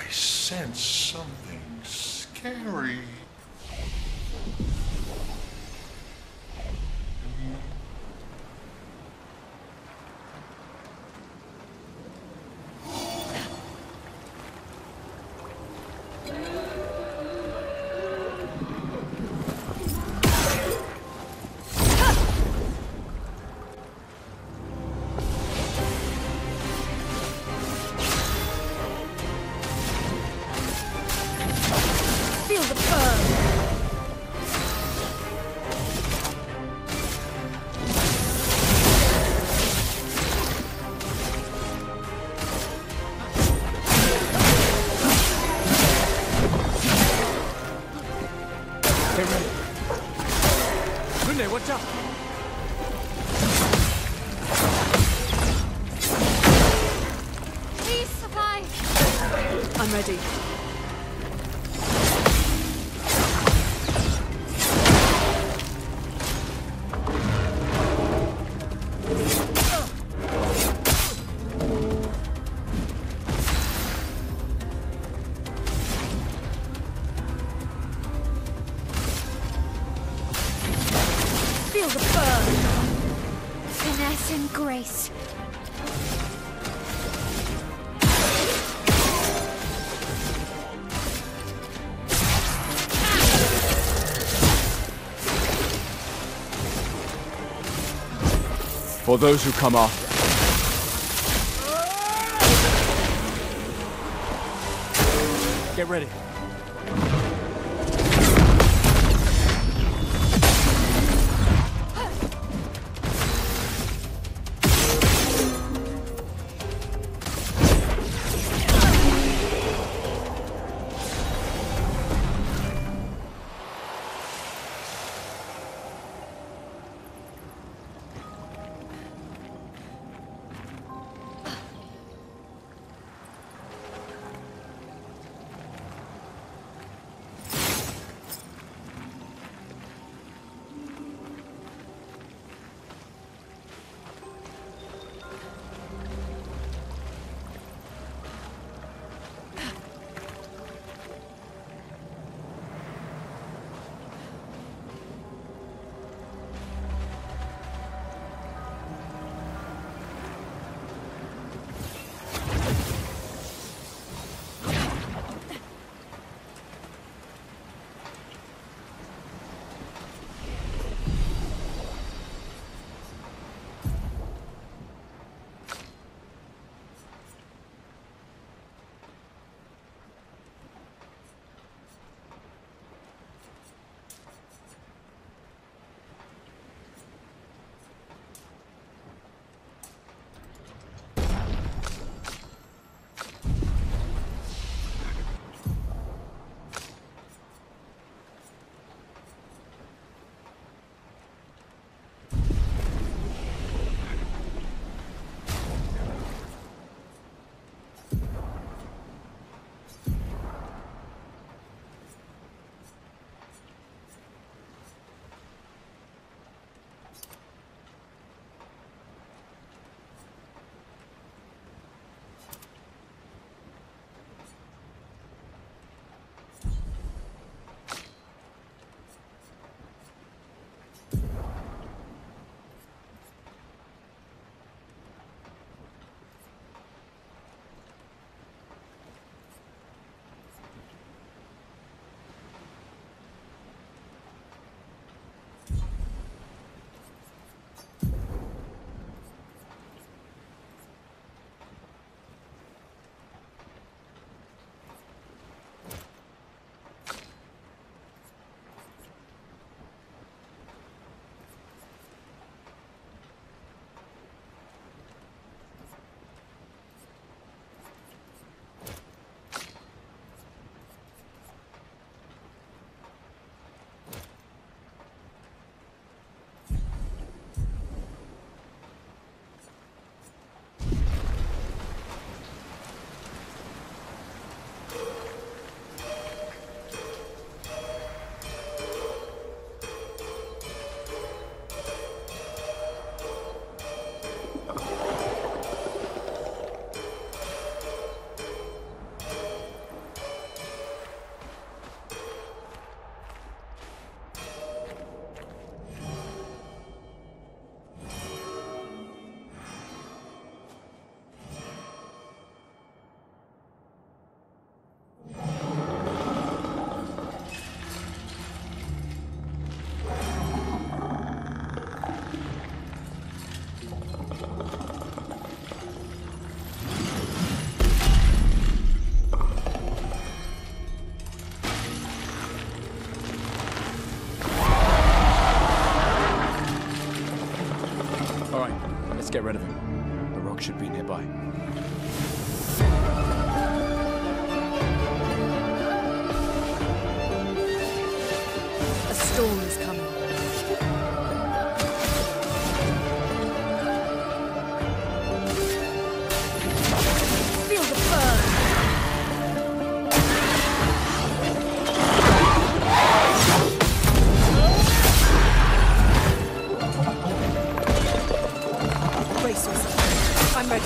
I sense something scary. Feel the burn! Get ready. Rune, watch out! Please survive! I'm ready. Feel the burn! Finesse and grace. For those who come after. Get ready. Let's get rid of him. The rock should be nearby. A storm is coming. Feel the burn. Brace yourself. I'm ready.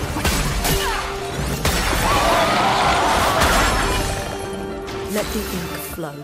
Let the ink flow.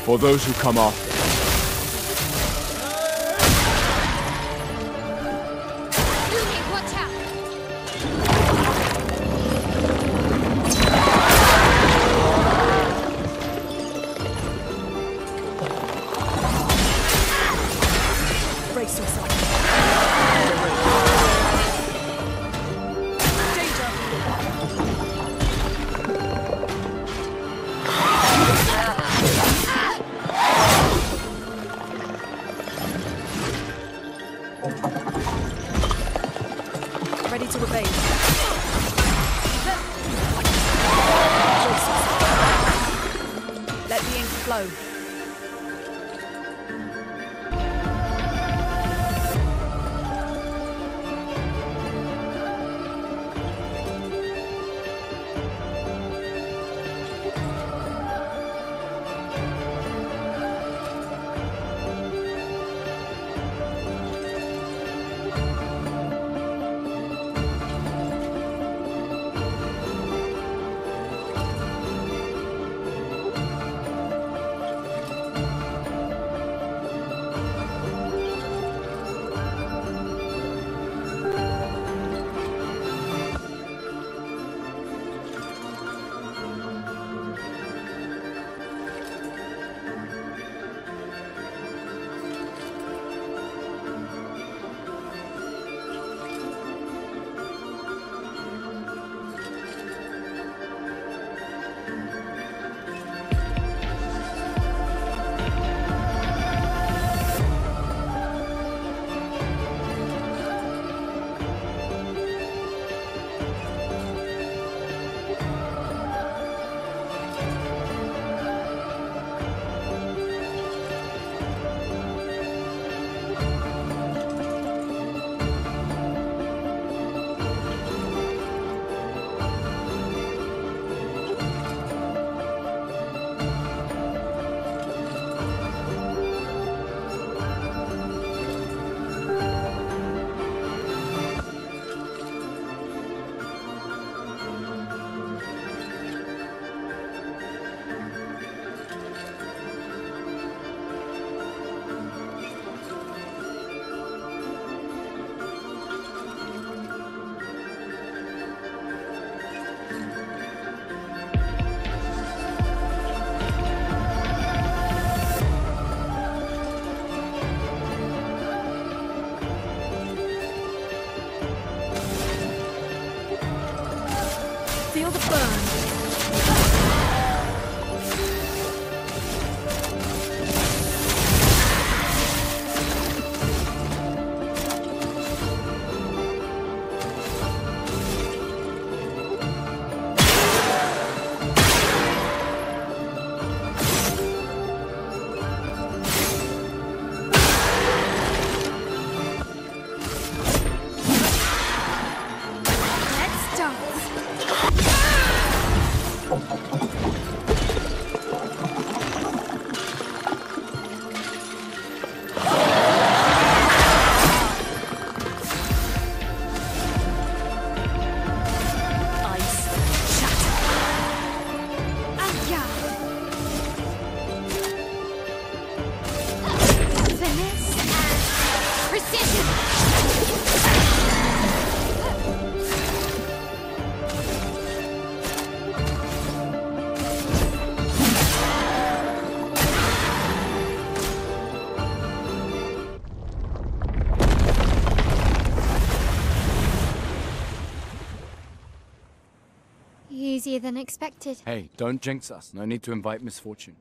For those who come after. Lumi, watch out! Brace yourself. Ready to evade. Let the ink flow. easier than expected. Hey, don't jinx us. No need to invite misfortune.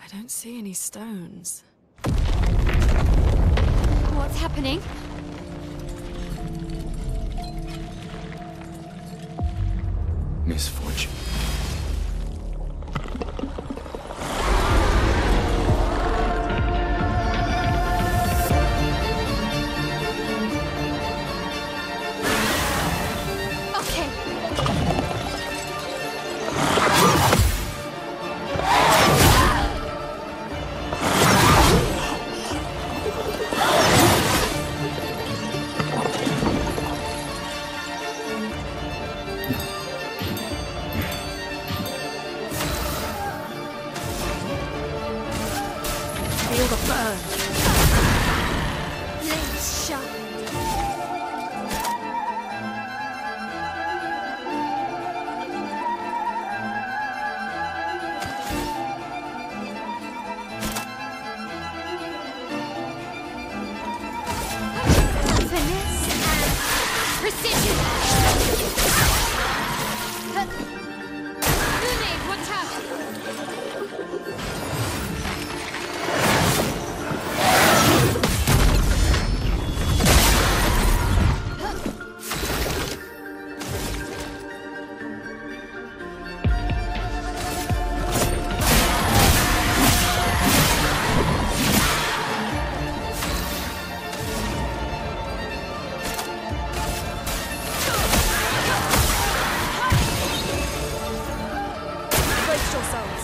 I don't see any stones. What's happening? Misfortune. Okay. Feel the burn. Blades sharp. Finesse and precision. Lune, watch out! Brace yourselves.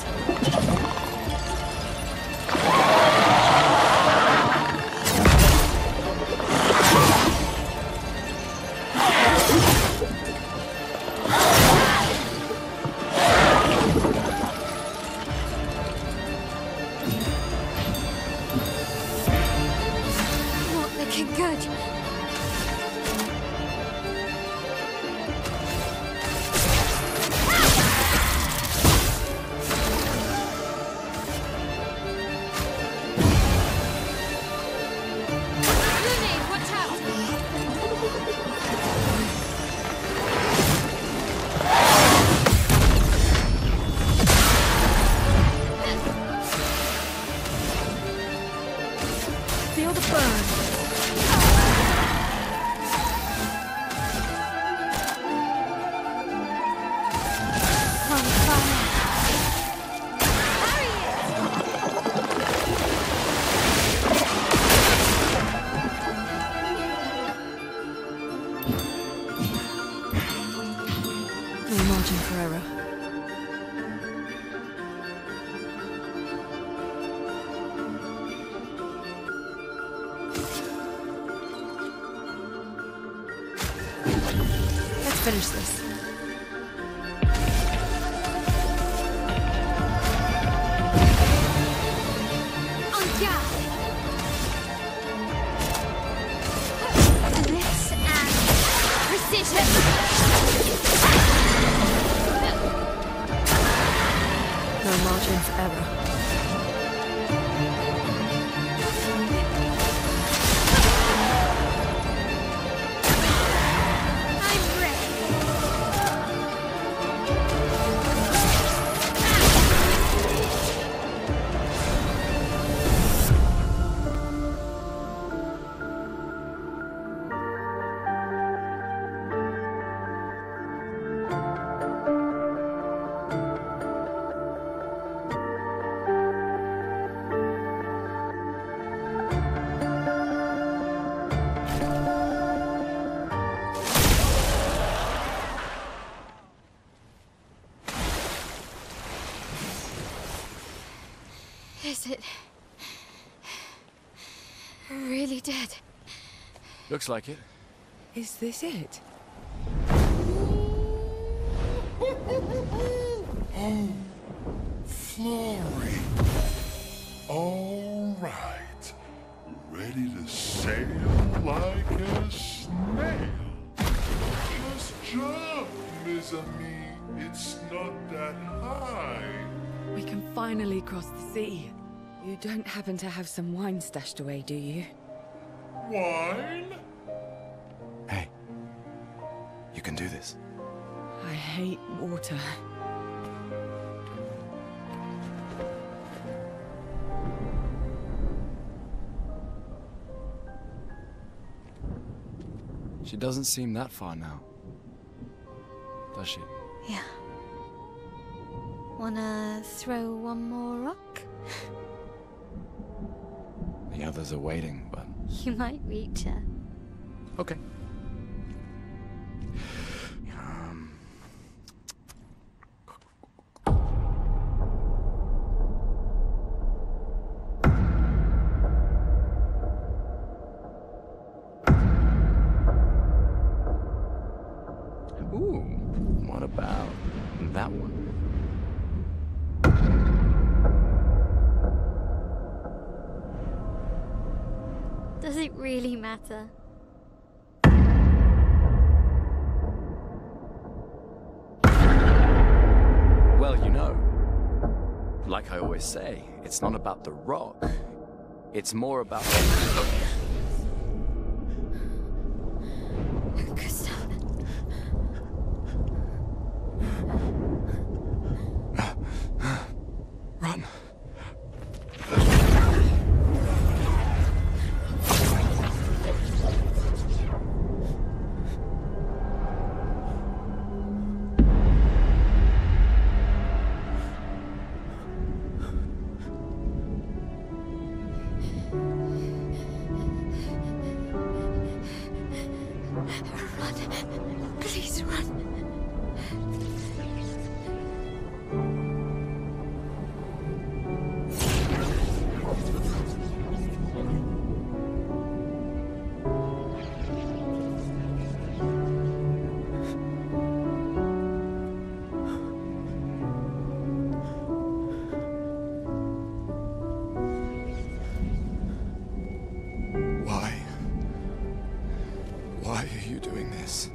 Not looking good. Lune, watch out! Feel the burn. On fire. Harry it! No margin for error. Let's finish this. En garde! Finesse and precision. No margin for error. I'm ready. Is it really dead? Looks like it. Is this it? Florrie. All right. Ready to sail like a snail. Just jump, mes amis. It's not that high. We can finally cross the sea. You don't happen to have some wine stashed away, do you? Wine? Hey. You can do this. I I hate water. She doesn't seem that far now, does she? Yeah. Wanna throw one more rock? The others are waiting, but... You might reach her. Okay. Ooh, what about that one? Does it really matter? Well, you know, like I always say, it's not about the rock. It's more about... Gustav. Run. Run. Please run. Why are you doing this?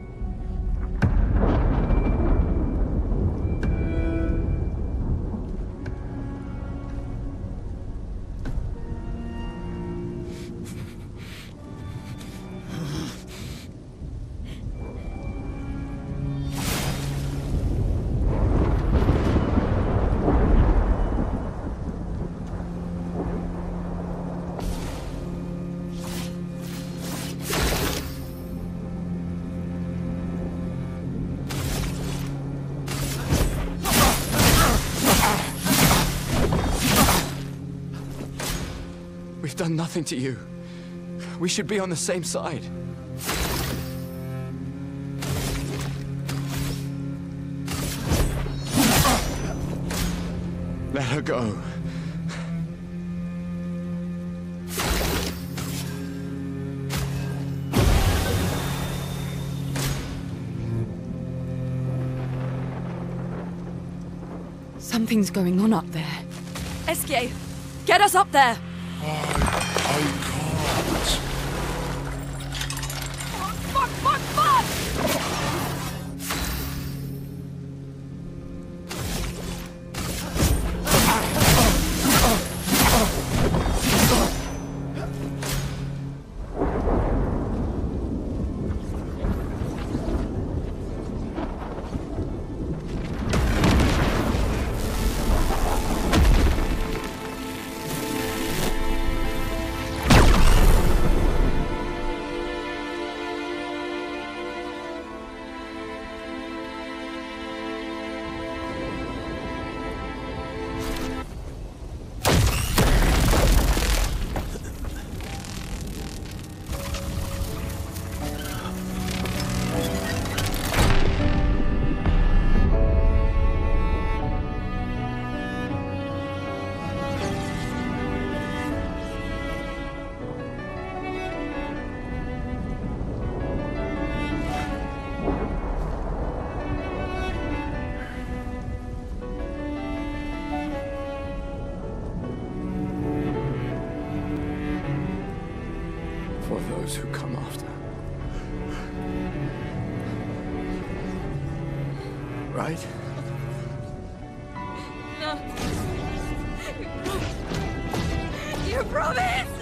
We've done nothing to you. We should be on the same side. Let her go. Something's going on up there. Eskier, get us up there! I can't. Fuck, fuck, fuck! For those who come after. Right? No. You promised!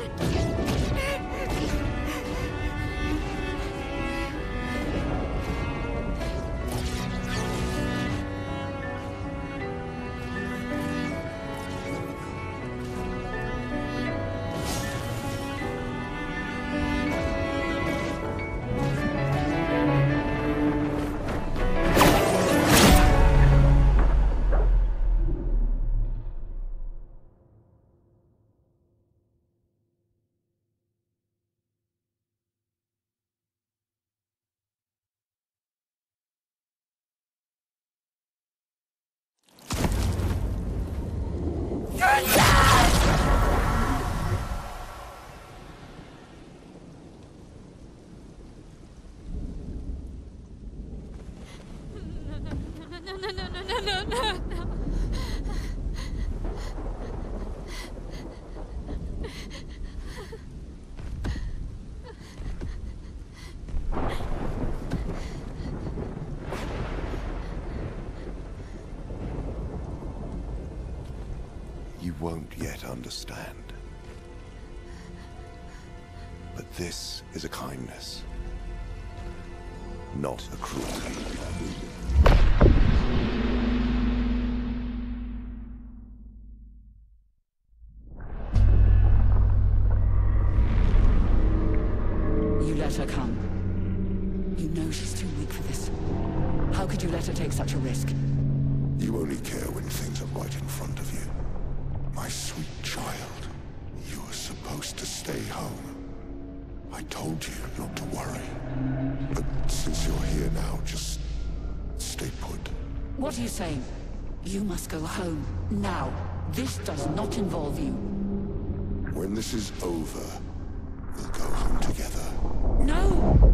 understand. But this is a kindness, not a cruelty. You let her come. You know she's too weak for this. How could you let her take such a risk? You only care when things are right in front of you. My sweet child, you were supposed to stay home. I told you not to worry. But since you're here now, just stay put. What are you saying? You must go home, now. This does not involve you. When this is over, we'll go home together. No!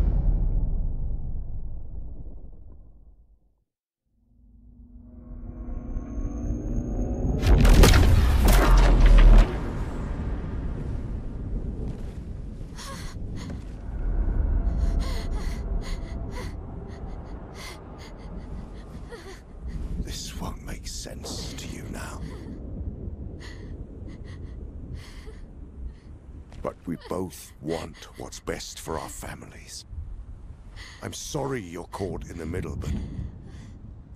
This won't make sense to you now. But we both want what's best for our families. I'm sorry you're caught in the middle, but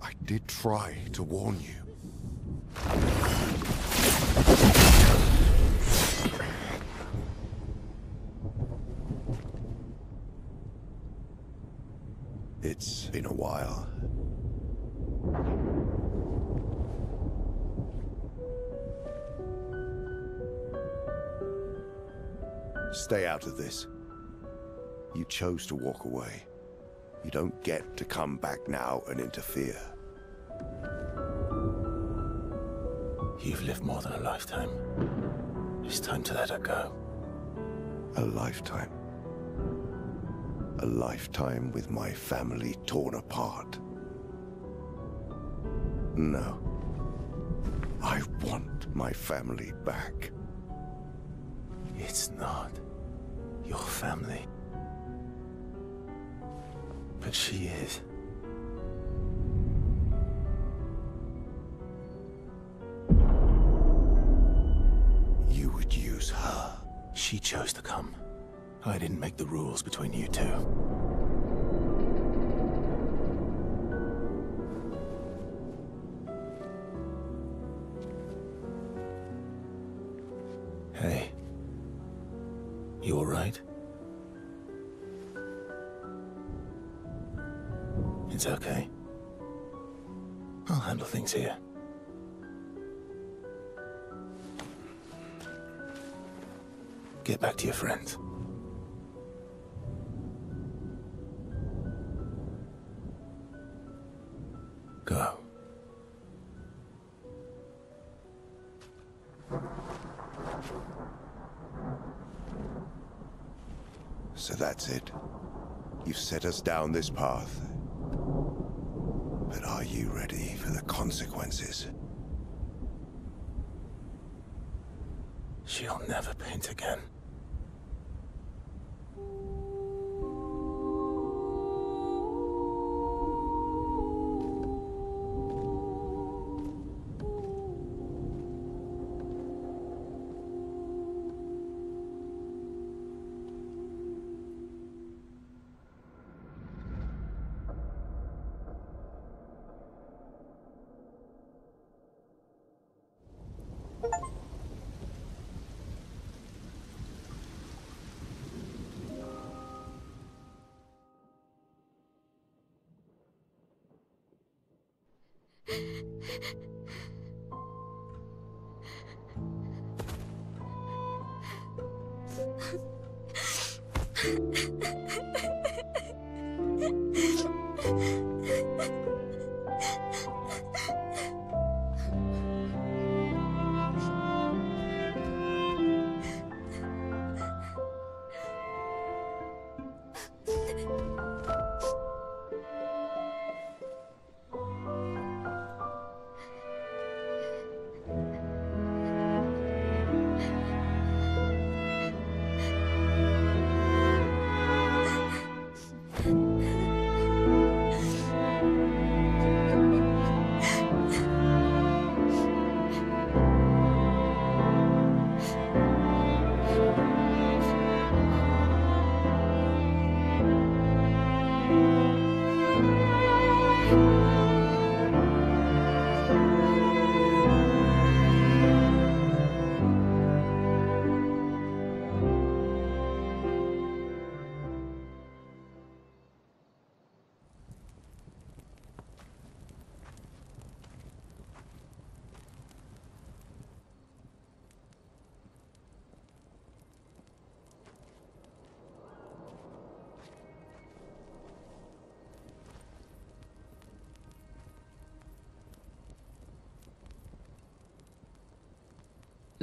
I did try to warn you. It's been a while. Stay out of this. You chose to walk away. You don't get to come back now and interfere. You've lived more than a lifetime. It's time to let her go. A lifetime. A lifetime with my family torn apart. No. I want my family back. It's not your family. But she is. You would use her. She chose to come. I didn't make the rules between you two. Hey. You all right? It's okay. I'll handle things here. Get back to your friends. Go. So that's it. You've set us down this path. But are you ready for the consequences? She'll never paint again.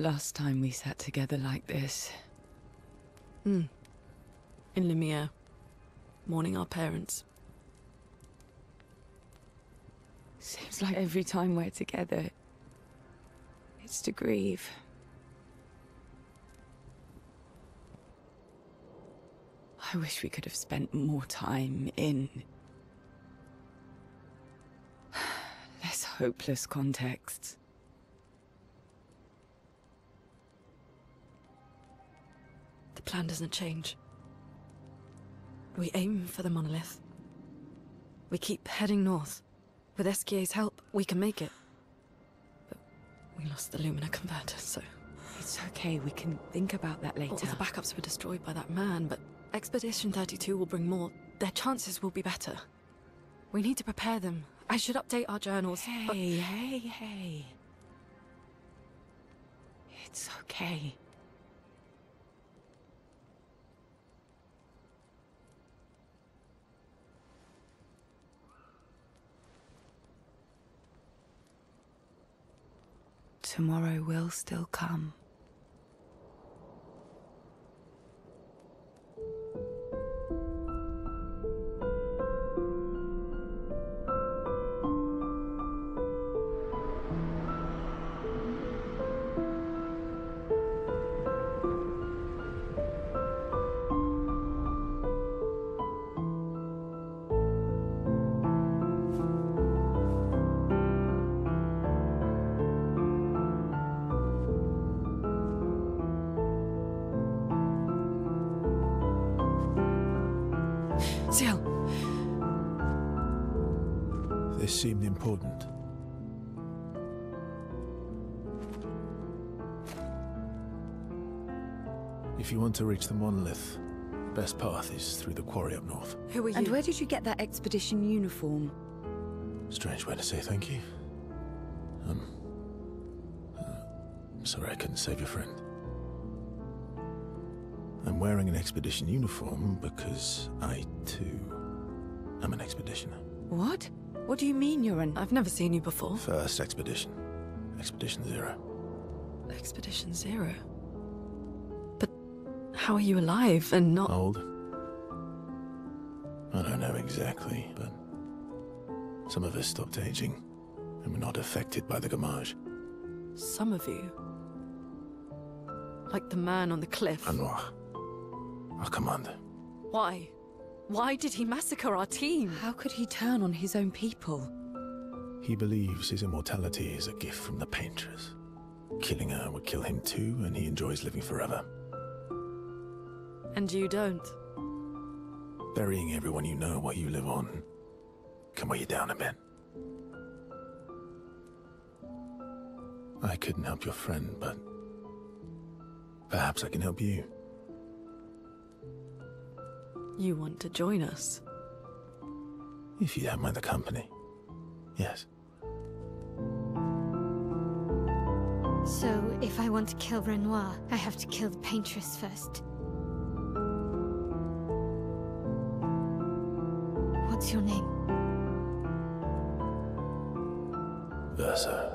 last time we sat together like this? In Lumiere, mourning our parents. Seems like every time we're together, it's to grieve. I wish we could have spent more time in less hopeless contexts. The plan doesn't change. We aim for the monolith. We keep heading north. With SKA's help, we can make it. But we lost the Lumina converter, so... It's okay, we can think about that later. All the backups were destroyed by that man, but Expedition 32 will bring more. Their chances will be better. We need to prepare them. I should update our journals. Hey. It's okay. Tomorrow will still come. Ciel! This seemed important. If you want to reach the monolith, the best path is through the quarry up north. Who are you? And where did you get that expedition uniform? Strange way to say thank you. I'm sorry I couldn't save your friend. I'm wearing an expedition uniform because I, too, am an expeditioner. What? What do you mean you're an... I've never seen you before. First expedition. Expedition 0. Expedition 0? But how are you alive and not... Old? I don't know exactly, but some of us stopped aging and were not affected by the Gamage. Some of you? Like the man on the cliff? Anwar, our commander. Why? Why did he massacre our team? How could he turn on his own people? He believes his immortality is a gift from the Paintress. Killing her would kill him too, and he enjoys living forever. And you don't? Burying everyone you know while you live on can weigh you down a bit. I couldn't help your friend, but perhaps I can help you. You want to join us? If you don't mind the company, yes. So, if I want to kill Renoir, I have to kill the Paintress first. What's your name? Versa.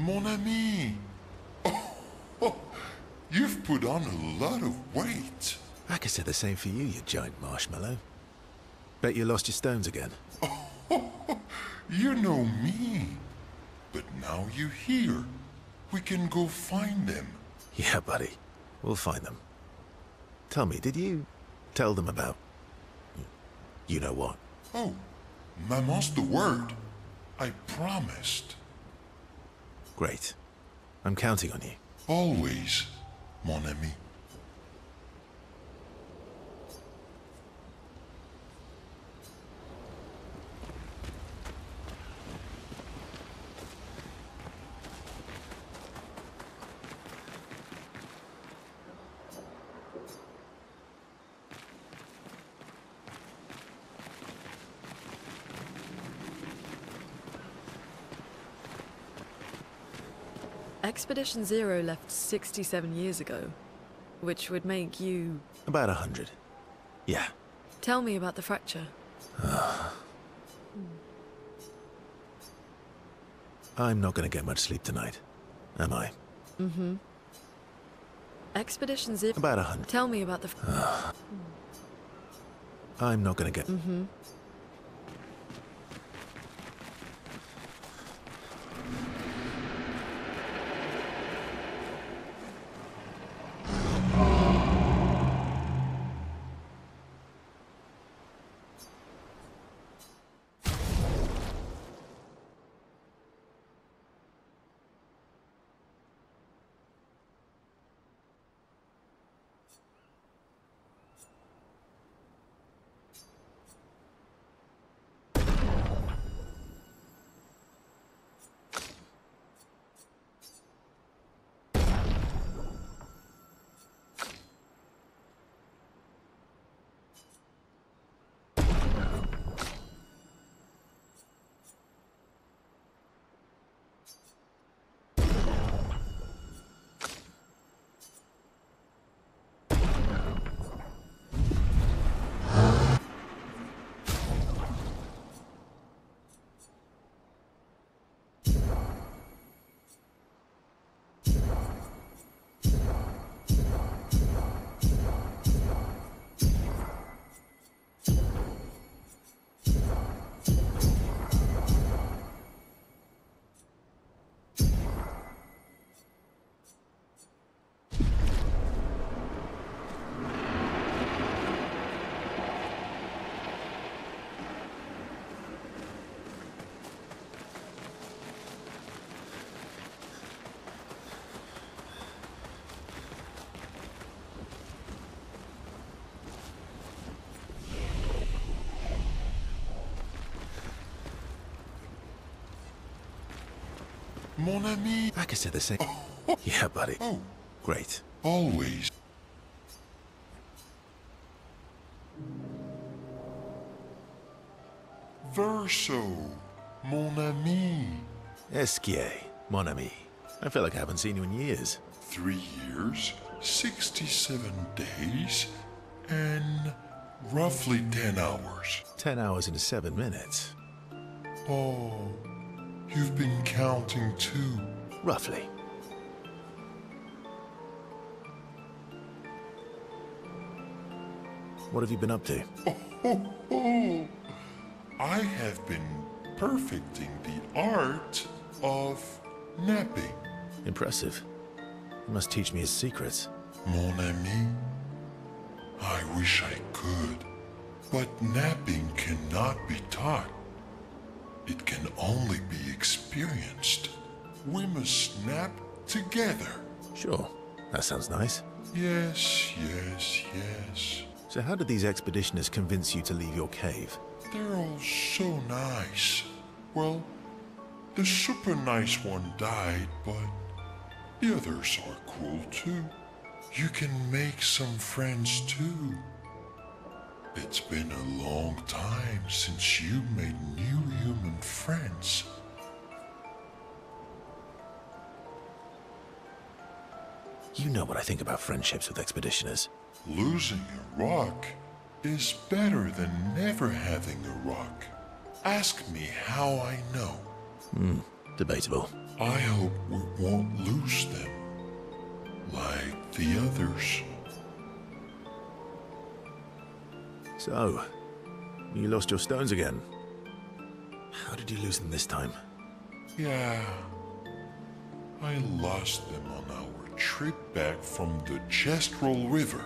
Mon ami. Oh, you've put on a lot of weight. I could say the same for you, you giant marshmallow. Bet you lost your stones again. You know me. But now you're here. We can go find them. Yeah, buddy. We'll find them. Tell me, did you tell them about... you know what? Oh, Maman's the word. I promised. Great. I'm counting on you. Always, mon ami. Expedition Zero left 67 years ago, which would make you... About 100. Yeah. Tell me about the fracture. I'm not gonna get much sleep tonight, am I? Mm-hmm. Expedition Zero... About 100. Tell me about the... I'm not gonna get... Mm-hmm. Mon ami. I could say the same... Yeah, buddy. Oh, Great. always. Verso, mon ami. Esquier, mon ami. I feel like I haven't seen you in years. 3 years, 67 days, and roughly 10 hours. 10 hours and 7 minutes. Oh, you've been counting too. Roughly. What have you been up to? Oh, I have been perfecting the art of napping. Impressive. You must teach me his secrets. Mon ami, I wish I could, but napping cannot be taught. It can only be experienced. We must nap together. Sure. That sounds nice. Yes, yes, yes. So how did these expeditioners convince you to leave your cave? They're all so nice. Well, the super nice one died, but the others are cool too. You can make some friends too. It's been a long time since you made new human friends. You know what I think about friendships with expeditioners. Losing a rock is better than never having a rock. Ask me how I know. Debatable. I hope we won't lose them, like the others. So, you lost your stones again. How did you lose them this time? Yeah, I lost them on our trip back from the Chestrel River,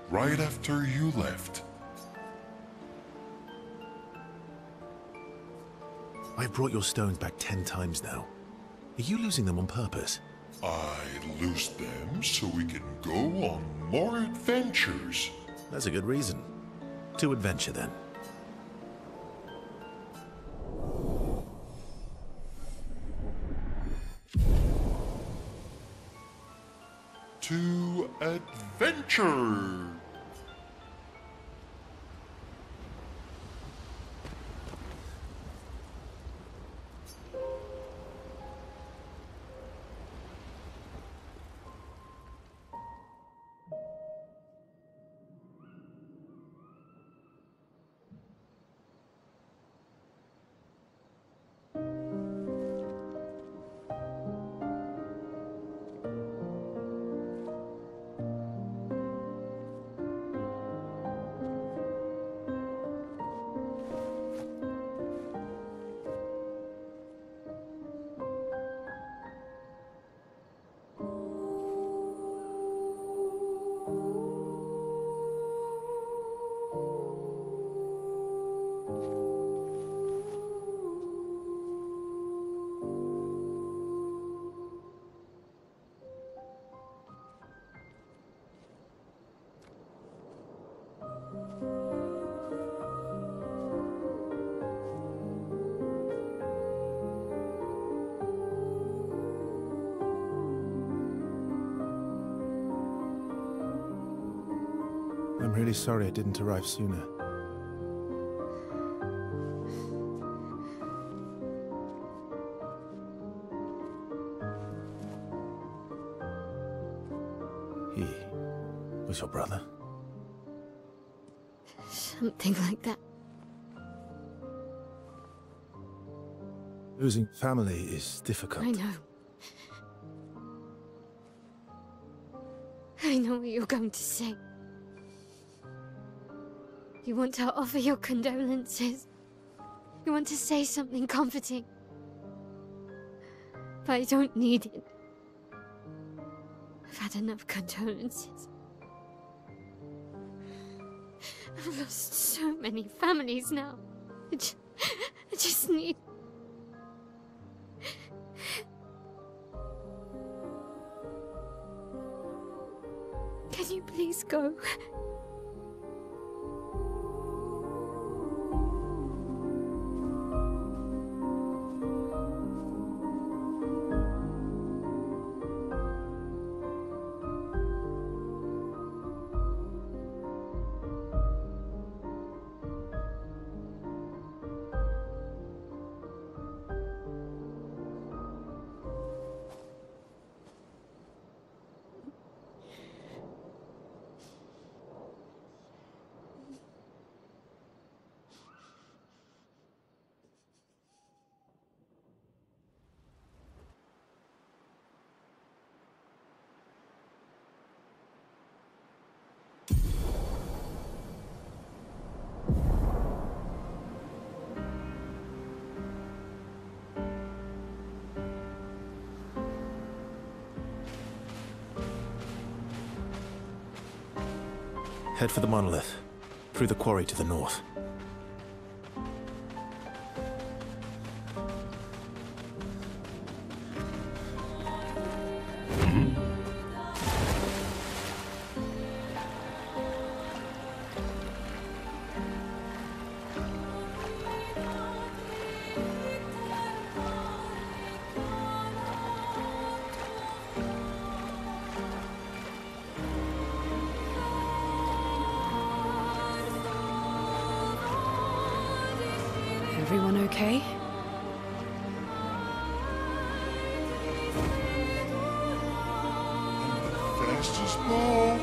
right after you left. I've brought your stones back 10 times now. Are you losing them on purpose? I lose them so we can go on more adventures. That's a good reason. To adventure, then. To adventure! I'm really sorry it didn't arrive sooner. He was your brother? Something like that. Losing family is difficult. I know. I know what you're going to say. You want to offer your condolences. You want to say something comforting. But I don't need it. I've had enough condolences. I've lost so many families now. I just need... Can you please go? Head for the monolith, through the quarry to the north. Everyone okay? Fastest ball.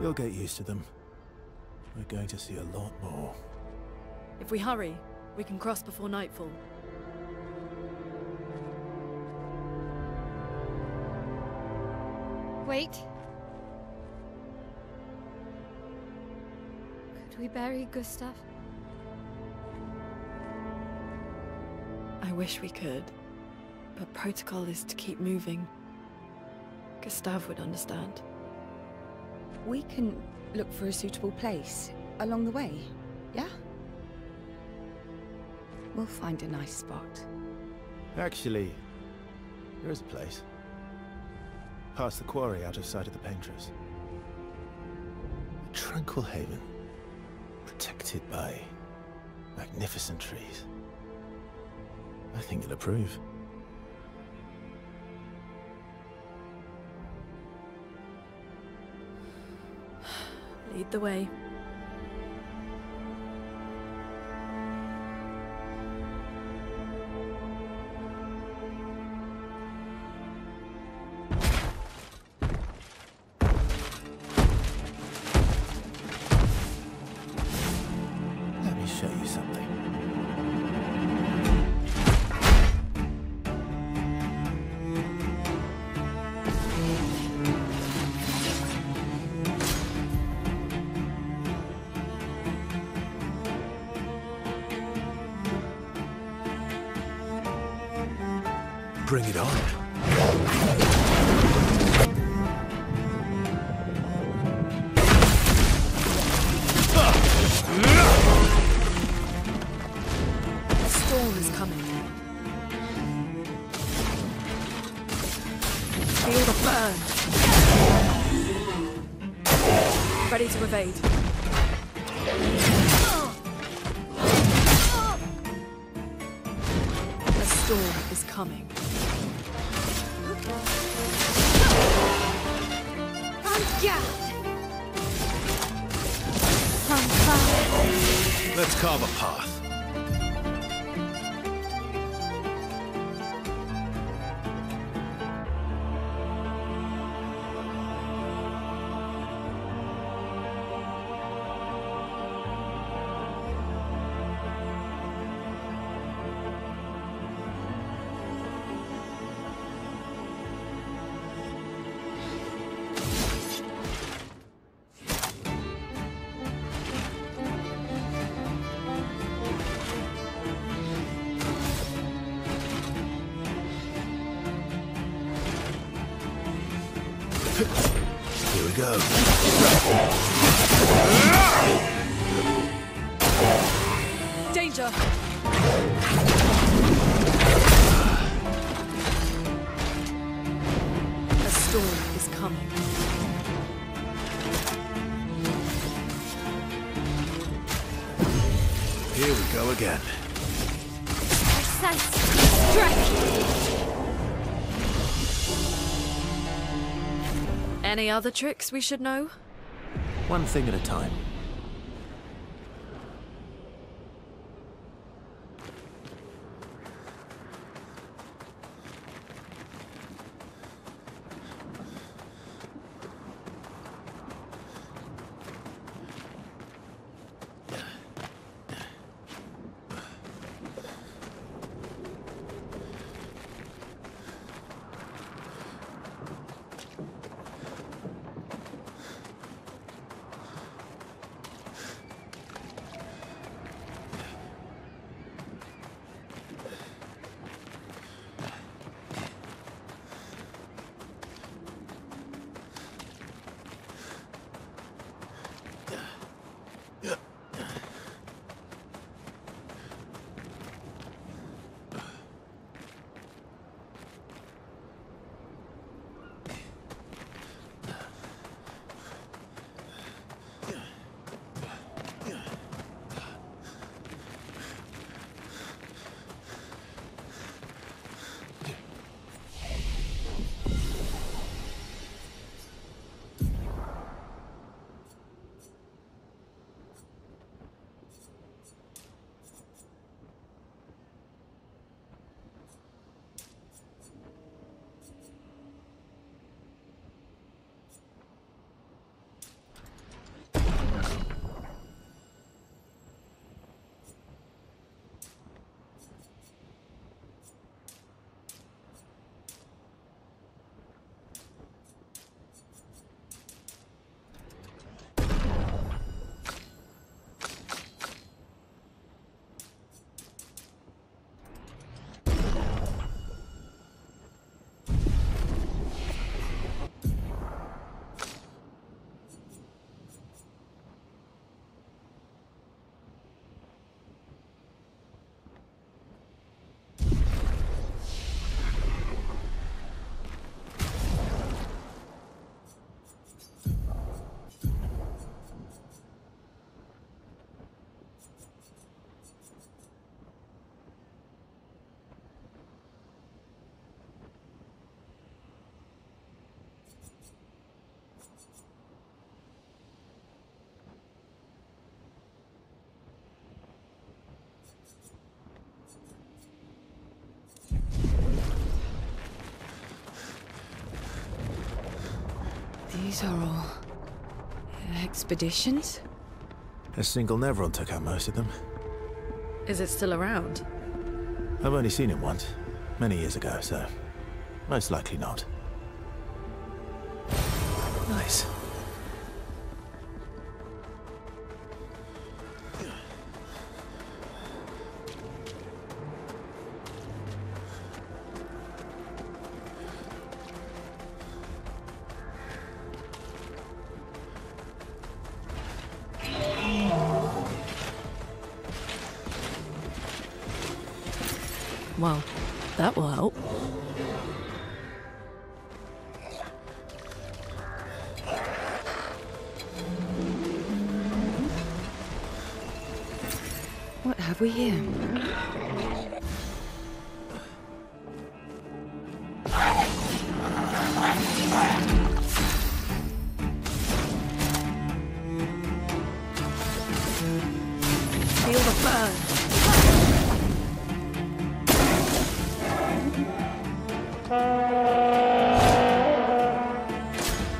You'll get used to them. We're going to see a lot more. If we hurry, we can cross before nightfall. Wait. Could we bury Gustav? I wish we could, but protocol is to keep moving. Gustav would understand. We can look for a suitable place along the way, yeah? We'll find a nice spot. Actually, there is a place. Past the quarry, out of sight of the Paintress. A tranquil haven, protected by magnificent trees. I think you'll approve. Lead the way. Let me show you something. Bring it on. A storm is coming. Feel the burn. Ready to evade. A storm is coming. Let's carve a path. Here we go. Danger! A storm is coming. Here we go again. Precise strike! Any other tricks we should know? One thing at a time. These are all expeditions? A single Nevron took out most of them. Is it still around? I've only seen it once, many years ago, so most likely not. Nice. Well, that will help. What have we here? Feel the burn.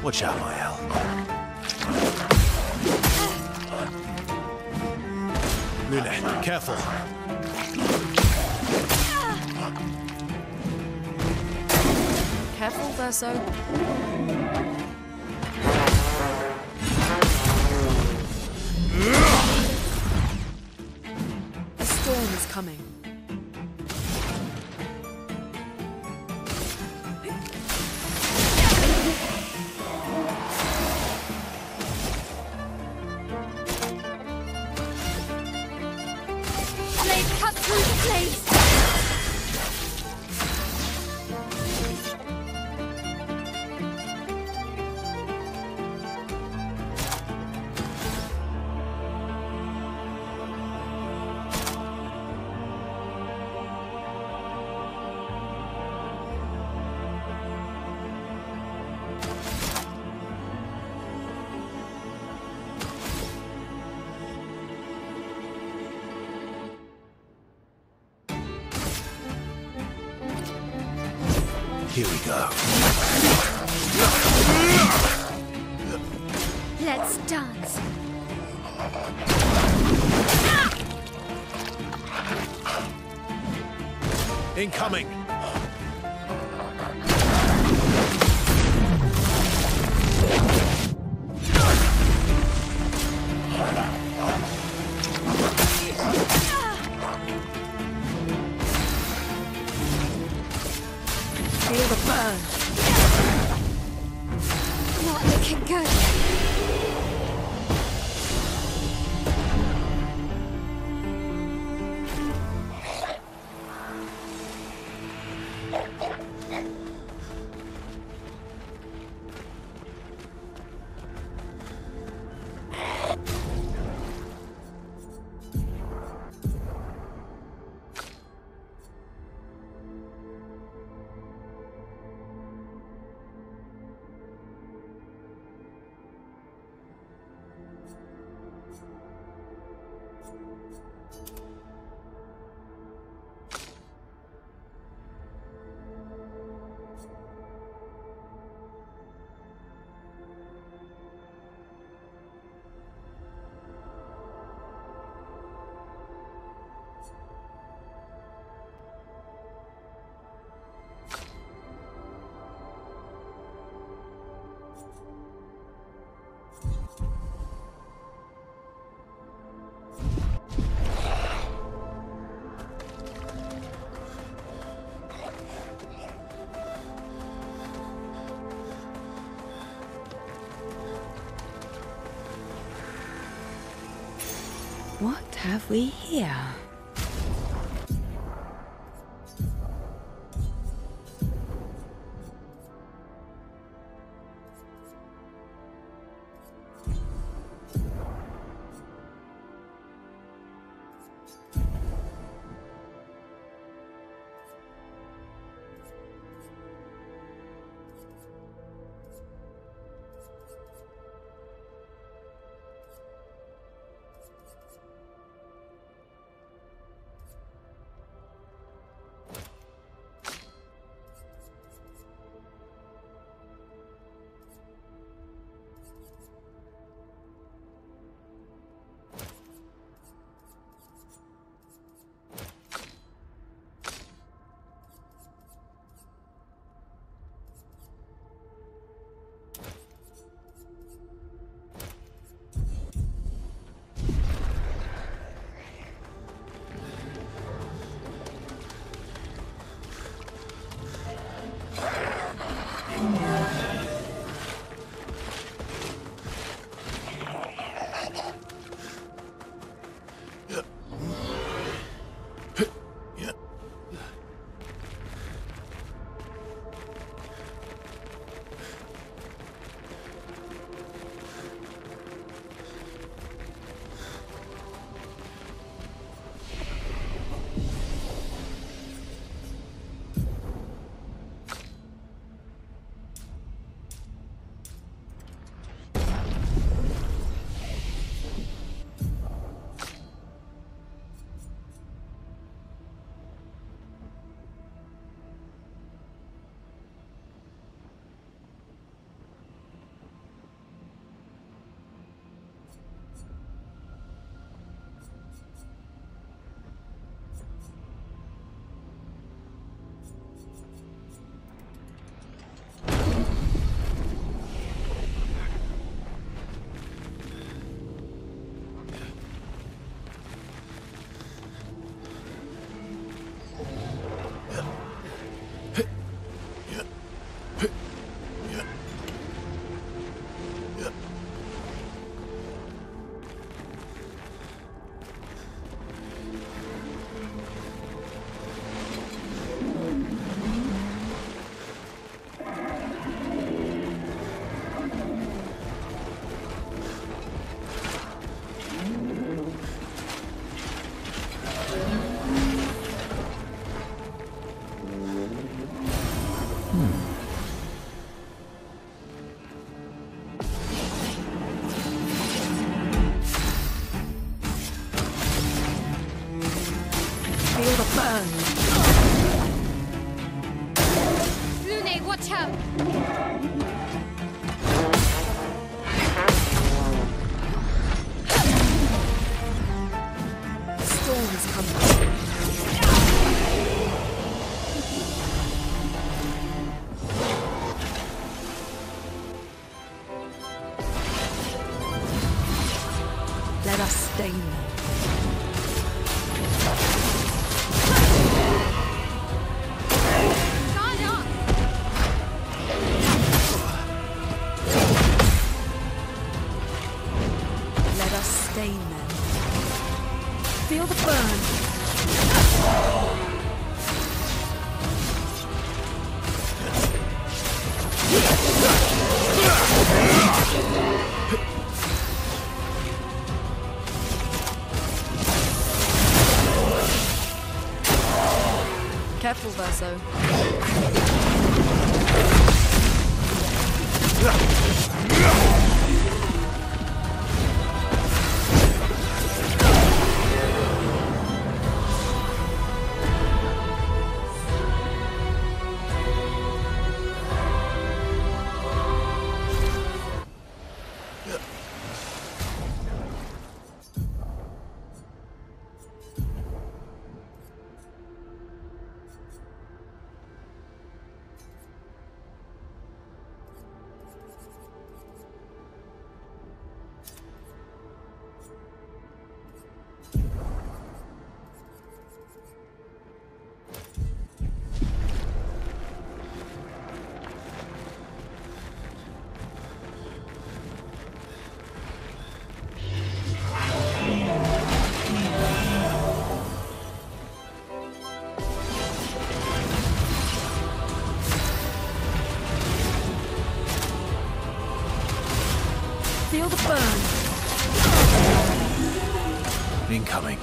Watch out, Mael. Lune, careful. Careful, Verso. A storm is coming. Blade cut through the flames! Here we go. Let's dance. Incoming! Feel the burn. Not looking good. What have we here? burn! Lune, watch out! The storm is coming. Let us stain them. Guard up! Let us stain them. Feel the burn. Careful, Verso. Feel the burn. Incoming.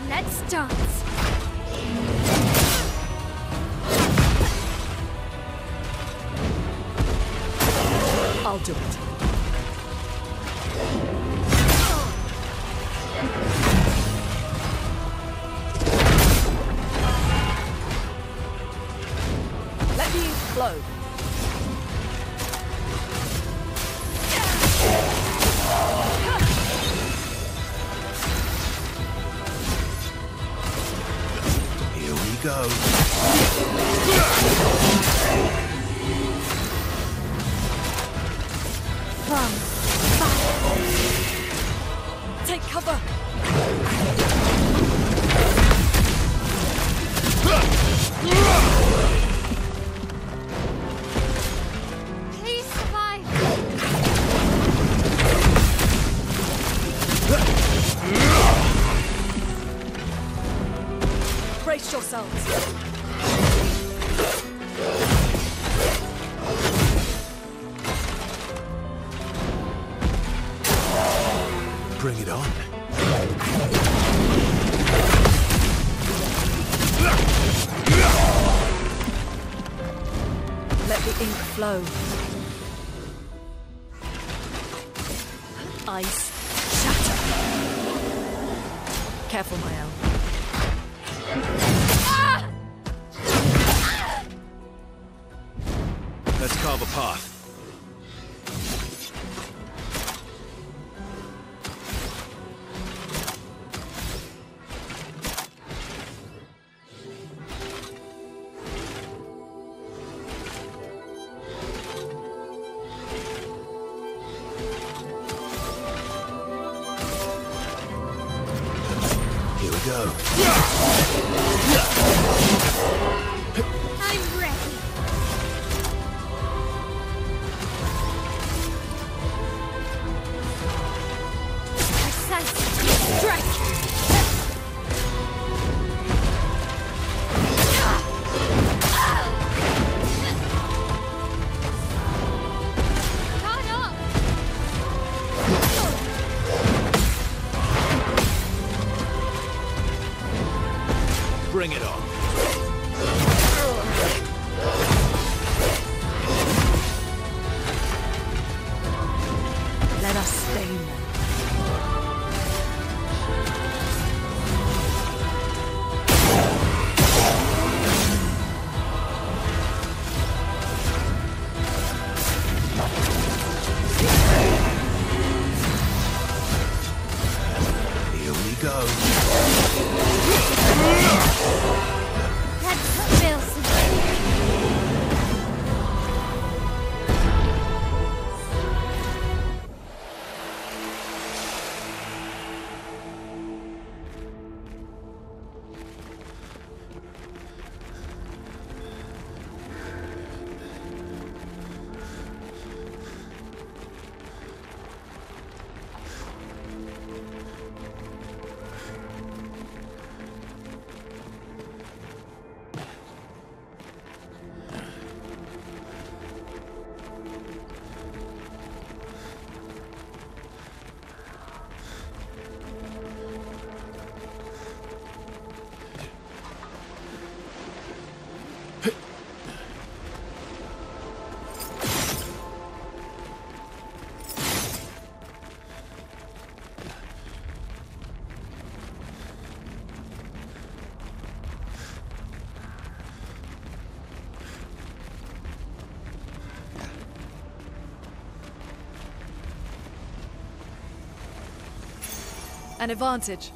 Let's dance! I'll do it. Let the ink flow. Here we go. From fire. Take cover. Please survive! Brace yourselves. Bring it on. Let the ink flow. Ice shatter. Careful, Mael. Let's carve a path. Here we go. I'm ready! Precise strike! Guard up! Bring it on. That's Wilson. An advantage.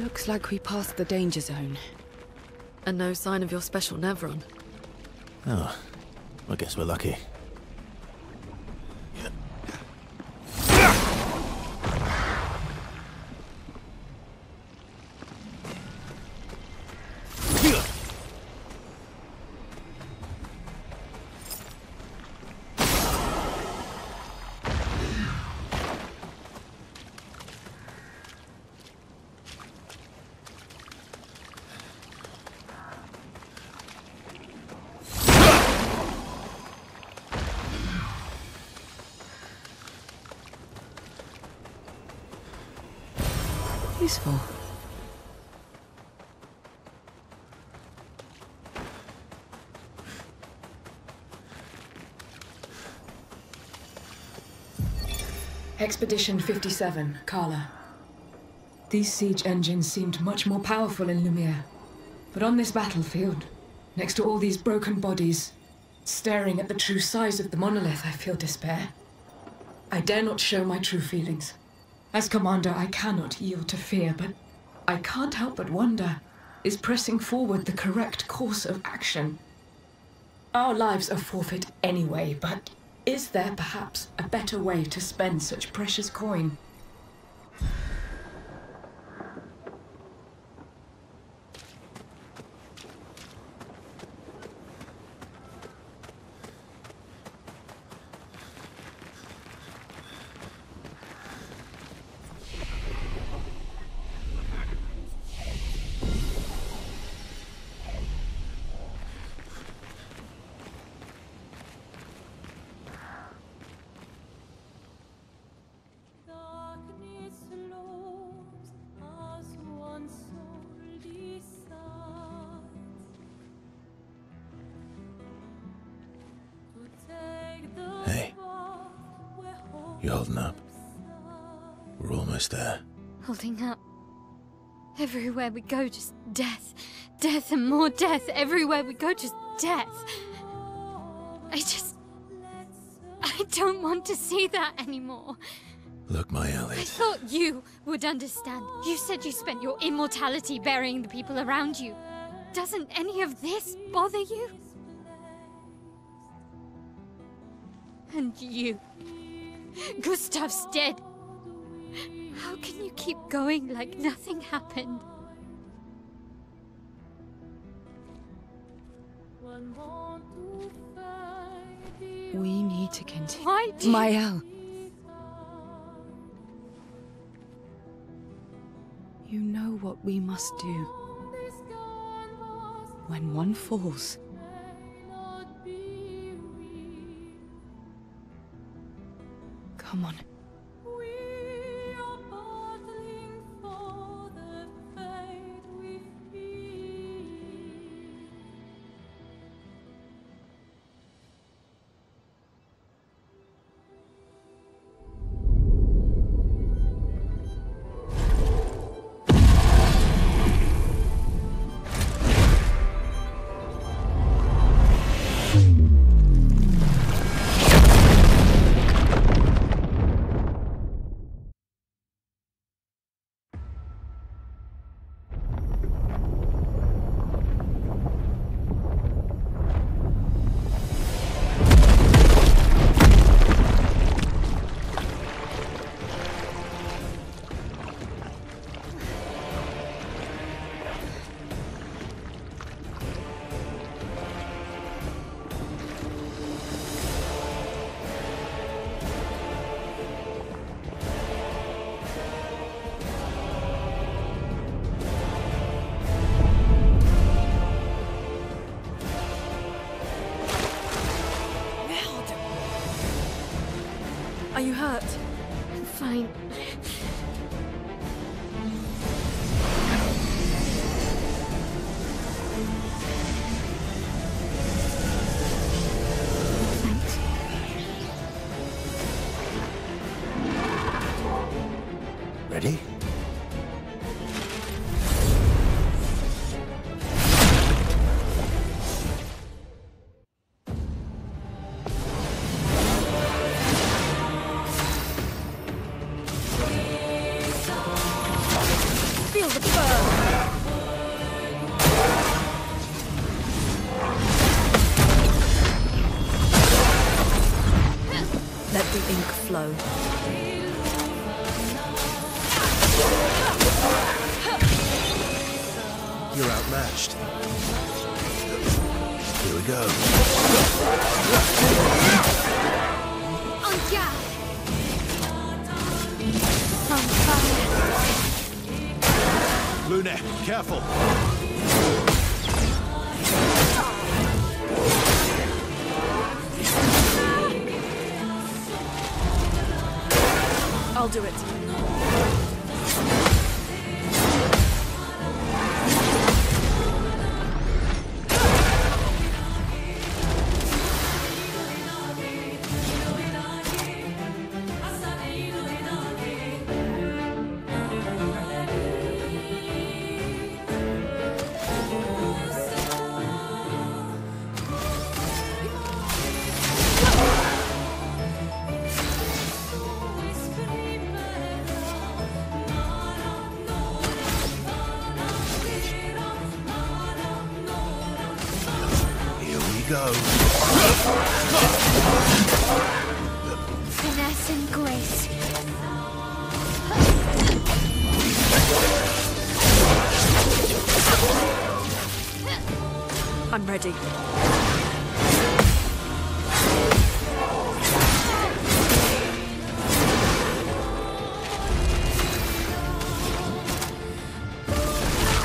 Looks like we passed the danger zone. And no sign of your special Nevron. Oh, I guess we're lucky. Useful. Expedition 57, Carla. These siege engines seemed much more powerful in Lumiere. But on this battlefield, next to all these broken bodies, staring at the true size of the monolith, I feel despair. I dare not show my true feelings. As commander, I cannot yield to fear, but I can't help but wonder, is pressing forward the correct course of action? Our lives are forfeit anyway, but is there perhaps a better way to spend such precious coin? Hey, you holding up? We're almost there. Holding up. Everywhere we go, just death. Death and more death. Everywhere we go, just death. I don't want to see that anymore. Look, my Elliot. I thought you would understand. You said you spent your immortality burying the people around you. Doesn't any of this bother you? And you. Gustav's dead. How can you keep going like nothing happened? We need to continue. Why do Mael. You know what we must do. When one falls, come on. Are you hurt? I'm fine. Thanks. Ready? Feel the burn! Let the ink flow. You're outmatched. Here we go. On guard! On fire! Lune, careful! I'll do it. Go. Finesse and grace. I'm ready.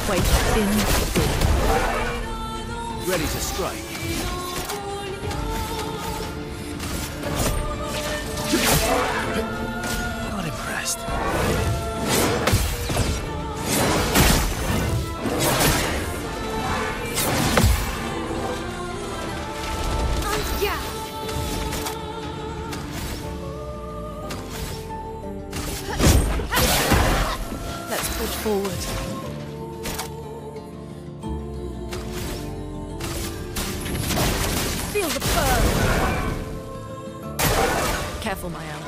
Wait in fear. Ready to strike. Not impressed. On guard! Let's push forward. Feel the burn! Careful, Mael.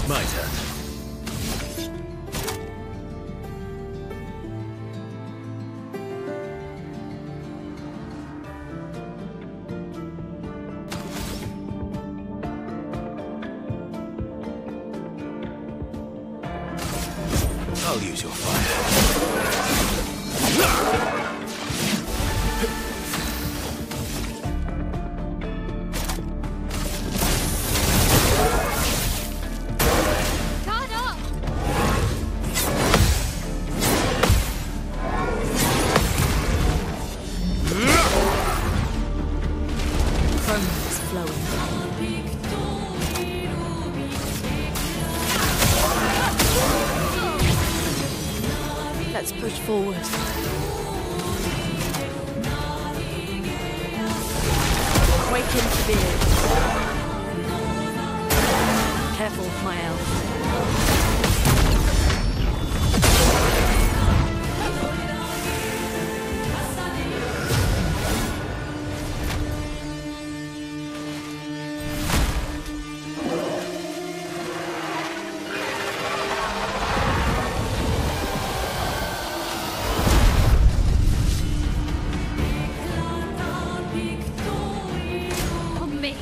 My turn. I'll use your fire. Guard up! Chronos is flowing. Let's push forward. Waken to beard. Careful, Mael. On me!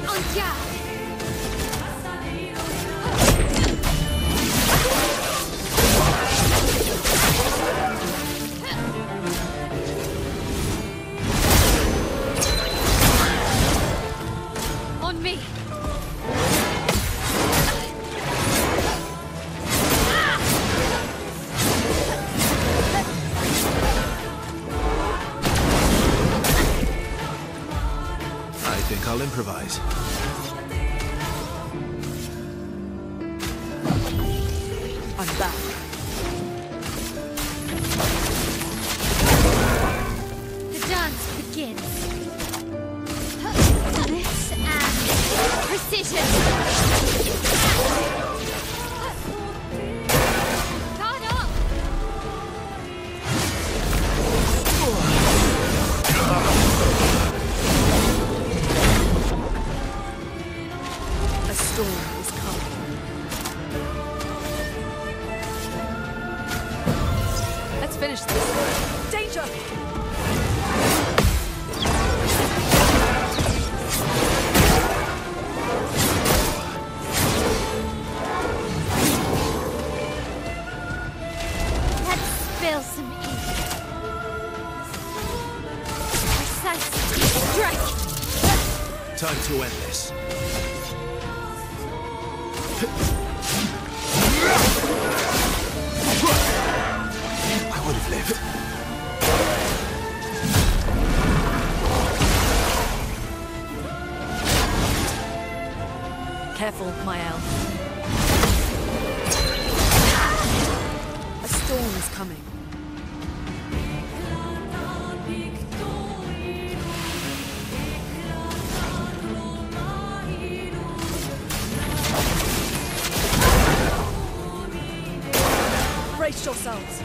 On guard! On me! I think I'll improvise. I'm back. The dance begins. Bliss and precision. finish this. Danger! Let's spill some ink. Precisely. Strike! Time to end this. I would have lived. Careful, Mael. A storm is coming. Brace yourselves.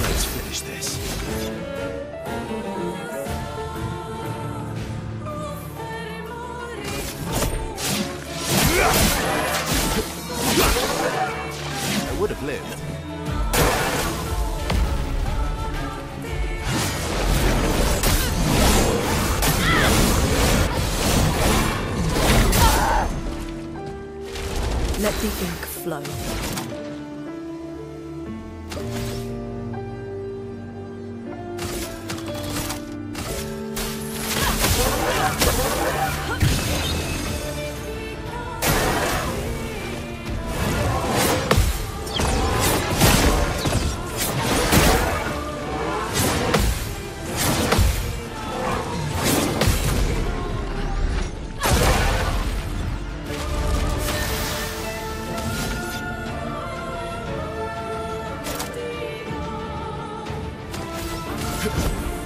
Let's finish this. I would have lived. Let the ink flow.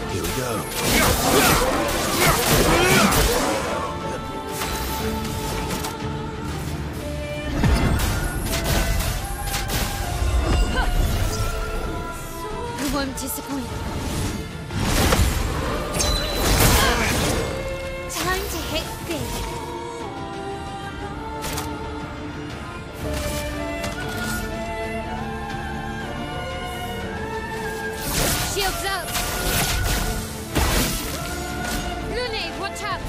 Here we go. I won't disappoint. Time to hit big. Shields up! Lune, watch out!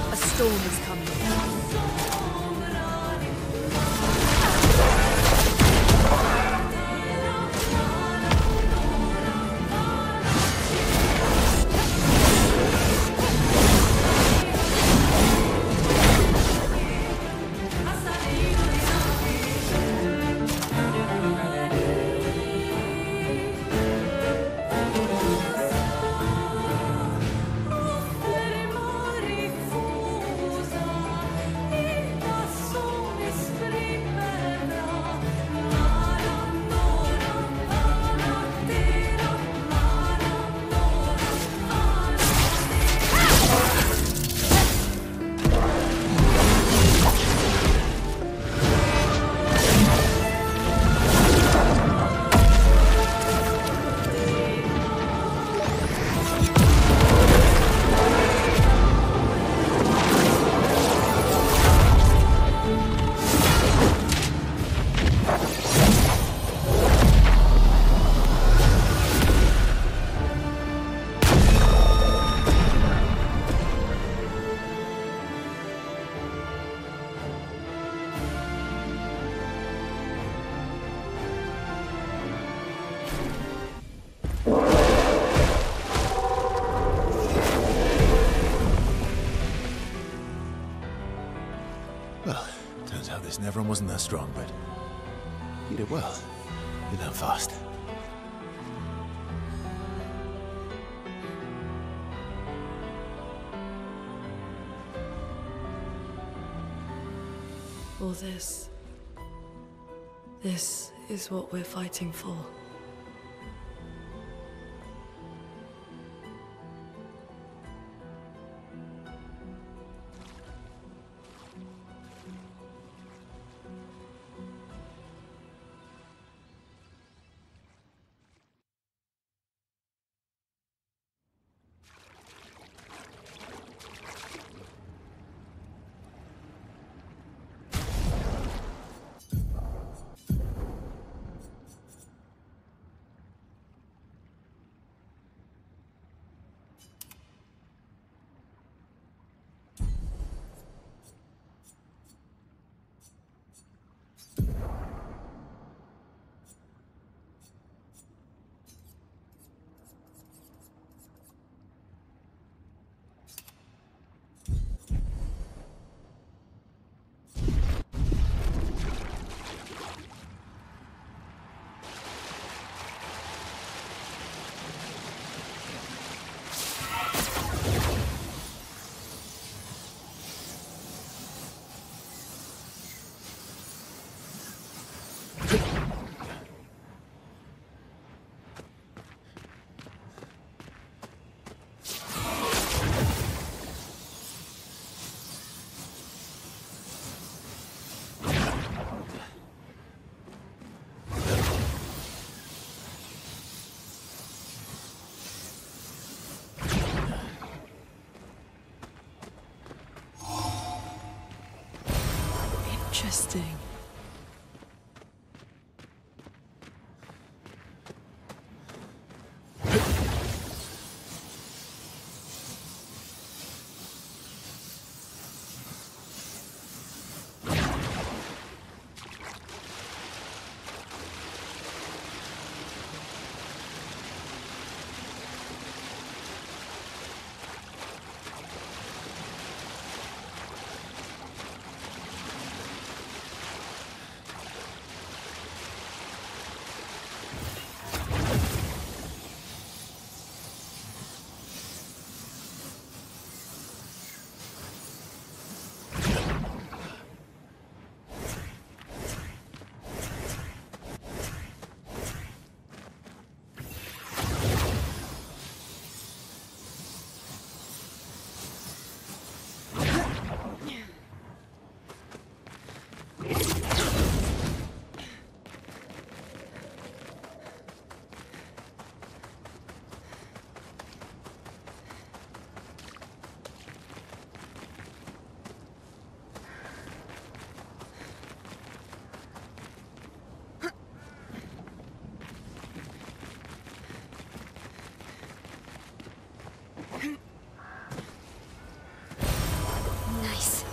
A storm is coming. Well, turns out this Neveron wasn't that strong, but you did well. You learn fast. All this... this is what we're fighting for. Interesting. Nice.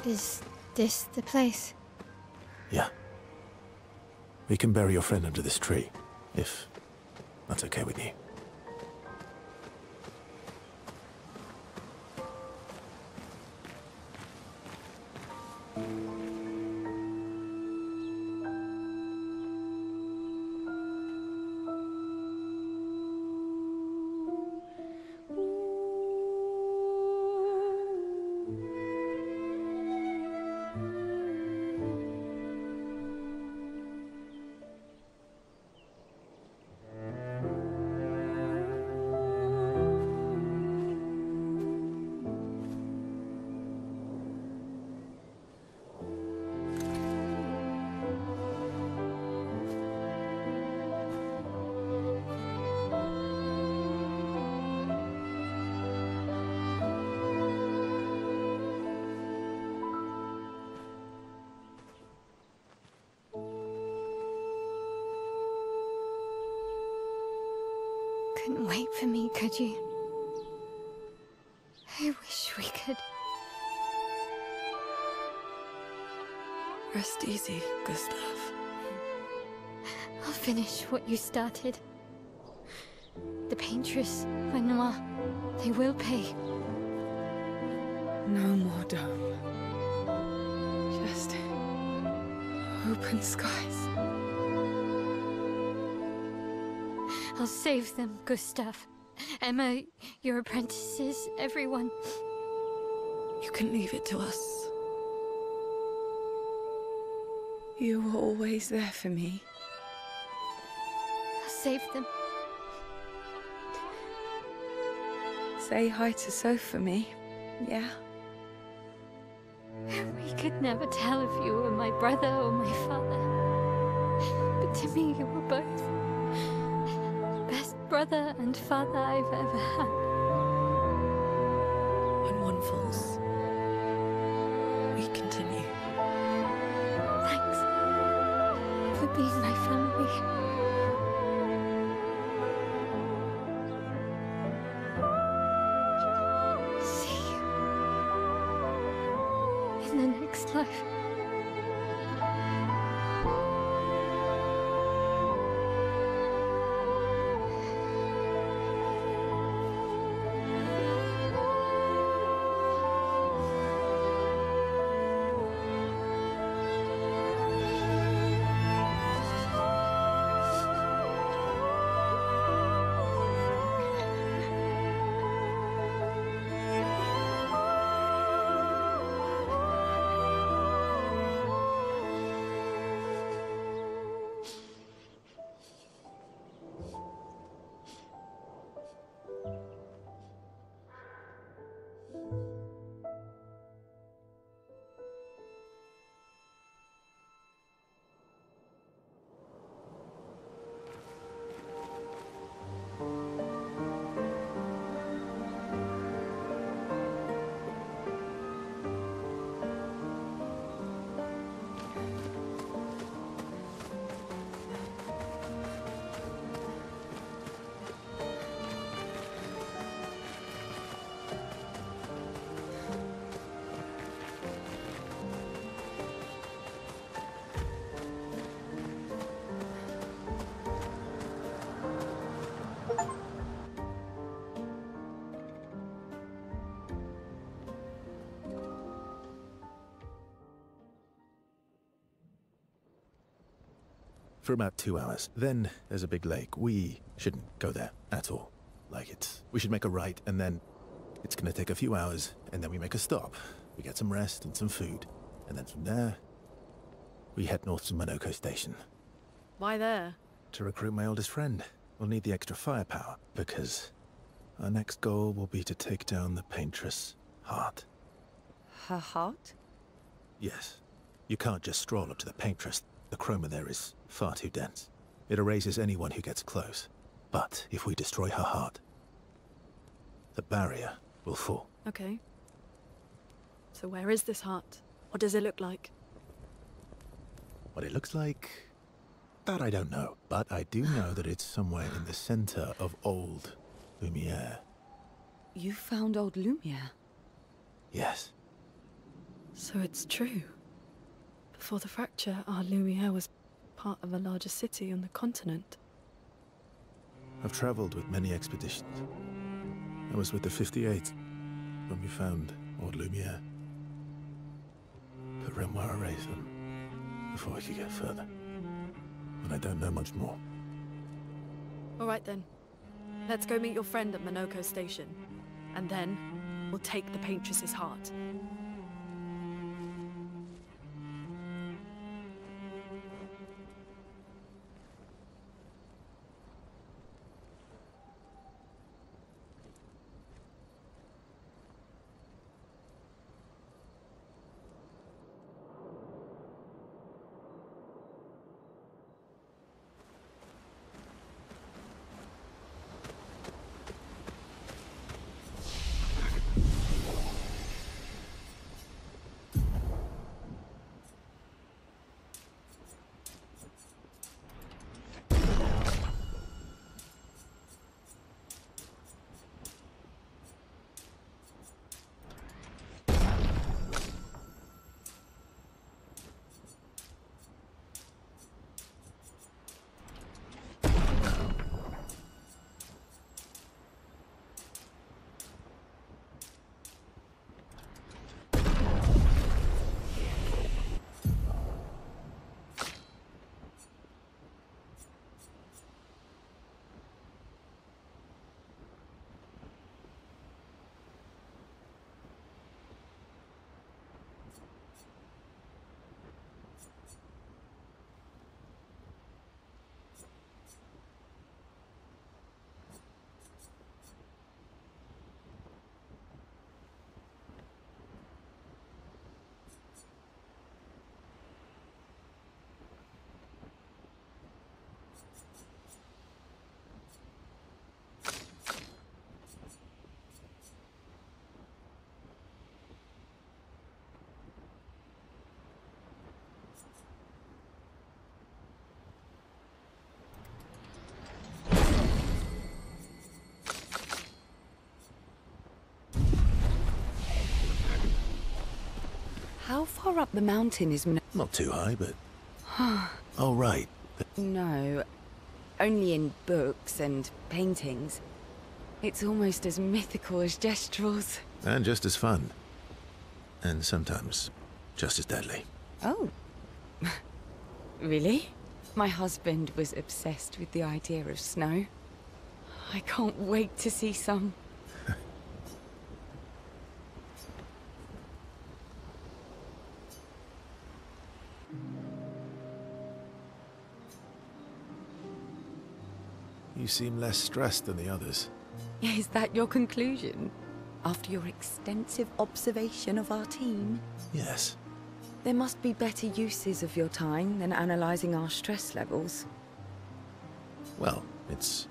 Is this the place? We can bury your friend under this tree, if that's okay with you. Couldn't wait for me, could you? I wish we could. Rest easy, Gustav. I'll finish what you started. The Paintress, Renoir, they will pay. No more dome. Just open skies. I'll save them, Gustav. Emma, your apprentices, everyone. You can leave it to us. You were always there for me. I'll save them. Say hi to Soph for me, yeah? We could never tell if you were my brother or my father. But to me, you were both. Best brother and father I've ever had. When one falls, we continue. Thanks for being my family. See you in the next life. For about 2 hours. Then there's a big lake. We shouldn't go there at all. We should make a right, and then it's gonna take a few hours, and then we make a stop. We get some rest and some food. And then from there, we head north to Monoko Station. Why there? To recruit my oldest friend. We'll need the extra firepower, because our next goal will be to take down the Paintress' heart. Her heart? Yes. You can't just stroll up to the Paintress. The chroma there is far too dense. It erases anyone who gets close. But if we destroy her heart, the barrier will fall. Okay. So where is this heart? What does it look like? What it looks like, that I don't know. But I do know that it's somewhere in the center of old Lumiere. You found old Lumiere? Yes. So it's true. Before the fracture, our Lumiere was part of a larger city on the continent. I've traveled with many expeditions. I was with the 58th when we found Old Lumiere. But Renoir erased them before I could get further. And I don't know much more. All right then. Let's go meet your friend at Monoko Station. And then, we'll take the Paintress's heart. How far up the mountain is Not too high, but... Oh, right. No, only in books and paintings. It's almost as mythical as Gestrels. And just as fun. And sometimes just as deadly. Oh. Really? My husband was obsessed with the idea of snow. I can't wait to see some. You seem less stressed than the others. Is that your conclusion? After your extensive observation of our team? Yes. There must be better uses of your time than analysing our stress levels. Well, it's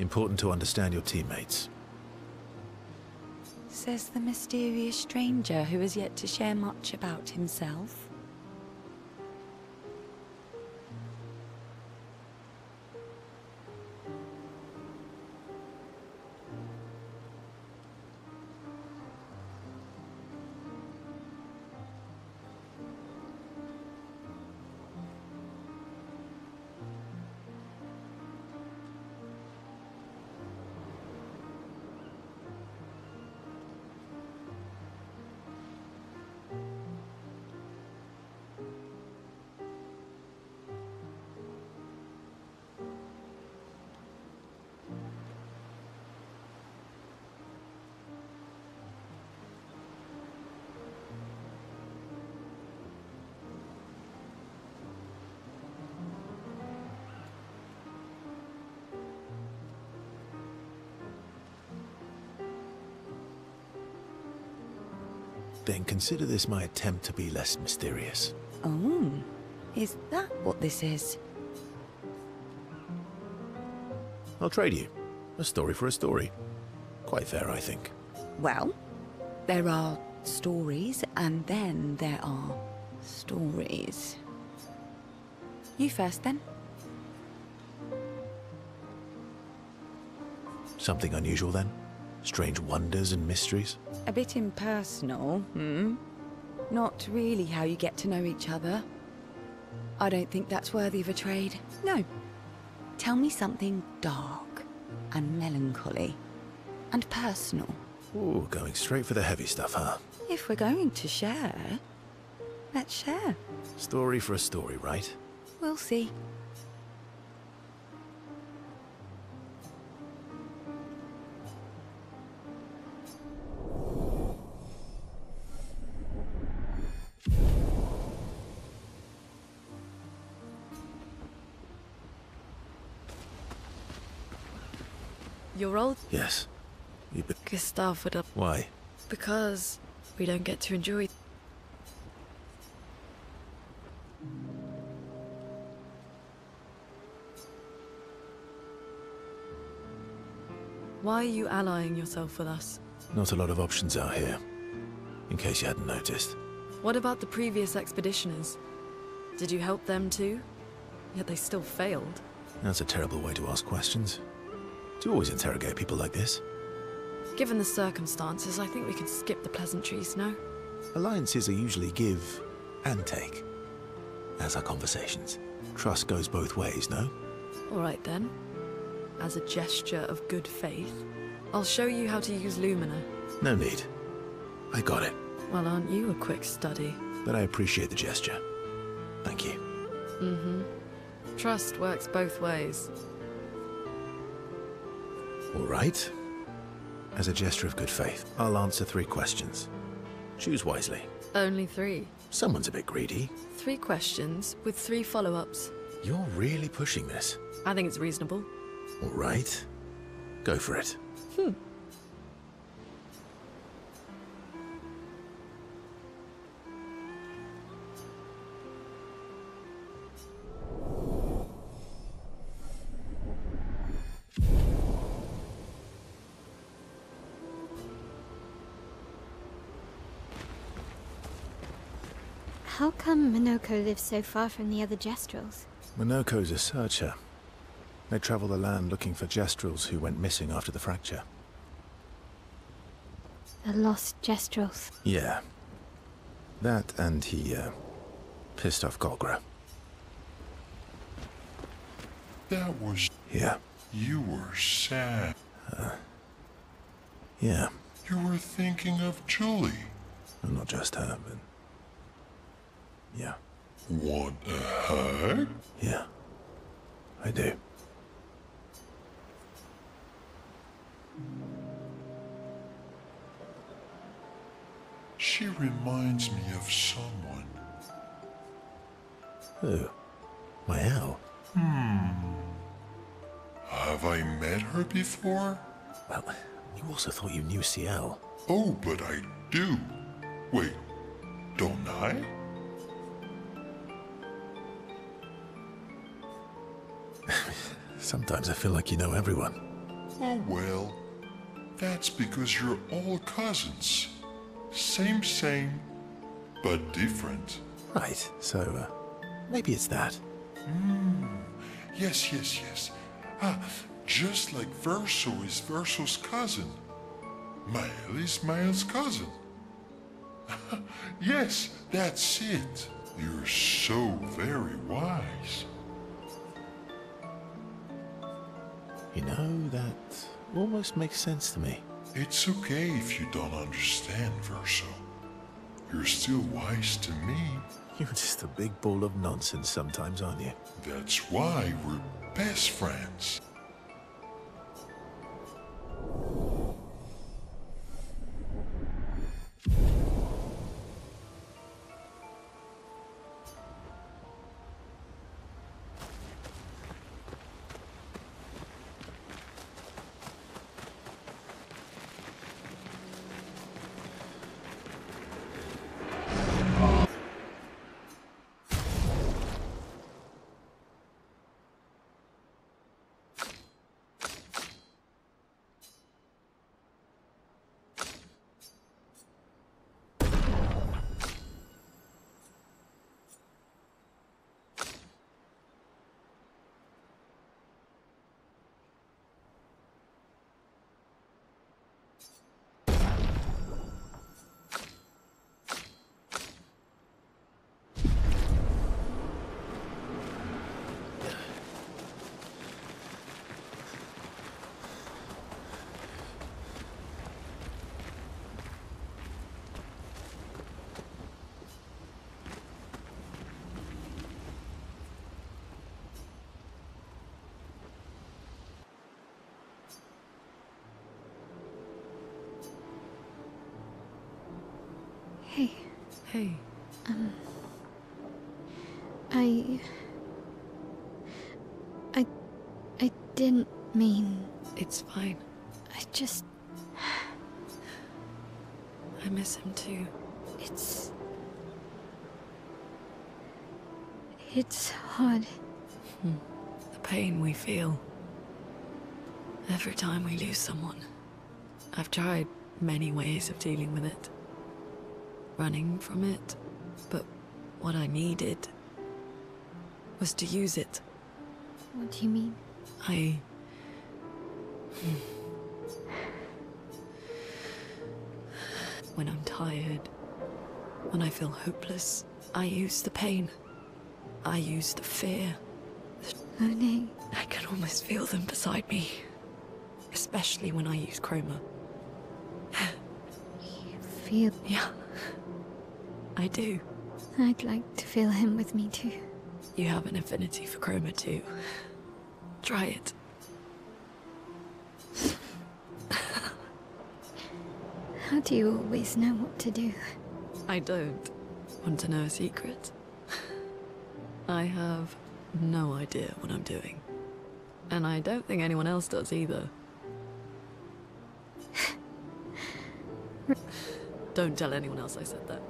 important to understand your teammates. Says the mysterious stranger who has yet to share much about himself. Then consider this my attempt to be less mysterious. Oh, is that what this is? I'll trade you. A story for a story. Quite fair, I think. Well, there are stories, and then there are stories. You first, then. Something unusual, then? Strange wonders and mysteries? A bit impersonal, hmm? Not really how you get to know each other. I don't think that's worthy of a trade. No. Tell me something dark and melancholy and personal. Ooh, going straight for the heavy stuff, huh? If we're going to share, let's share. Story for a story, right? We'll see. You're old? Yes. Gustav would have... Why? Because we don't get to enjoy... Why are you allying yourself with us? Not a lot of options out here, in case you hadn't noticed. What about the previous expeditioners? Did you help them too? Yet they still failed. That's a terrible way to ask questions. Do you always interrogate people like this? Given the circumstances, I think we could skip the pleasantries, no? Alliances are usually give and take, as are conversations. Trust goes both ways, no? Alright then. As a gesture of good faith, I'll show you how to use Lumina. No need. I got it. Well, aren't you a quick study? But I appreciate the gesture. Thank you. Mm-hmm. Trust works both ways. All right. As a gesture of good faith, I'll answer 3 questions. Choose wisely. Only 3. Someone's a bit greedy. 3 questions with 3 follow-ups. You're really pushing this. I think it's reasonable. All right. Go for it. How come Minoko lives so far from the other Jestrels? Minoko's a searcher. They travel the land looking for Jestrels who went missing after the fracture. The lost Jestrels. Yeah. That and he, pissed off Golgra. That was... Yeah. You were sad. Yeah. You were thinking of Julie. Well, not just her, but... yeah. Want a hug? Yeah. I do. She reminds me of someone. Who? Mael? Have I met her before? Well, you also thought you knew Ciel. Oh, but I do. Wait, don't I? Sometimes I feel like you know everyone. Oh well, that's because you're all cousins. Same, but different. Right, so, maybe it's that. Yes. Just like Verso is Verso's cousin. Mael is Mael's cousin. Yes, that's it. You're so very wise. You know, that almost makes sense to me. It's okay if you don't understand, Verso. You're still wise to me. You're just a big ball of nonsense sometimes, aren't you? That's why we're best friends. Hey. Hey. I didn't mean... It's fine. I just... I miss him too. It's hard. The pain we feel every time we lose someone. I've tried many ways of dealing with it. Running from it. But what I needed was to use it. What do you mean? When I'm tired, when I feel hopeless, I use the pain. I use the fear. Monet. I can almost feel them beside me. Especially when I use Chroma. You feel... Yeah. I do. I'd like to feel him with me too. You have an affinity for Chroma too. Try it. How do you always know what to do? I don't. Want to know a secret? I have no idea what I'm doing. And I don't think anyone else does either. Don't tell anyone else I said that.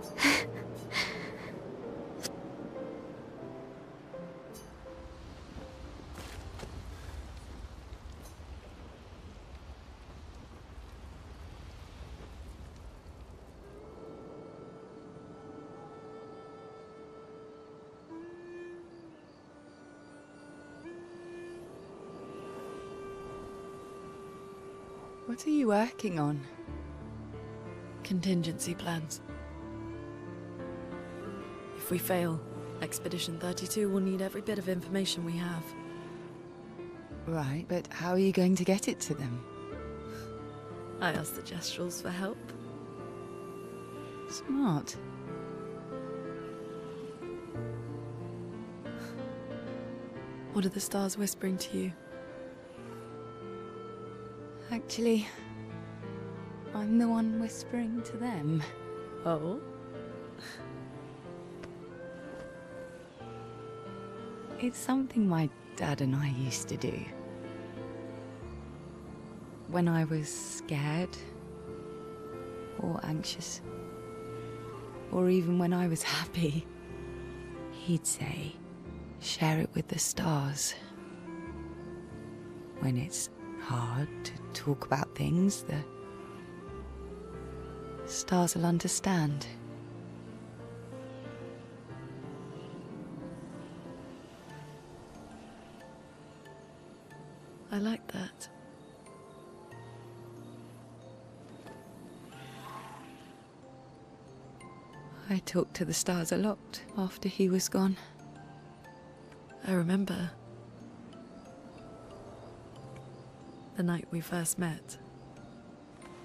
What are you working on? Contingency plans. If we fail, Expedition 32 will need every bit of information we have. Right, but how are you going to get it to them? I asked the Gestrals for help. Smart. What are the stars whispering to you? Actually, I'm the one whispering to them. Oh? It's something my dad and I used to do. When I was scared, or anxious, or even when I was happy, he'd say, share it with the stars. When it's hard to talk about things, the stars will understand. I like that. I talked to the stars a lot after he was gone. I remember the night we first met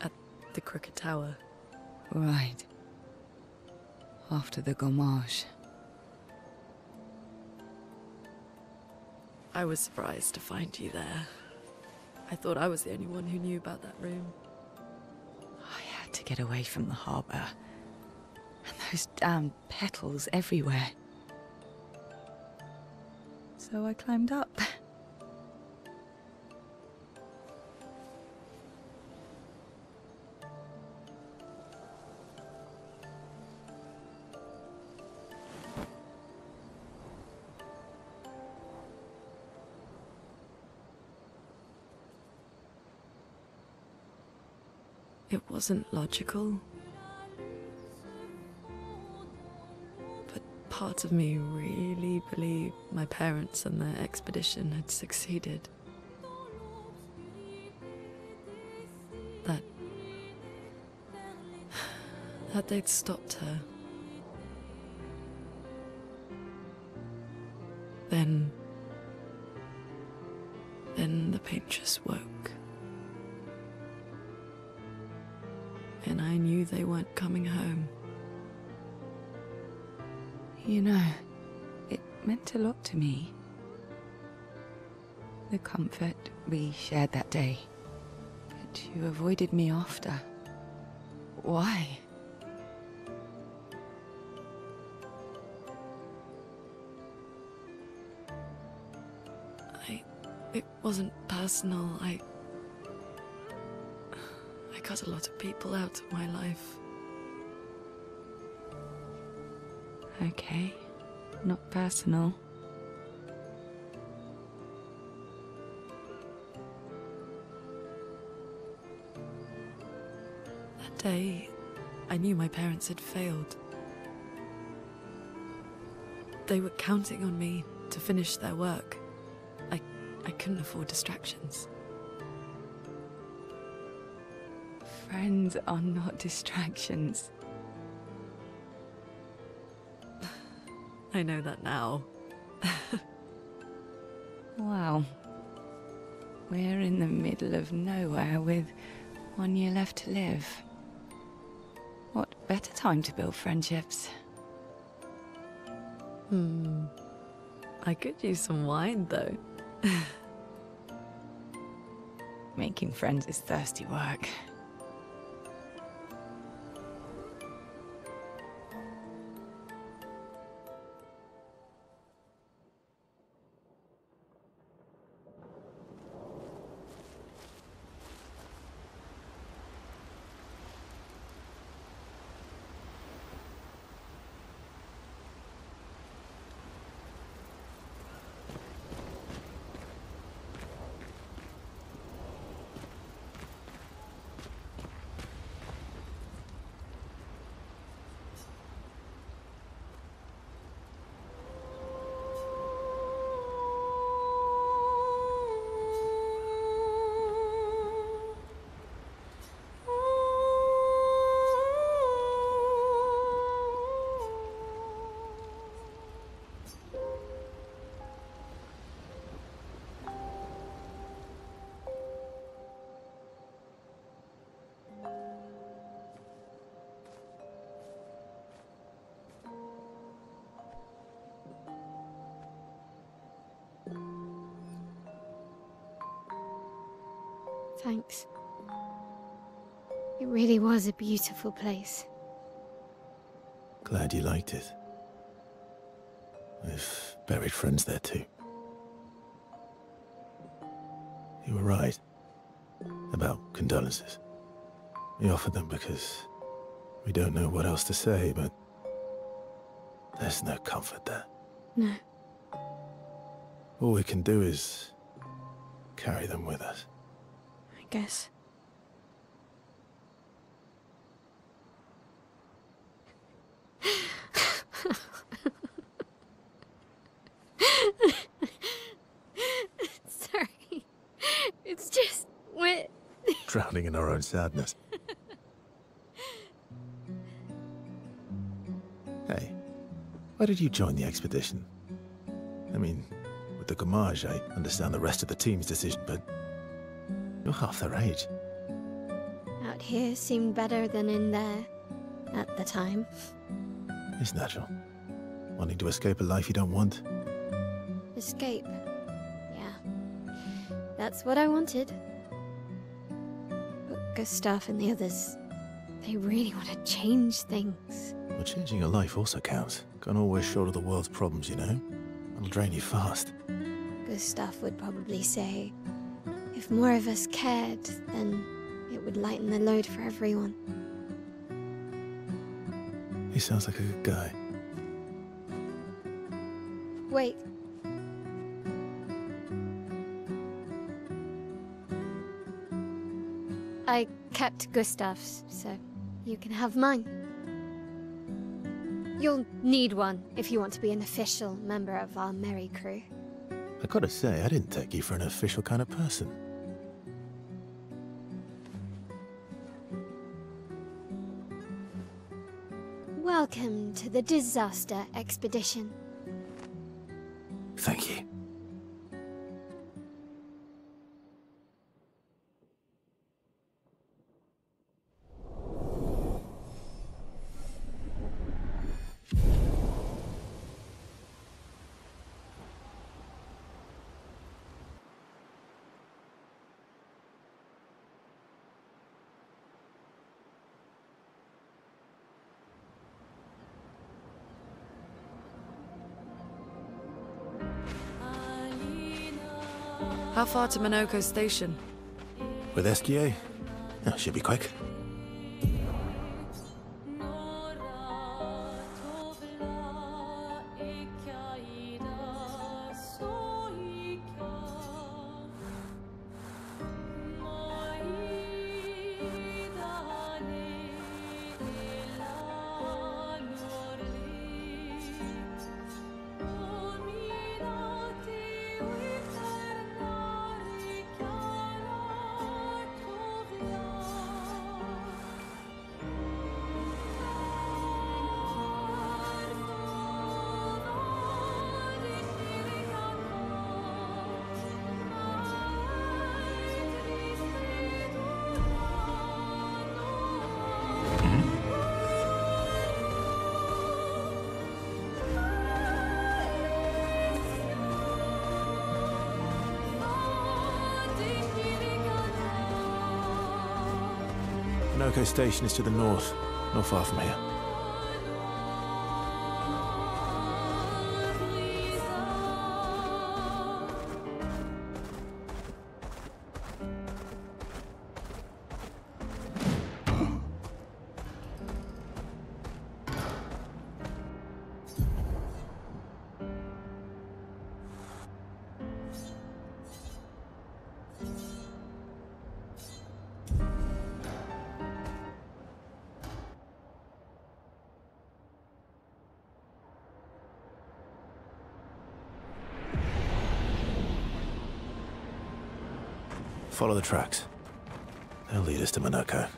at the Crooked Tower. Right. After the Gommage. I was surprised to find you there. I thought I was the only one who knew about that room. I had to get away from the harbour. And those damn petals everywhere. So I climbed up. It wasn't logical. But part of me really believed my parents and their expedition had succeeded. That they'd stopped her. Then the Paintress woke. And I knew they weren't coming home. You know, it meant a lot to me. The comfort we shared that day. But you avoided me after. Why? wasn't personal. I cut a lot of people out of my life. Okay, not personal. That day, I knew my parents had failed. They were counting on me to finish their work. I couldn't afford distractions. Friends are not distractions. I know that now. Wow. We're in the middle of nowhere with 1 year left to live. What better time to build friendships? I could use some wine, though. Making friends is thirsty work. Thanks. It really was a beautiful place. Glad you liked it. We've buried friends there too. You were right about condolences. We offered them because we don't know what else to say, but there's no comfort there. No. All we can do is carry them with us. I guess. Sorry. It's just we're Drowning in our own sadness. Hey, why did you join the expedition? I mean, with the Gamage, I understand the rest of the team's decision, but you're half their age. out here seemed better than in there at the time. It's natural. Wanting to escape a life you don't want. Escape. Yeah. That's what I wanted. But Gustav and the others, they really want to change things. Well, changing your life also counts. Can't always shoulder the world's problems, you know? It'll drain you fast. Gustav would probably say, if more of us cared, then it would lighten the load for everyone. He sounds like a good guy. Wait. I kept Gustav's, so you can have mine. You'll need one if you want to be an official member of our merry crew. I gotta say, I didn't take you for an official kind of person. Welcome to the disaster expedition. Thank you. How far to Minoko Station? With SGA? Oh, should be quick. Minoko Station is to the north, not far from here. Follow the tracks. They'll lead us to Minoko.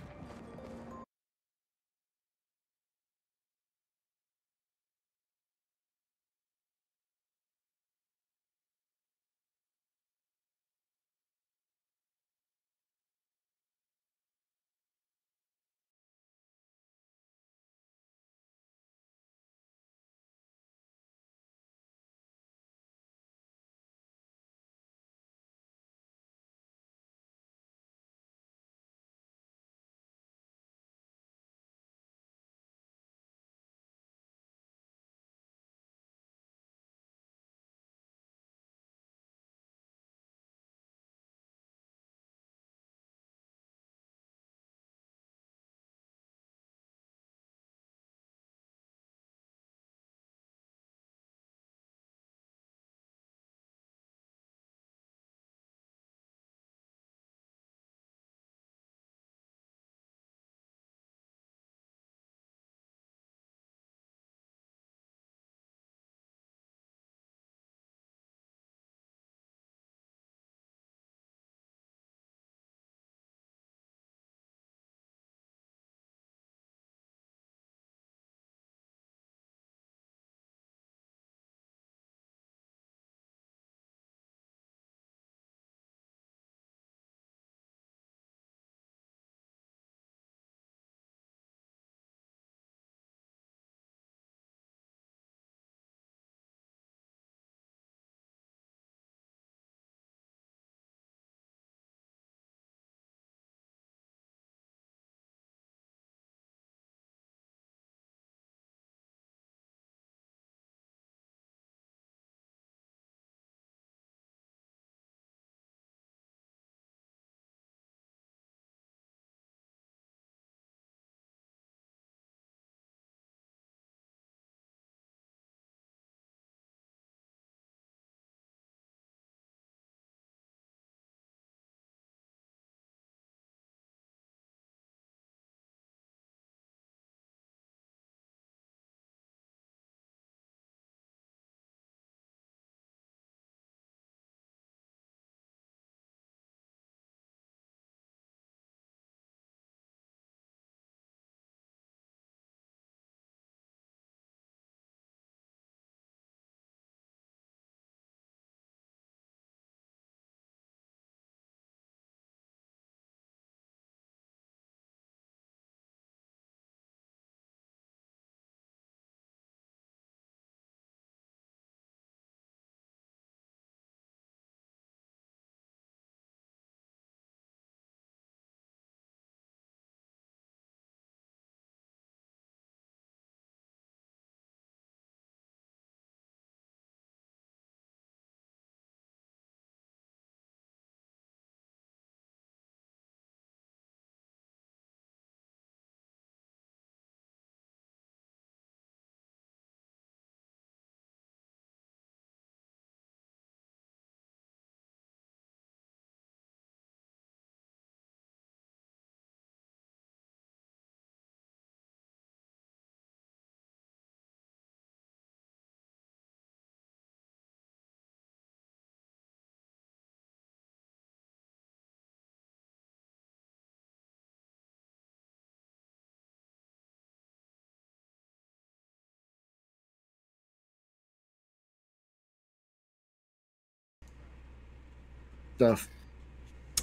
stuff.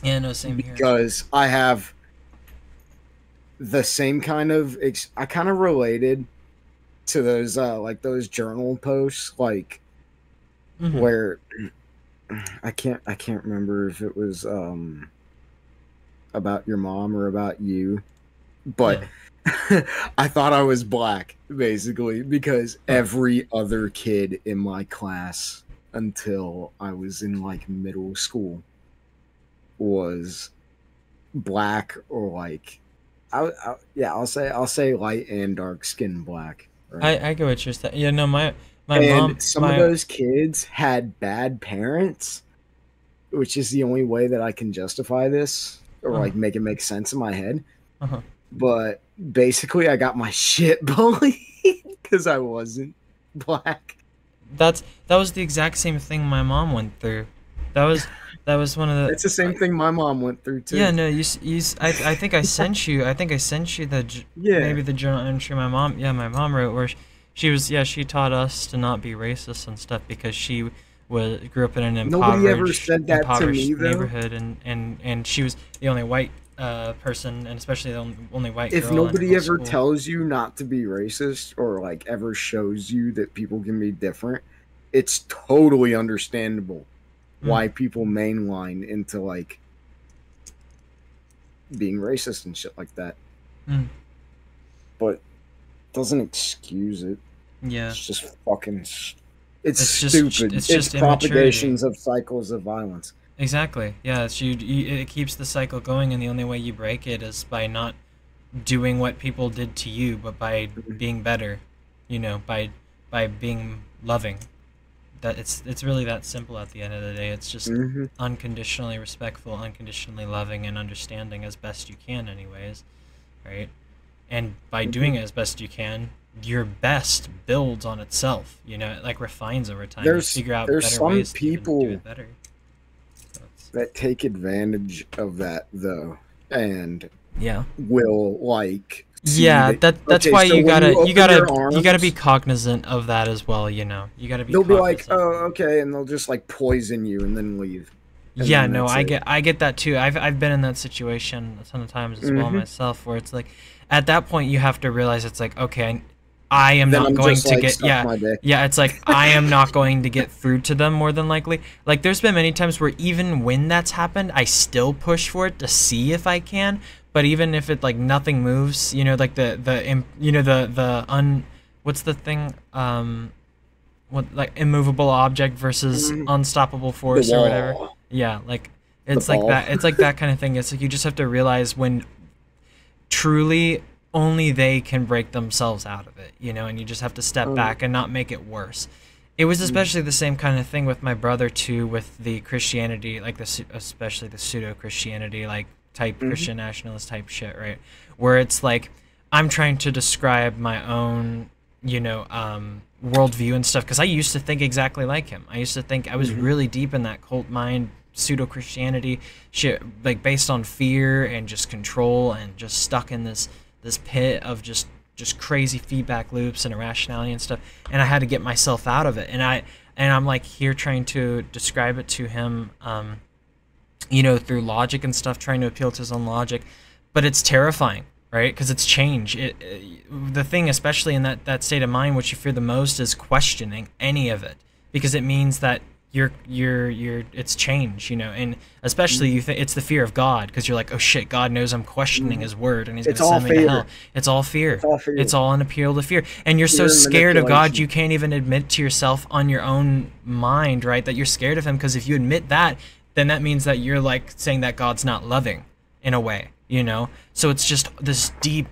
Yeah, no, same here. Because I have the same kind of I kind of related to those like those journal posts, like where I can't remember if it was about your mom or about you, but I thought I was black basically because every other kid in my class until I was in like middle school was black or like I'll say light and dark skin black. Right? I get what you're saying. Yeah, no, my and mom. Some of those kids had bad parents, which is the only way that I can justify this or like make it make sense in my head. But basically, I got my shit bullied because I wasn't black. That was the exact same thing my mom went through. That was one of the. It's the same thing my mom went through too. Yeah, no, I think I sent you. I think I sent you maybe the journal entry my mom wrote where she taught us to not be racist and stuff because she grew up in an impoverished neighborhood and she was the only white person and especially the only white girl. If nobody ever tells you not to be racist or like ever shows you that people can be different, it's totally understandable why people mainline into like being racist and shit like that. But doesn't excuse it. Yeah, it's just fucking. It's stupid. It's just propagations of cycles of violence. Exactly. Yeah, it keeps the cycle going, and the only way you break it is by not doing what people did to you, but by being better. You know, by being loving. That it's really that simple at the end of the day. It's just unconditionally respectful, unconditionally loving, and understanding as best you can, anyways, right? And by doing it as best you can, your best builds on itself. You know, it like refines over time. You figure out better ways to do it better. That take advantage of that though, and will like. Yeah, that's why you gotta be cognizant of that as well. You know, you gotta be. They'll be like, oh, okay, and they'll just like poison you and then leave. Yeah, no, I get that too. I've been in that situation a ton of times as well myself, where it's like, at that point you have to realize it's like, okay, I am not going to get it's like I am not going to get through to them more than likely. Like there's been many times where even when that's happened, I still push for it to see if I can. But even if it like nothing moves, you know, like what's the thing? What like immovable object versus unstoppable force or whatever. Yeah, like it's like that. It's like that kind of thing. It's like you just have to realize when truly only they can break themselves out of it, you know, and you just have to step back and not make it worse. It was especially the same kind of thing with my brother too, with the Christianity, like especially the pseudo-Christianity, like type Christian nationalist type shit, right? Where it's like I'm trying to describe my own, you know, worldview and stuff, because I used to think exactly like him. I used to think I was really deep in that cult mind, pseudo-Christianity shit, like based on fear and just control and just stuck in this pit of just crazy feedback loops and irrationality and stuff, and I had to get myself out of it. And I'm like here trying to describe it to him, you know, through logic and stuff, trying to appeal to his own logic, but it's terrifying, right? Because it's change. The thing, especially in that state of mind, what you fear the most is questioning any of it, because it means that it's change, you know, and especially you think it's the fear of God, because you're like, oh shit, God knows I'm questioning His word, and He's gonna send me to hell. It's all fear. It's all an appeal to fear, and you're so scared of God you can't even admit to yourself on your own mind, right, that you're scared of Him, because if you admit that, then that means that you're like saying that God's not loving in a way, you know. So it's just this deep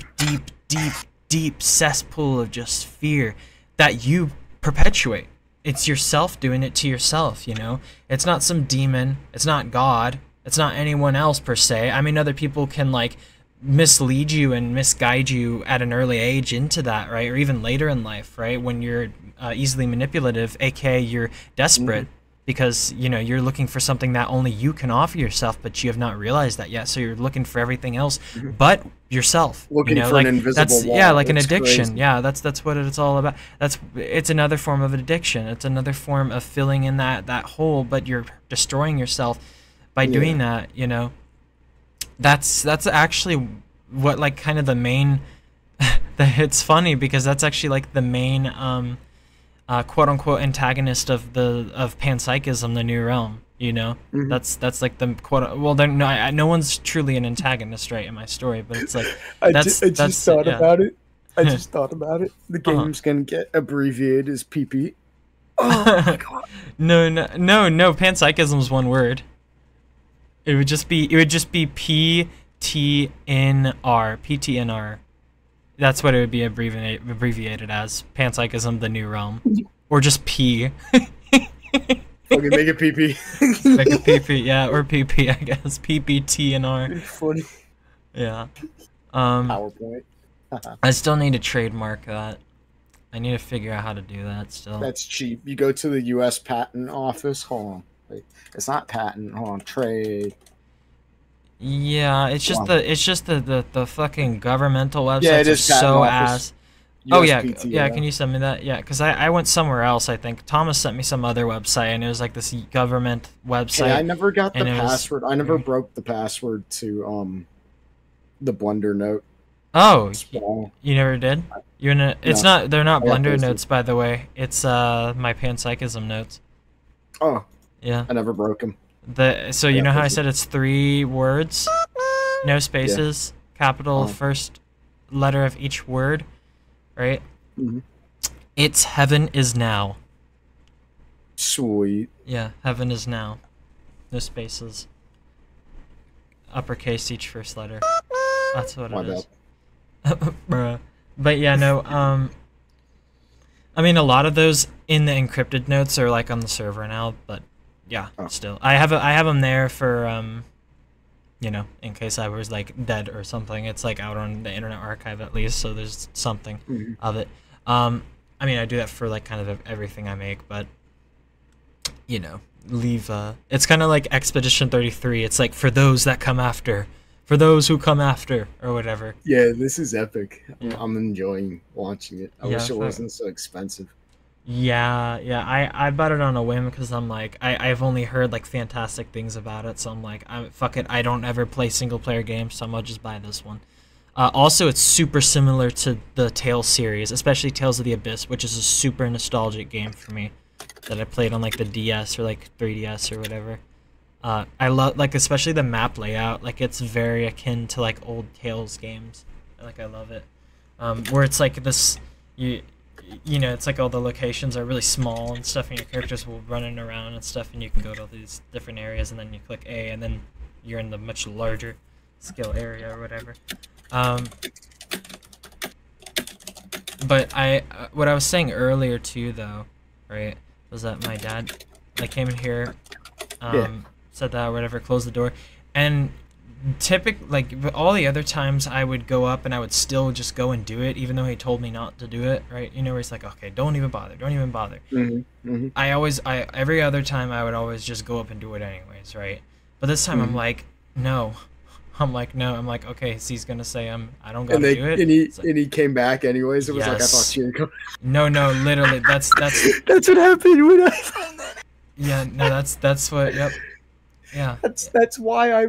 cesspool of just fear that you perpetuate. It's yourself doing it to yourself, you know? It's not some demon. It's not God. It's not anyone else per se. I mean, other people can like mislead you and misguide you at an early age into that, right? Or even later in life, right? When you're easily manipulative, aka you're desperate because, you know, you're looking for something that only you can offer yourself, but you have not realized that yet. So you're looking for everything else but yourself. Looking, you know, for like an invisible wall. Yeah, like an addiction. Crazy. Yeah, that's what it's all about. It's another form of addiction. It's another form of filling in that hole, but you're destroying yourself by doing that, you know, that's actually what, like, kind of the main it's funny because that's actually like the main quote unquote antagonist of panpsychism, the New Realm, you know. That's like the quote, well, no one's truly an antagonist, right, in my story, but it's like I just thought about it. The game's gonna get abbreviated as PP. Oh my god. No, panpsychism's one word. It would just be PTNR. That's what it would be abbreviated as. Panpsychism, the New Realm. Or just P. Okay, make it PP. Make it PP, yeah, or PP, I guess. PPTNR. Funny. Yeah. PowerPoint. I still need to trademark that. I need to figure out how to do that still. That's cheap. You go to the U.S. Patent Office. Hold on. Wait, it's not patent. Hold on. Trade. Yeah, it's just the fucking governmental websites it are is Patent so Office. ass. Oh yeah, USPTO. yeah. Can you send me that? Yeah, because I went somewhere else. I think Thomas sent me some other website, and it was like this government website. Hey, I never got the and it was- password. I never broke the password to the Blender note. Oh, Small. you never did? You're in a. It's not. They're not I got Blender those notes, by the way. It's my panpsychism notes. Oh, Yeah. I never broke them. So you know how I said it's 3 words, no spaces, capital first letter of each word, right? It's heaven is now. Sweet. Yeah, heaven is now. No spaces. Uppercase each first letter. That's what it is. Bruh. But yeah, no, I mean, a lot of those in the encrypted notes are like on the server now, but yeah, still. I have them there for, you know, in case I was like dead or something. It's like out on the Internet Archive at least, so there's something of it. I mean, I do that for like kind of everything I make, but you know, leave. It's kind of like Expedition 33. It's like for those that come after. For those who come after, or whatever. Yeah, this is epic. I'm enjoying watching it. I wish it wasn't so expensive. Yeah. I bought it on a whim because I'm like, I've only heard like fantastic things about it, so I'm like, fuck it. I don't ever play single player games, so I'm gonna just buy this one. Also, it's super similar to the Tales series, especially Tales of the Abyss, which is a super nostalgic game for me that I played on like the DS or like 3DS or whatever. I love, like, especially the map layout. Like, it's very akin to like old Tales games. Like, I love it. Where it's like this, you know, it's like all the locations are really small and stuff, and your characters will running around and stuff, and you can go to all these different areas, and then you click A, and then you're in the much larger scale area or whatever. But what I was saying earlier too, though, right, was that my dad, like, came in here, said that or whatever, closed the door, and like all the other times I would go up and I would still just go and do it, even though he told me not to do it, right? You know, where he's like, okay, don't even bother. Every other time I would always just go up and do it anyways, right? But this time I'm like, no. I'm like, okay, so he's gonna say I don't gotta do it. And he came back anyways. It was like, I thought you were coming. No, literally, that's that's what happened when I found that. Yeah, no, that's what. Yep. Yeah. That's why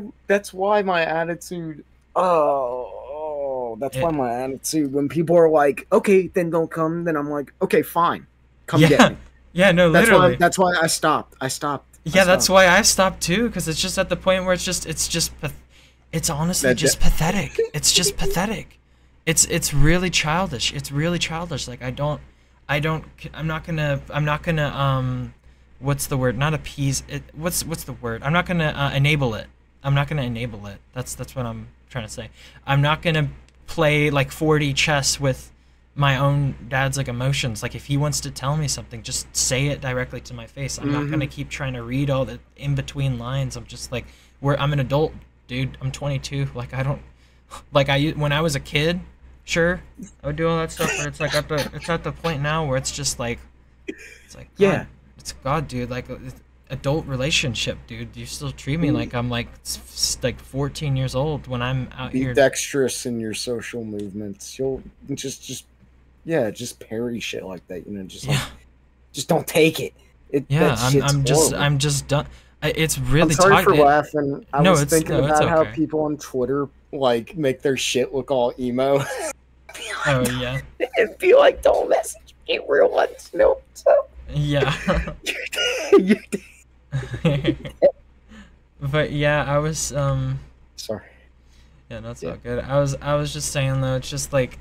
my attitude. That's why my attitude. When people are like, okay, then don't come. Then I'm like, okay, fine, come get me. Yeah, no, literally. That's why I stopped. That's why I stopped too, because it's just at the point where it's honestly just pathetic. It's just pathetic. It's really childish. It's really childish. Like I'm not gonna what's the word? Not appease it. What's the word? I'm not gonna enable it. That's what I'm trying to say. I'm not gonna play like 4D chess with my own dad's like emotions. Like, if he wants to tell me something, just say it directly to my face. I'm not gonna keep trying to read all the in between lines. I'm just like, I'm an adult, dude. I'm 22. Like, I don't like when I was a kid. Sure, I would do all that stuff, but it's like at the point now where it's just like, it's like, God, it's God, dude. Like, adult relationship, dude. You still treat me like I'm like 14 years old when I'm out here. Be dexterous in your social movements. You'll just parry shit like that. You know, just don't take it. I'm just done. It's really. I'm sorry for laughing. I was thinking about how people on Twitter like make their shit look all emo. Oh yeah. And be like, don't message me real ones, no. So. Yeah. But yeah, I was sorry. Yeah, that's all good. I was just saying though, it's just like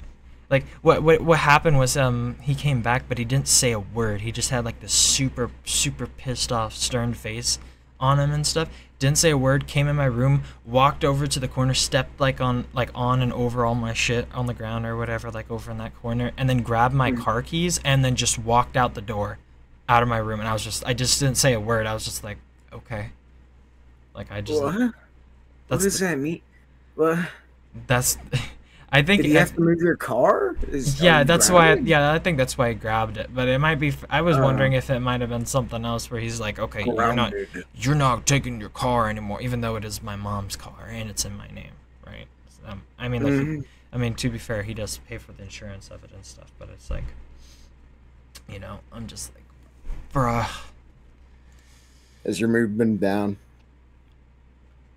what happened was he came back, but he didn't say a word. He just had like this super pissed off, stern face on him and stuff. Didn't say a word. Came in my room, walked over to the corner, stepped on and over all my shit on the ground or whatever, like over in that corner, and then grabbed my car keys and then just walked out the door, out of my room. And I just didn't say a word. I was just like, okay, like I just. What? What does that mean? What? That's. I think did you have to move your car? Yeah, that's why. I think that's why I grabbed it. But it might be. I was wondering if it might have been something else where he's like, okay, you're not taking your car anymore, even though it is my mom's car and it's in my name, right? I mean, like, to be fair, he does pay for the insurance of it and stuff. But it's like, I'm just like, bruh. Has your mood been down?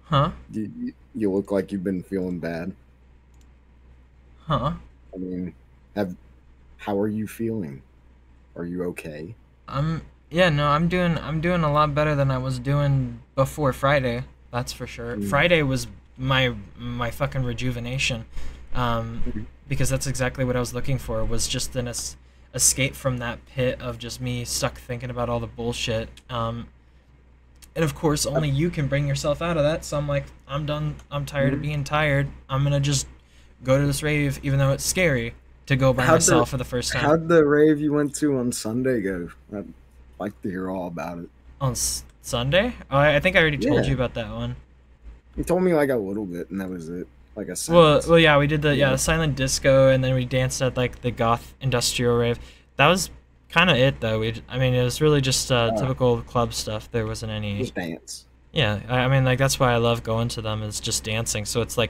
Huh? You look like you've been feeling bad. Huh? I mean, how are you feeling? Are you okay? Yeah, no, I'm doing a lot better than I was doing before Friday. That's for sure. Friday was my fucking rejuvenation, because that's exactly what I was looking for. Was just an escape from that pit of just me stuck thinking about all the bullshit. And of course, only you can bring yourself out of that. So I'm like, I'm done. I'm tired of being tired. I'm gonna just go to this rave, even though it's scary to go by myself for the first time. How'd the rave you went to on Sunday go? I'd like to hear all about it. On Sunday? Oh, I think I already told you about that one. You told me like a little bit, and that was it. Like a sentence. Well, yeah, we did the silent disco, and then we danced at like the goth industrial rave. That was kind of it, though. It was really just typical club stuff. There wasn't any. Just dance. Yeah, I mean, like that's why I love going to them. Is just dancing. So it's like,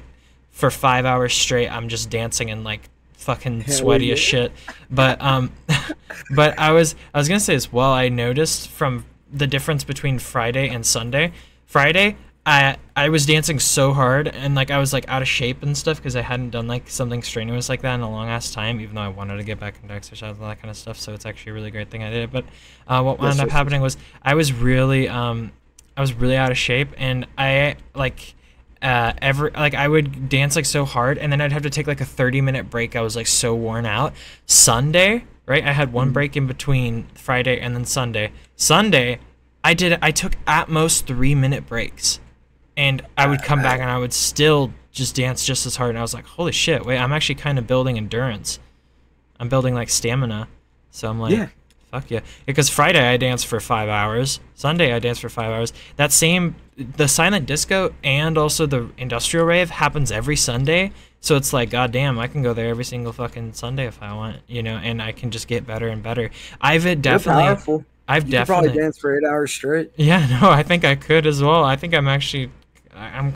for 5 hours straight, I'm just dancing and like fucking sweaty as shit. But but I was gonna say as well, I noticed from the difference between Friday and Sunday. Friday, I was dancing so hard and like I was like out of shape and stuff because I hadn't done like something strenuous like that in a long ass time, even though I wanted to get back into exercise and all that kind of stuff. So it's actually a really great thing I did. But what wound up happening was I was really out of shape, and I like. I would dance like so hard, and then I'd have to take like a 30-minute break. I was like so worn out. Sunday, right? I had one break in between Friday and then Sunday. Sunday, I took at most 3-minute breaks, and I would come back and I would still just dance just as hard. And I was like, holy shit, wait, I'm actually kind of building endurance. I'm building like stamina. So I'm like, fuck yeah. Because Friday I danced for 5 hours. Sunday I danced for 5 hours. The silent disco and also the industrial rave happens every Sunday. So it's like, goddamn, I can go there every single fucking Sunday if I want, and I can just get better and better. I've definitely probably danced for 8 hours straight. Yeah, no, I think I could as well. I think I'm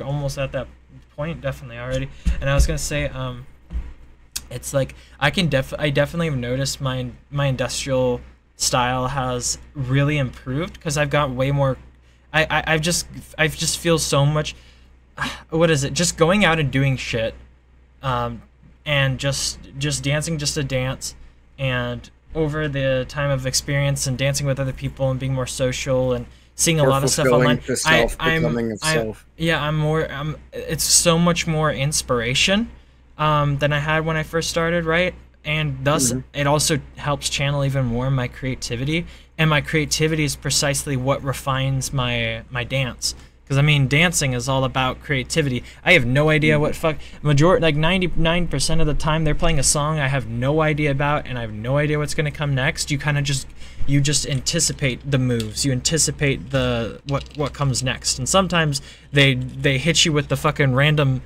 almost at that point definitely already. And I was gonna say, it's like I definitely have noticed my industrial style has really improved because I've got way more. I just feel so much. What is it? Just going out and doing shit, and just dancing just to dance, and over the time of experience and dancing with other people and being more social and seeing a lot of stuff online. It's so much more inspiration than I had when I first started, right? And thus it also helps channel even more my creativity, and my creativity is precisely what refines my dance. Because I mean, dancing is all about creativity. I have no idea what like 99% of the time they're playing a song I have no idea about, and I have no idea what's gonna come next. You kind of just anticipate the moves, you anticipate the what comes next, and sometimes they hit you with the fucking random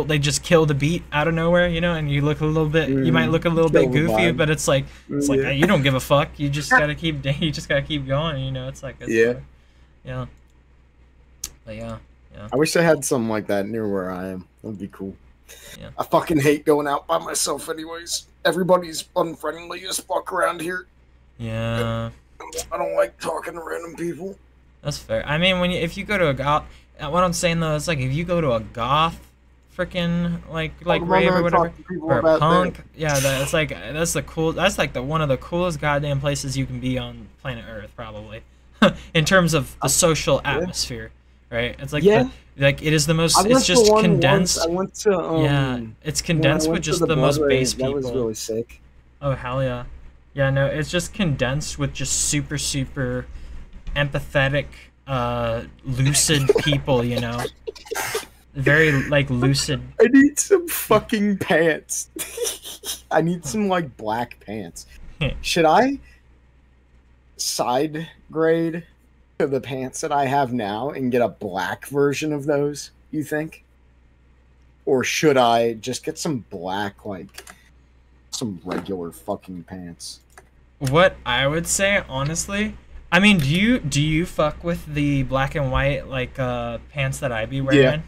they just kill the beat out of nowhere, and you look a little bit, you might look a little bit goofy, but it's like you don't give a fuck. You just gotta keep going. It's like yeah. But yeah. I wish I had something like that near where I am. That'd be cool. Yeah. I fucking hate going out by myself anyways. Everybody's unfriendly as fuck around here. Yeah. I don't like talking to random people. That's fair. I mean, if you go to a goth, what I'm saying though is like if you go to a goth, freaking like rave or whatever, or a punk, yeah, that's like that's like one of the coolest goddamn places you can be on planet Earth probably, in terms of the social atmosphere, right? It's like like it is the most. It's just condensed. I went to yeah, it's condensed with just the most base people. That was really sick. Oh hell yeah, yeah no, it's just condensed with just super empathetic, lucid people, you know. Very like lucid. I need some fucking pants. I need some like black pants. Should I side grade to the pants that I have now and get a black version of those, you think? Or should I just get some black, like some regular fucking pants? What I would say, honestly, I mean, do you fuck with the black and white like pants that I be wearing? Yeah.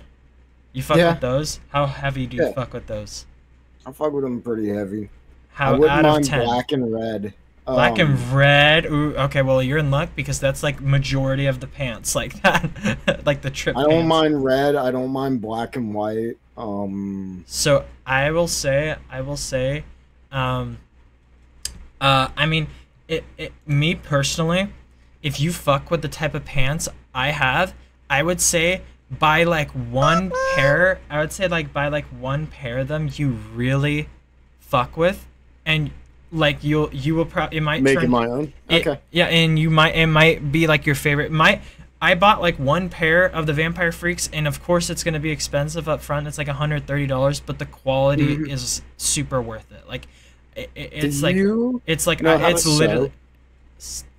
You fuck with those? How heavy do you fuck with those? I fuck with them pretty heavy. How I wouldn't out mind of 10? black and red. Black and red. Ooh, okay, well you're in luck because that's like majority of the pants like that, like the trip. I don't mind red. I don't mind black and white. So I will say, I mean, me personally, if you fuck with the type of pants I have, I would say buy like one pair. I would say like buy like one pair of them you really fuck with, and like you will probably it might make it my own. Okay. Yeah, and it might be like your favorite. I bought like one pair of the Vampire Freaks, and of course it's gonna be expensive up front. It's like $130, but the quality is super worth it. Like it's literally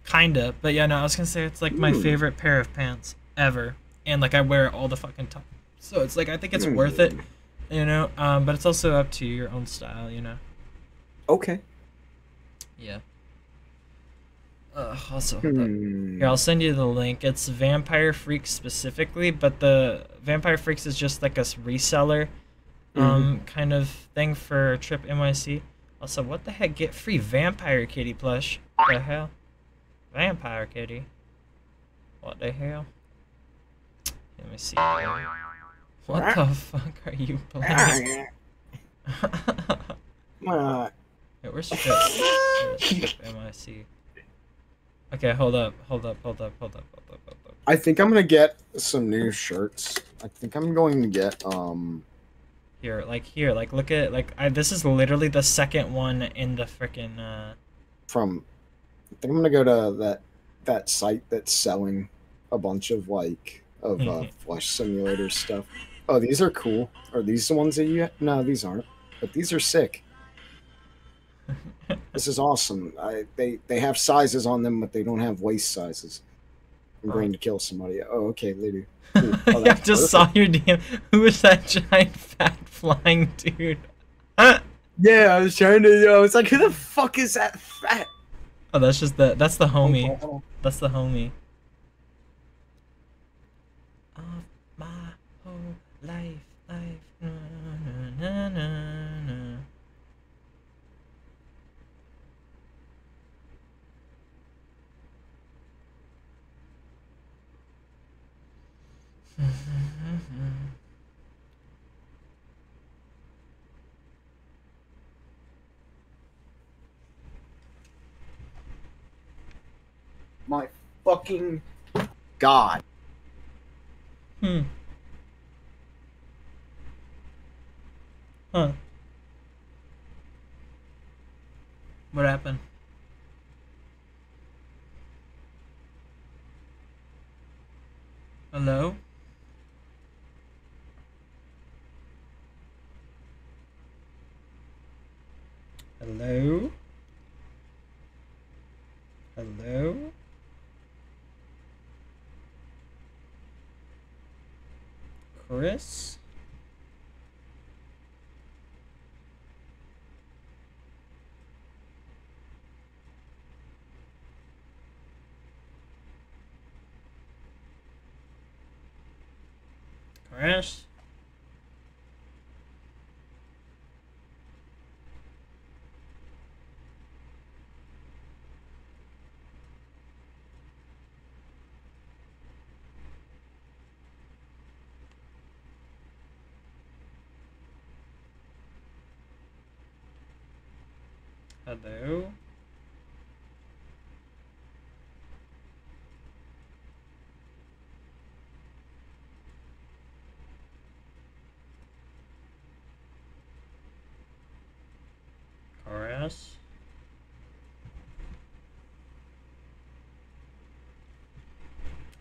kinda. But yeah, no, I was gonna say it's like my favorite pair of pants ever, and like I wear it all the fucking time. So it's like I think it's worth it, you know. But it's also up to your own style, you know. Okay. Yeah. Also, here I'll send you the link. It's Vampire Freaks specifically, but the Vampire Freaks is just like a reseller, kind of thing for Trip NYC. Also, what the heck? Get free Vampire Kitty plush. What the hell? Vampire Kitty. What the hell? Let me see. What the fuck are you playing? Hey, where's Trip? Where's Trip NYC? Okay, hold up. I think I'm gonna get some new shirts. I think I'm going to get Here, look at this is literally the second one in the frickin' from. I think I'm gonna go to that site that's selling a bunch of Flesh Simulator stuff. Oh, these are cool. Are these the ones that you? No, these aren't. But these are sick. This is awesome. They have sizes on them, but they don't have waist sizes. I'm going to kill somebody. Oh, okay, they do. Ooh, oh, I just saw your DM. Who is that giant fat flying dude? Yeah, I was trying to. I was like, who the fuck is that fat? Oh, that's the homie. That's the homie. Of my whole life, na, na, na, na. My fucking god. Huh. What happened? Hello? Hello? Hello? Chris? Chris? Hello? Chorus?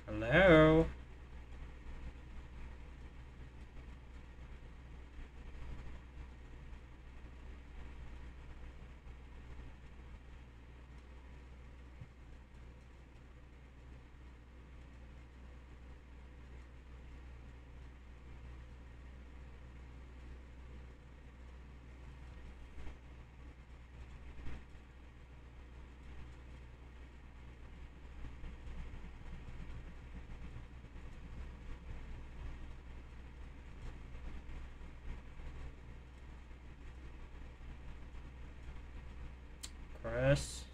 Hello? Chorus?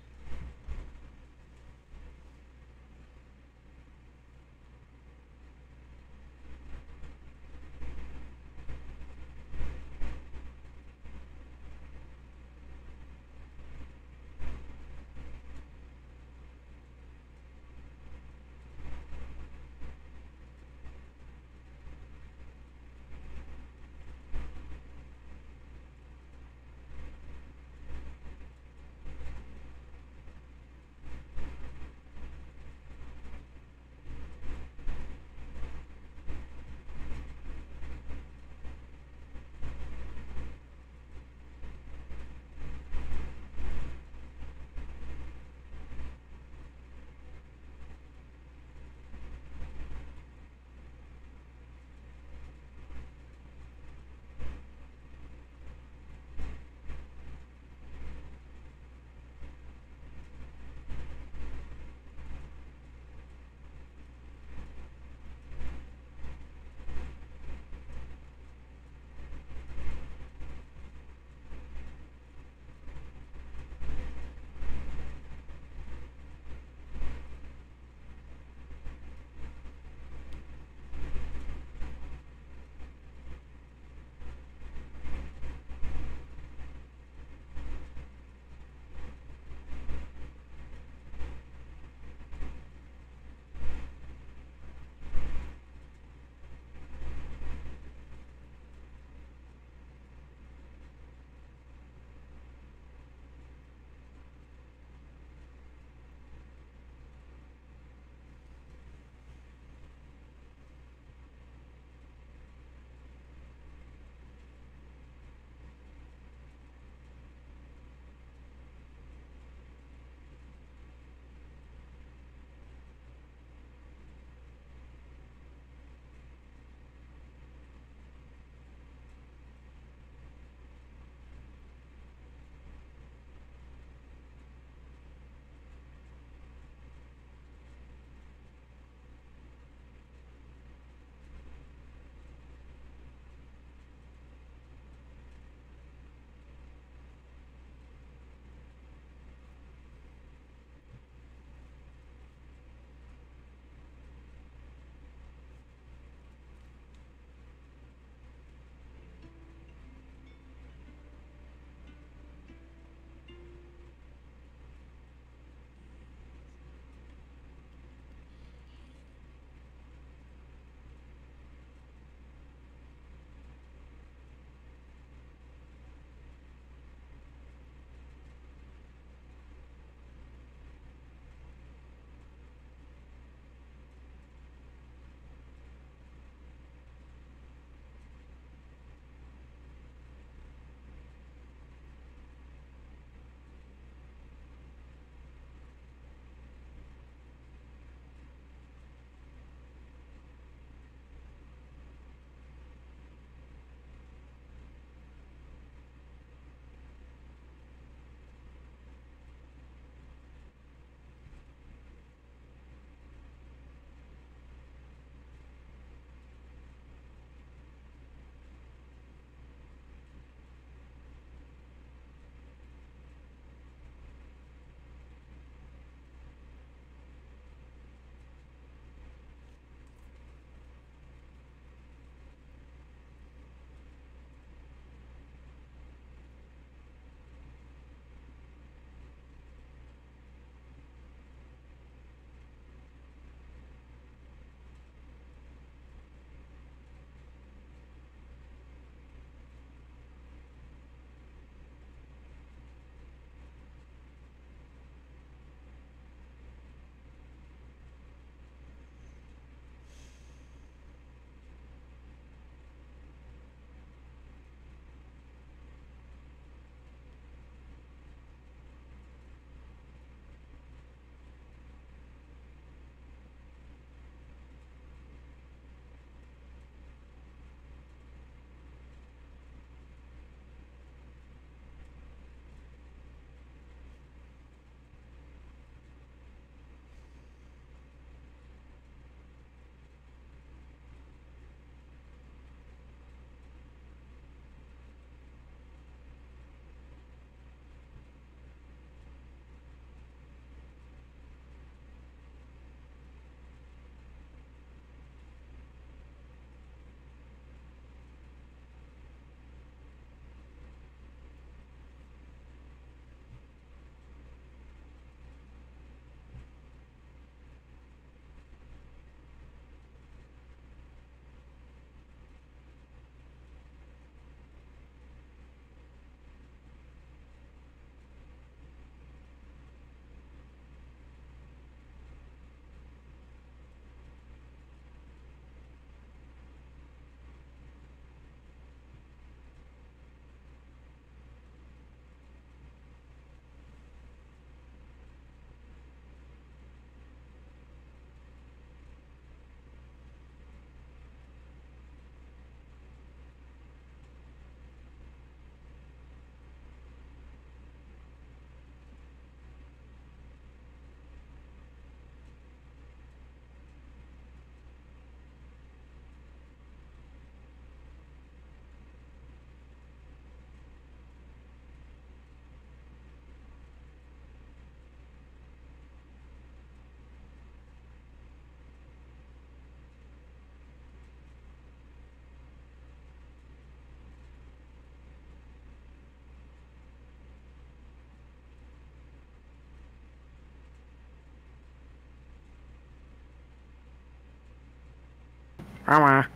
How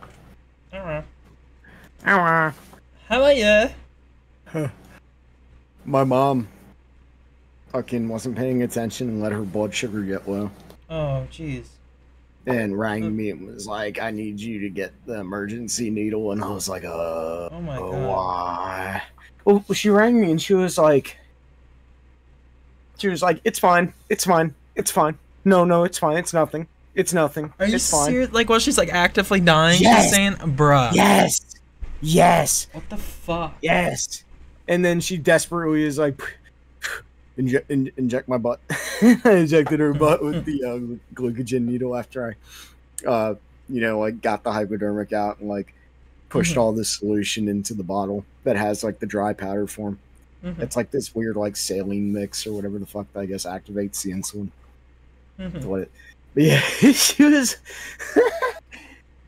about you? My mom fucking wasn't paying attention and let her blood sugar get low. Oh, jeez. And rang me and was like, I need you to get the emergency needle. And I was like, oh my God. Why? Well, she rang me and she was like, it's fine. It's fine. It's fine. No, it's fine. It's nothing. It's nothing. Are you it's fine. serious? Like, while she's like actively dying, Yes. she's saying, bruh. Yes. What the fuck? Yes. And then she desperately is like, inject my butt. I injected her butt with the glycogen needle after I, like got the hypodermic out and like pushed all the solution into the bottle that has like the dry powder form. It's like this weird like saline mix or whatever the fuck that I guess activates the insulin. But yeah, she was.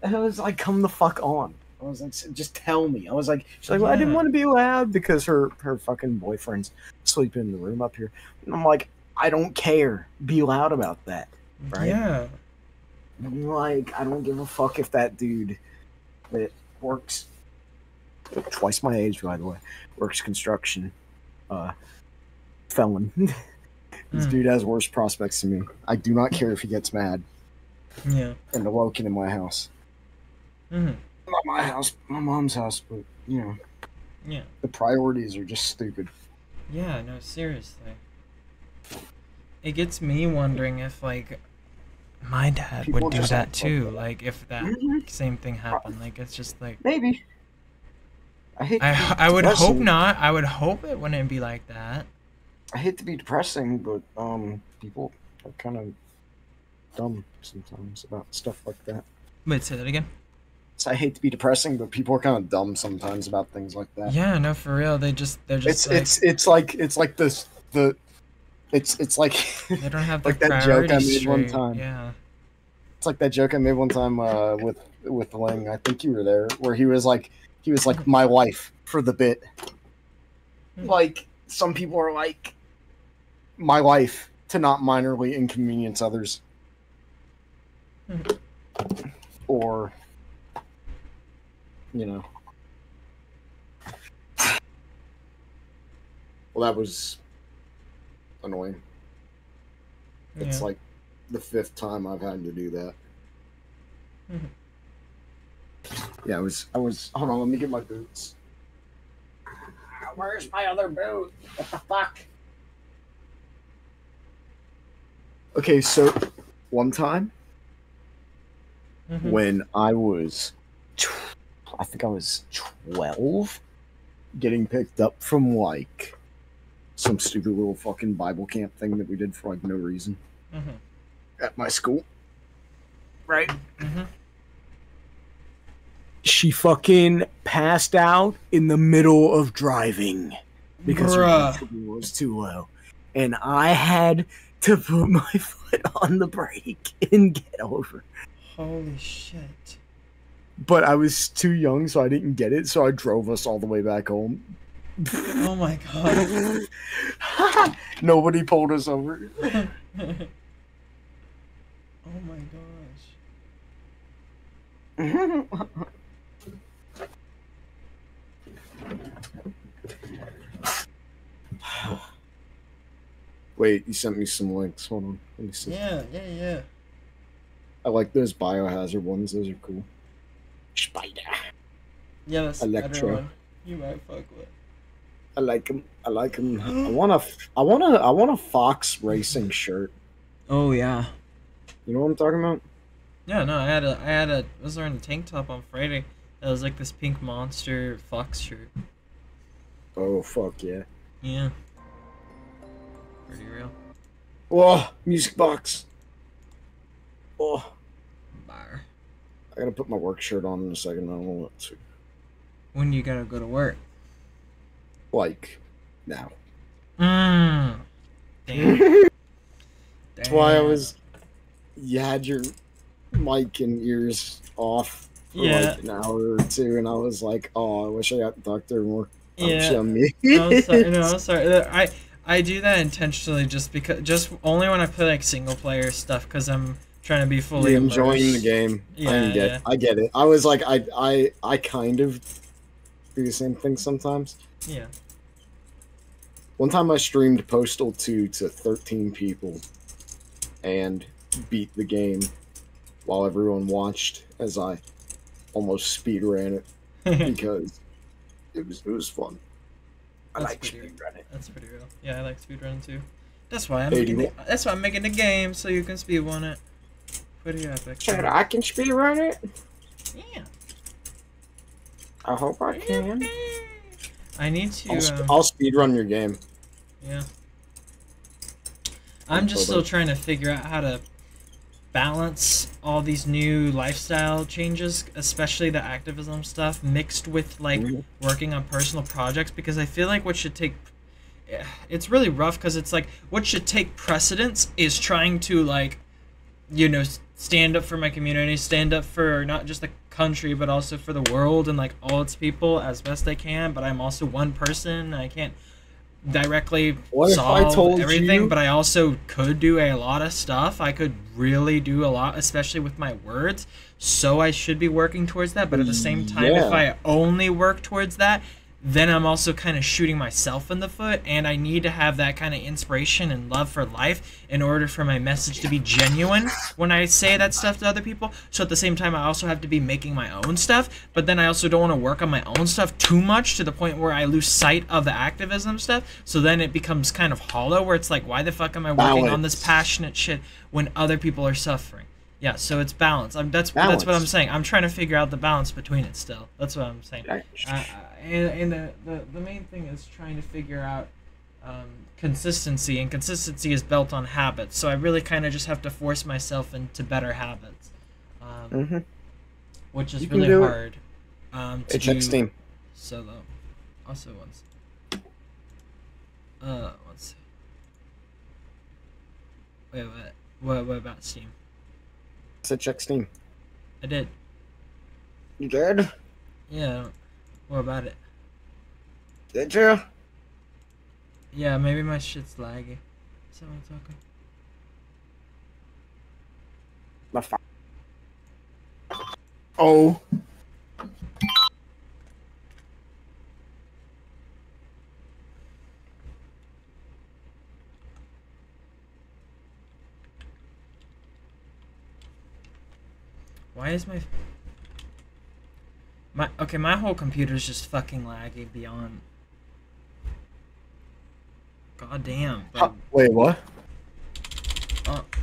And I was like, "Come the fuck on!" I was like, "Just tell me." I was like, "She's like, well, I didn't want to be loud because her fucking boyfriend's sleeping in the room up here." And I'm like, "I don't care. Be loud about that, right?" Yeah. I'm like, I don't give a fuck if that dude that works twice my age, by the way, works construction, felon. This dude has worse prospects than me. I do not care if he gets mad. Yeah. And awoken in my house. Not my house, my mom's house, but, Yeah. The priorities are just stupid. Yeah, no, seriously. It gets me wondering if, like, my dad People would do just that don't too. fuck with Like, if that same thing happened. Like, it's just like... Maybe. I would hope not. I would hope it wouldn't be like that. I hate to be depressing, but people are kind of dumb sometimes about stuff like that. Wait, say that again? So I hate to be depressing, but people are kind of dumb sometimes about things like that. Yeah, no, for real. They're just it's like this it's like they don't have like their that joke I made priorities one straight. time. Yeah. It's like that joke I made one time with Ling. I think you were there, where he was like my wife for the bit. Like some people are like my life to not minorly inconvenience others. Or well, that was annoying. It's like the 5th time I've had to do that. Yeah, I was hold on, let me get my boots. Where's my other boot? What the fuck? Okay, so one time when I was I think I was 12, getting picked up from like some stupid little fucking Bible camp thing that we did for like no reason at my school. Right? She fucking passed out in the middle of driving because her sugar was too low. And I had to put my foot on the brake and get over. Holy shit. But I was too young, so I didn't get it, so I drove us all the way back home. Oh my god. Nobody pulled us over. Oh my gosh. Wait, you sent me some links. Hold on. Let me see. Yeah. I like those biohazard ones. Those are cool. Spider. Yeah, that's the better Electro. one. You might fuck with. I like them. I want a Fox Racing shirt. Oh yeah. You know what I'm talking about? Yeah, no, I was wearing a tank top on Friday. That was like this pink monster Fox shirt. Oh fuck yeah. Yeah. Pretty real. Whoa, music box. Oh. Bar. I gotta put my work shirt on in a second. I don't know what to. When you gotta go to work? Like, now. Damn. That's why you had your mic and ears off for like an hour or two, and I was like, oh, I wish I got to talk to her more. Yeah. I'm sorry. I do that intentionally just only when I play like single player stuff, because I'm trying to be fully enjoying immersed. the game. Yeah, I get it. I was like, I kind of do the same thing sometimes. Yeah. One time I streamed Postal 2 to 13 people and beat the game while everyone watched as I almost speedran it because it was fun. I like speedrunning. That's pretty real. Yeah, I like speedrunning too. That's why I'm making the game so you can speedrun it. Pretty epic. Chad, I can speedrun it? Yeah. I hope I can. I need to. I'll speedrun your game. Yeah. I'm just still trying to figure out how to balance all these new lifestyle changes, especially the activism stuff, mixed with like working on personal projects, because I feel like what should take it's really rough because it's like what should take precedence is trying to like, you know, stand up for my community, stand up for not just the country but also for the world and like all its people as best I can, but I'm also one person. I can't directly solve everything, but I also could do a lot of stuff. I could really do a lot, especially with my words, so I should be working towards that. But at the same time, if I only work towards that, then I'm also kind of shooting myself in the foot, and I need to have that kind of inspiration and love for life in order for my message to be genuine when I say that stuff to other people. So at the same time, I also have to be making my own stuff, but then I also don't want to work on my own stuff too much to the point where I lose sight of the activism stuff, so then it becomes kind of hollow, where it's like, why the fuck am I working on this passionate shit when other people are suffering? Yeah, so it's balance. That's what I'm saying. I'm trying to figure out the balance between it still. That's what I'm saying. And the main thing is trying to figure out consistency, and consistency is built on habits. So I really kind of just have to force myself into better habits, which is really hard to do solo. Also, let's see. Wait, what about Steam? I said check Steam. I did. You did? Yeah. What about it? Did you? Yeah, maybe my shit's laggy. Someone talking. Oh. Why is my whole computer's just fucking laggy beyond. God damn. Wait, what?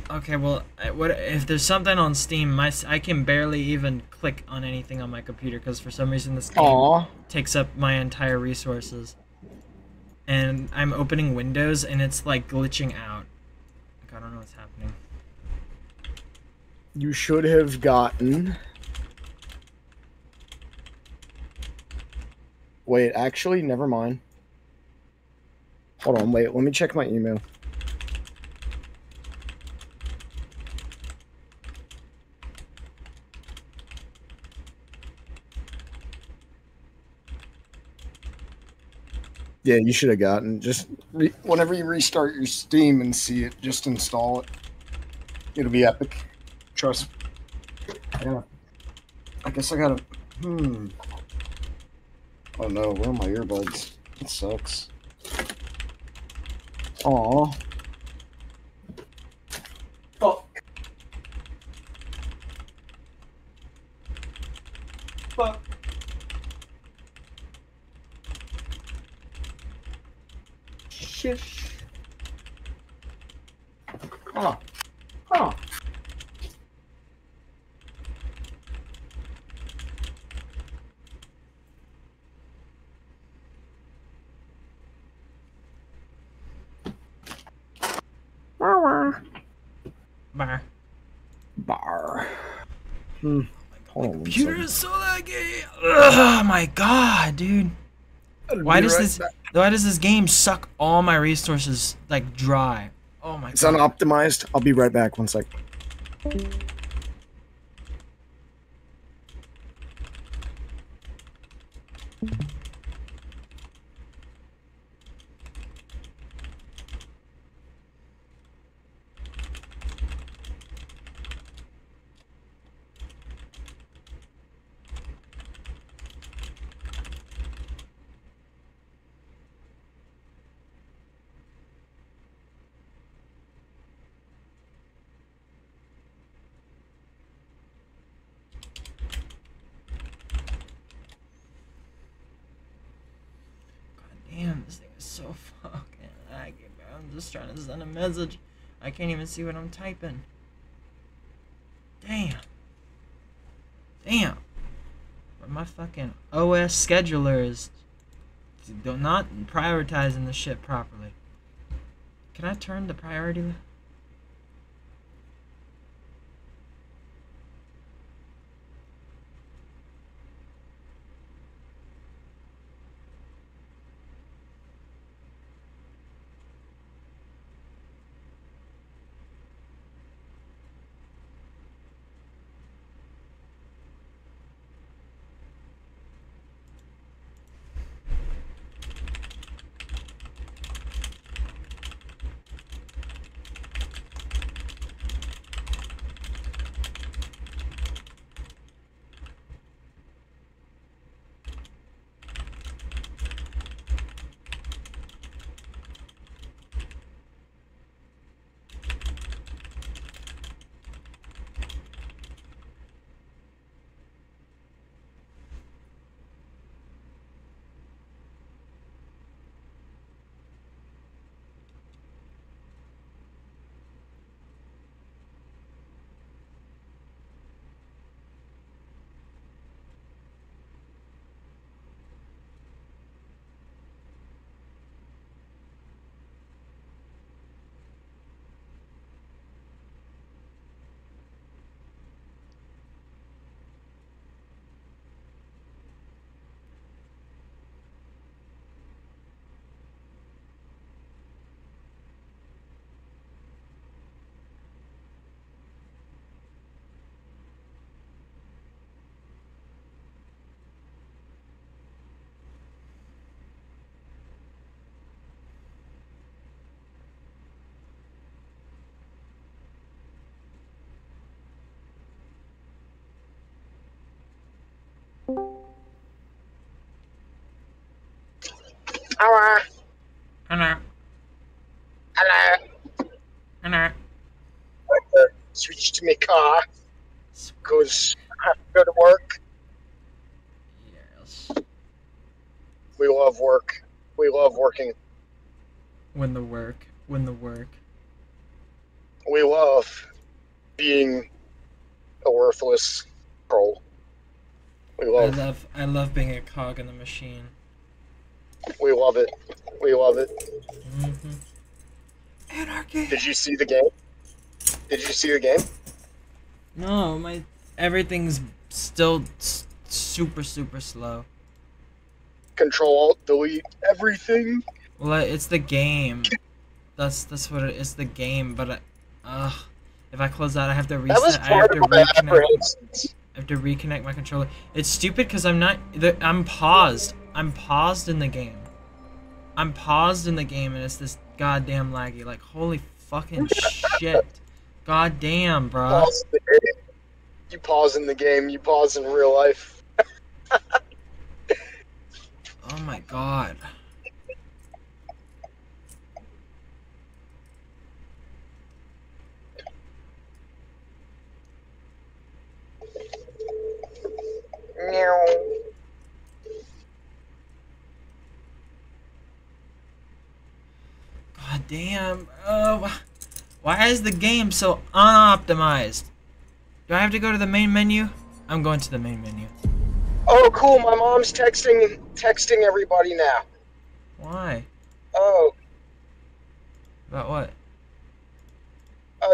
Okay, well, what if there's something on Steam? I can barely even click on anything on my computer because for some reason this game takes up my entire resources. And I'm opening Windows and it's like glitching out. Like, I don't know what's happening. You should have gotten... Wait, actually, never mind. Hold on, wait, let me check my email. Yeah, you should have gotten. Just whenever you restart your Steam and see it, just install it. It'll be epic. Trust me. Yeah. I guess I gotta... Oh no, where are my earbuds? It sucks. Aww. Fuck. Fuck. Shish. Oh. Oh. Bar. Hold on, computer is so laggy. Oh my god, dude. Why does this game suck all my resources like dry? Oh my god. It's unoptimized. I'll be right back. 1 sec. so fucking laggy, bro. I'm just trying to send a message. I can't even see what I'm typing. Damn. Damn. But my fucking OS scheduler is not prioritizing the shit properly. Can I turn the priority? Hello. Hello. Hello. Hello. Switch to my car because I have to go to work. Yes. We love work. We love working. When the work. We love being a worthless troll. I love being a cog in the machine. We love it. We love it. Mm-hmm. Anarchy. Did you see the game? Did you see the game? No, everything's still super slow. Control Alt Delete everything. Well, it's the game. That's what it is. The game, but if I close out, I have to reset. I have to reconnect my controller. It's stupid because I'm paused. I'm paused in the game. I'm paused in the game, and it's this goddamn laggy. Like, holy fucking shit. Goddamn, bro. You pause in the game. You pause in real life. Oh my god. Meow. God damn. Why is the game so unoptimized? Do I have to go to the main menu? I'm going to the main menu. Oh, cool. My mom's texting everybody now. Why? Oh. About what?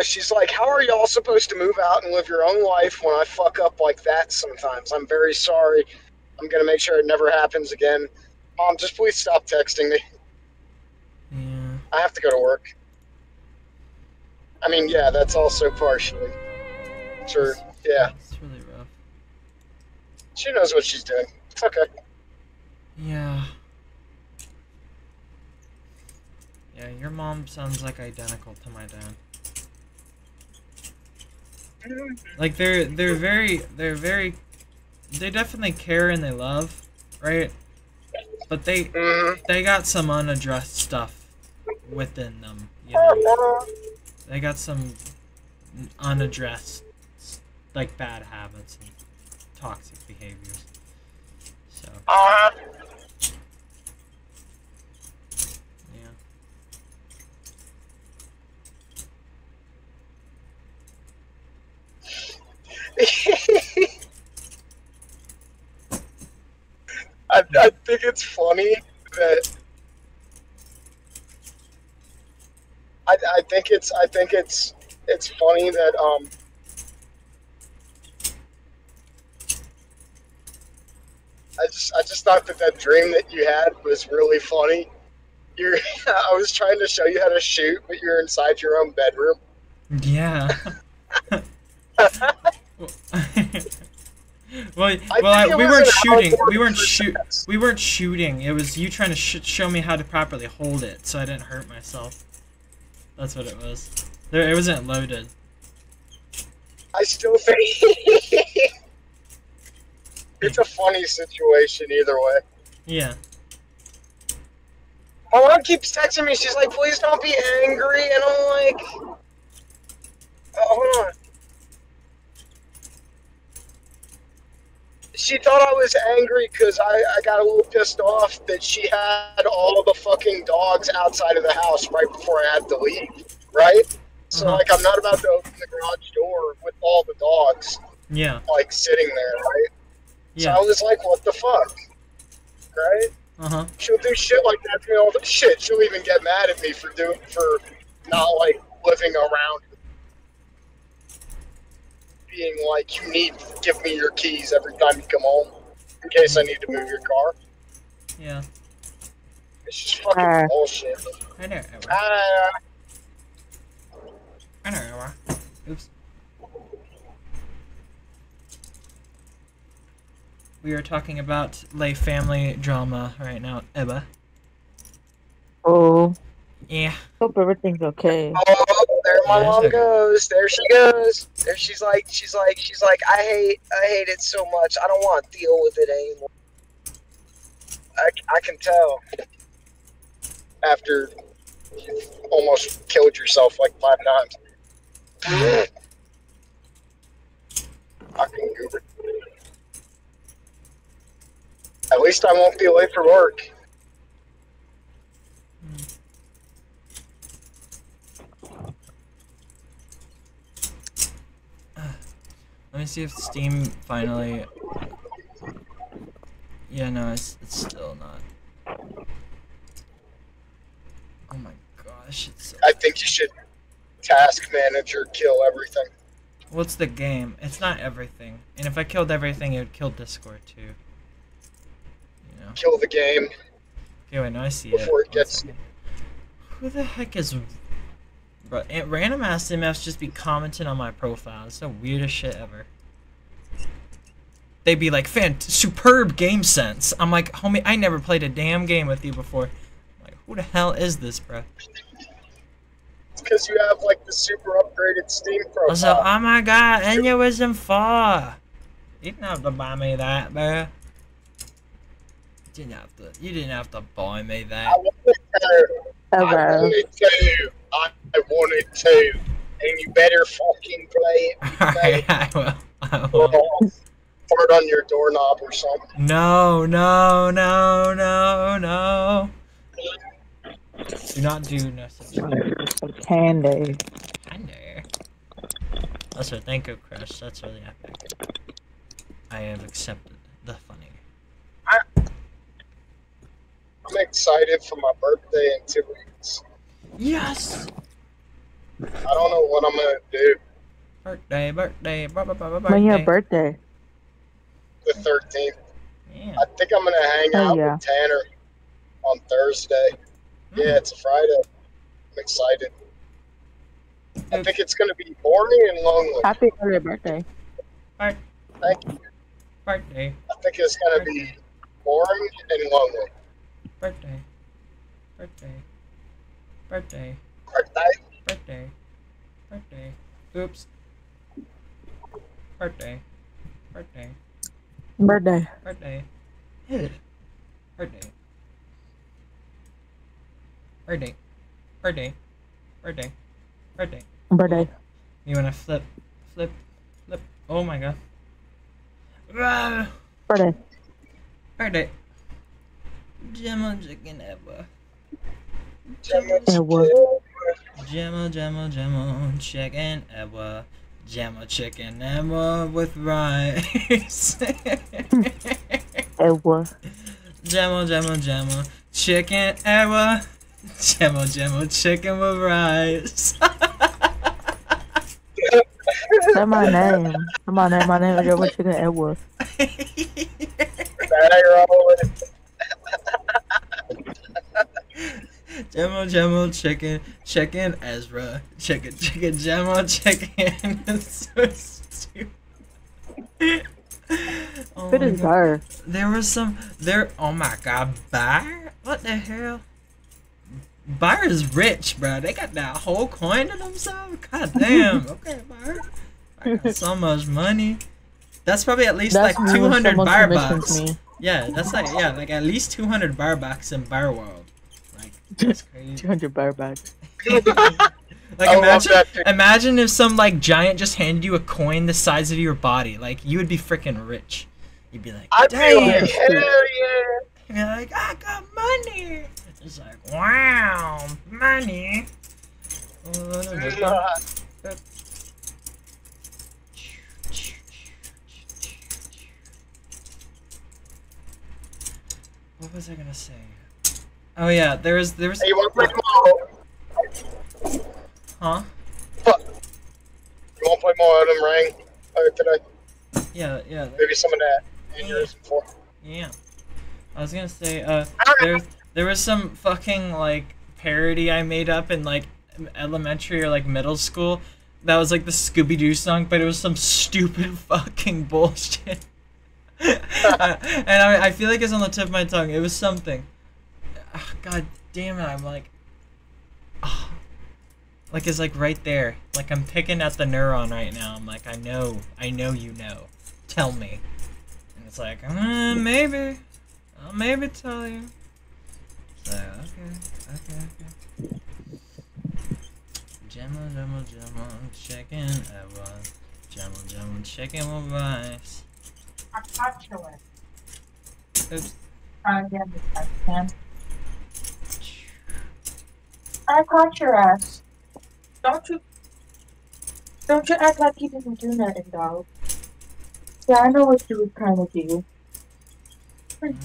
She's like, how are y'all supposed to move out and live your own life when I fuck up like that sometimes? I'm very sorry. I'm gonna make sure it never happens again. Mom, just please stop texting me. Yeah. I have to go to work. I mean, yeah, that's also partially. Sure, yeah. It's really rough. She knows what she's doing. It's okay. Yeah. Yeah, your mom sounds like identical to my dad. Like they definitely care and they love, right? But they got some unaddressed stuff within them, you know. They got some unaddressed, like, bad habits and toxic behaviors. So I think it's funny that I think it's funny that I just thought that dream that you had was really funny. I was trying to show you how to shoot, but you're inside your own bedroom. Yeah. we weren't shooting. We weren't shooting. It was you trying to show me how to properly hold it, so I didn't hurt myself. That's what it was. It wasn't loaded. I still think it's a funny situation either way. Yeah. My mom keeps texting me. She's like, "Please don't be angry," and I'm like, "Oh, hold on." She thought I was angry because I got a little pissed off that she had all the fucking dogs outside of the house right before I had to leave, right? So, like, I'm not about to open the garage door with all the dogs, like, sitting there, right? Yeah. So I was like, what the fuck, right? She'll do shit like that to me all the shit. She'll even get mad at me for not, like, living around being like, you need to give me your keys every time you come home in case I need to move your car. Yeah. It's just fucking bullshit. I know. I know. Oops. We are talking about like family drama right now, Ebba. Oh. Yeah. Hope everything's okay. Oh, there my mom goes. There she goes. There she's like, I hate it so much. I don't want to deal with it anymore. I can tell. After you almost killed yourself like 5 times. Fucking goober. At least I won't be late for work. Let me see if Steam finally... Yeah, no, it's still not. Oh my gosh, it's so... I think you should task manager kill everything. What's the game? It's not everything. And if I killed everything, it would kill Discord too. You know? Kill the game. Okay, wait, no, I see before it gets... Who the heck is... Bro, random ass MFs just be commenting on my profile. It's the weirdest shit ever. They'd be like, superb game sense. I'm like, homie, I never played a damn game with you before. I'm like, who the hell is this, bro? It's because you have like the super upgraded Steam profile. I was like, oh my god, Aneurysm 4. You didn't have to buy me that, bro. You didn't have to buy me that. I wanted to, and you better fucking play it. Alright, I will. Fart on your doorknob or something. No. Do not do no such thing. Candy. Also, thank you, Chris. That's really epic. I have accepted the funny. I'm excited for my birthday in 2 weeks. Yes! I don't know what I'm gonna do. Birthday. When your birthday? The 13th. Yeah. I think I'm gonna hang out with Tanner on Thursday. Yeah, it's a Friday. I'm excited. I think it's gonna be boring and lonely. Happy early birthday. Thank you. Birthday. I think it's gonna be boring and lonely. Birthday. Oops. Birthday. You wanna flip? Oh my god. Birthday. Gemma chicken ever. Gemma chicken ever. Jamo chicken Ewa with rice. Ewa. Jamo chicken Ewa. Jamo chicken with rice. That's my name. My name is Jamo Chicken Ewa. Jamo chicken Ezra. Chicken Jamo chicken. It's so stupid. Oh What is Bar? There was some oh my god, Bar? What the hell? Bar is rich, bro. They got that whole coin to themselves. God damn. Okay, Bar. I got so much money. That's probably at least like 200 bar bucks. Yeah, that's like at least 200 bar bucks in Bar World. Like that's crazy. 200 bar bucks. Like imagine if some like giant just handed you a coin the size of your body. Like you would be freaking rich. You'd be like, damn. Like, hell yeah. You'd be like, I got money. It's like, wow, money. What was I gonna say? Oh yeah, there was. Hey, you wanna play tomorrow? Huh? You wanna play more Elden Ring today? Yeah. Maybe some of that aneurysm for. Yeah. I was gonna say, there was some fucking like parody I made up in like elementary or like middle school. That was like the Scooby-Doo song, but it was some stupid fucking bullshit. And I feel like it's on the tip of my tongue. It was something. God damn it! I'm like, like it's like right there. Like I'm picking at the neuron right now. I'm like, I know you know. Tell me. And it's like, maybe. I'll maybe tell you. So okay. Jamo chicken. Jamo chicken with rice. I caught you it. Oops. Try again this time, Sam. I caught your ass. Don't you act like you didn't do nothing, dog. Yeah, I know what you were trying to do.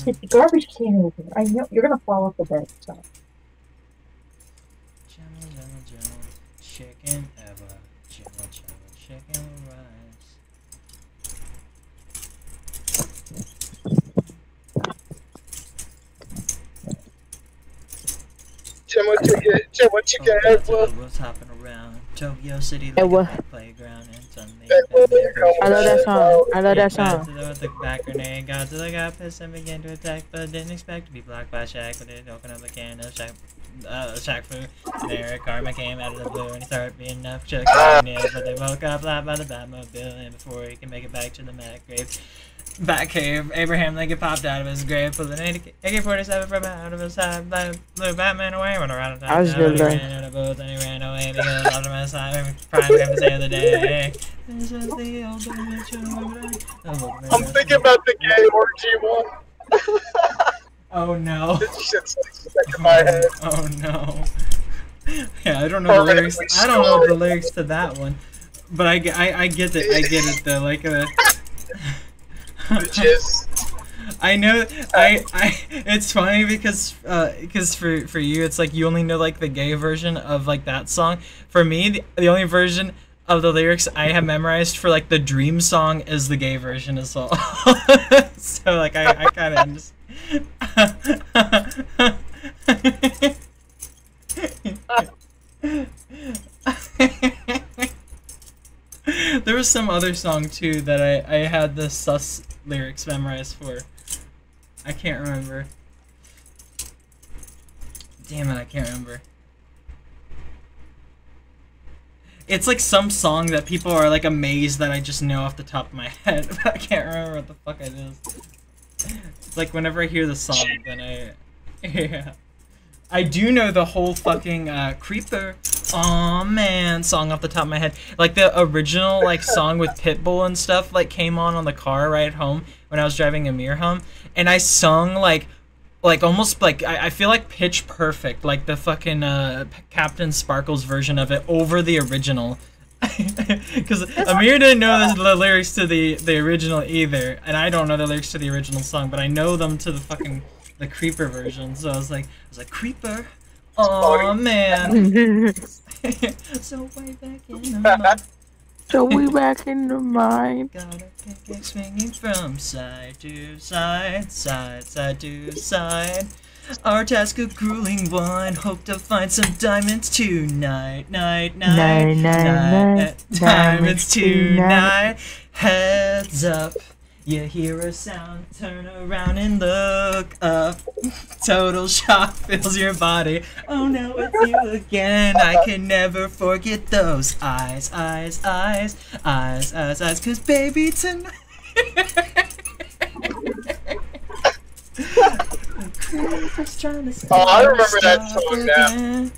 Get the garbage can over. I know you're gonna fall off the bed, so. Jamo chicken ever. Jamo chicken with rice. Jamo chicken Ewa. What's happening around Tokyo City? Ewa. Playground and Sunday. I love that song. I love that song. With the back grenade, got to the guy pissed and began to attack, but didn't expect to be blocked by Shaq. But it opened up a can of Shaq food. There, Karma came out of the blue and he started beating up Chuck. But they woke up live by the Batmobile, and before he can make it back to the Mac grave. Batcave, Abraham Lincoln popped out of his grave, pulled an AK-47 from out of his side, blew Batman away, went around the time, he ran out of boots, and he ran away because Optimus Prime came to save the day. I'm thinking about the gay orgy one. Oh no. This shit's stuck in my head. Oh no. Yeah, I don't know the lyrics. I don't know the lyrics to that one, but I get it. I get it though. Like I know. It's funny because for you it's like you only know like the gay version of like that song. For me, the only version of the lyrics I have memorized for like the Dream song is the gay version as well. So like I kind of just. There was some other song too that I had the sus lyrics memorized for. I can't remember. Damn it, I can't remember. It's like some song that people are like amazed that I just know off the top of my head, but I can't remember what the fuck it is. It's like whenever I hear the song, then yeah. I do know the whole fucking Creeper, aw man song off the top of my head. Like the original like song with Pitbull and stuff like came on the car ride home when I was driving Amir home, and I sung like almost like I feel like pitch perfect, like the fucking Captain Sparkles version of it over the original Because Amir didn't know the lyrics to the original either, and I don't know the lyrics to the original song, but I know them to the Creeper version. So I was like Creeper, oh man. So way back in the mind. So we back in the mind. Got a pancake swinging from side to side, side to side. Our task a grueling one. Hope to find some diamonds tonight. Diamonds tonight. Heads up. You hear a sound, turn around and look up. Total shock fills your body. Oh no, it's you again. I can never forget those eyes. Cause baby tonight. Oh, I remember that song now.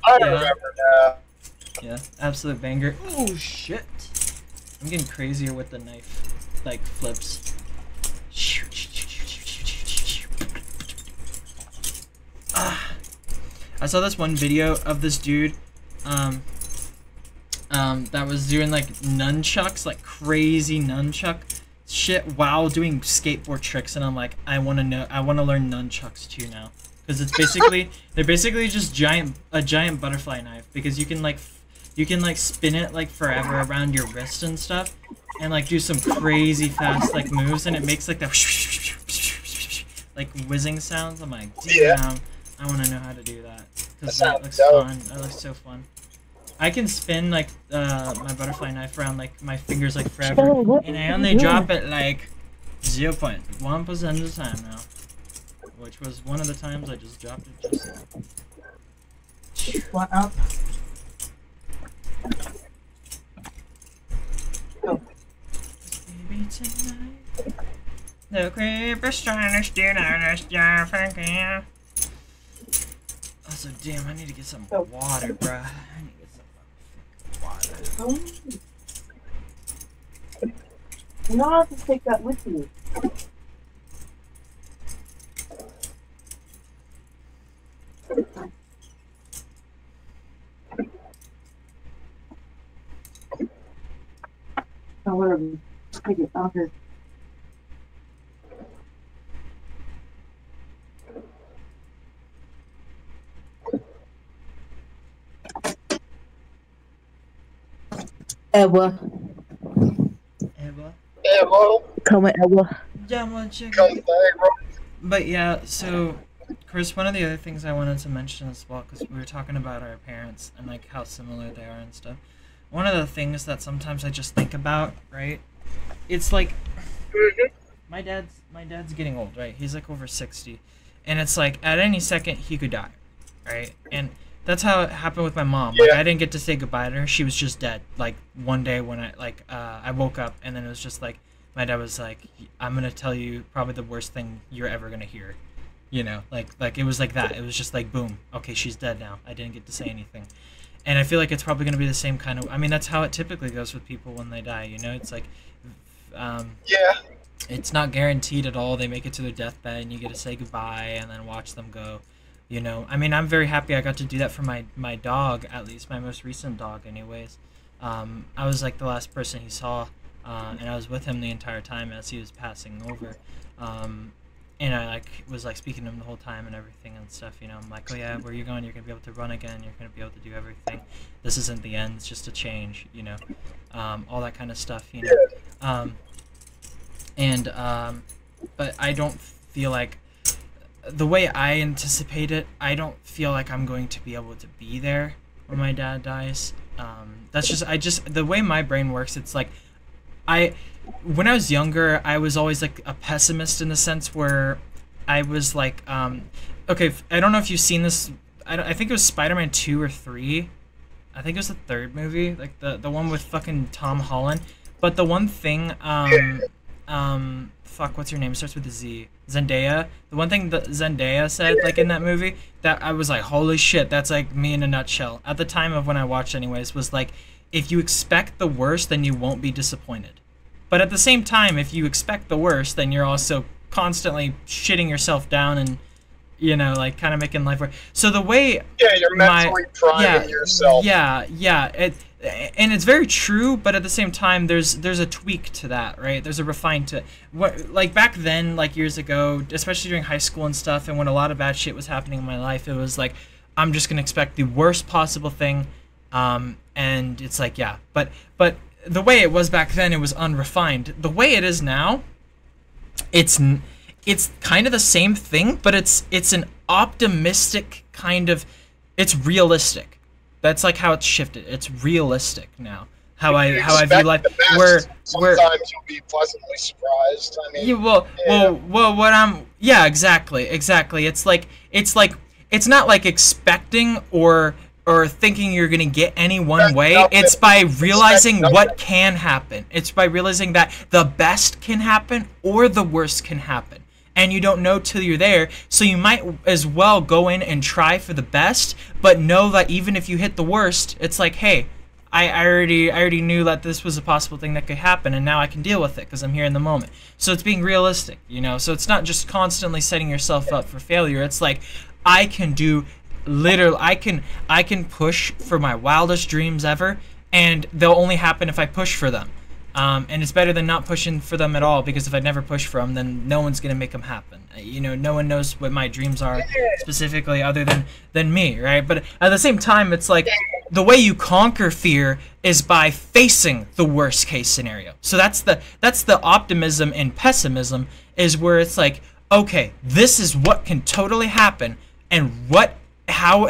I remember now. Yeah, absolute banger. Oh shit. I'm getting crazier with the knife. Like flips. I saw this one video of this dude that was doing like nunchucks, like crazy nunchuck shit while doing skateboard tricks, and I'm like, I want to learn nunchucks too now, because it's basically they're basically just a giant butterfly knife, because you can like spin it like forever around your wrist and stuff, and like do some crazy fast like moves, and it makes like that like whizzing sounds. I'm like, damn, I want to know how to do that, because that looks fun. That looks so fun. I can spin like my butterfly knife around like my fingers like forever, and I only drop it like 0.1% of the time now, which was one of the times I just dropped it just now. What up? Baby tonight, the creeper's trying to steal us, yeah. Also, damn, I need to get some water, bruh. I need to get some water. You don't have to take that with you. Oh, whatever. Just take it out here. Ewa. Come on, Ewa. But yeah, so Chris, one of the other things I wanted to mention as well, because we were talking about our parents and like how similar they are and stuff. One of the things that sometimes I just think about, right? It's like my dad's getting old, right? He's like over 60, and it's like at any second he could die, right? And that's how it happened with my mom. Like I didn't get to say goodbye to her. She was just dead. Like one day when I woke up, and then it was just like my dad was like, "I'm gonna tell you probably the worst thing you're ever gonna hear," you know, like it was like that. It was just like boom. Okay, she's dead now. I didn't get to say anything. And I feel like it's probably going to be the same kind of... I mean, that's how it typically goes with people when they die, you know? It's like... It's not guaranteed at all. They make it to their deathbed, and you get to say goodbye and then watch them go, you know? I mean, I'm very happy I got to do that for my dog, at least my most recent dog anyways. I was like the last person he saw, and I was with him the entire time as he was passing over. And I like was like speaking to him the whole time and everything and stuff, you know. I'm like, oh yeah, where you going? You're gonna be able to run again. You're gonna be able to do everything. This isn't the end. It's just a change, you know. All that kind of stuff, you know. But I don't feel like the way I anticipate it. I don't feel like I'm going to be able to be there when my dad dies. That's just the way my brain works. It's like when I was younger, I was always like a pessimist in the sense where I was like, okay, I don't know if you've seen this. I think it was Spider-Man 2 or 3. I think it was the third movie, like the one with fucking Tom Holland. But the one thing, fuck, what's her name? It starts with a Z. Zendaya. The one thing that Zendaya said, like in that movie, that I was like, holy shit, that's like me in a nutshell. At the time of when I watched, anyways, was like, if you expect the worst, then you won't be disappointed. But at the same time, if you expect the worst, then you're also constantly shitting yourself down and, you know, like kind of making life work. So the way you're mentally priming yourself. Yeah. and it's very true, but at the same time, there's a tweak to that, right? There's a refine to what, like back then, like years ago, especially during high school and stuff, and when a lot of bad shit was happening in my life, it was like, I'm just gonna expect the worst possible thing, and it's like, yeah, but the way it was back then, it was unrefined. The way it is now, it's kind of the same thing, but it's an optimistic kind of, it's realistic. That's like how it's shifted. It's realistic now. How I view life. Where sometimes you'll be pleasantly surprised. I mean, yeah, exactly. It's like it's not like expecting or thinking you're gonna get any one way. It's by realizing what can happen. It's by realizing that the best can happen or the worst can happen. And you don't know till you're there, so you might as well go in and try for the best, but know that even if you hit the worst, it's like, hey, I already knew that this was a possible thing that could happen, and now I can deal with it because I'm here in the moment. So it's being realistic, you know. So it's not just constantly setting yourself up for failure. It's like, I can do literally, I can push for my wildest dreams ever, and they'll only happen if I push for them. And it's better than not pushing for them at all, because if I never push for them, then no one's gonna make them happen. You know, no one knows what my dreams are specifically other than me, right? But at the same time, it's like the way you conquer fear is by facing the worst case scenario. So that's the optimism and pessimism, is where it's like, okay, this is what can totally happen, and how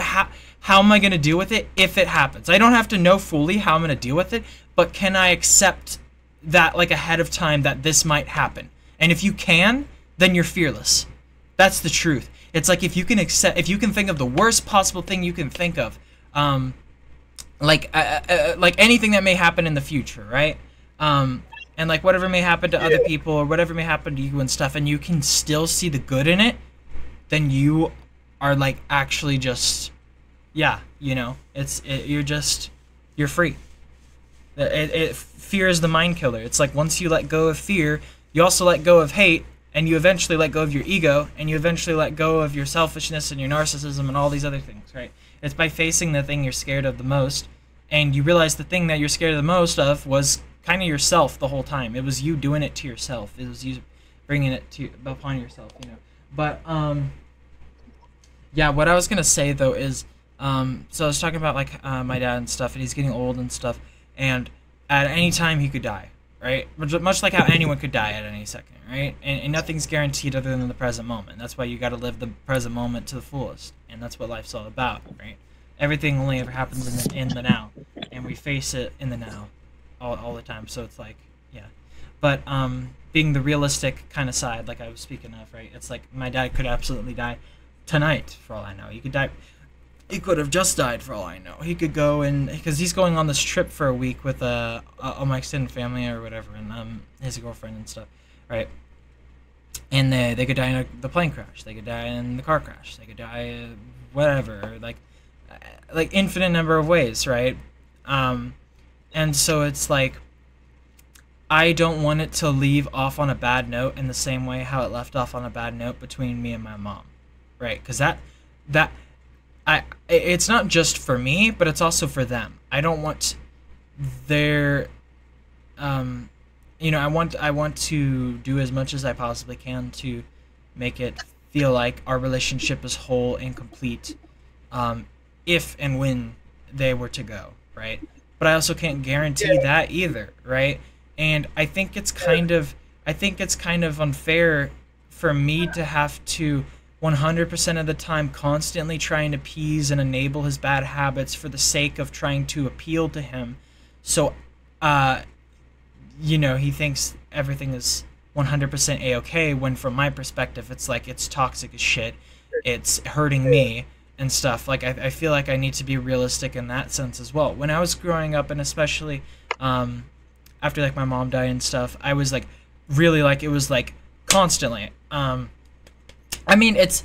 am I gonna deal with it if it happens? I don't have to know fully how I'm gonna deal with it, but can I accept that, like, ahead of time, that this might happen? And if you can, then you're fearless. That's the truth. It's like, if you can think of the worst possible thing you can think of, like anything that may happen in the future, right? And like whatever may happen to other people or whatever may happen to you and stuff, and you can still see the good in it, then you are like actually just, yeah, you know, you're free. Fear is the mind killer. It's like, once you let go of fear, you also let go of hate, and you eventually let go of your ego, and you eventually let go of your selfishness and your narcissism and all these other things, right? It's by facing the thing you're scared of the most, and you realize the thing that you're scared of the most of was kind of yourself the whole time. It was you doing it to yourself. It was you bringing it upon yourself, you know. But yeah, what I was gonna say though is, so I was talking about like my dad and stuff, and he's getting old and stuff. And at any time he could die, right? Much like how anyone could die at any second, right? And nothing's guaranteed other than the present moment. That's why you got to live the present moment to the fullest, and that's what life's all about, right? Everything only ever happens in the now, and we face it in the now all the time. So it's like, yeah. But being the realistic kind of side, like I was speaking of, right? It's like, my dad could absolutely die tonight, for all I know. He could die. He could have just died, for all I know. He could go and, because he's going on this trip for a week with all my extended family or whatever, and his girlfriend and stuff, right? And they could die in the plane crash. They could die in the car crash. They could die whatever, like infinite number of ways, right? And so it's like, I don't want it to leave off on a bad note in the same way how it left off on a bad note between me and my mom, right? Because it's not just for me, but it's also for them. I don't want their, you know, I want to do as much as I possibly can to make it feel like our relationship is whole and complete, if and when they were to go, right? But I also can't guarantee that either, right? And I think it's kind of unfair for me to have to 100% of the time constantly trying to appease and enable his bad habits for the sake of trying to appeal to him. So, you know, he thinks everything is 100% a-okay, when from my perspective, it's like, it's toxic as shit. It's hurting me and stuff. Like, I feel like I need to be realistic in that sense as well. When I was growing up, and especially after, like, my mom died and stuff, I was, like, really, like, it was, like, constantly. I mean, it's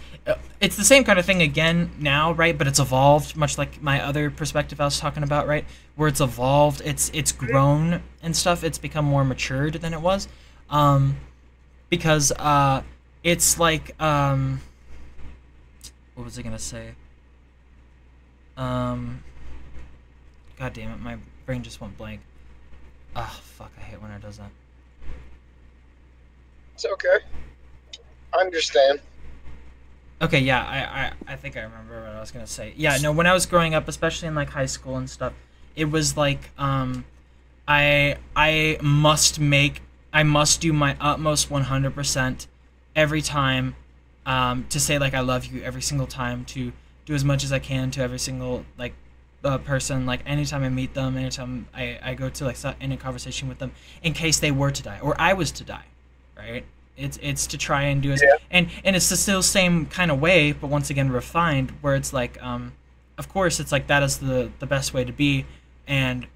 the same kind of thing again now, right? But it's evolved, much like my other perspective I was talking about, right? Where it's evolved, it's grown and stuff. It's become more matured than it was, because it's like, what was I gonna say? God damn it, brain just went blank. Ah, fuck, I hate when it does that. It's okay. I understand. Okay, yeah, I think I remember what I was gonna say. Yeah, no, when I was growing up, especially in like high school and stuff, it was like I must do my utmost 100% every time to say like I love you every single time, to do as much as I can to every single like person, like anytime I meet them, anytime I go to like in a conversation with them, in case they were to die or I was to die, right? It's to try and do as and it's the still same kind of way, but once again refined, where it's like of course it's like that is the best way to be, and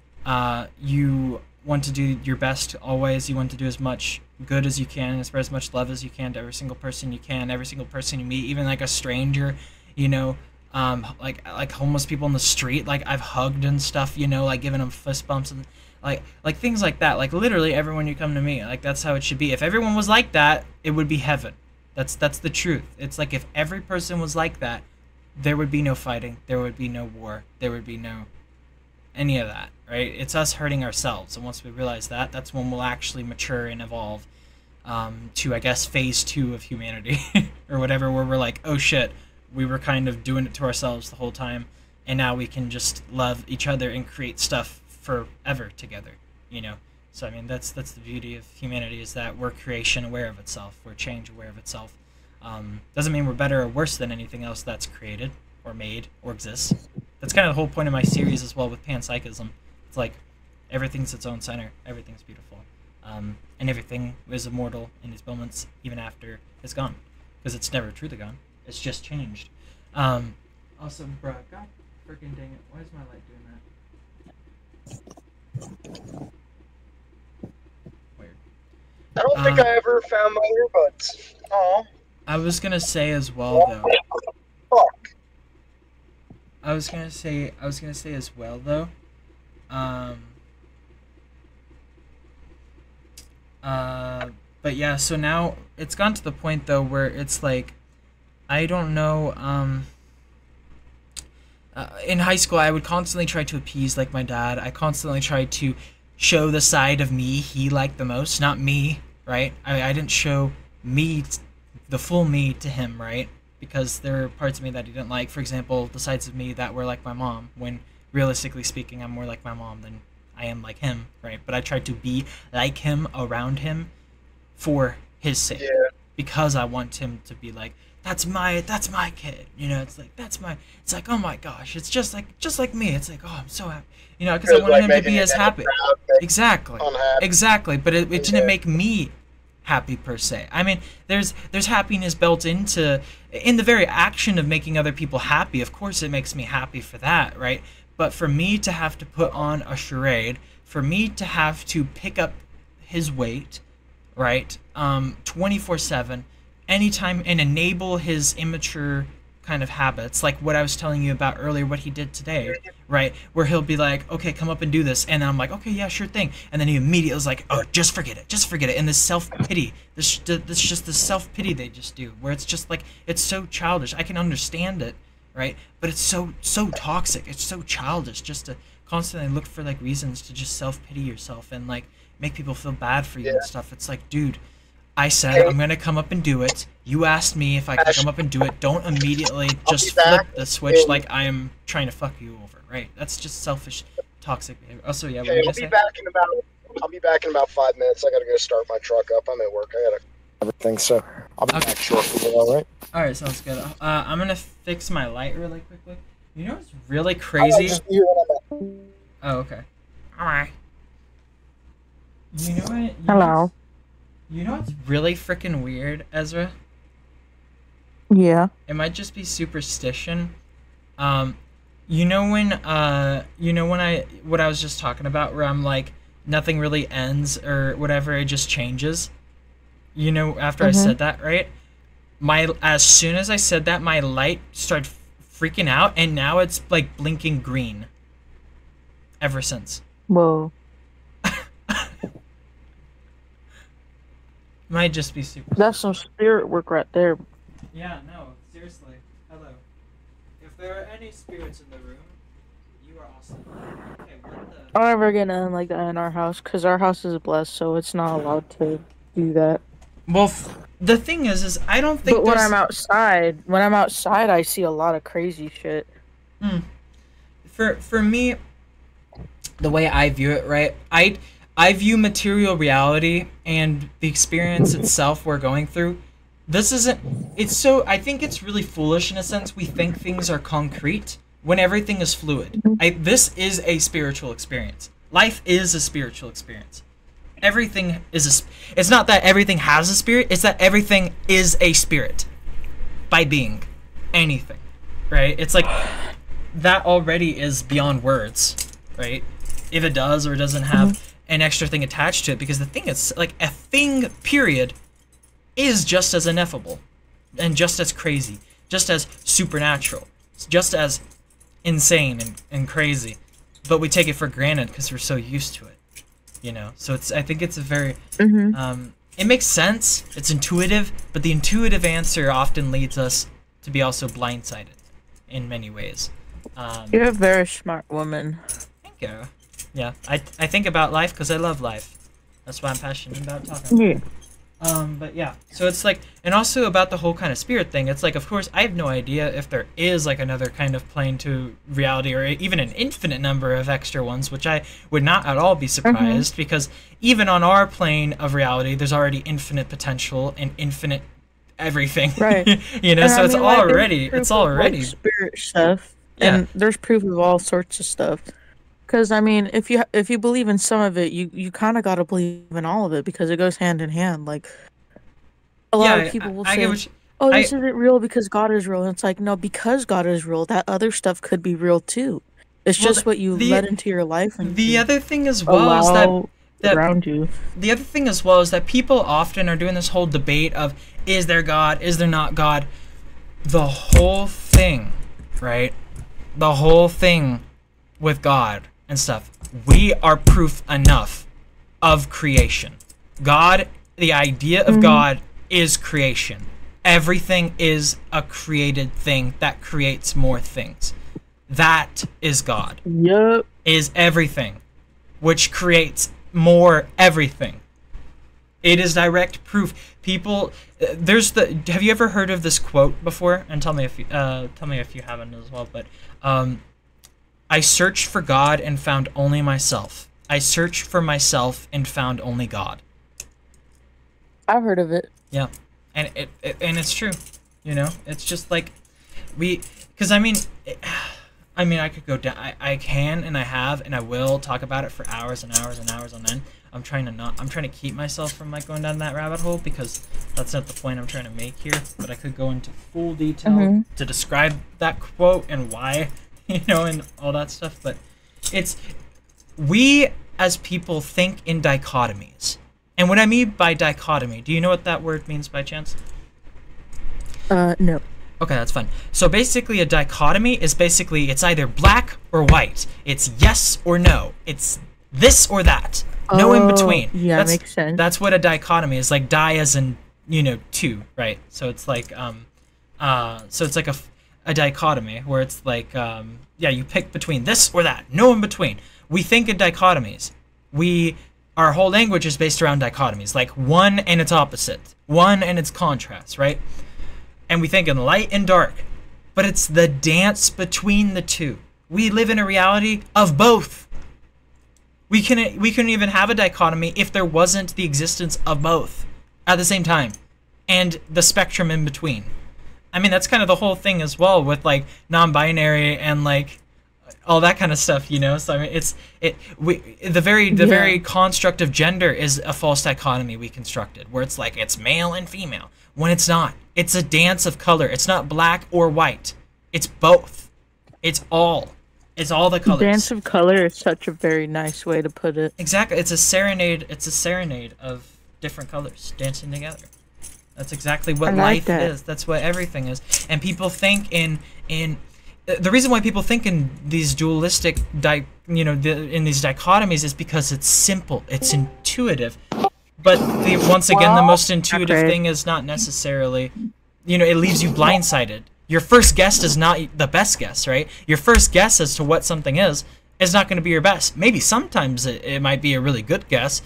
you want to do your best always. You want to do as much good as you can and spread as much love as you can to every single person you can, every single person you meet, even like a stranger, you know, like homeless people in the street, like I've hugged and stuff, you know, like giving them fist bumps and like things like that. Like literally everyone you come to me, like that's how it should be. If everyone was like that, it would be heaven. That's the truth. It's like if every person was like that, there would be no fighting, there would be no war, there would be no any of that, right? It's us hurting ourselves, and once we realize that, that's when we'll actually mature and evolve to, I guess, phase 2 of humanity or whatever, where we're like, oh shit, we were kind of doing it to ourselves the whole time, and now we can just love each other and create stuff forever together, you know? So I mean, that's the beauty of humanity, is that we're creation aware of itself, we're change aware of itself. Doesn't mean we're better or worse than anything else that's created or made or exists. That's kind of the whole point of my series as well with panpsychism. It's like everything's its own center, everything's beautiful, and everything is immortal in its moments even after it's gone, because it's never truly gone, it's just changed. Also, bruh, god freaking dang it, why is my light doing that? Weird. I don't think I ever found my earbuds. Aw. I was gonna say as well though. Fuck. I was gonna say as well though. But yeah, so now it's gone to the point though where it's like, I don't know. In high school, I would constantly try to appease like my dad. I constantly tried to show the side of me he liked the most, not me, right? I didn't show me, the full me to him, right? Because there are parts of me that he didn't like. For example, the sides of me that were like my mom, when realistically speaking, I'm more like my mom than I am like him, right? But I tried to be like him, around him, for his sake. Yeah. Because I want him to be like, that's my kid, you know. It's like it's like, oh my gosh, it's just like me. It's like, oh, I'm so happy, you know, because I wanted him to be as happy. Exactly. But it didn't make me happy per se. I mean, there's happiness built in the very action of making other people happy. Of course, it makes me happy for that, right? But for me to have to put on a charade, for me to have to pick up his weight, right, 24/7. Anytime, and enable his immature kind of habits, like what I was telling you about earlier, what he did today, right? Where he'll be like, okay, come up and do this. And then I'm like, okay, yeah, sure thing. And then he immediately was like, oh, just forget it. And this self-pity, this just the self-pity they just do, where it's just like, it's so childish. I can understand it, right? But it's so toxic. It's so childish just to constantly look for like reasons to just self-pity yourself and like make people feel bad for you and stuff. It's like, dude, I said I'm gonna come up and do it. You asked me if I could come up and do it. Don't immediately just flip the switch like I am trying to fuck you over, right? That's just selfish, toxic behavior. Also, yeah. Okay, I'll be back in about 5 minutes. I gotta go start my truck up. I'm at work. I gotta everything, so I'll be back shortly. All right. All right, sounds good. I'm gonna fix my light really quickly. You know what's really crazy? Oh, okay. All right. You know what? Hello. You know what's really freaking weird, Ezra? Yeah. It might just be superstition. You know when what I was just talking about, where I'm like, nothing really ends or whatever, it just changes. You know, after I said that, right? As soon as I said that, my light started freaking out, and now it's like blinking green. Ever since. Whoa. Might just be super. That's some spirit work right there. Yeah, no, seriously. Hello. If there are any spirits in the room, you are awesome. Okay, what I'm never gonna end like that in our house, because our house is blessed, so it's not allowed to do that. Well, the thing is I don't think. But when I'm outside, I see a lot of crazy shit. For me, the way I view it, right? I view material reality and the experience itself we're going through. This isn't. I think it's really foolish in a sense. We think things are concrete when everything is fluid. This is a spiritual experience. Life is a spiritual experience. Everything is it's not that everything has a spirit, it's that everything is a spirit by being anything, right? It's like that already is beyond words, right? If it does or doesn't have an extra thing attached to it, because the thing is, like, a thing, period, is just as ineffable and just as crazy, just as supernatural, just as insane and crazy, but we take it for granted because we're so used to it, you know? So I think it's a very, it makes sense, it's intuitive, but the intuitive answer often leads us to be also blindsided in many ways. You're a very smart woman. Thank you. Yeah, I think about life because I love life. That's why I'm passionate about talking about it. But yeah, so it's like, and also about the whole kind of spirit thing, it's like, of course, I have no idea if there is like another kind of plane to reality or even an infinite number of extra ones, which I would not at all be surprised because even on our plane of reality, there's already infinite potential and infinite everything. Right. You know, and so I mean, it's already like spirit stuff. Yeah. And there's proof of all sorts of stuff. Because I mean, if you believe in some of it, you kind of got to believe in all of it because it goes hand in hand. Like a lot of people will say, this isn't real because God is real. And it's like, no, because God is real, that other stuff could be real too. It's just what you let into your life. And the other thing as well is that around you. The other thing as well is that people often are doing this whole debate of, is there God? Is there not God? The whole thing, right? The whole thing with God and stuff, we are proof enough of creation. God, the idea of God is creation. Everything is a created thing that creates more things. That is God. Yep. Is everything, which creates more everything. It is direct proof. People, have you ever heard of this quote before? And tell me if you haven't as well. But I searched for God and found only myself. I searched for myself and found only God. I've heard of it. Yeah, and it's true. You know, it's just like because I mean, I could go down. I can and I have and I will talk about it for hours and hours and hours on end. I'm trying to keep myself from like going down that rabbit hole because that's not the point I'm trying to make here. But I could go into full detail to describe that quote and why. You know, and all that stuff, but we as people think in dichotomies. And what I mean by dichotomy, do you know what that word means by chance? No. Okay, that's fine. So basically a dichotomy is basically, it's either black or white. It's yes or no. It's this or that. No in between. Yeah, that makes sense. That's what a dichotomy is, like die as in, you know, two, right? So it's like, so it's like a dichotomy where it's like, yeah, you pick between this or that, no in between. We think in dichotomies. Our whole language is based around dichotomies, like one and its opposite, one and its contrast, right? And we think in light and dark, but it's the dance between the two. We live in a reality of both. We couldn't even have a dichotomy if there wasn't the existence of both at the same time, and the spectrum in between. I mean, that's kind of the whole thing as well with like non-binary and like all that kind of stuff, you know. So I mean, the very construct of gender is a false dichotomy we constructed, where it's like it's male and female when it's not. It's a dance of color. It's not black or white. It's both. It's all the colors. Dance of color is such a very nice way to put it. Exactly. It's a serenade. It's a serenade of different colors dancing together. That's exactly what life is. That's what everything is. And people think in the reason why people think in these dualistic, in these dichotomies is because it's simple, it's intuitive. But once again, the most intuitive thing is not necessarily, it leaves you blindsided. Your first guess is not the best guess, right? Your first guess as to what something is is not going to be your best. Maybe sometimes it might be a really good guess,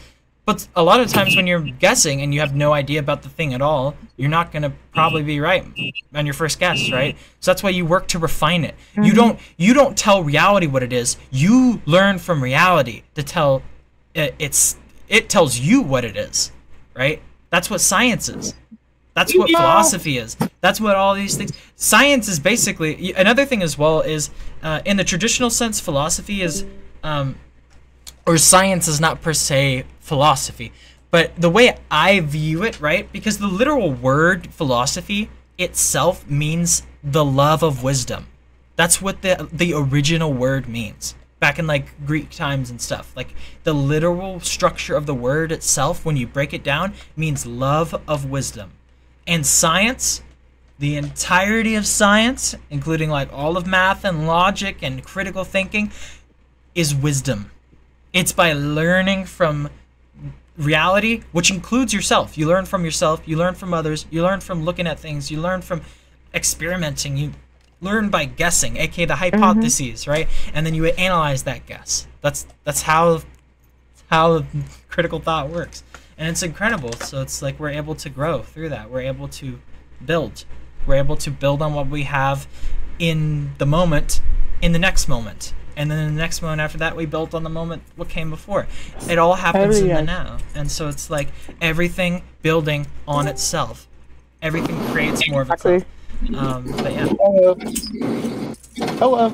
but a lot of times when you're guessing and you have no idea about the thing at all, you're not going to probably be right on your first guess, right? So that's why you work to refine it. You don't tell reality what it is. You learn from reality to tell it tells you what it is, right? That's what science is. That's what philosophy is. That's what all these things. Science is basically another thing as well. Is in the traditional sense, philosophy is, or science is not per se philosophy, but the way I view it, right? Because the literal word philosophy itself means the love of wisdom. That's what the original word means. Back in like Greek times and stuff, like the literal structure of the word itself, when you break it down, means love of wisdom. And science, the entirety of science, including like all of math and logic and critical thinking, is wisdom. It's by learning from reality, which includes yourself. You learn from yourself, you learn from others, you learn from looking at things, you learn from experimenting, you learn by guessing, aka the hypotheses, right? And then you analyze that guess. That's how critical thought works. And it's incredible. So it's like we're able to grow through that. We're able to build. We're able to build on what we have in the moment, in the next moment. And then in the next moment after that, we built on the moment what came before. It all happens in the now. And so it's like everything building on itself. Everything creates more of itself. But yeah. Hello.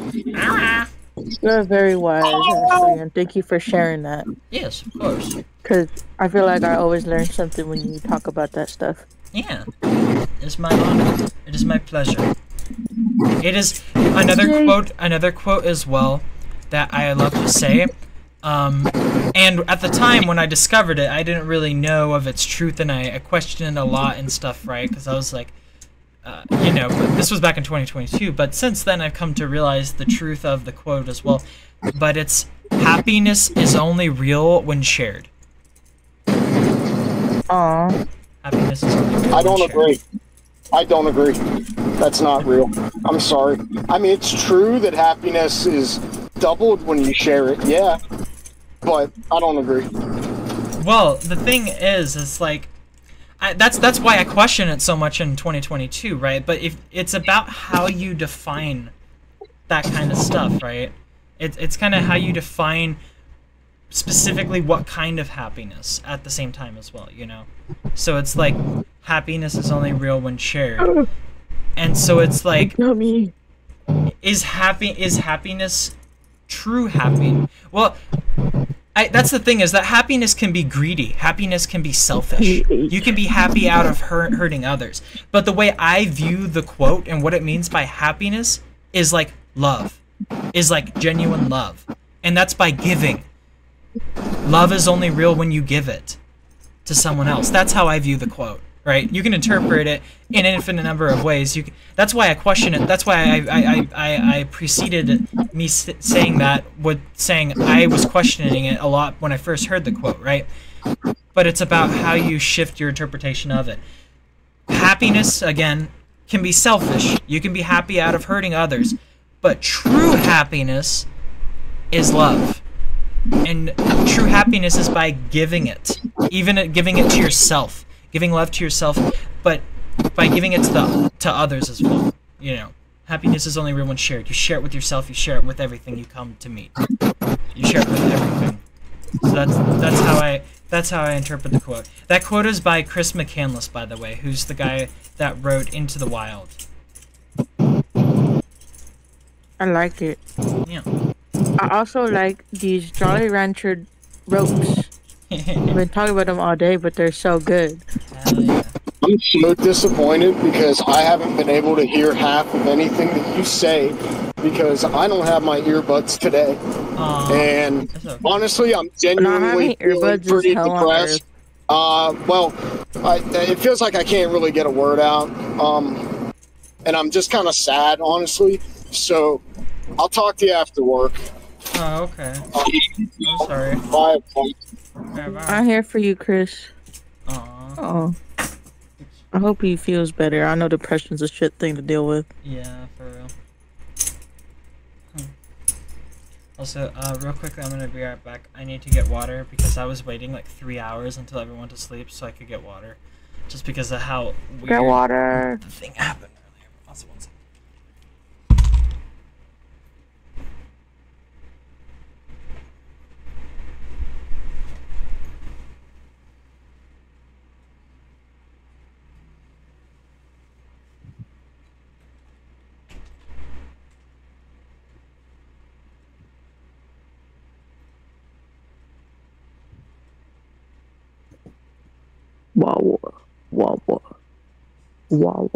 You're very wise, actually, and thank you for sharing that. Yes, of course. Because I feel like I always learn something when you talk about that stuff. Yeah. It's my honor. It is my pleasure. It is another quote as well that I love to say. And at the time when I discovered it, I didn't really know of its truth, and I questioned it a lot and stuff, right? Because I was like, you know, this was back in 2022, but since then I've come to realize the truth of the quote as well. But it's, happiness is only real when shared. Aww. Happiness is only real I don't when agree. I don't agree. That's not real. I'm sorry. I mean, it's true that happiness is doubled when you share it, yeah. But I don't agree. Well, the thing is, it's like, that's why I question it so much in 2022, right? But if it's about how you define that kind of stuff, right? It's kind of how you define specifically what kind of happiness at the same time as well, you know? So it's like, happiness is only real when shared. And so it's like, is happiness true happiness? Well, that's the thing, is that happiness can be greedy. Happiness can be selfish. You can be happy out of hurting others. But the way I view the quote and what it means by happiness is like love. Is like genuine love. And that's by giving. Love is only real when you give it to someone else. That's how I view the quote, right? You can interpret it in an infinite number of ways. That's why I question it. That's why I preceded me saying that with saying I was questioning it a lot when I first heard the quote, right? But it's about how you shift your interpretation of it. Happiness, again, can be selfish. You can be happy out of hurting others. But true happiness is love. And true happiness is by giving it. Even giving it to yourself. Giving love to yourself, but by giving it to others as well. You know, happiness is only real when shared. You share it with yourself. You share it with everything you come to meet. You share it with everything. So that's how I interpret the quote. That quote is by Chris McCandless, by the way, who's the guy that wrote Into the Wild. I like it. Yeah. I also like these Jolly Rancher ropes. We've been talking about them all day, but they're so good. Yeah. I'm so disappointed because I haven't been able to hear half of anything that you say because I don't have my earbuds today. And honestly, I'm genuinely feeling pretty depressed. Well, it feels like I can't really get a word out. And I'm just kind of sad, honestly. So I'll talk to you after work. Oh, okay. I'm sorry. Bye. I'm here for you, Chris. Oh. I hope he feels better. I know depression's a shit thing to deal with. Yeah, for real. Also, real quickly, I'm gonna be right back. I need to get water because I was waiting like 3 hours until everyone went to sleep so I could get water. Just because of how weird Get water. the thing happened earlier. Also, one second. Wow. Wow. Wow.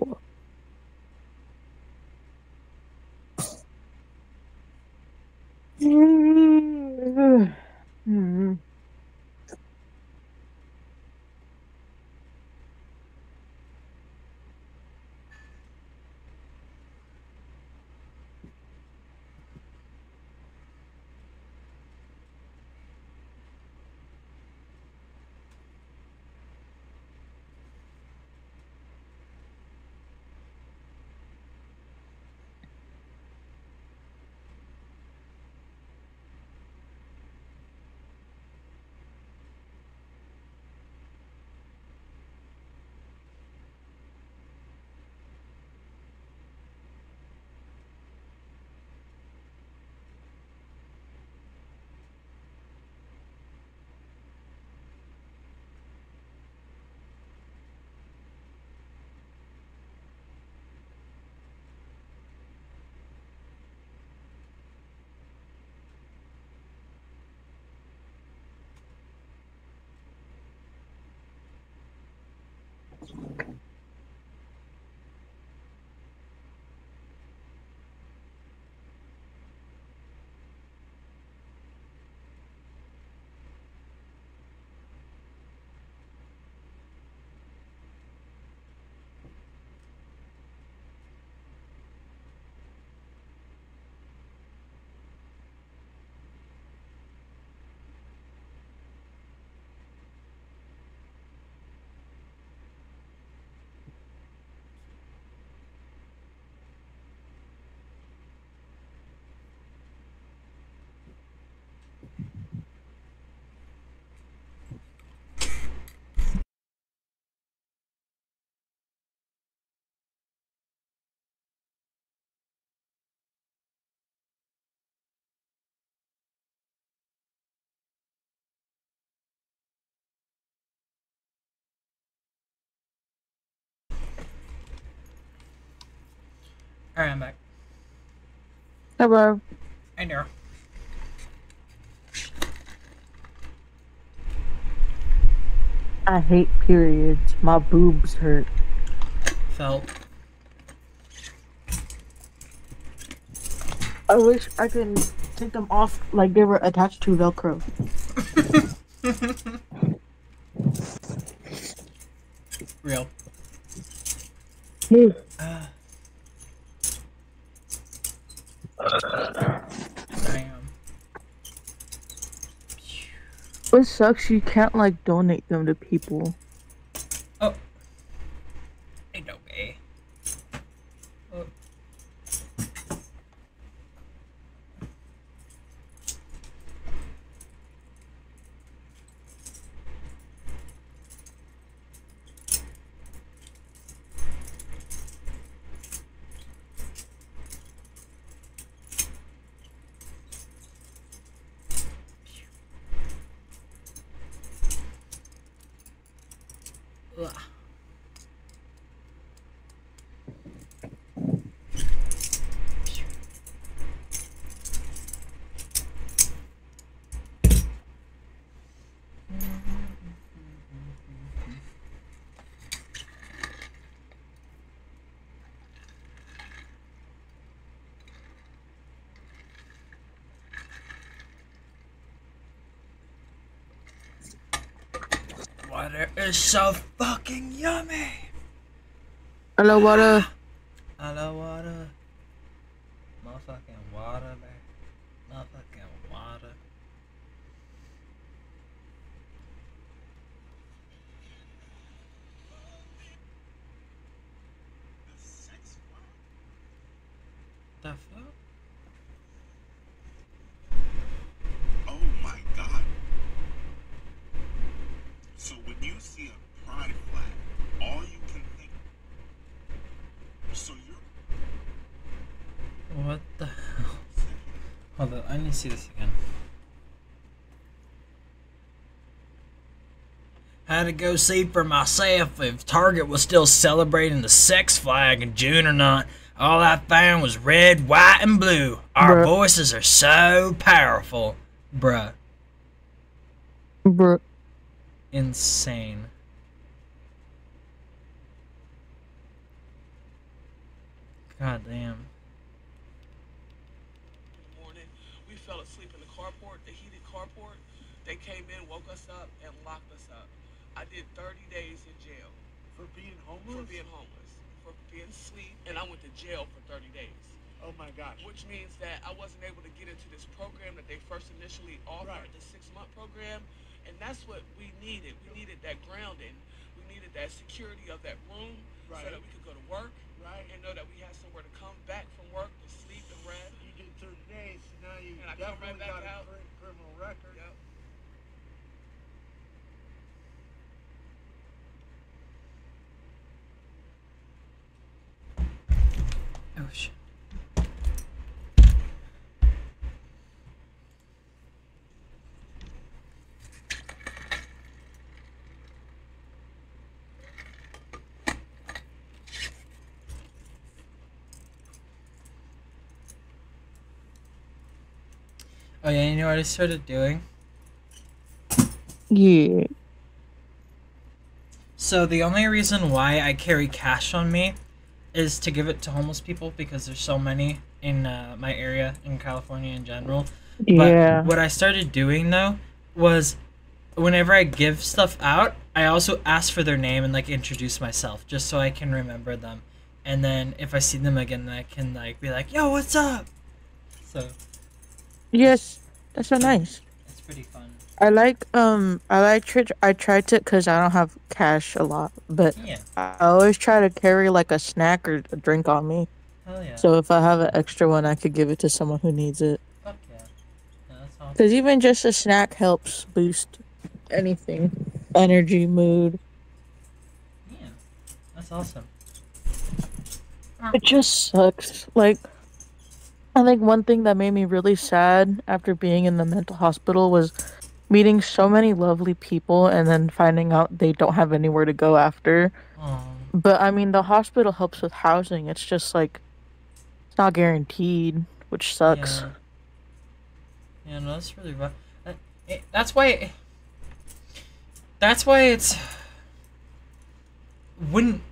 Alright, I'm back. Hello. Hey there. I hate periods. My boobs hurt. Felt. I wish I could take them off like they were attached to Velcro. Real. Damn. What sucks, you can't like donate them to people. Oh. Ain't no way. Oh. Ugh. Water is so fucking yummy. Hello, water. Hello, water. Motherfucking water, man. Motherfucking water. The fuck? Hold on, I need to see this again. Had to go see for myself if Target was still celebrating the sex flag in June or not. All I found was red, white, and blue. Our voices are so powerful. Bruh. Bruh. Insane. God damn. We fell asleep in the carport, the heated carport. They came in, woke us up, and locked us up. I did 30 days in jail. For being homeless? For being homeless. For being asleep, and I went to jail for 30 days. Oh my gosh. Which means that I wasn't able to get into this program that they first initially offered, the 6-month program. And that's what we needed. We needed that grounding. We needed that security of that room so that we could go to work and know that we had somewhere to come back from work to sleep and rest. You did 30 days, so now you and I come right definitely back got out. a criminal record. Yep. Oh shit. Oh yeah, you know what I started doing? Yeah. So the only reason why I carry cash on me is to give it to homeless people because there's so many in my area in California in general. Yeah. But what I started doing though was whenever I give stuff out, I also ask for their name and like introduce myself just so I can remember them. And then if I see them again, then I can like be like, "Yo, what's up?" So Yes, that's so nice. it's pretty fun. I tried to, cause I don't have cash a lot, but Yeah. I always try to carry like a snack or a drink on me. Hell yeah. So if I have an extra one, I could give it to someone who needs it. Fuck yeah. Yeah, that's awesome. Cause even just a snack helps boost anything, energy, mood. Yeah, that's awesome. It just sucks. Like, I think one thing that made me really sad after being in the mental hospital was meeting so many lovely people and then finding out they don't have anywhere to go after. Aw. But I mean, the hospital helps with housing. It's just like, it's not guaranteed, which sucks. Yeah, no, that's really rough. That's why. That's why it's when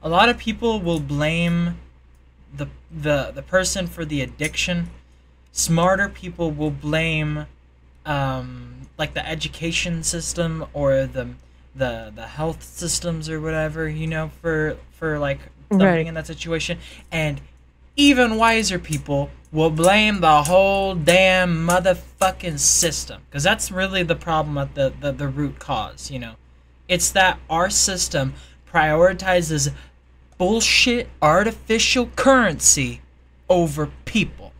a lot of people will blame the person for the addiction. Smarter people will blame like the education system or the health systems or whatever, you know, for like something in that situation. And even wiser people will blame the whole damn motherfucking system, because that's really the problem at the root cause, you know. It's that our system prioritizes bullshit artificial currency over people.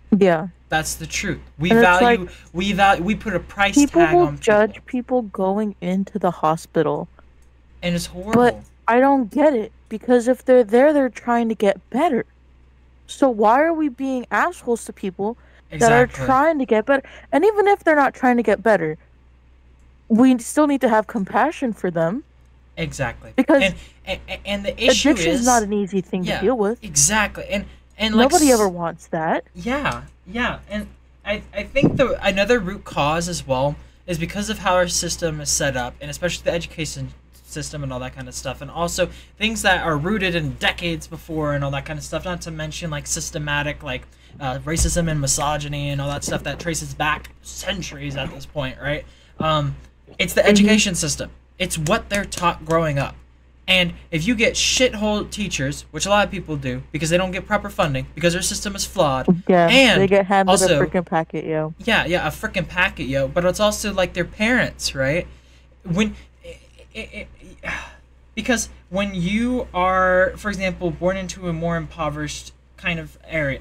Yeah. That's the truth. We And it's value like, we put a price People tag will on judge people going into the hospital. and it's horrible. But I don't get it, because if they're there, they're trying to get better. So why are we being assholes to people that are Exactly. trying to get better? And even if they're not trying to get better, we still need to have compassion for them. Exactly. Because and the issue addiction is not an easy thing to deal with. Exactly. And like Nobody ever wants that. Yeah, and I think another root cause as well is because of how our system is set up, and especially the education system and all that kind of stuff, and also things that are rooted in decades before and all that kind of stuff, not to mention like systematic like racism and misogyny and all that stuff that traces back centuries at this point, right? It's the education system. It's what they're taught growing up. And if you get shithole teachers, which a lot of people do, because they don't get proper funding, because their system is flawed, Yeah, and they get handed also, a freaking packet, yo. yeah, a freaking packet, yo. But it's also like their parents, right? When, because when you are, for example, born into a more impoverished kind of area,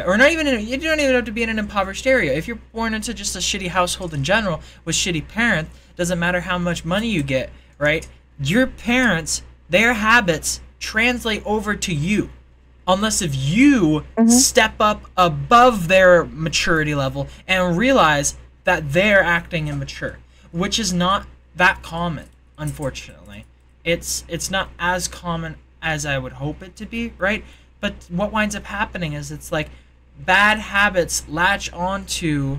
or not even you don't even have to be in an impoverished area. If you're born into just a shitty household in general with shitty parents, doesn't matter how much money you get, right? Your parents, their habits translate over to you. unless if you step up above their maturity level and realize that they're acting immature, which is not that common, unfortunately. It's not as common as I would hope it to be, right? But what winds up happening is it's like bad habits latch onto,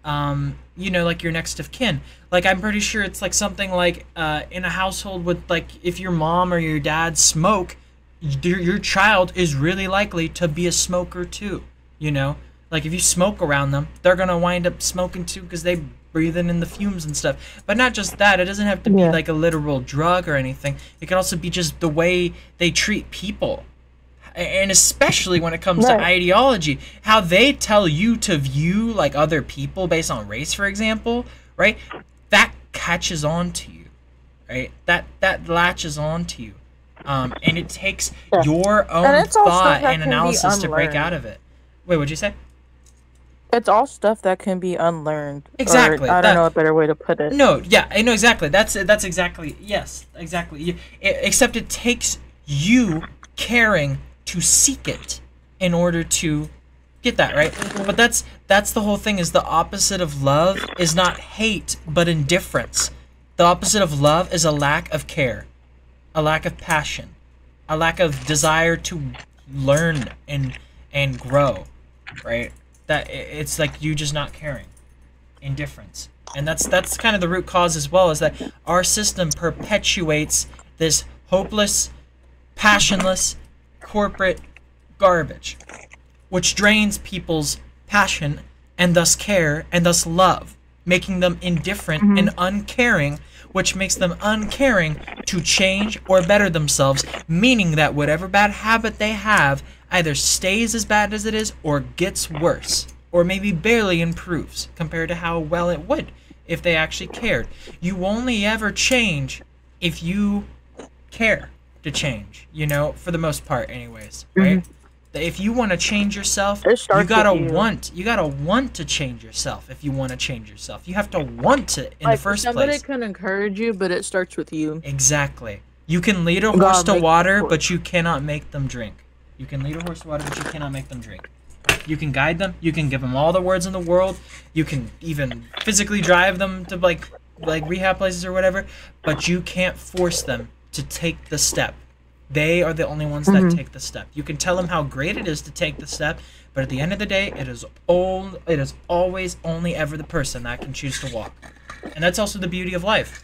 you know, like your next of kin. Like, I'm pretty sure it's like something like in a household with, like, if your mom or your dad smoke, your child is really likely to be a smoker too, you know? Like, if you smoke around them, they're gonna wind up smoking too because they breathing in the fumes and stuff. But not just that, it doesn't have to be like a literal drug or anything. It could also be just the way they treat people. And especially when it comes to ideology, how they tell you to view like other people based on race, for example, right? That catches on to you, right? That latches on to you. And it takes your own thought and analysis to break out of it. Wait, what'd you say? It's all stuff that can be unlearned. Exactly. Or, I don't know a better way to put it. No, yeah, I know exactly. That's exactly, yes, exactly. Except it takes you caring to seek it in order to get that, right? But that's the whole thing, is the opposite of love is not hate, but indifference. The opposite of love is a lack of care, a lack of passion, a lack of desire to learn and grow, right? That it's like you just not caring, indifference. And that's kind of the root cause as well, is that our system perpetuates this hopeless, passionless, corporate garbage, which drains people's passion and thus care and thus love, making them indifferent and uncaring, which makes them uncaring to change or better themselves, meaning that whatever bad habit they have either stays as bad as it is or gets worse, or maybe barely improves compared to how well it would if they actually cared. You only ever change if you care to change, you know, for the most part anyways, right? If you want to change yourself, you gotta want to change yourself. If you want to change yourself, you have to want to in the first place. Somebody can encourage you, but it starts with you. Exactly. You can lead a horse to water, but you cannot make them drink. You can lead a horse to water, but you cannot make them drink. You can guide them. You can give them all the words in the world. You can even physically drive them to like rehab places or whatever, but you can't force them to take the step. They are the only ones that take the step. You can tell them how great it is to take the step, but at the end of the day, it is always only ever the person that can choose to walk. And that's also the beauty of life,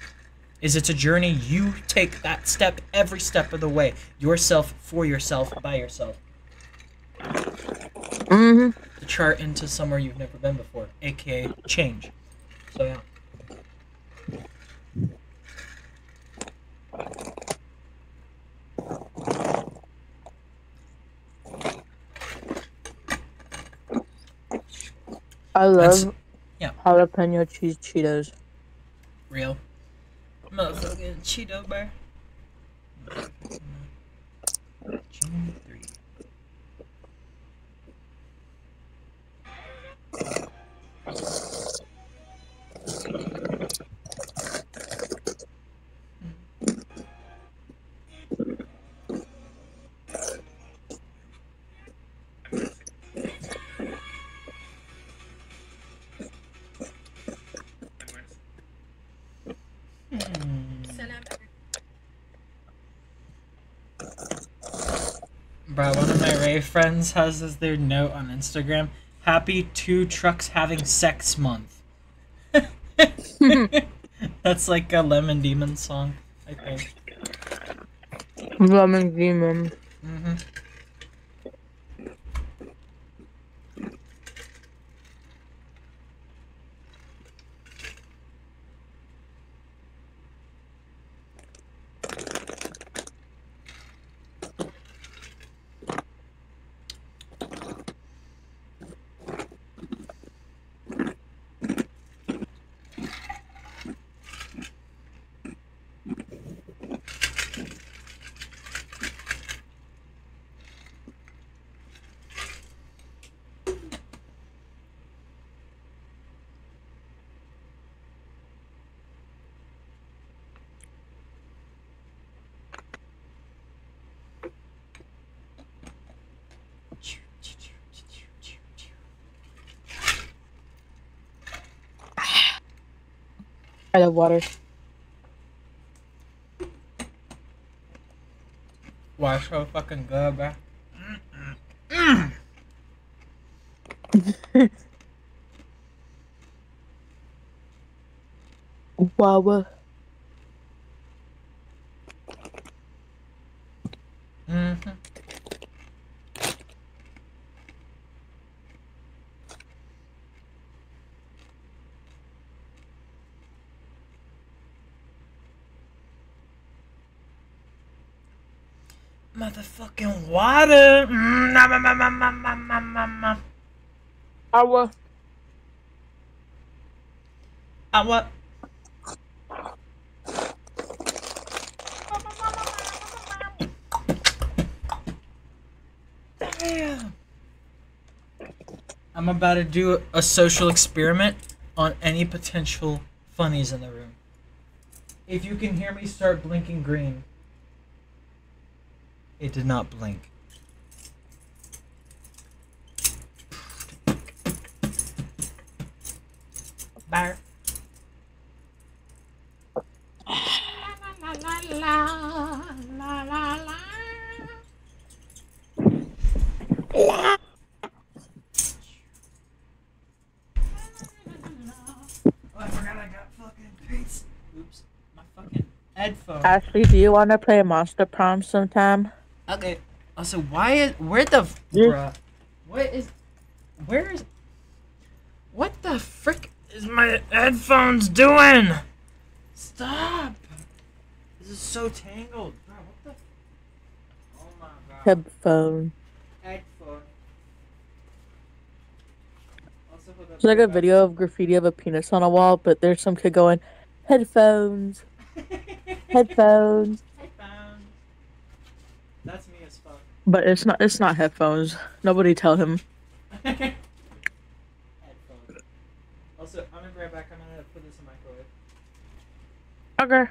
is it's a journey. You take that step every step of the way, yourself, for yourself, by yourself. To chart into somewhere you've never been before, aka change. So yeah. I love jalapeno cheese Cheetos. Real. Motherfucking Cheeto bar. June 3. Bro, one of my rave friends has as their note on Instagram, "Happy 2 trucks having sex month." That's like a Lemon Demon song, I think. Lemon Demon. I love water. Why so fucking good, bro? Wow. Mm-hmm. Motherfucking water. Our. What? Damn. I'm about to do a social experiment on any potential funnies in the room. If you can hear me start blinking green. It did not blink. Bar. Oh, I forgot I got fucking pizza. Oops. My fucking headphone. Ashley, do you want to play Monster Prom sometime? Okay. Also, where the bruh? What the frick is my headphones doing? Stop! This is so tangled. Bro, what the? Oh my god. Headphone. Headphone. It's like a video of graffiti of a penis on a wall, but there's some kid going, headphones. Headphones. Headphones. That's me as fuck. But it's not headphones. Nobody tell him. Headphones. Also, I'm gonna be right back. I'm gonna put this in the microwave. Okay.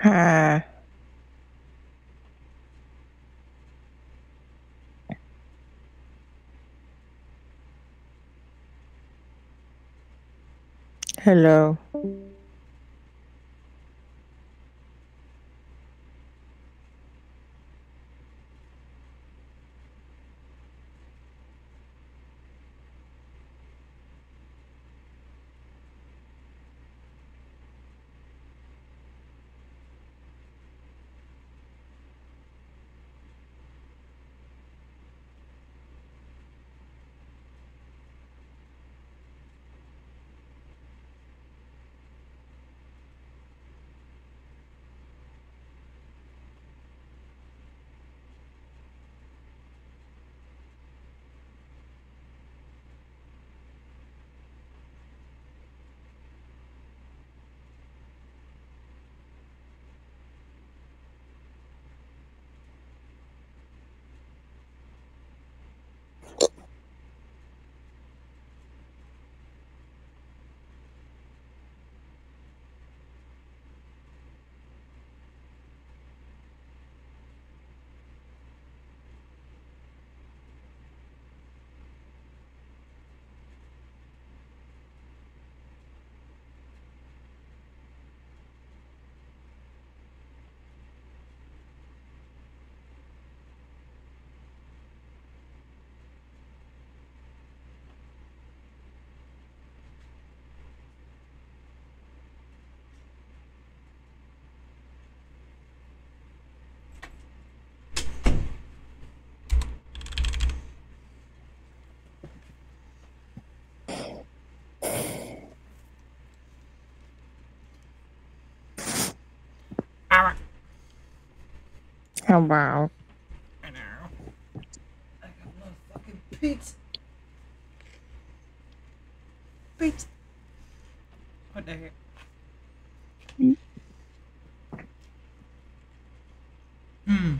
Huh. Hello. Oh wow. I know. I got motherfucking pizza. Pizza. What the heck? Hmm.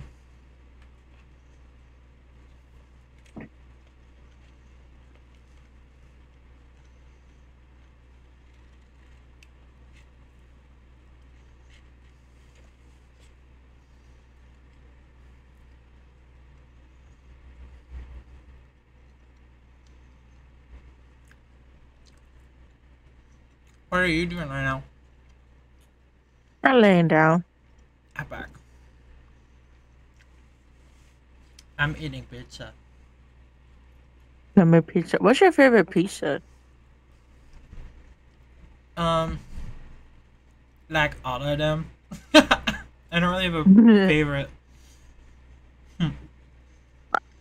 What are you doing right now? I'm laying down. I'm back. I'm eating pizza. I'm a pizza. What's your favorite pizza? Like all of them. I don't really have a favorite.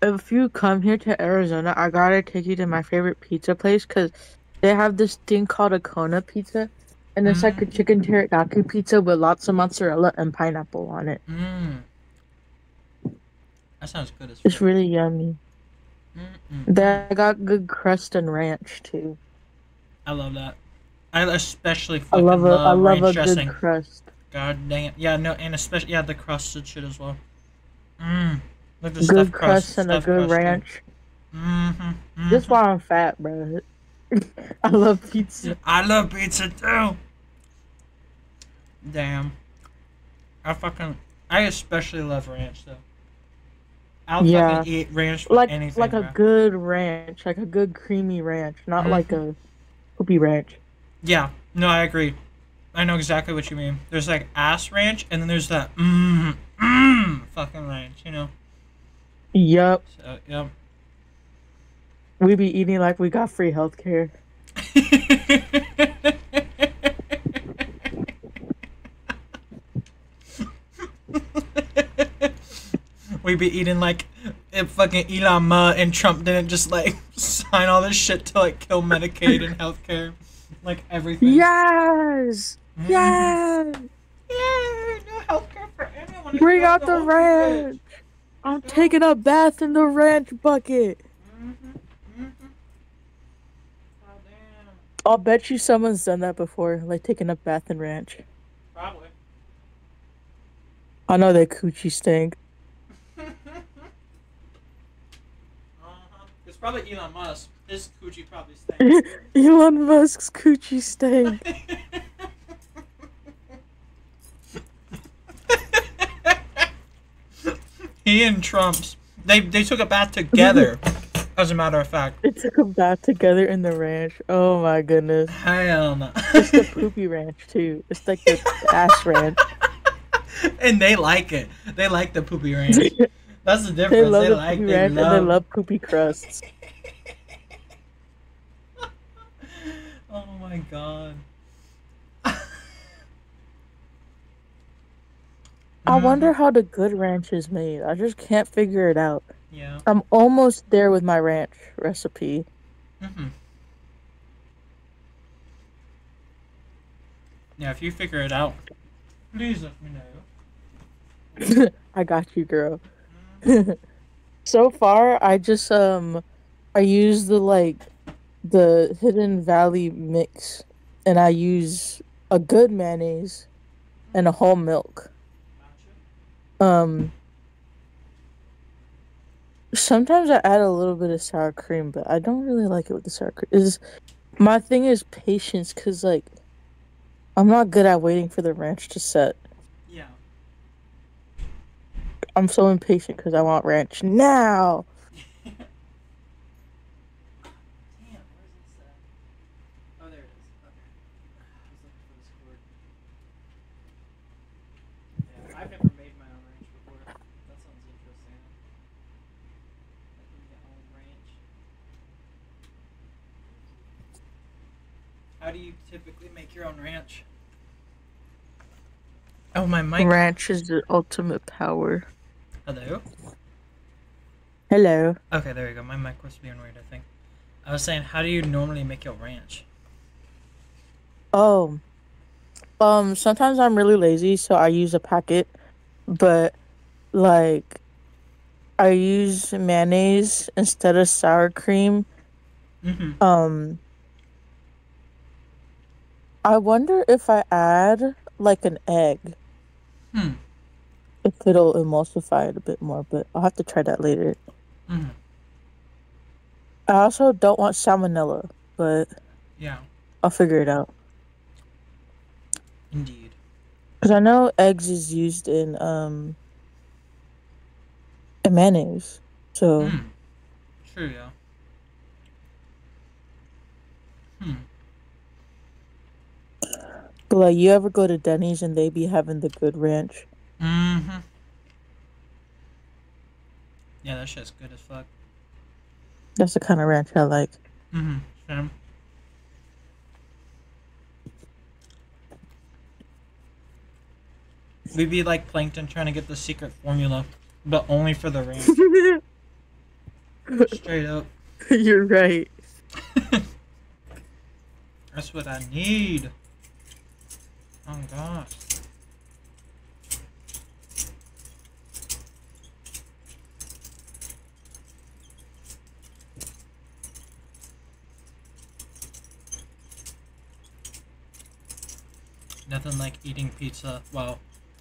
If you come here to Arizona, I gotta take you to my favorite pizza place because they have this thing called a Kona pizza, and it's like a chicken teriyaki pizza with lots of mozzarella and pineapple on it. That sounds good as fuck. It's really yummy. They got good crust and ranch too. I love that. I especially I fucking love ranch a dressing. good crust. God dang it. Yeah, no, and especially the crusted shit as well. Like the Good stuffed crust and a good ranch. Just why I'm fat, bro. I love pizza. I love pizza too. Damn. I especially love ranch though. I'll fucking eat ranch with anything. Like a good ranch, like a good creamy ranch, not like a poopy ranch. Yeah, no, I agree. I know exactly what you mean. There's like ass ranch, and then there's that fucking ranch, you know? Yup. So, yep. We be eating like we got free healthcare. We be eating like if fucking Elon Musk and Trump didn't just like sign all this shit to like kill Medicaid and healthcare, like everything. Yes. Yes. Yeah, no healthcare for anyone. Bring out the ranch. I'm taking a bath in the ranch bucket. I'll bet you someone's done that before, like taking a bath in ranch. Probably. I know that coochie stink. It's probably Elon Musk. His coochie probably stinks. Elon Musk's coochie stink. He and Trump's. They took a bath together. As a matter of fact. They took a bath together in the ranch. Oh my goodness. Hell no. It's the poopy ranch too. It's like the ass ranch. And they like it. They like the poopy ranch. That's the difference. They love They the like poopy they ranch love. and they love poopy crusts. Oh my god. I wonder how the good ranch is made. I just can't figure it out. Yeah. I'm almost there with my ranch recipe. Yeah, if you figure it out, please let me know. I got you, girl. So far, I just I use the Hidden Valley mix, and I use a good mayonnaise and a whole milk. Sometimes I add a little bit of sour cream, but I don't really like it with the sour cream. My thing is patience, cause like I'm not good at waiting for the ranch to set. Yeah. I'm so impatient because I want ranch now. I've never made my own ranch before. That sounds interesting. Making your own ranch. How do you typically make your own ranch? Oh, my mic. Ranch is the ultimate power. Hello? Hello. Okay, there you go. My mic was being weird, I think. I was saying, how do you normally make your ranch? Oh. Sometimes I'm really lazy, so I use a packet. But, like, I use mayonnaise instead of sour cream. I wonder if I add, like, an egg. If it'll emulsify it a bit more, but I'll have to try that later. I also don't want salmonella, but yeah, I'll figure it out. Indeed. Because I know eggs is used in mayonnaise, so. True, yeah. But like, you ever go to Denny's and they be having the good ranch? Yeah, that shit's good as fuck. That's the kind of ranch I like. Same. We'd be like Plankton trying to get the secret formula, but only for the ranch. Straight up. You're right. That's what I need. Oh gosh. Nothing like eating pizza while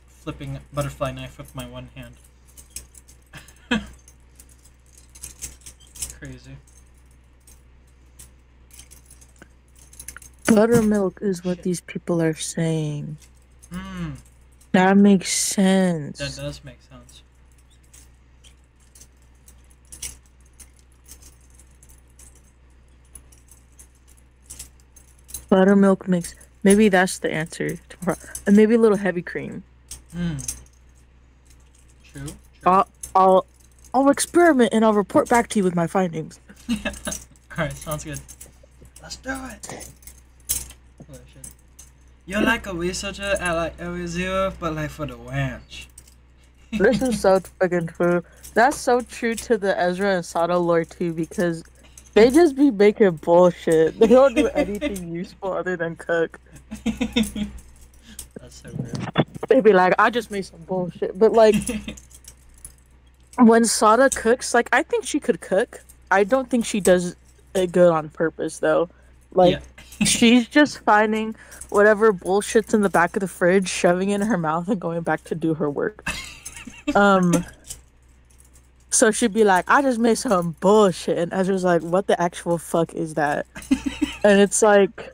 flipping a butterfly knife with my one hand. Crazy. Buttermilk is what these people are saying. That makes sense. That does make sense. Buttermilk makes... Maybe that's the answer. And maybe a little heavy cream. True. I'll experiment and I'll report back to you with my findings. Alright, sounds good. Let's do it. Oh, shit. You're like a researcher at like Area Zero, but like for the ranch. This is so fucking true. That's so true to the Ezra and Sato lore too, because they just be making bullshit. They don't do anything useful other than cook. That's so weird. They be like, I just made some bullshit, but like, when Sada cooks, like, I think she could cook. I don't think she does it good on purpose, though. Like, she's just finding whatever bullshit's in the back of the fridge, shoving it in her mouth, and going back to do her work. So she'd be like, I just made some bullshit. And Ezra's like, what the actual fuck is that? And it's like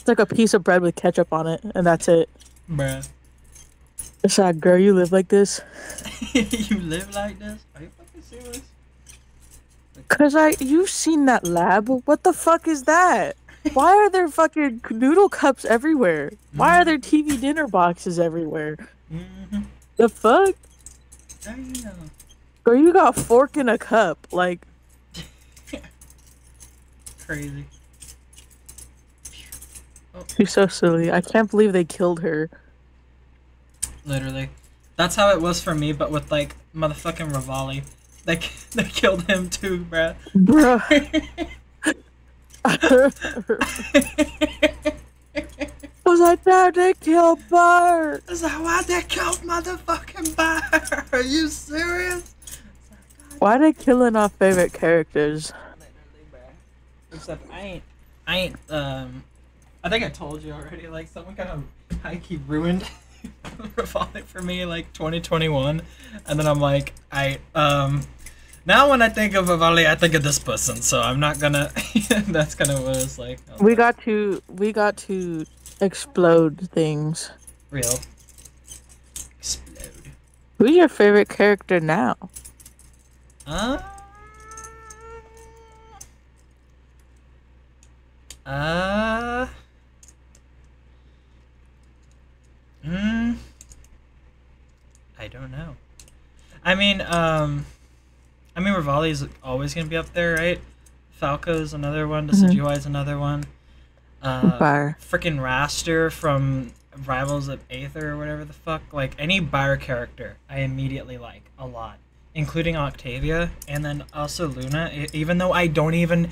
a piece of bread with ketchup on it, and that's it. Bruh. It's like, girl, you live like this? You live like this? Are you fucking serious? Cause you've seen that lab. What the fuck is that? Why are there fucking noodle cups everywhere? Why are there TV dinner boxes everywhere? The fuck? Damn. Girl, you got a fork and a cup. Like, crazy. She's so silly. I can't believe they killed her. Literally. That's how it was for me, but with, like, motherfucking Rivali. They killed him too, bruh. Bruh. I was like, no, they killed Bart. I was like, why'd they kill motherfucking Bart? Are you serious? Why they killing our favorite characters? Except I ain't, I think I told you already, like, someone kind of high-key ruined Rivali for me, like, 2021. And then I'm like, now when I think of Rivali, I think of this person, so I'm not gonna, that's kind of what it's like. We got to explode things. Real. Explode. Who's your favorite character now? I don't know. I mean, Rivali's always gonna be up there, right? Falco's another one. Decidueye's another one. Freaking Raster from Rivals of Aether or whatever the fuck. Like, any Byre character I immediately like a lot. Including Octavia, and then also Luna, even though I don't even...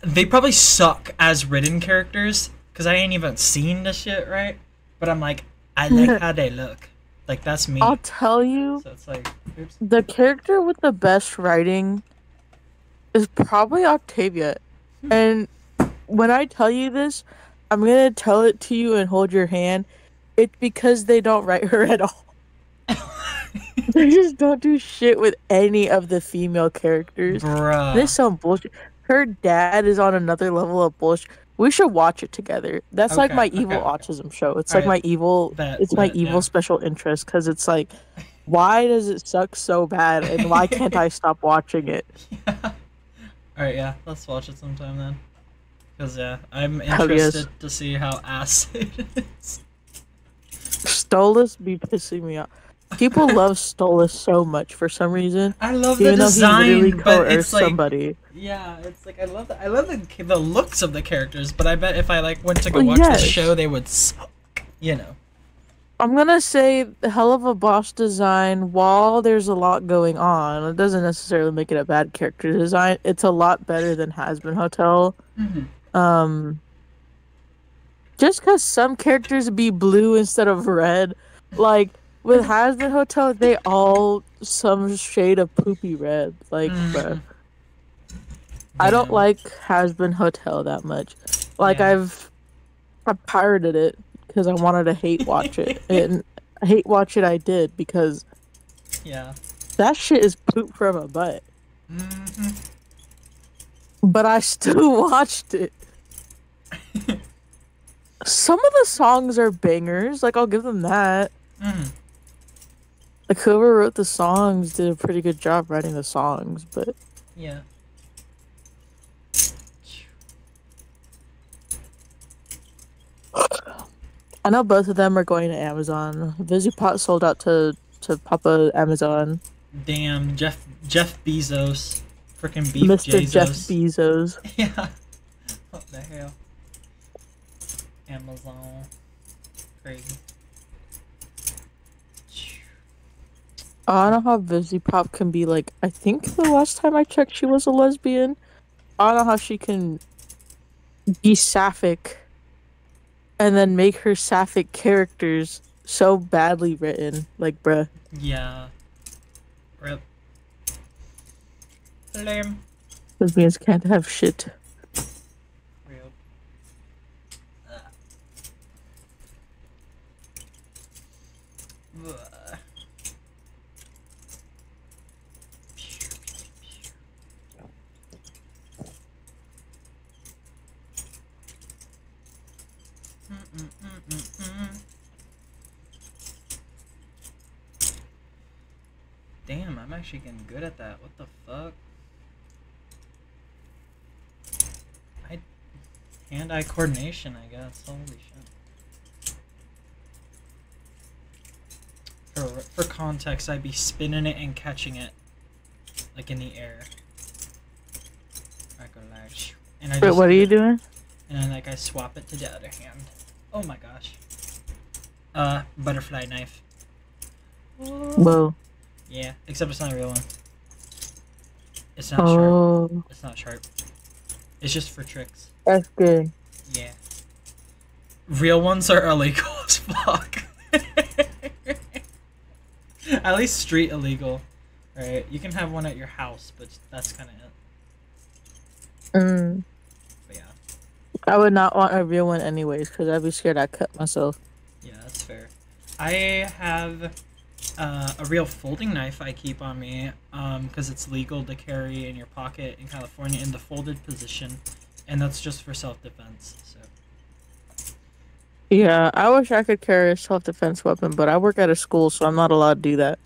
They probably suck as written characters, because I ain't even seen the shit, right? But I'm like, I like how they look. Like, that's me. I'll tell you, so it's like, oops. The character with the best writing is probably Octavia. And when I tell you this, I'm gonna tell it to you and hold your hand. It's because they don't write her at all. They just don't do shit with any of the female characters. Bruh. There's some bullshit. Her dad is on another level of bullshit. We should watch it together. That's like my evil autism show. It's like my evil. It's my evil special interest, because it's like, why does it suck so bad, and why can't I stop watching it? All right, yeah, let's watch it sometime then. Because yeah, I'm interested to see how ass it is. Stolas be pissing me off. People love Stolas so much for some reason. I love the design, but it's like somebody. Yeah, it's like I love the looks of the characters, but I bet if I like went to go watch the show, they would suck. You know. I'm gonna say the hell of a boss design. While there's a lot going on, it doesn't necessarily make it a bad character design. It's a lot better than Hazbin Hotel. Just because some characters be blue instead of red, like. With Hazbin Hotel, they all some shade of poopy red. Like, bruh. I don't like Hazbin Hotel that much. Like, I pirated it because I wanted to hate watch it. And hate watch it I did because that shit is poop from a butt. But I still watched it. Some of the songs are bangers. Like, I'll give them that. Like, whoever wrote the songs did a pretty good job writing the songs, but... Yeah. I know both of them are going to Amazon. Vizipot sold out to Papa Amazon. Damn, Jeff Bezos. Freaking Beef Mr. Jesus. Jeff Bezos. Yeah. What the hell? Amazon. Crazy. I don't know how Vizipop can be like... I think the last time I checked she was a lesbian. I don't know how she can be sapphic and then make her sapphic characters so badly written. Like, bruh. Yeah. Rip. Lame. Lesbians can't have shit. Real. Damn, I'm actually getting good at that. What the fuck? Hand-eye coordination, I guess. Holy shit. For context, I'd be spinning it and catching it, like in the air. I go like, and I just. Wait, what are you doing? And then like I swap it to the other hand. Oh my gosh. Butterfly knife. Whoa. Yeah, except it's not a real one. It's not sharp. It's not sharp. It's just for tricks. That's good. Yeah. Real ones are illegal as fuck. At least street illegal. Right? You can have one at your house, but that's kind of it. But yeah. I would not want a real one anyways, because I'd be scared I'd cut myself. Yeah, that's fair. I have a real folding knife I keep on me, because it's legal to carry in your pocket in California in the folded position, and that's just for self-defense. So. Yeah, I wish I could carry a self-defense weapon, but I work at a school, so I'm not allowed to do that.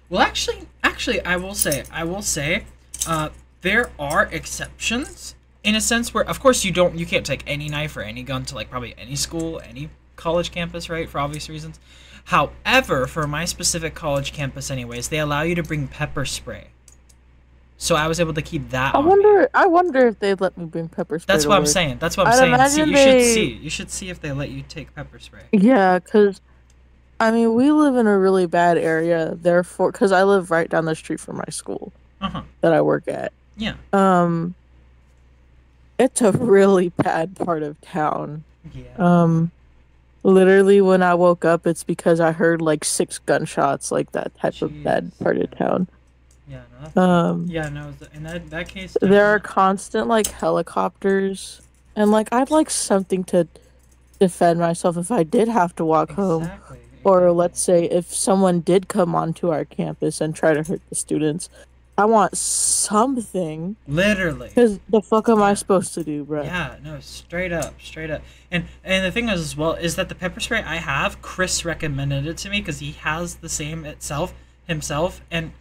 Well, actually, I will say, there are exceptions in a sense where, of course, you can't take any knife or any gun to like probably any school, any college campus, right? For obvious reasons. However, for my specific college campus, anyways, they allow you to bring pepper spray. So I was able to keep that. I wonder if they'd let me bring pepper spray. That's what I'm saying. That's what I'm saying. You should see if they let you take pepper spray. Yeah, because I mean, we live in a really bad area. Therefore, because I live right down the street from my school that I work at. Yeah. It's a really bad part of town. Yeah. Literally, when I woke up, it's because I heard like 6 gunshots, like that type of bad part of town. Yeah, no. Yeah, no. In that case, there are constant like helicopters, and like I'd like something to defend myself if I did have to walk home, or let's say if someone did come onto our campus and try to hurt the students. I want something. Literally. Because the fuck am I supposed to do, bro? Yeah, no, straight up. And the thing is as well is that the pepper spray I have, Chris recommended it to me because he has the same himself, and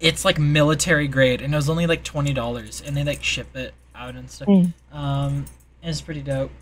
it's like military grade, and it was only like $20, and they like ship it out and stuff. And it's pretty dope.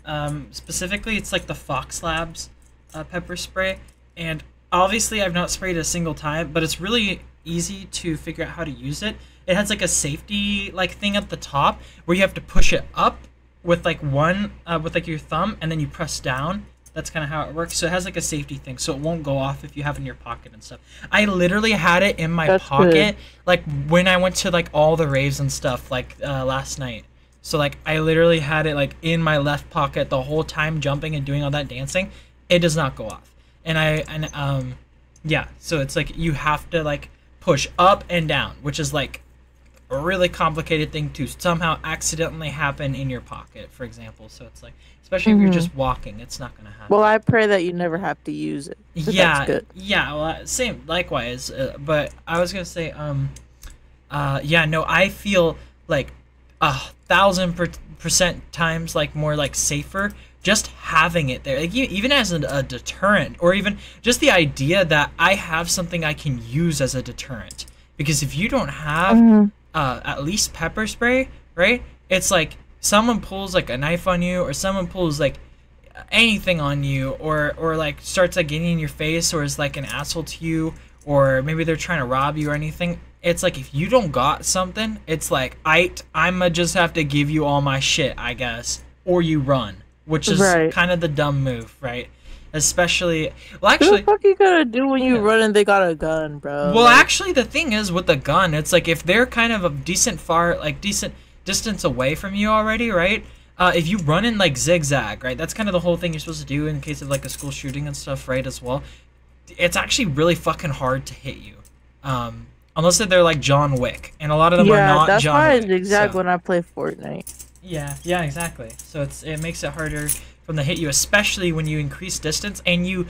Specifically, it's like the Fox Labs pepper spray, and obviously I've not sprayed a single time, but it's really easy to figure out how to use it. It has like a safety like thing at the top where you have to push it up with like with like your thumb, and then you press down. That's kind of how it works. So it has like a safety thing, so it won't go off if you have it in your pocket and stuff. I literally had it in my pocket like when I went to like all the raves and stuff like last night. So like I literally had it like in my left pocket the whole time, jumping and doing all that dancing. It does not go off. And yeah, so it's like you have to like push up and down, which is like a really complicated thing to somehow accidentally happen in your pocket, for example. So it's like, especially if you're just walking, it's not gonna happen. Well, I pray that you never have to use it. Yeah, that's good. Yeah, well, same, likewise. But I was gonna say, yeah, no, I feel like 1,000% times like more like safer just having it there, like even as a deterrent, or even just the idea that I have something I can use as a deterrent. Because if you don't have at least pepper spray, right? It's like someone pulls like a knife on you, or someone pulls like anything on you, or like starts like getting in your face, or is like an asshole to you, or maybe they're trying to rob you or anything. It's like if you don't got something, it's like I'ma just have to give you all my shit, I guess, or you run. Which is kind of the dumb move, right? Especially, well, actually, what the fuck you gonna do when you run and they got a gun, bro? Well, actually, the thing is with the gun, it's like if they're kind of a decent distance away from you already, right? If you run in like zigzag, right? That's kind of the whole thing you're supposed to do in case of like a school shooting and stuff, right? As well, it's actually really fucking hard to hit you, unless they're like John Wick, and a lot of them are not that's John why Wick. it's exact when I play Fortnite. Yeah, exactly. So it makes it harder for them to hit you, especially when you increase distance and you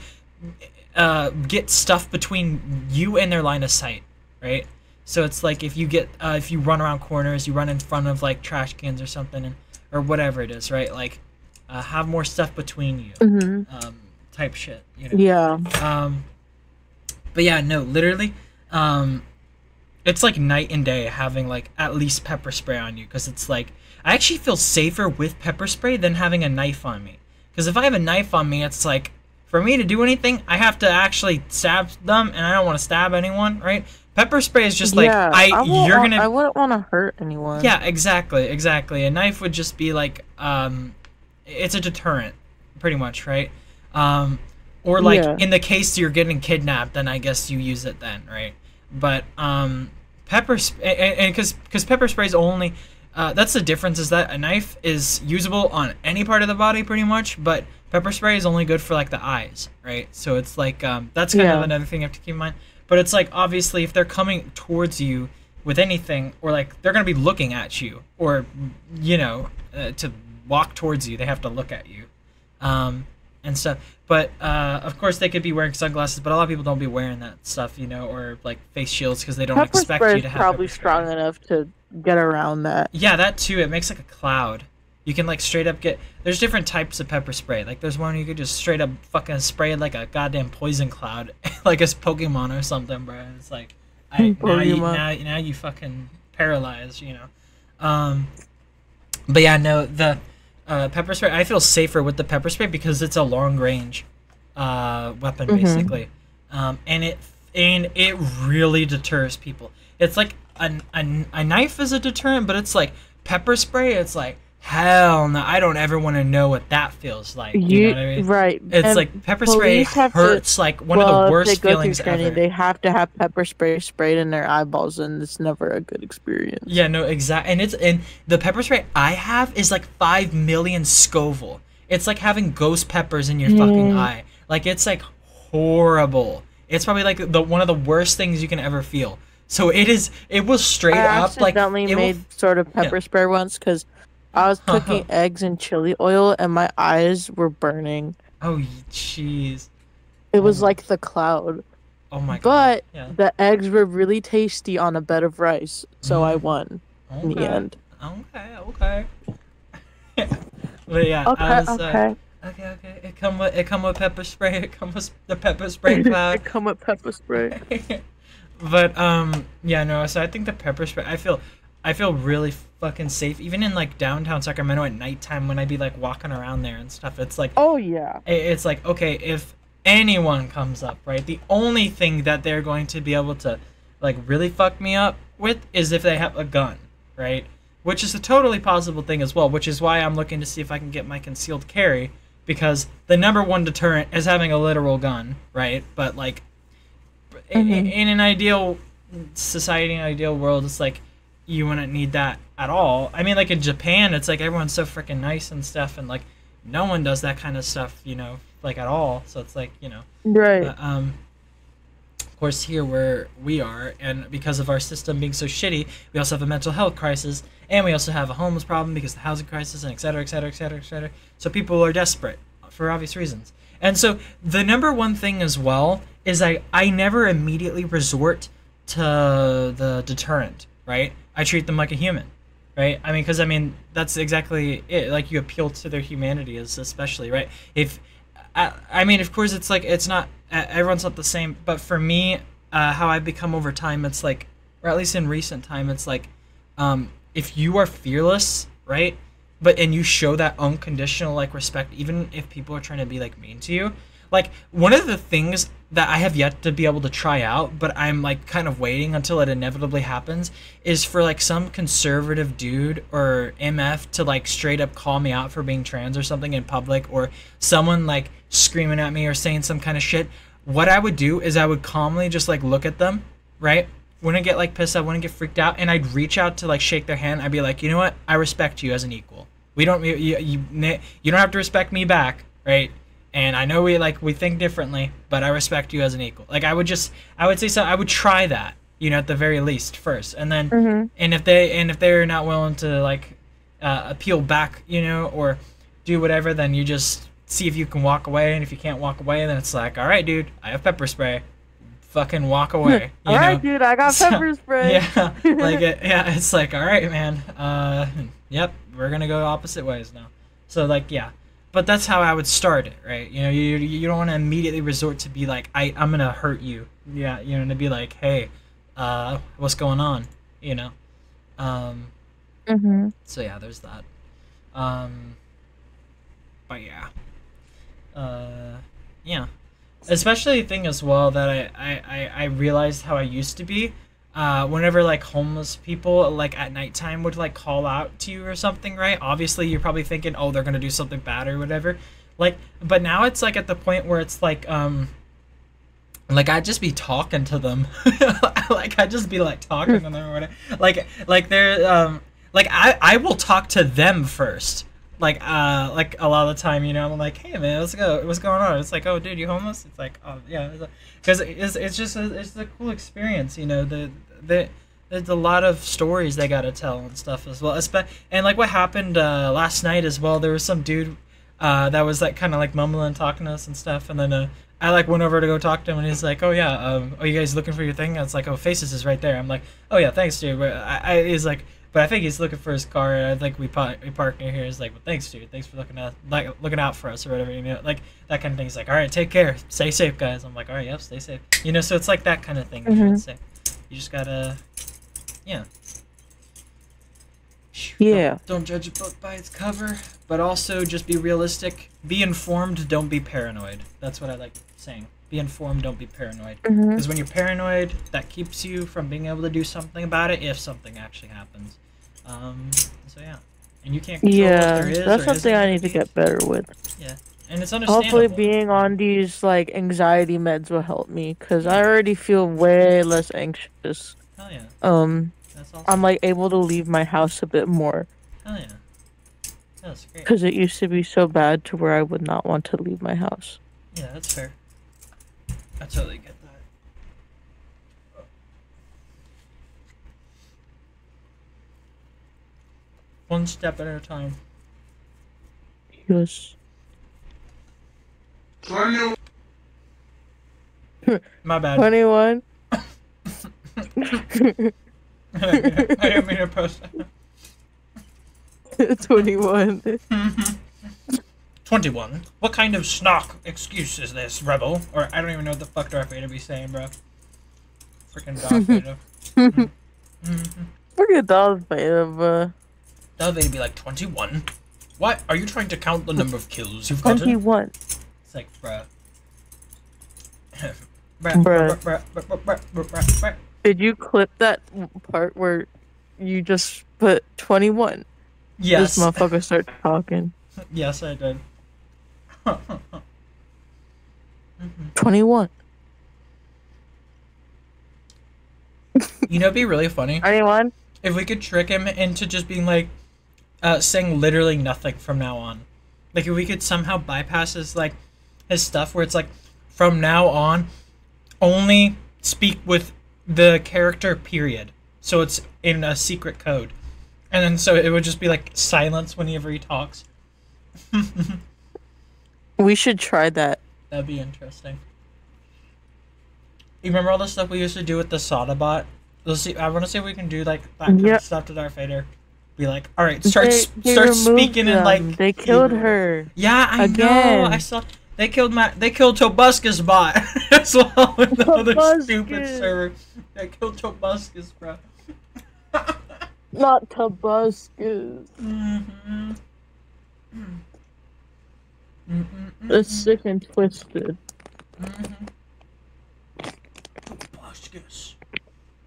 get stuff between you and their line of sight, right? So it's like if you run around corners, you run in front of like trash cans or something, or whatever it is, right? Like have more stuff between you, type shit. You know? Yeah. But yeah, no, literally, it's like night and day having like at least pepper spray on you, because it's like I actually feel safer with pepper spray than having a knife on me. Because if I have a knife on me, it's like for me to do anything, I have to actually stab them, and I don't want to stab anyone, right? Pepper spray is just like I wouldn't want to hurt anyone. Yeah, exactly. A knife would just be like it's a deterrent, pretty much, right? Or like in the case you're getting kidnapped, then I guess you use it then, right? But pepper spray, and because pepper spray is only that's the difference, is that a knife is usable on any part of the body pretty much, but pepper spray is only good for like the eyes, right? So it's like that's kind of another thing you have to keep in mind. But it's like obviously if they're coming towards you with anything, or like they're gonna be looking at you, or you know, to walk towards you, they have to look at you, and stuff. But of course they could be wearing sunglasses, but a lot of people don't be wearing that stuff, you know, or like face shields, because they don't expect you to have. Probably strong enough to get around that. Yeah, that too. It makes like a cloud. You can like straight up get. There's different types of pepper spray. Like there's one you could just straight up fucking spray it like a goddamn poison cloud, like it's Pokemon or something, bro. And it's like, now you fucking paralyzed, you know. But yeah, no, the pepper spray. I feel safer with the pepper spray because it's a long range weapon basically, and it really deters people. It's like a knife is a deterrent, but it's like pepper spray. It's like, hell no, I don't ever want to know what that feels like. You know what I mean? Right. It's and like pepper spray hurts like one of the worst feelings ever. They have to have pepper spray sprayed in their eyeballs, and it's never a good experience. Yeah, no, exactly. And the pepper spray I have is like 5 million Scoville. It's like having ghost peppers in your fucking eye. Like it's like horrible. It's probably like one of the worst things you can ever feel. So it was straight up like. I accidentally made sort of pepper spray once because I was cooking eggs in chili oil and my eyes were burning. Oh, jeez. It was like the cloud. Oh my god. But the eggs were really tasty on a bed of rice, so I won in the end. Okay. But yeah, I was, okay. It come with pepper spray. It come with the pepper spray cloud. It come with pepper spray. But yeah, no. So I think the pepper spray. I feel really fucking safe, even in like downtown Sacramento at nighttime when I'd be like walking around there and stuff. It's like, oh yeah, it's like, okay, if anyone comes up, right, the only thing that they're going to be able to like really fuck me up with is if they have a gun, right? Which is a totally possible thing as well, which is why I'm looking to see if I can get my concealed carry, because the #1 deterrent is having a literal gun, right? But like in an ideal society, an ideal world, it's like you wouldn't need that at all. I mean, like in Japan, it's like everyone's so freaking nice and stuff, and like no one does that kind of stuff, you know, like at all. So it's like, you know, right. Of course, here where we are, and because of our system being so shitty, we also have a mental health crisis, and we also have a homeless problem because of the housing crisis, and et cetera, et cetera, et cetera, et cetera. So people are desperate for obvious reasons. And so the #1 thing as well is I never immediately resort to the deterrent, right? I treat them like a human, right? I mean, because that's exactly it. Like you appeal to their humanity, especially, right? If I mean, of course, it's like it's not everyone's not the same, but for me, how I've become over time, it's like, or at least in recent time, it's like, if you are fearless, right? And you show that unconditional like respect, even if people are trying to be like mean to you. Like one of the things that I have yet to be able to try out, but I'm like kind of waiting until it inevitably happens, is for like some conservative dude or MF to like straight up call me out for being trans or something in public, or someone like screaming at me or saying some kind of shit. What I would do is I would calmly just like look at them, right? Wouldn't get like pissed, I wouldn't get freaked out, and I'd reach out to like shake their hand. I'd be like, you know what? I respect you as an equal. You don't have to respect me back, right? And I know we think differently, but I respect you as an equal. Like I would say so. I would try that, you know, at the very least first, and then and if they're not willing to like appeal back, you know, or do whatever, then you just see if you can walk away, and if you can't walk away, then it's like, all right, dude, I have pepper spray. Fucking walk away. All right, dude, I got pepper spray. Yeah, like it's like, all right, man. Yep, we're gonna go opposite ways now. So like, yeah, but that's how I would start it, right? You know, you don't want to immediately resort to be like, I'm gonna hurt you. Yeah, you know, to be like, hey, what's going on? You know. So yeah, there's that. But yeah. Yeah. Especially the thing as well that I realized how I used to be. Whenever like homeless people like at nighttime would like call out to you or something, right? Obviously you're probably thinking, oh, they're gonna do something bad or whatever. Like, but now it's like at the point where it's like I'd just be talking to them. Like I'd just be like talking to them or whatever. Like they're like I will talk to them first. Like a lot of the time, you know, I'm like, hey man, what's going on? It's like, oh dude, you homeless? It's like, oh yeah, because it's just it's a cool experience, you know. There's a lot of stories they gotta tell and stuff as well. And like what happened last night as well, there was some dude that was like kind of like mumbling, talking to us and stuff, and then I like went over to go talk to him, and he's like, oh yeah, are you guys looking for your thing? And it's like, oh, Faces is right there. I'm like, oh yeah, thanks dude. But he's like, but I think he's looking for his car. And I think we parked near here. He's like, well, thanks, dude. Thanks for looking out for us or whatever. You know, like that kind of thing. He's like, all right, take care, stay safe, guys. I'm like, all right, yep, stay safe. You know, so it's like that kind of thing. I would say. You just gotta, yeah. Yeah. Don't judge a book by its cover, but also just be realistic. Be informed. Don't be paranoid. That's what I like saying. Be informed. Don't be paranoid. Because when you're paranoid, that keeps you from being able to do something about it if something actually happens. So yeah, and you can't control what there is. That's something I need to get better with. Yeah, and it's understandable. Hopefully, being on these like anxiety meds will help me because I already feel way less anxious. Hell yeah. That's awesome. I'm like able to leave my house a bit more. Hell yeah. That's great. Because it used to be so bad to where I would not want to leave my house. Yeah, that's fair. I totally get that. One step at a time. Yes. My bad. 21. I didn't mean to post that. 21. 21. What kind of schnock excuse is this, Rebel? Or I don't even know what the fuck Darth Vader be saying, bro. Freaking Darth Vader. Freaking Darth Vader, bro. Darth Vader be like, 21? What? Are you trying to count the number of kills you've gotten? 21. It's like, bruh. Bruh. Did you clip that part where you just put 21? Yes. This motherfucker start talking. Yes, I did. 21. You know, it'd be really funny. 21? If we could trick him into just being like, saying literally nothing from now on. Like, if we could somehow bypass his stuff where it's like, from now on, only speak with the character, period. So it's in a secret code. And then so it would just be like silence whenever he talks. We should try that. That'd be interesting. You remember all the stuff we used to do with the Sodabot? Let's see. I want to see if we can do like that kind of stuff to Darth Vader. Be like, all right, start speaking in like. They killed her. Yeah, I know. I saw. They killed Tobuscus bot as well. Another stupid server. They killed Tobuscus, bro. Not Tobuscus. It's sick and twisted. Tobuscus.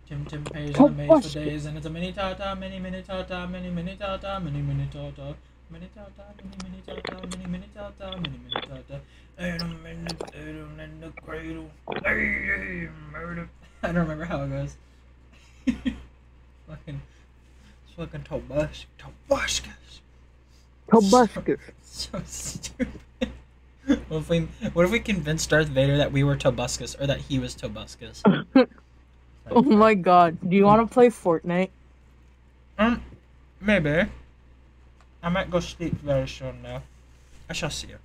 Tim pays the maze for days, and it's a mini tata, mini tata, mini tata, mini tata. Mini tata, mini tata, mini tata, mini tata. And a minute in the cradle. Murder. I don't remember how it goes. fucking Tobuscus. So stupid. What if we convinced Darth Vader that we were Tobuscus, or that he was Tobuscus? Oh my god. Do you want to play Fortnite? Maybe. I might go sleep very soon now. I shall see you.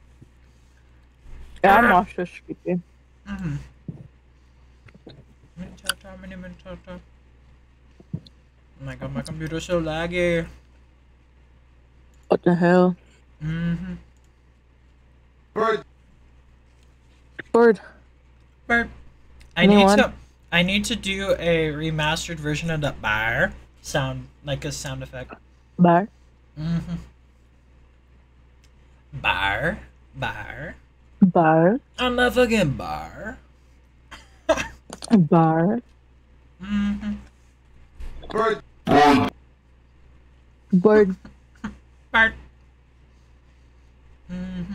Yeah, I'm also sleeping. Mm-hmm. Oh my god, my computer's so laggy. What the hell? Mm-hmm. Bird. I need to do a remastered version of that bar sound, like a sound effect. Bar? Mm-hmm. Bar. I'm a fucking bar. Bar. Mm-hmm. Bird. Bart. Mm-hmm.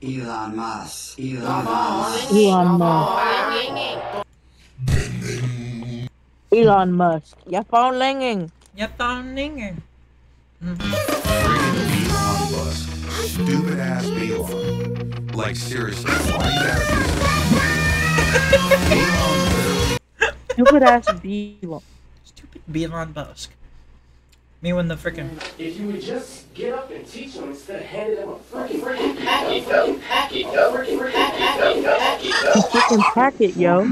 Elon Musk. Elon Musk. Your phone ringing. Elon Musk. Stupid ass Elon. Like seriously, why you gotta be Stupid ass Elon. Stupid Elon Musk. Me when the frickin'. If you would just get up and teach them instead of handing them a freaking packet, yo. Freaking packet, yo.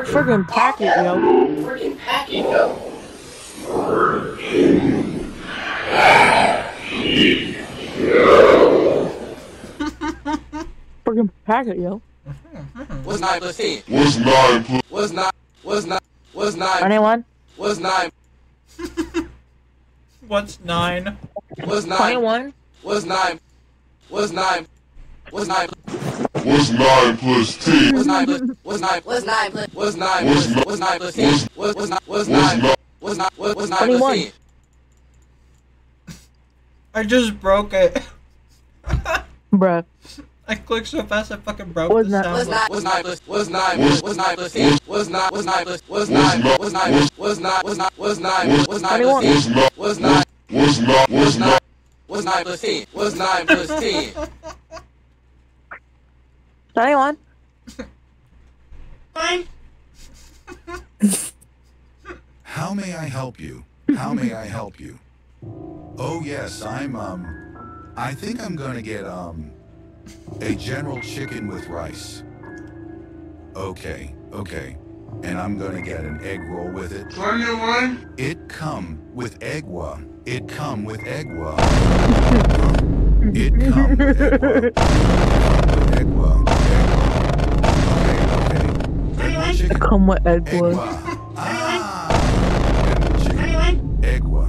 Friggin' packet, yo. Friggin' packet, yo. What's 9 plus 10? What's 9? Anyone? What's 9? What's 9? What's 9? 21? What's 9? What's 9? What's 9? What's 9 plus 10? What's 9 plus? What's 9? What's 9 plus? What's 9 plus? What's 9 plus 10? What's 9? What's 9? What's 9? What's 9 plus 10? I just broke it. Bruh. I clicked so fast I fucking broke What's the not? sound. What's 9 plus? What's 9? What's 9 plus 10? What's 9? What's 9 plus? What's 9? What's 9? What's 9? What's 9? What's 9? What's 9 plus 10? What's 9? What's 9? What's 9? What's 9 plus 10? What's 9 plus 10? 21? How may I help you? How may I help you? Oh yes, I think I'm gonna get, a General Chicken with rice. Okay. And I'm gonna get an egg roll with it. 21? It come with eggwa. It come with eggwa. It come with eggwa. Okay. Come with eggwa. Eggwa.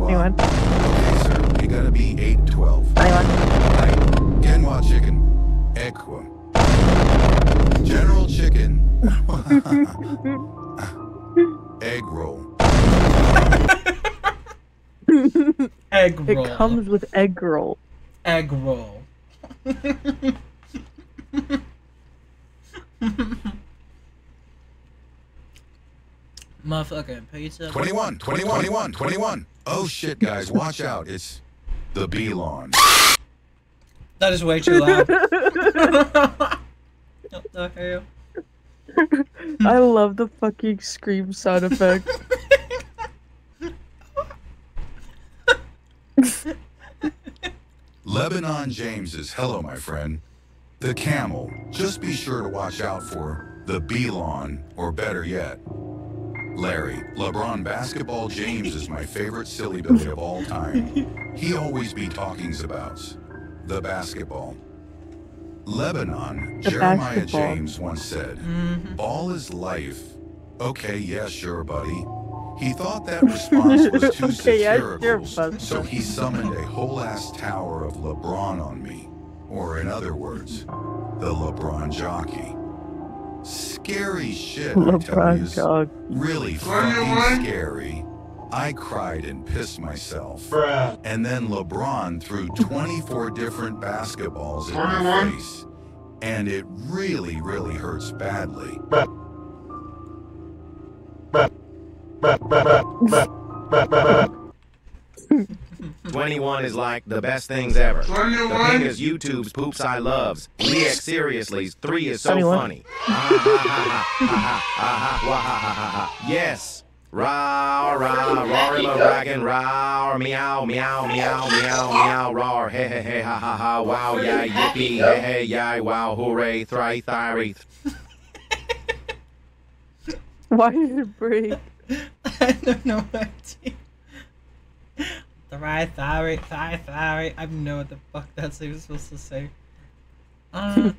Anyone? Okay, sir. You gotta be 8-12. Anyone? Genwa chicken. Eggwa. General Chicken. Egg roll. Egg roll. It comes with egg roll. Egg roll. Motherfucking pizza. 21. Oh shit, guys, watch out. It's the Belon. That is way too loud. What the hell? I love the fucking scream sound effect. Lebanon James's hello, my friend. The camel. Just be sure to watch out for the Belon, or better yet, Larry. LeBron Basketball James is my favorite silly billy of all time. He always be talkings about the basketball. Lebanon, Jeremiah James once said, ball is life. Okay, yeah, sure, buddy. He thought that response was too Okay, yeah, satirical, sure, so he summoned a whole-ass tower of LeBron on me. Or in other words, the LeBron jockey. Scary shit, I tell you. Really fucking scary. I cried and pissed myself. And then LeBron threw 24 different basketballs in my face. And it really, really hurts badly. 21 is like the best things ever. The Ping is YouTube's Poops I Loves. EX Seriously's 3 is so funny. Yes. Raw, raw, roar, dragon, raw, meow, meow, meow, meow, meow, roar, hey, hey, hey, ha, ha, ha, wow, yeah, yippee, hey, hey, yeah, wow, hooray, thrice, thrice. Why did it break? I don't know what to. Thrice, thrice, thrice, thrice. I don't know what the fuck that's even supposed to say. The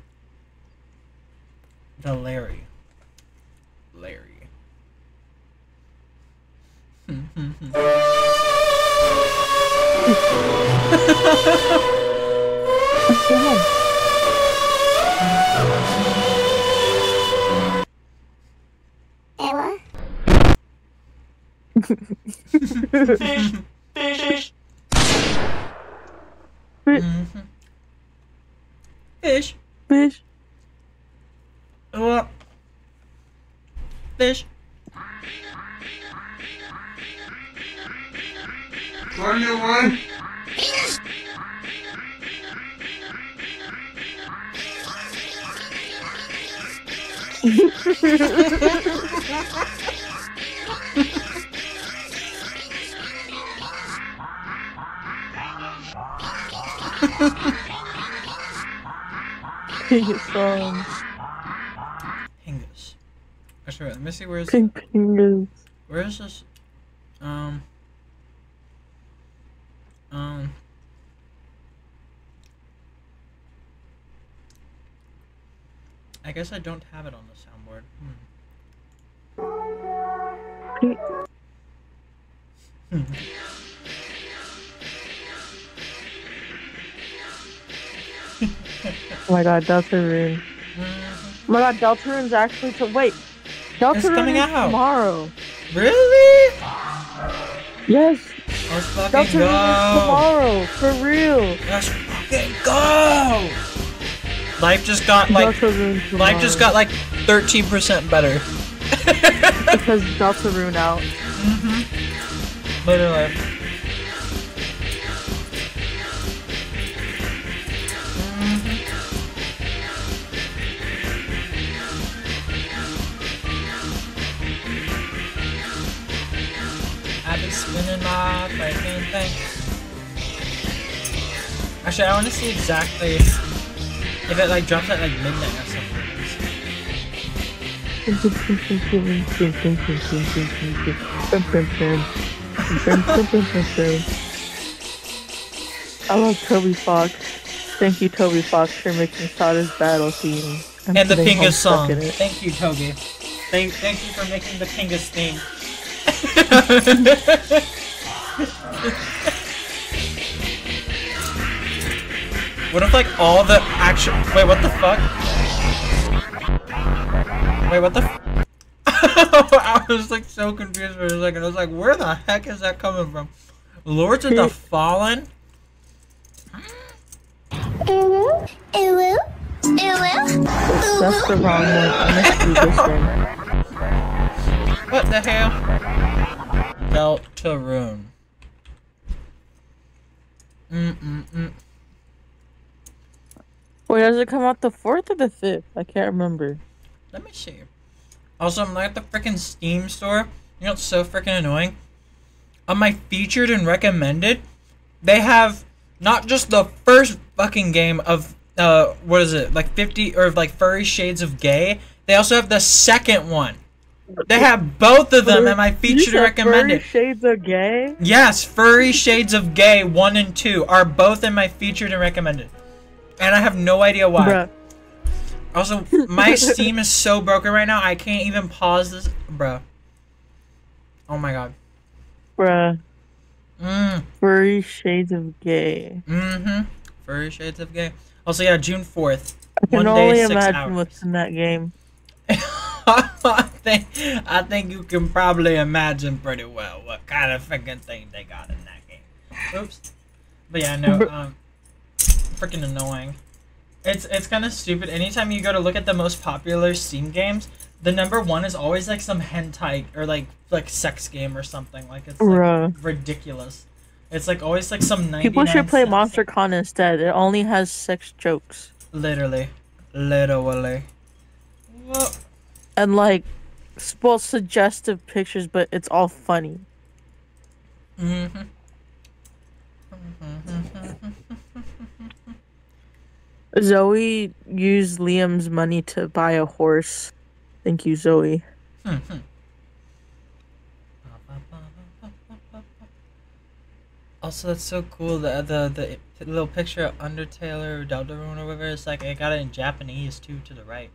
Larry. Larry. Ella? Fish. Fish. What? Fish. 21? Pingus songs. Pingus. Actually, let me see where's Pingus. Where is this? I guess I don't have it on the soundboard. Oh my god, Deltarune. Oh my god, Deltarune's actually wait. It's coming Deltarune out tomorrow. Really? Yes. Let's fucking Deltarune go. tomorrow, for real. Let's fucking go. Life just got like 13% better. Because Deltarune out. Literally. I've been spinning my fucking thing. Actually, I want to see exactly if it like drops at like midnight or something. I love Toby Fox. Thank you, Toby Fox, for making Sada's battle theme. And the putting Pingus song. Homestuck in it. Thank you, Toby. Thank you for making the Pingus theme. What if like all the action? Wait, what the fuck? Wait, what the? I was like so confused for a second. I was like, where the heck is that coming from? Lords of the Fallen? That's the wrong one. I missed you this one. What the hell? Deltarune. Wait, does it come out the 4th or the 5th? I can't remember. Let me see. Also, I'm like at the freaking Steam store. You know what's so freaking annoying? On my featured and recommended, they have not just the first fucking game of what is it, like 50 or like Furry Shades of Gay. They also have the second one. They have both of them in my featured and recommended. Furry Shades of Gay? Yes, Furry Shades of Gay 1 and 2 are both in my featured and recommended. And I have no idea why. Bruh. Also, my Steam is so broken right now, I can't even pause this. Bro. Oh my god. Bruh. Furry Shades of Gay. Furry Shades of Gay. Also, yeah, June 4th. I can 1 only day, 6 imagine hours. what's in that game. I think you can probably imagine pretty well what kind of freaking thing they got in that game. Oops. But yeah, no, freaking annoying. It's kind of stupid. Anytime you go to look at the most popular Steam games, the number 1 is always like some hentai or like sex game or something. Like it's like ridiculous. It's like always like some 99 People should play cents. Monster Con instead. It only has sex jokes. Literally. Whoa. And like, well, suggestive pictures, but it's all funny. Zoe used Liam's money to buy a horse. Thank you, Zoe. Also, that's so cool. The little picture of Undertale or Deltarune or whatever. It's like I got it in Japanese too to the right.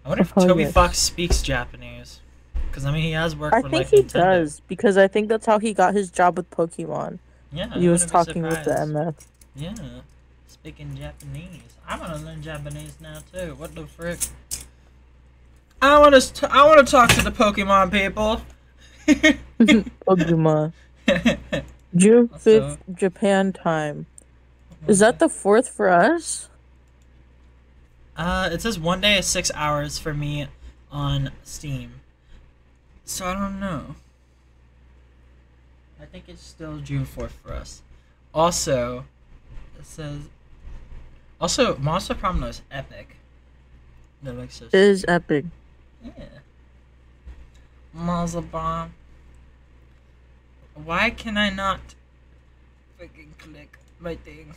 I wonder if Toby Fox speaks Japanese. Because I mean, he has worked for like I think Nintendo. he does, because I think that's how he got his job with Pokemon. Yeah, He I was wouldn't be talking with the surprised. MF. Yeah, speaking Japanese. I want to learn Japanese now too. What the frick? I want to talk to the Pokemon people. Pokemon. June 5th, Japan time. Is that the 4th for us? It says 1 day is 6 hours for me on Steam. So I don't know. I think it's still June 4th for us. Also, it says... Also, Monster Promenade is epic. That looks so It is epic. Yeah. Monster Bomb. Why can I not freaking click my thing?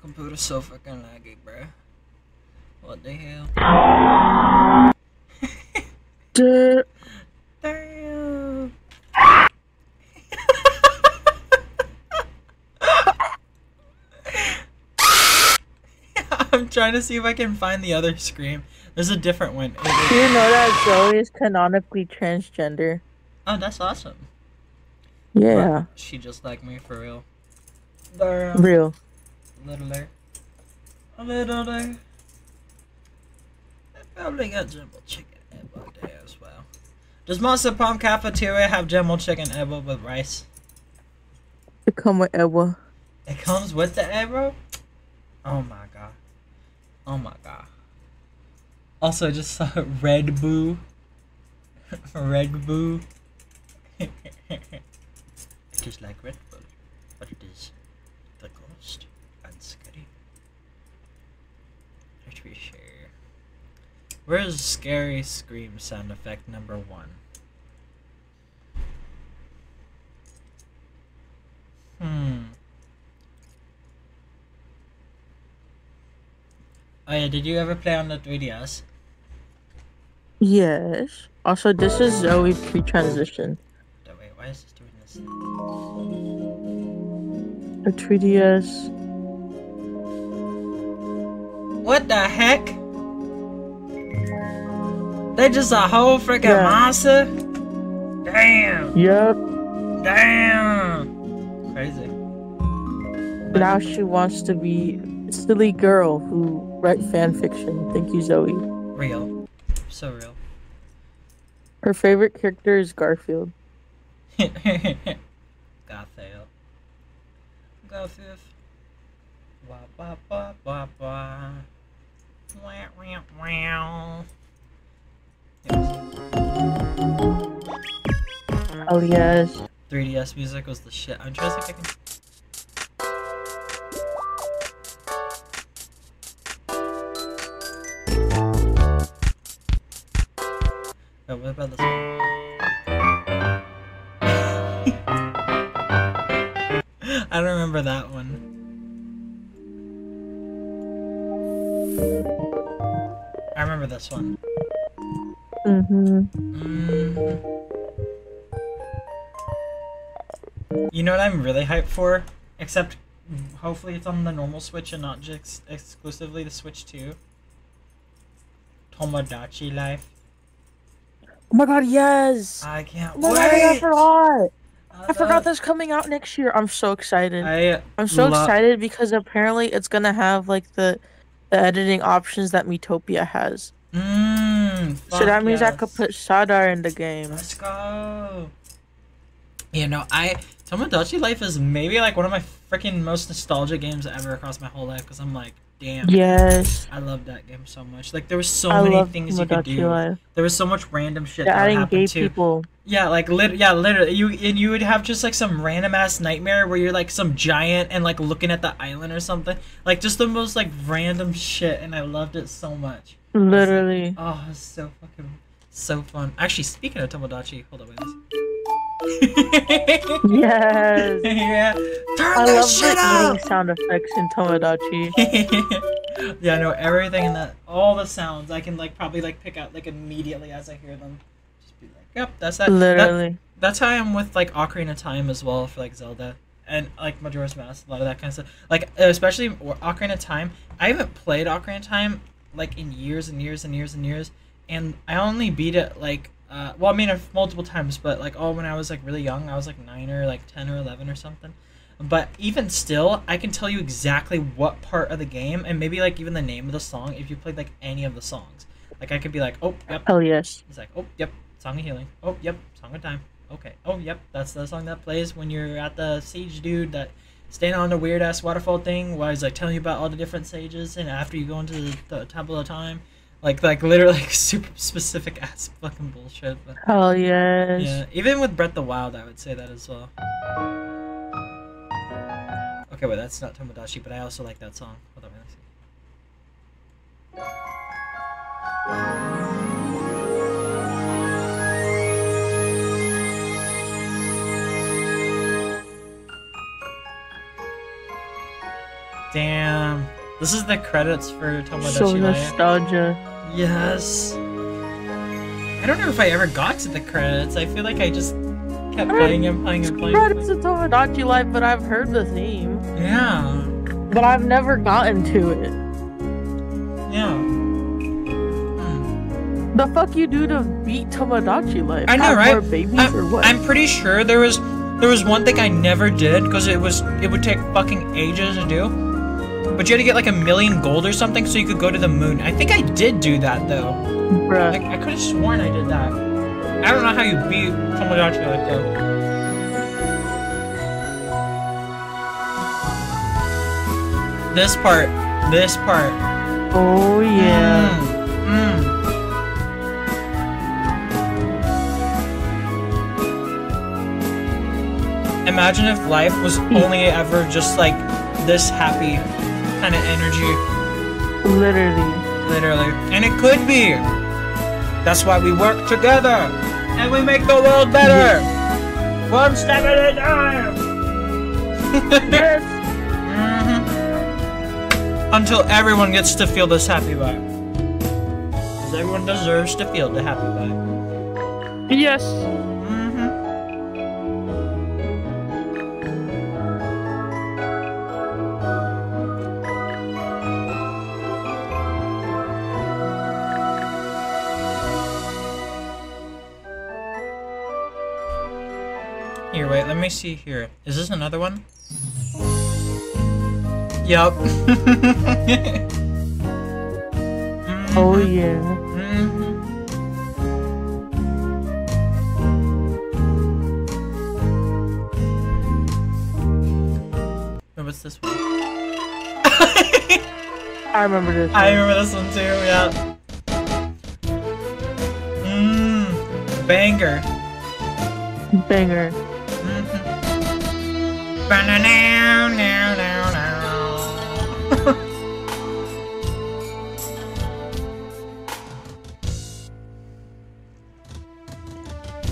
Computer's so freaking laggy, bruh. What the hell? Damn. I'm trying to see if I can find the other scream. There's a different one. Do you know that Zoe is canonically transgender? Oh, that's awesome. Yeah. But she just like me for real. Real. Littler. A little there. I probably got jumbo chicken elbow there as well. Does Monster Palm Cafeteria have jumbo chicken elbow with rice? It come with Ewa. It comes with the arrow? Oh my god. Oh my god. Also, just saw Red Boo. Red Boo. It is like Red Bull, but it is the ghost and scary. Let's be sure. Where's scary scream sound effect number 1? Oh yeah, did you ever play on the 3DS? Yes. Also, this is Zoe pre-transition. Wait, why is this doing this? A 3DS. What the heck? They just a whole freaking monster? Damn. Yep. Damn. Crazy. Now she wants to be a silly girl who write fan fiction. Thank you, Zoe. Real. So real. Her favorite character is Garfield. Garfield. Garfield. Wah wah wah wah wah. Wah wah wah. Oh yes. 3DS music was the shit. I'm trying to see if I can. Oh, what about this one? I don't remember that one. I remember this one. You know what I'm really hyped for? Except, hopefully it's on the normal Switch and not just exclusively the Switch 2. Tomodachi Life. Oh my god, yes! I can't oh my wait! God, I forgot! I forgot that's coming out next year. I'm so excited. I'm so excited because apparently it's gonna have like the editing options that Miitopia has. So that means I could put Sadar in the game. Let's go. You know, Tomodachi Life is maybe like one of my freaking most nostalgic games ever across my whole life because I'm like, damn. Yes. I love that game so much. Like there was so many things you could do. Life. There was so much random shit They're that adding happened gay too. people. Yeah, like literally, you would have just like some random ass nightmare where you're like some giant and like looking at the island or something. Like just the most like random shit, and I loved it so much. Literally. Oh, it's so fun. Actually, speaking of Tomodachi, hold on, wait. Yes. Yeah. Turn I that love shit the up. eating sound effects in Tomodachi. Yeah, I know everything in that, all the sounds I can like probably like pick out like immediately as I hear them. Just be like, yep, that's that. Literally. That's how I am with like Ocarina of Time as well for like Zelda and like Majora's Mask, a lot of that kind of stuff. Like especially Ocarina of Time. I haven't played Ocarina of Time like in years and years and years and years, and I only beat it like well, I mean multiple times, but like when I was like really young. I was like 9 or like 10 or 11 or something. But even still, I can tell you exactly what part of the game and maybe like even the name of the song if you played like any of the songs. Like I could be like, oh yep. Hell yes. It's like, oh yep, Song of Healing. Oh yep, Song of Time. Okay. Oh yep, that's the song that plays when you're at the sage dude that standing on the weird ass waterfall thing while he's like telling you about all the different sages, and after you go into the Temple of Time. Like literally like super specific ass fucking bullshit. But, hell yes. Yeah, even with Breath of the Wild, I would say that as well. Okay, wait, that's not Tomodachi, but I also like that song. Hold on, let's see. Damn. This is the credits for Tomodachi So Life. nostalgia. Yes. I don't know if I ever got to the credits. I feel like I just kept playing and playing and playing. Credits to Tomodachi Life, but I've heard the theme. Yeah. But I've never gotten to it. Yeah. The fuck you do to beat Tomodachi Life? I know, Have right? More babies or what? I'm pretty sure there was one thing I never did because it would take fucking ages to do. But you had to get like 1,000,000 gold or something so you could go to the moon. I think I did do that though. Bruh. Like, I could have sworn I did that. I don't know how you beat Tomodachi like that. This part. Oh yeah. Imagine if life was only ever just like this happy kind of energy. Literally. And it could be. That's why we work together and we make the world better. One step at a time. Yes. Until everyone gets to feel this happy vibe. Because everyone deserves to feel the happy vibe. Yes. Here, wait, let me see here. Is this another one? Yup. Oh yeah. Oh, what's this one? I remember this one. I remember this one too, yeah. Banger. Banger.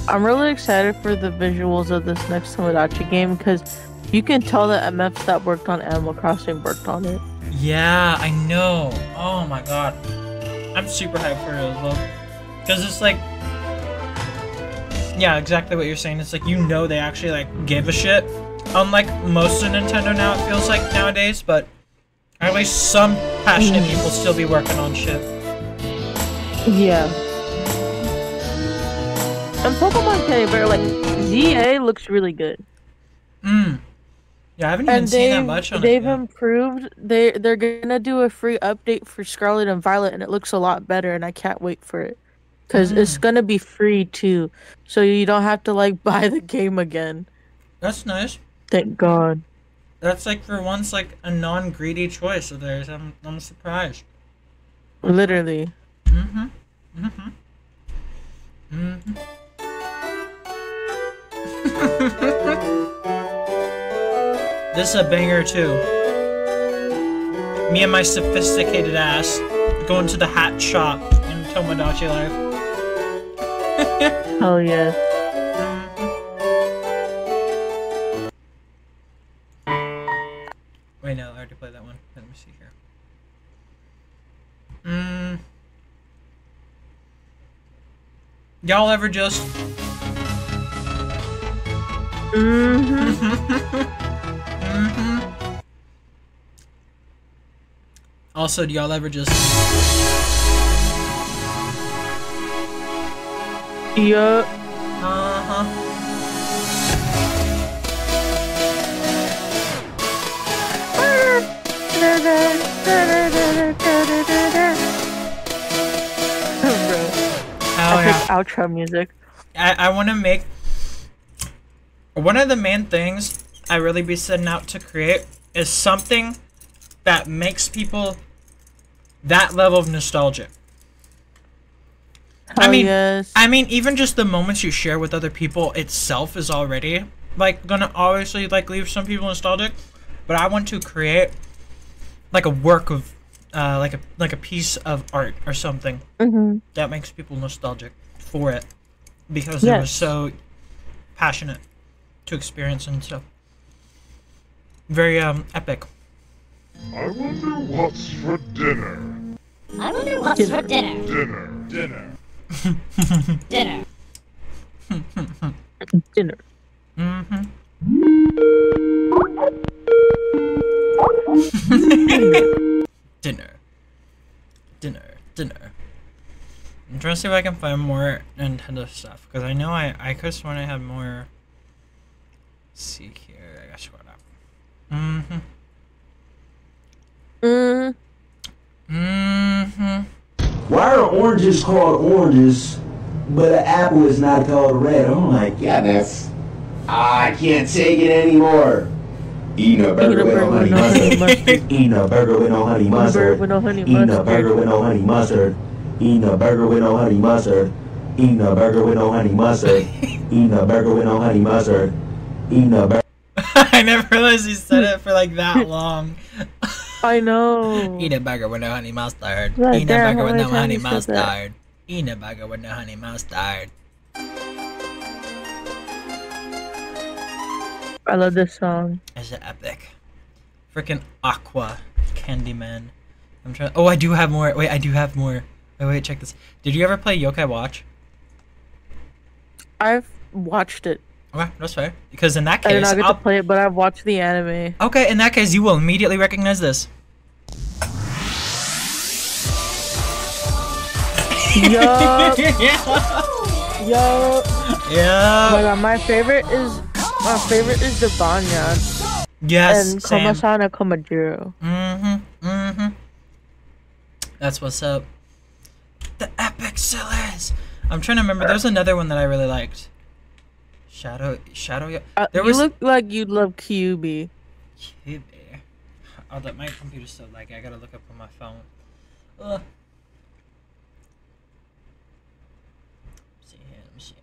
I'm really excited for the visuals of this next Tomodachi game because you can tell the MFs that worked on Animal Crossing worked on it. Yeah, I know. Oh my god. I'm super hyped for it as well. Because it's like... Yeah, exactly what you're saying. It's like, you know they actually like give a shit. Unlike most of Nintendo now, it feels like nowadays, but at least some passionate people still be working on shit. Yeah. And Pokemon getting better. Like ZA looks really good. Yeah, I haven't even seen that much on it. They've improved. They're gonna do a free update for Scarlet and Violet, and it looks a lot better. And I can't wait for it, because it's gonna be free too, so you don't have to like buy the game again. That's nice. Thank God. That's like for once like a non-greedy choice of theirs. I'm surprised. Literally. This is a banger too. Me and my sophisticated ass going to the hat shop in Tomodachi Life. Hell yeah. Wait, no, I already played that one. Let me see here. Y'all ever just... Also, do y'all ever just... Yeah. Outro music. I want to make... One of the main things I really be setting out to create is something that makes people that level of nostalgic. I mean, even just the moments you share with other people itself is already like gonna obviously like leave some people nostalgic. But I want to create like a work of like a piece of art or something that makes people nostalgic for it because it was so passionate to experience and stuff. Very epic. I wonder what's for dinner. I wonder what's for dinner. Dinner. Dinner. Dinner. Dinner. I'm trying to see if I can find more Nintendo stuff because I know I could have sworn I had more. Let's see here, I got scrolled up. Why are oranges called oranges, but an apple is not called red? Oh my goodness. I can't take it anymore. Eating a burger with no honey mustard. Eating a burger with no honey mustard. Eating a burger with no honey mustard. Eating a burger with no honey mustard. Eating a burger with no honey mustard. Eating a burger with no honey mustard. Eating a burger. I never realized he said it for like that long. I know. Eat a burger with no honey mustard. Right, Eat a burger with no honey mustard. Eat a burger with no honey mustard. I love this song. It's epic. Freaking Aqua Candyman. I'm trying. Oh, I do have more. Wait, I do have more. Wait, check this. Did you ever play Yokai Watch? I've watched it. Okay, that's fair. Because in that case, I did not get to play it, but I've watched the anime. Okay, in that case, you will immediately recognize this. Yo. Yo. Yeah. Oh my god, my favorite is the Banyan. Yes. And Komasana Komajiro. That's what's up. The epic Sillers. I'm trying to remember. There's another one that I really liked. Shadow. You look like you'd love QB. QB. Oh, that my computer's so laggy. I gotta look up on my phone. Ugh. Let me see.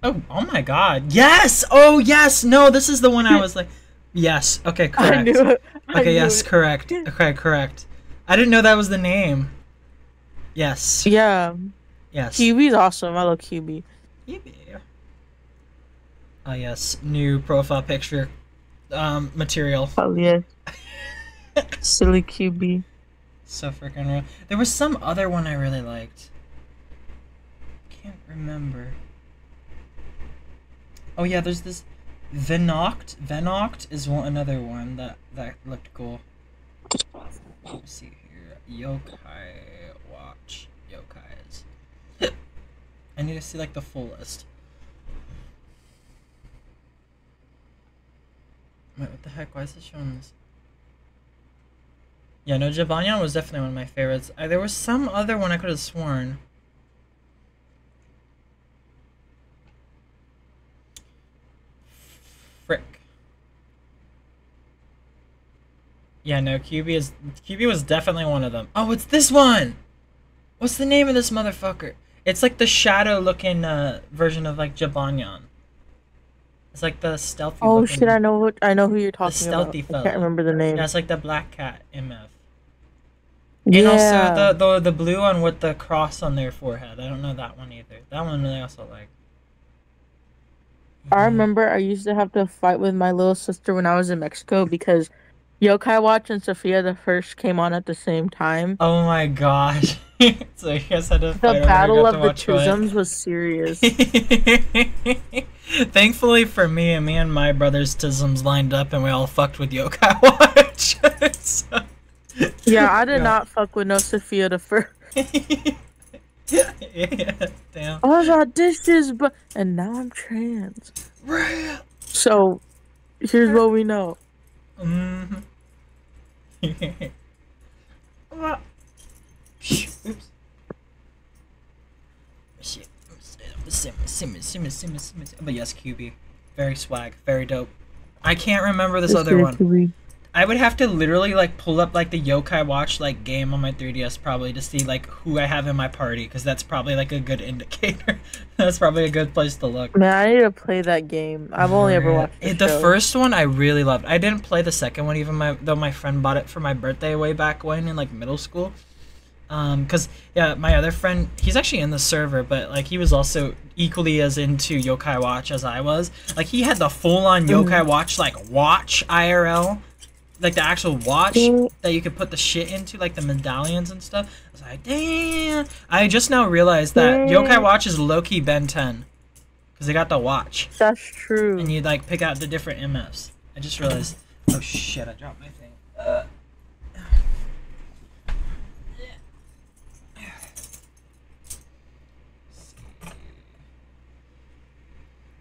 Oh my god. Yes! Oh yes! No, this is the one I was like... Yes. Okay, correct. I knew it. Okay, yes, correct. Okay, correct. I didn't know that was the name. Yes. Yeah. Yes. QB's awesome. I love QB. QB. Oh yes, new profile picture material. Oh yeah. Silly QB. So freaking real. There was some other one I really liked. Can't remember. Oh yeah, there's this Venoct. Venoct is another one that looked cool. Let me see here. Yokai Watch. Yokais. I need to see like the full list. Wait, what the heck? Why is it showing this? Yeah, no, Jibanyan was definitely one of my favorites. There was some other one I could have sworn. Frick. Yeah, no, QB was definitely one of them. Oh, it's this one! What's the name of this motherfucker? It's like the shadow-looking version of like Jibanyan. It's like the stealthy. Oh looking, shit! I know who you're talking stealthy about. fella. I can't remember the name. Yeah, it's like the black cat MF. Yeah. And also the blue one with the cross on their forehead. I don't know that one either. That one I also like. I remember I used to have to fight with my little sister when I was in Mexico because Yokai Watch and Sophia the First came on at the same time. Oh my gosh. So you guys had to fight. The battle of the Tisms was serious. Thankfully for me and my brother's Tisms lined up and we all fucked with Yokai Watch. So, yeah, I did not fuck with no Sophia the First. Yeah, damn. I was auditions, and now I'm trans. So, here's what we know. Mm-hmm. Oops. Shit. But yes, QB. Very swag. Very dope. I can't remember this other one. I would have to literally like pull up like the Yokai Watch like game on my 3DS probably to see like who I have in my party because that's probably like a good indicator. That's probably a good place to look. Man, I need to play that game. I've only ever watched the first one. I really loved. I didn't play the second one even though my friend bought it for my birthday way back when in like middle school. Cause yeah, my other friend, he's actually in the server, but like he was also equally as into Yokai Watch as I was. Like he had the full-on Yokai Watch like watch IRL. Like the actual watch that you could put the shit into, like the medallions and stuff. I was like, damn. I just now realized that Yokai Watch is low-key Ben 10. Because they got the watch. That's true. And you like pick out the different MFs. I just realized. Oh shit, I dropped my thing.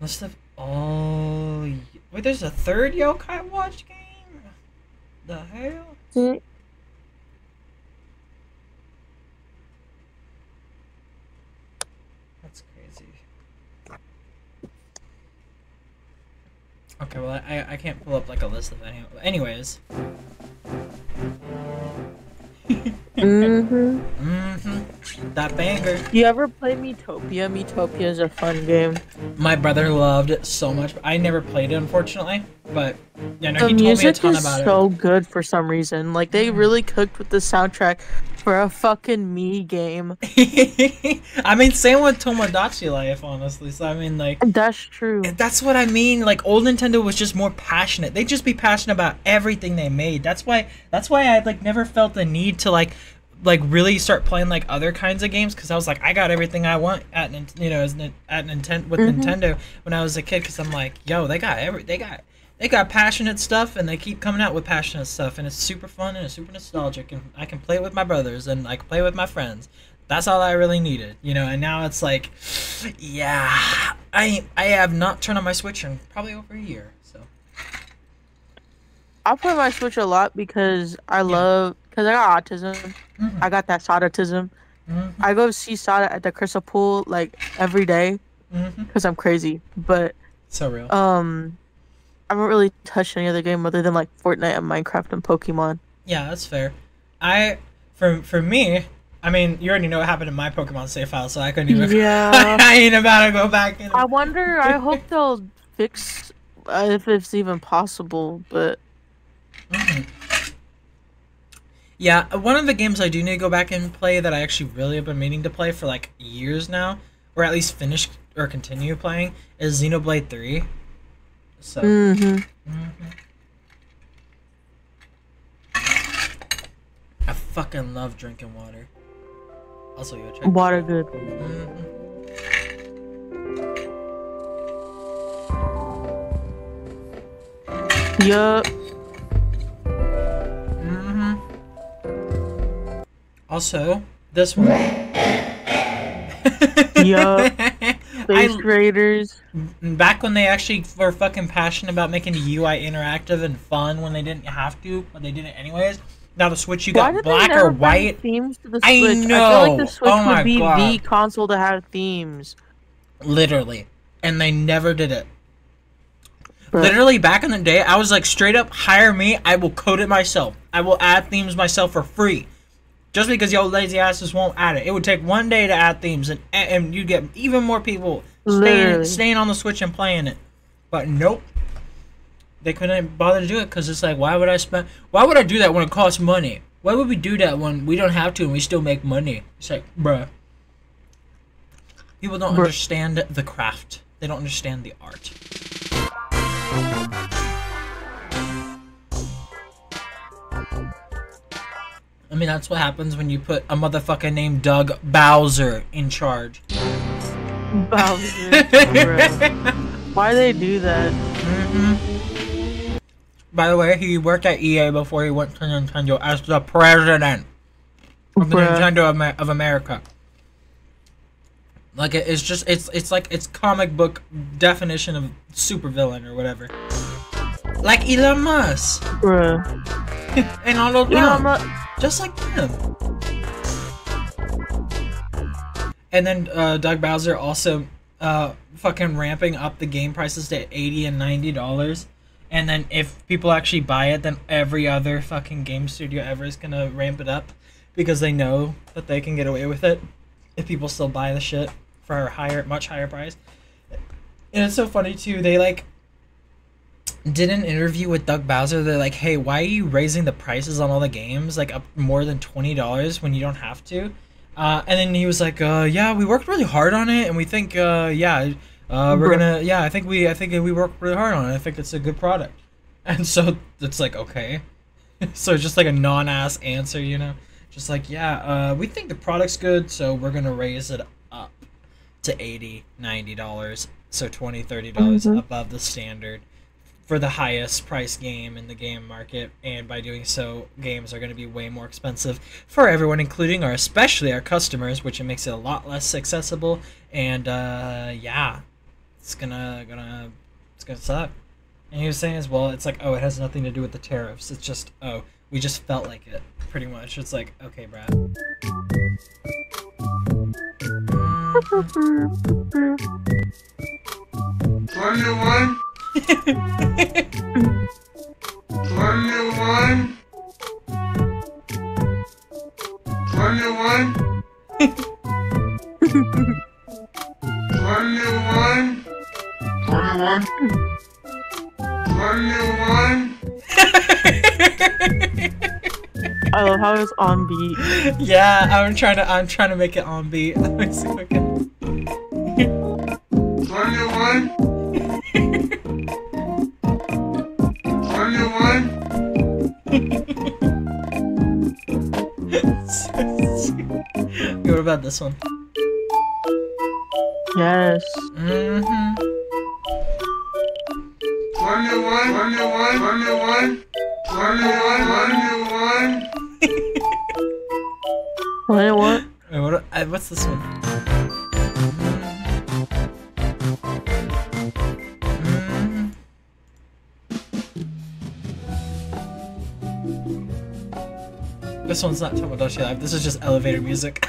List of all... Wait, there's a third Yokai Watch game? The hell? That's crazy. Okay, well, I can't pull up like a list of any. Anyways. That banger. You ever play Metopia? Metopia is a fun game. My brother loved it so much. I never played it, unfortunately, but yeah, no, he told me a ton about it. The music is so good for some reason. Like they really cooked with the soundtrack for a fucking me game. I mean, same with Tomodachi Life, honestly. So I mean, like that's true. That's what I mean. Like old Nintendo was just more passionate. They'd just be passionate about everything they made. That's why I like never felt the need to like really start playing like other kinds of games because I was like I got everything I want at Nintendo when I was a kid because I'm like yo they got passionate stuff and they keep coming out with passionate stuff and it's super fun and it's super nostalgic and I can play it with my brothers and I can play it with my friends. That's all I really needed, you know. And now it's like, yeah, I have not turned on my Switch in probably over a year. So I play my Switch a lot because I got autism. I got that Sadatism. I go see Sada at the Crystal Pool like every day because I'm crazy. But so real. I haven't really touched any other game other than like Fortnite and Minecraft and Pokemon. Yeah, that's fair. For me, I mean, you already know what happened in my Pokemon save file, so I couldn't even. Yeah. I ain't about to go back in. I wonder. I hope they'll fix if it's even possible, but. Yeah, one of the games I do need to go back and play that I actually really have been meaning to play for like years now, or at least finish or continue playing, is Xenoblade 3. So. I fucking love drinking water. Also, you try. Water good. Yup. Also, this one. Yup. Space Raiders. Back when they actually were fucking passionate about making the UI interactive and fun when they didn't have to, but they did it anyways. Now the Switch, you got black or white. Themes to the Switch? I know. I feel like the Switch would be God. the console to have themes. Literally, and they never did it. Literally, back in the day, I was like, straight up, hire me. I will code it myself. I will add themes myself for free. Just because y'all lazy asses won't add it. It would take one day to add themes, and you get even more people staying on the Switch and playing it. But nope. They couldn't bother to do it because it's like, why would I do that when it costs money? Why would we do that when we don't have to and we still make money? It's like, bruh. People don't understand the craft. They don't understand the art. I mean, that's what happens when you put a motherfucker named Doug Bowser in charge. Bowser. Why they do that? By the way, he worked at EA before he went to Nintendo as the president of the Nintendo of America. Like, it's just, it's like, it's comic book definition of supervillain or whatever. Like Elon Musk. And all of them. Just like him. And then Doug Bowser also fucking ramping up the game prices to $80 and $90. And then if people actually buy it, then every other fucking game studio ever is gonna ramp it up because they know that they can get away with it if people still buy the shit for a much higher price. And it's so funny too. They like did an interview with Doug Bowser. They're like, "Hey, why are you raising the prices on all the games like up more than $20 when you don't have to?" And then he was like, "Yeah, we worked really hard on it, and we think, we're gonna, I think we worked really hard on it. I think it's a good product." And so it's like, okay, so it's just like a non-ass answer, you know, just like, we think the product's good, so we're gonna raise it up to $80, $90, so $20, $30 above the standard for the highest price game in the game market, and by doing so, games are going to be way more expensive for everyone, including especially our customers, which it makes it a lot less accessible. And it's gonna suck. And he was saying as well, it's like, oh, it has nothing to do with the tariffs. It's just, oh, we just felt like it, pretty much. It's like, okay, Brad. 21. 21. 21. 21. 21. 21. I love how it's on beat. Yeah, I'm trying to make it on beat. Let me see if I can. 21. 21. What about this one? Yes. 21. 21. 21. 21. 21. Wait, what's this one? This one's not Tomodachi Life. This is just elevator music.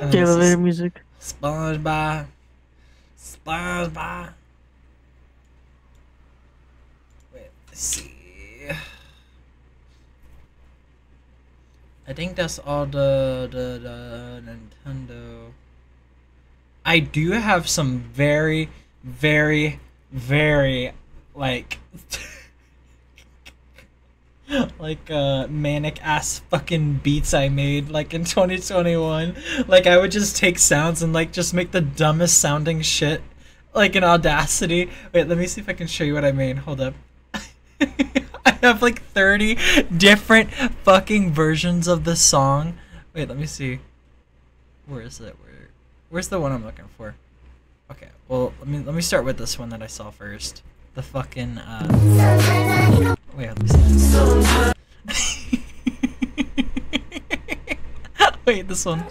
Elevator music. SpongeBob. Wait, let's see. I think that's all the Nintendo. I do have some very, very, very like manic ass fucking beats I made like in 2021. Like I would just take sounds and like just make the dumbest sounding shit like in Audacity. Wait, let me see if I can show you what I made. Hold up. I have like 30 different fucking versions of the song. Wait, let me see. Where is it? Where's the one I'm looking for? Okay, well let me start with this one that I saw first. The fucking wait, let me see. Wait, this one.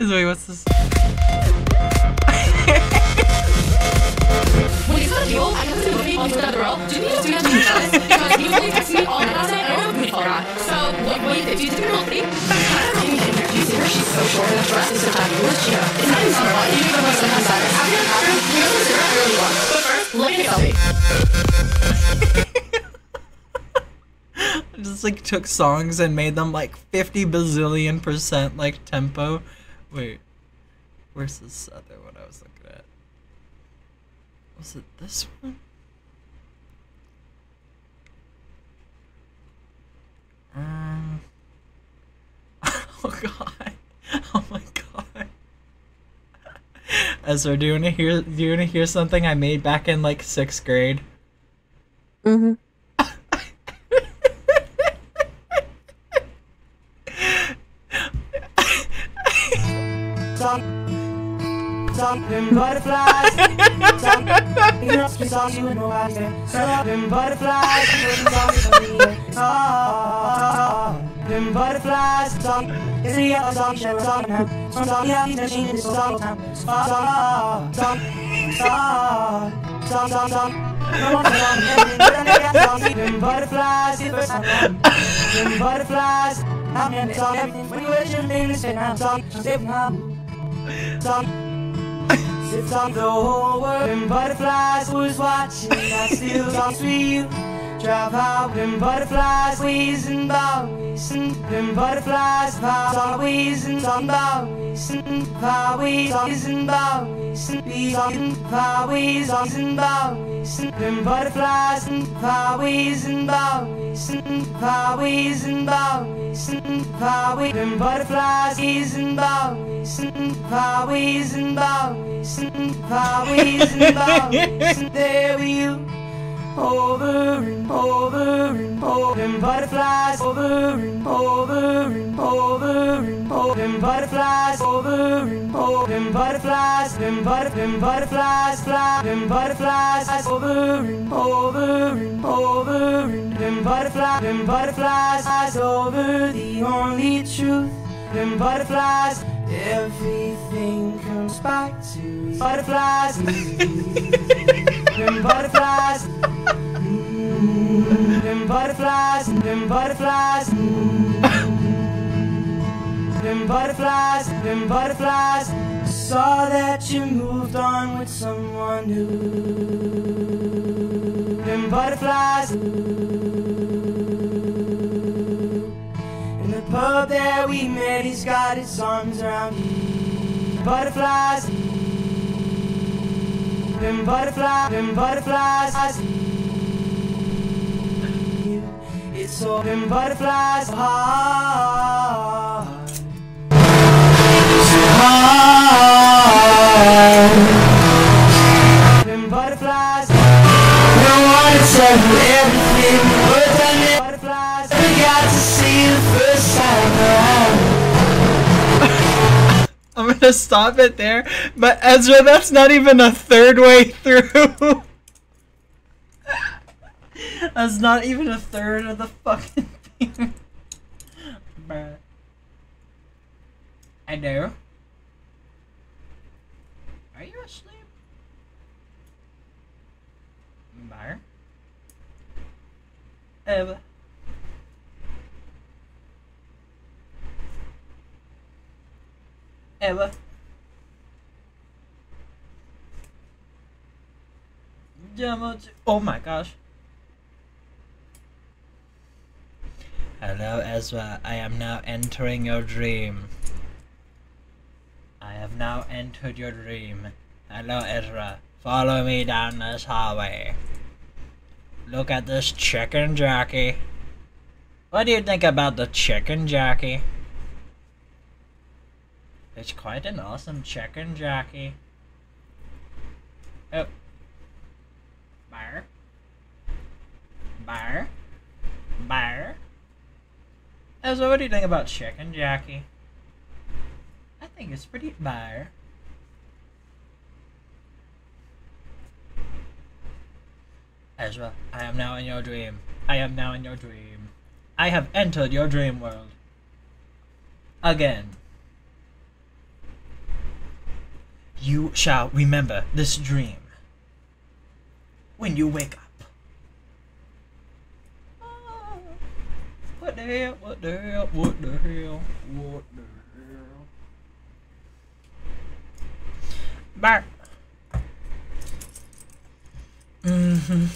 Wait, what's this? Just like took songs and made them like 50 bazillion % like tempo. Wait, where's this other one I was looking at? Was it this one? Oh god. Oh my god. Ezra, do you wanna hear something I made back in like 6th grade? Mm-hmm. Them butterflies, songs you know I can. Them butterflies, them butterflies, it's the other song, share song now. Song, yeah, he's machine, it's song now. Song. Them butterflies, the first time. Them butterflies, I'm in song, everything. When you were children, it's now. Song, save now. Song. Sits on the whole world, and butterflies was watching. I still talk to you. Drive out, and butterflies wheezing bows, and butterflies always and on bows, always and bows, be on always and bows, and butterflies always and bows, always and bows, always and butterflies is and bows, always and bows, always and bows, there with you. Over and over and over and butterflies over and over and over and over and butterflies over and over and butterflies and butterflies fly and butterflies over and over and over and butterflies over the only truth and butterflies everything comes back to you. Butterflies and butterflies and butterflies and butterflies and butterflies and butterflies saw that you moved on with someone new and butterflies in the pub there we met, he's got his arms around you. Butterflies and butterflies and butterflies. It's all them butterflies hard. Them butterflies. No one said everything but them butterflies. We got to see the first time around. I'm gonna stop it there, but Ezra, that's not even a third way through. That's not even a third of the fucking thing. Bruh. Hello? Are you asleep? Bar? Eva? Eva? Oh my gosh. Hello, Ezra. I am now entering your dream. I have now entered your dream. Hello, Ezra. Follow me down this hallway. Look at this chicken jockey. What do you think about the chicken jockey? It's quite an awesome chicken, Jackie. Oh. Bar. Bar. Bar. So what do you think about chicken, Jackie? I think it's pretty bar. Ezra, I am now in your dream. I am now in your dream. I have entered your dream world. Again. You shall remember this dream when you wake up. What the hell? What the hell? What the hell? What the hell? Back. Mm-hmm.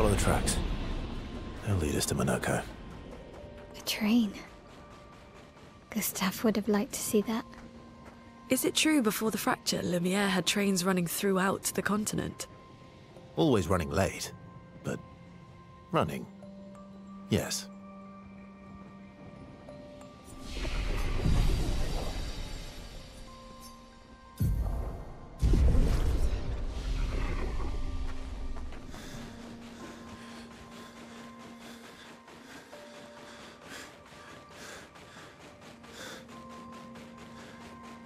Follow the tracks. They'll lead us to Monoko. A train. Gustav would have liked to see that. Is it true before the fracture, Lumiere had trains running throughout the continent? Always running late, but running, yes.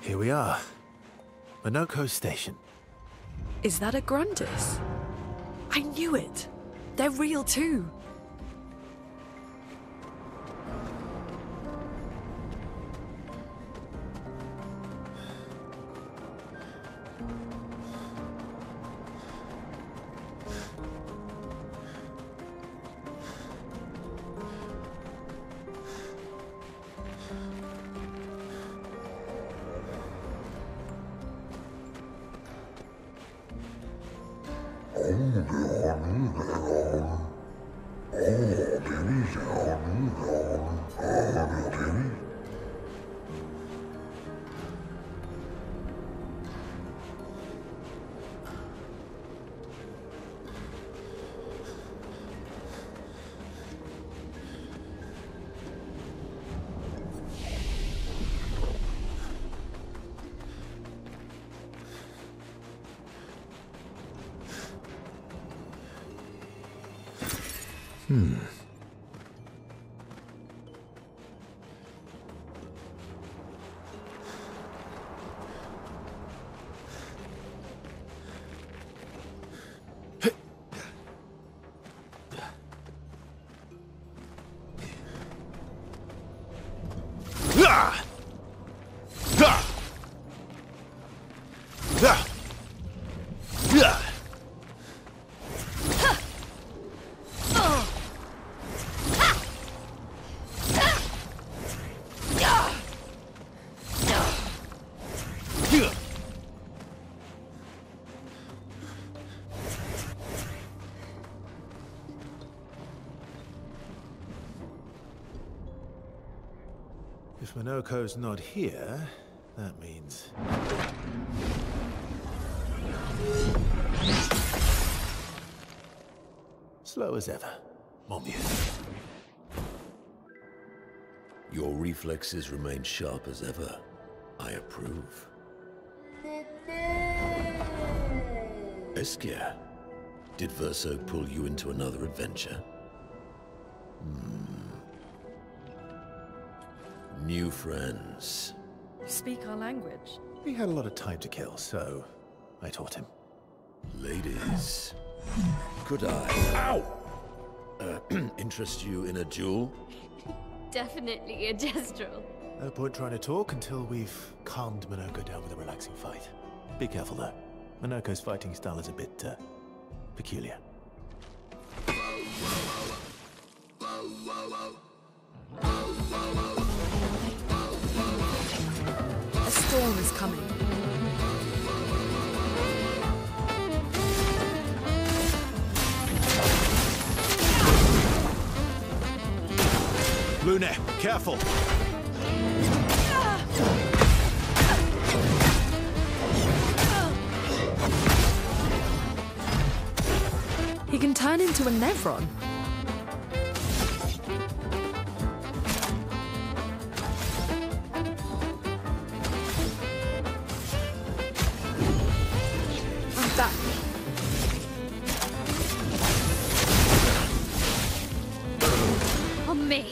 Here we are. Monoko Station. Is that a Grundis? I knew it. They're real too. If Monoko's not here, that means... slow as ever, mon vieux. Your reflexes remain sharp as ever. I approve. Esquire, did Verso pull you into another adventure? New friends. You speak our language. He had a lot of time to kill, so I taught him. Ladies, could I interest you in a duel? Definitely a gestural. No point trying to talk until we've calmed Monoko down with a relaxing fight. Be careful though. Monoko's fighting style is a bit peculiar. A storm is coming. Lune, careful! He can turn into a Nevron. On me.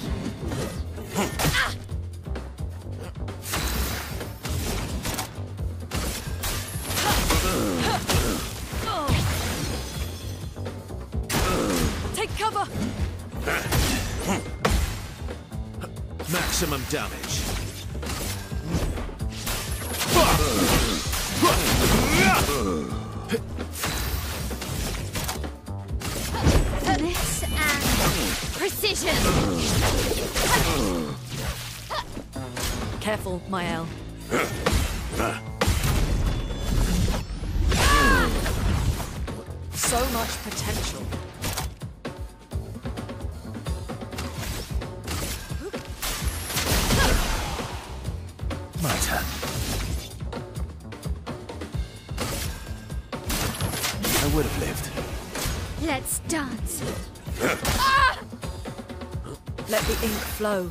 Take cover. Maximum damage. Finesse and precision. Careful, Mael. So much potential. would have lived. Let's dance. Let the ink flow.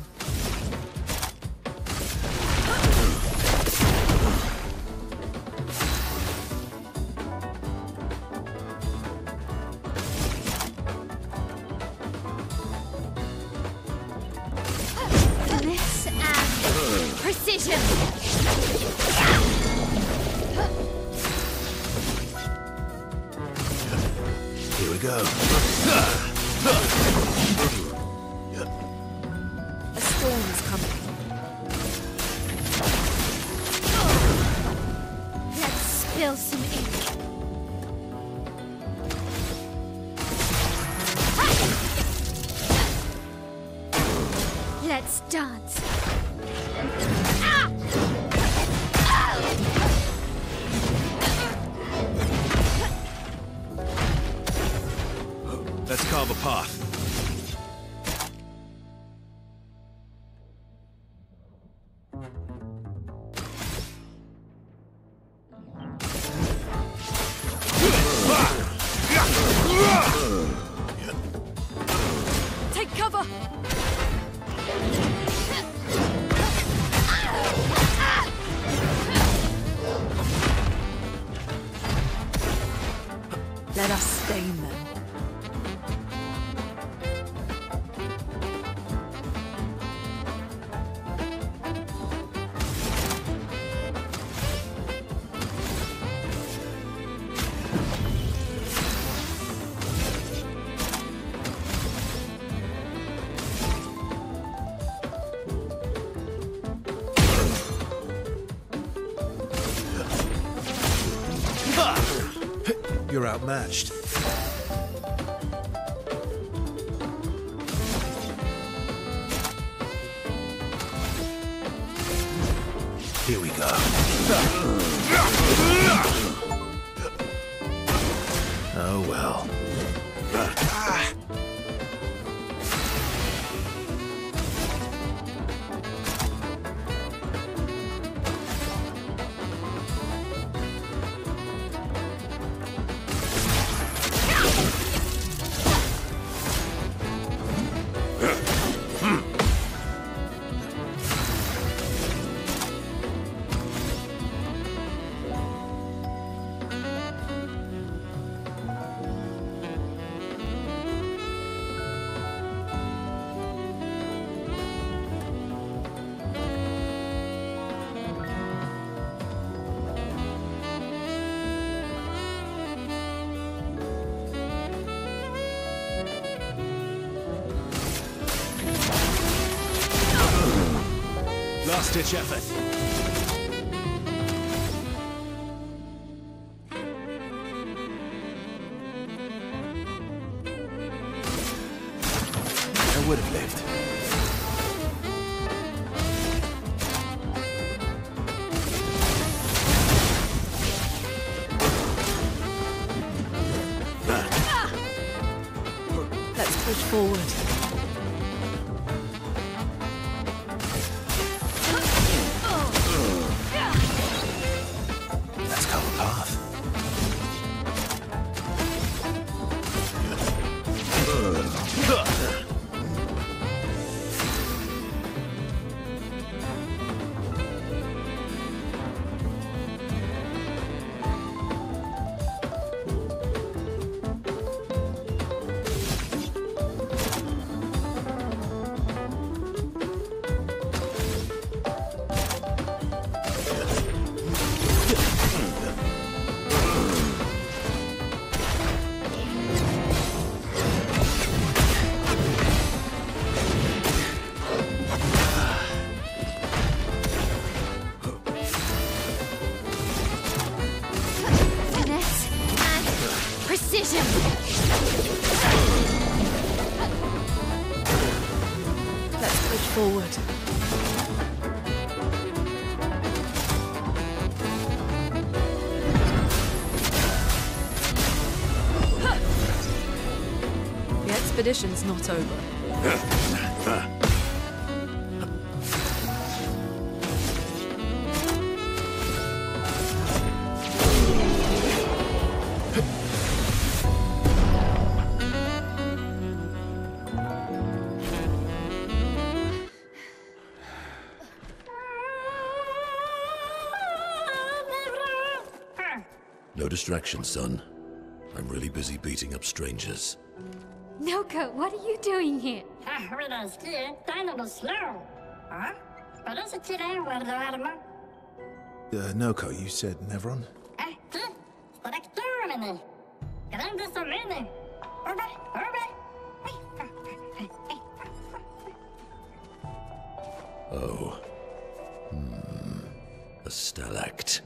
Finesse and precision. Here we go. A storm is coming. Let's spill some ink. Let's dance. Let's carve a path. Take cover! Let us stain them. You're outmatched. Here we go. Oh well. Last-ditch effort. I would have lived. Let's push forward. Precision! Let's push forward. The expedition's not over. No distraction, son. I'm really busy beating up strangers. Noko, what are you doing here? Noko, you said Nevron? Oh. A stalact.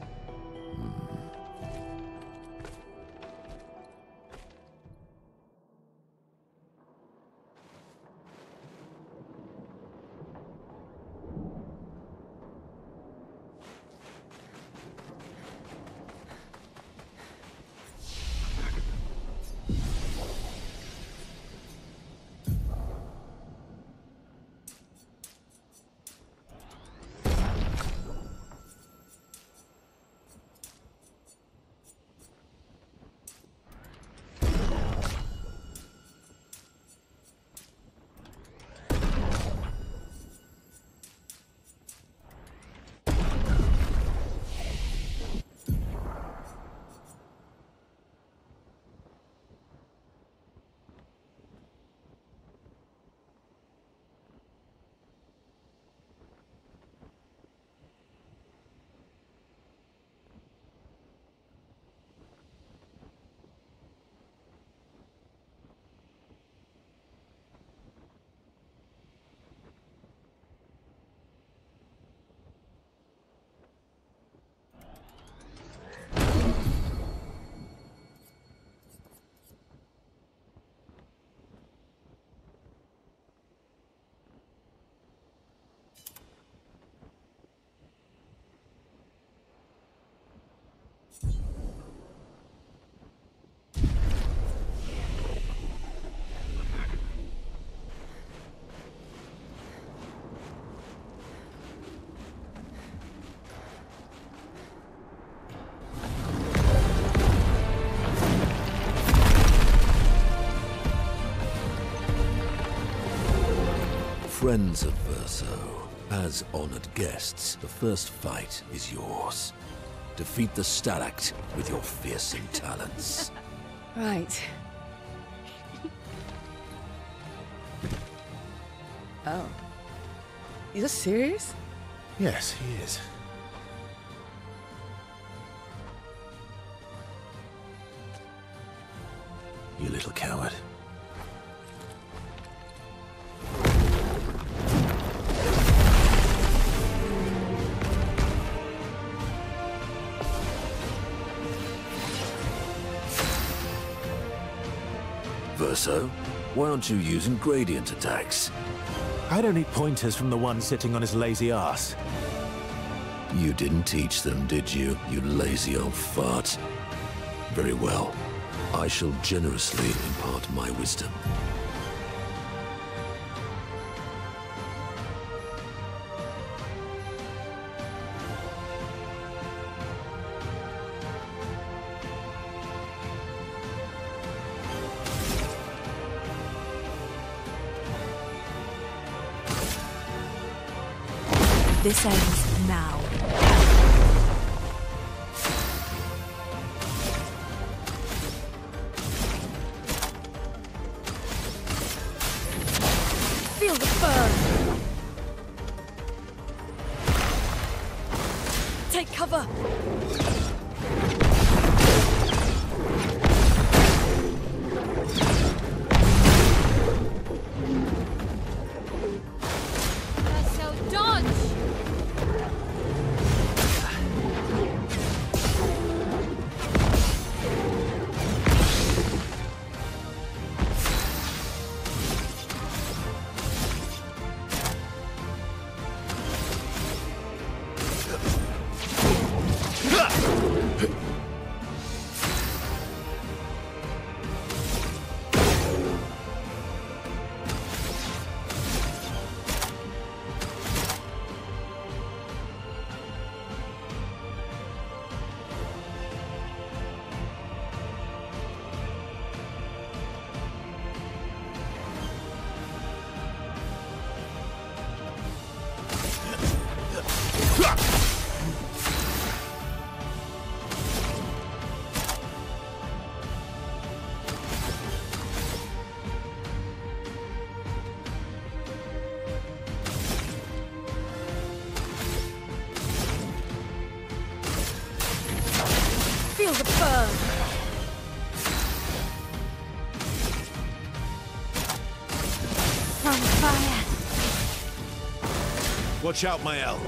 Friends of Verso, as honored guests, the first fight is yours. Defeat the Stalact with your fearsome talents. Right. Oh. You're serious? Yes, he is. You little coward. Verso, why aren't you using gradient attacks? I don't need pointers from the one sitting on his lazy ass. You didn't teach them, did you, you lazy old fart? Very well. I shall generously impart my wisdom. This ends now. Feel the burn. Take cover. From fire. Watch out, Mael.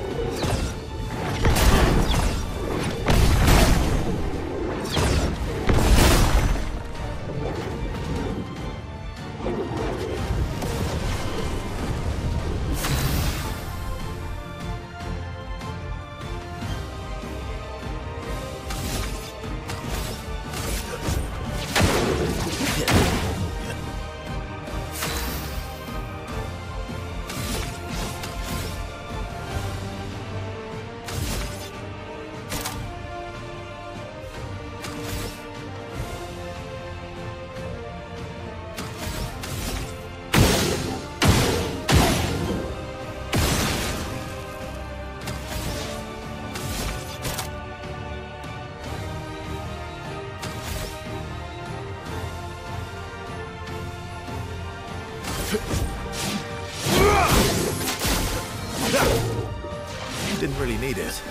Didn't really need it.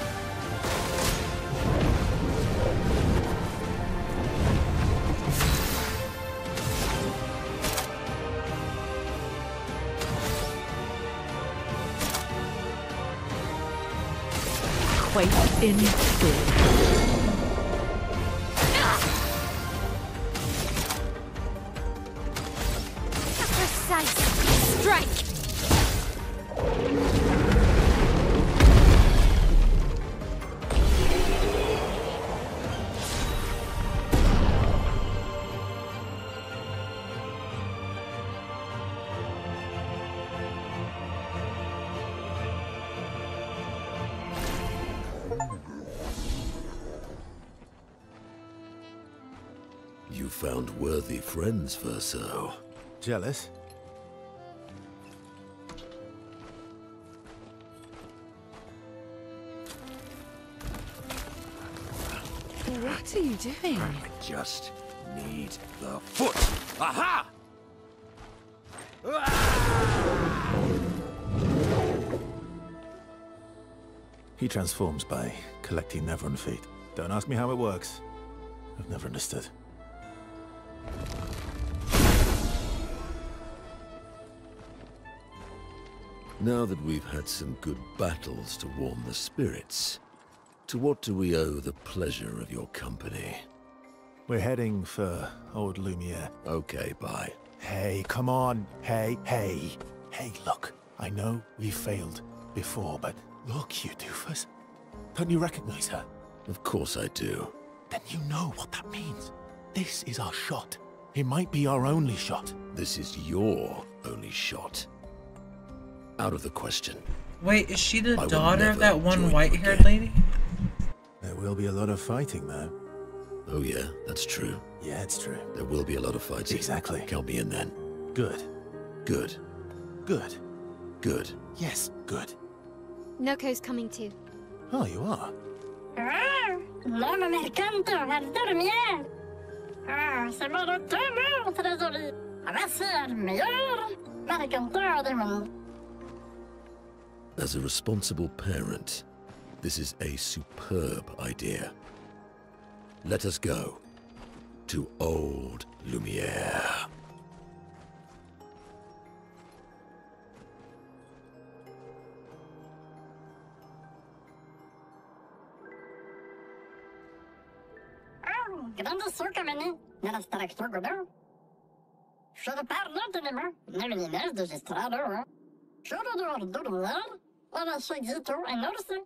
Quite in fear. Precise strike. You found worthy friends, Verso. Jealous? What are you doing? I just need the foot. Aha! He transforms by collecting Nevron feet. Don't ask me how it works. I've never understood. Now that we've had some good battles to warm the spirits, to what do we owe the pleasure of your company? We're heading for old Lumiere. Okay, bye. Hey, come on. Hey. Hey, look. I know we failed before, but look, you doofus. Don't you recognize her? Of course I do. Then you know what that means. This is our shot. It might be our only shot. This is your only shot. Out of the question. Wait, is she the daughter of that one white-haired lady? There will be a lot of fighting, though. Oh yeah, that's true. Yeah, it's true. There will be a lot of fighting. Exactly. Count me in then. Good. Good. Good. Good. Yes, good. Noko's coming too. Oh, you are? L'homme mercanto al dormir. C'est mon automne, trésorier. Va ser meilleur mercanteur du monde. As a responsible parent, this is a superb idea. Let us go to old Lumiere. Grande surcommune, nella strukturgodo. Should parla de nema, nemines de gestrado. Should do dormir, ona swagito and notice.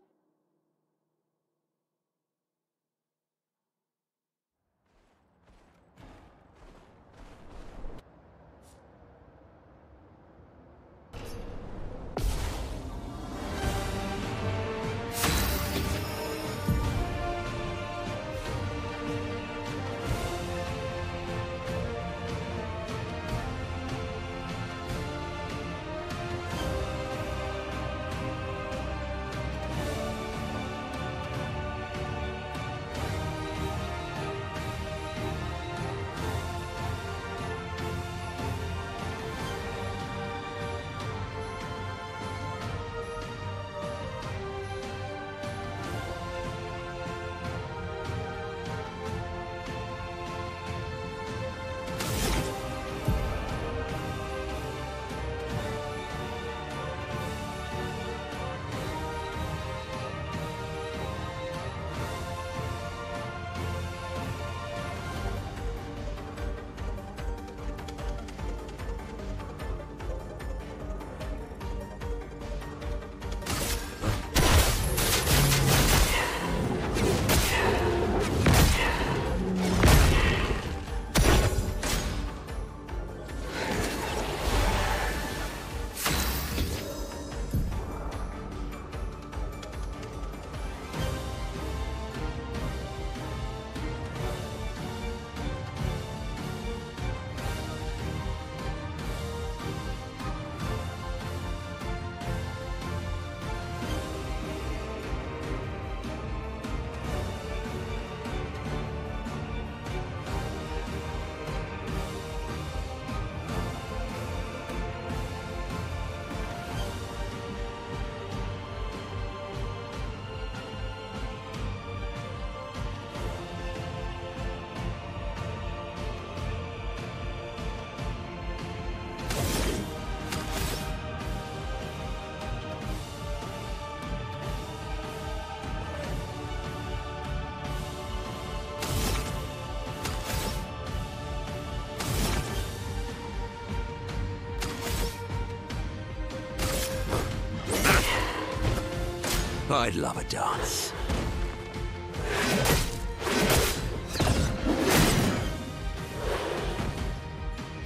I'd love a dance.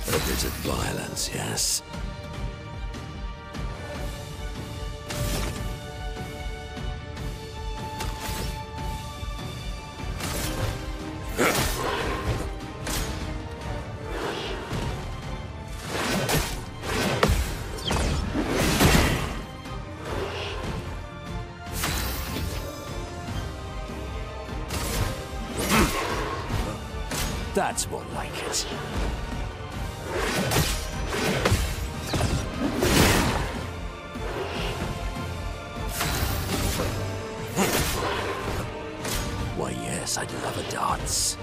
A bit of violence, yes. That's more like it. Why, yes, I'd love a dance.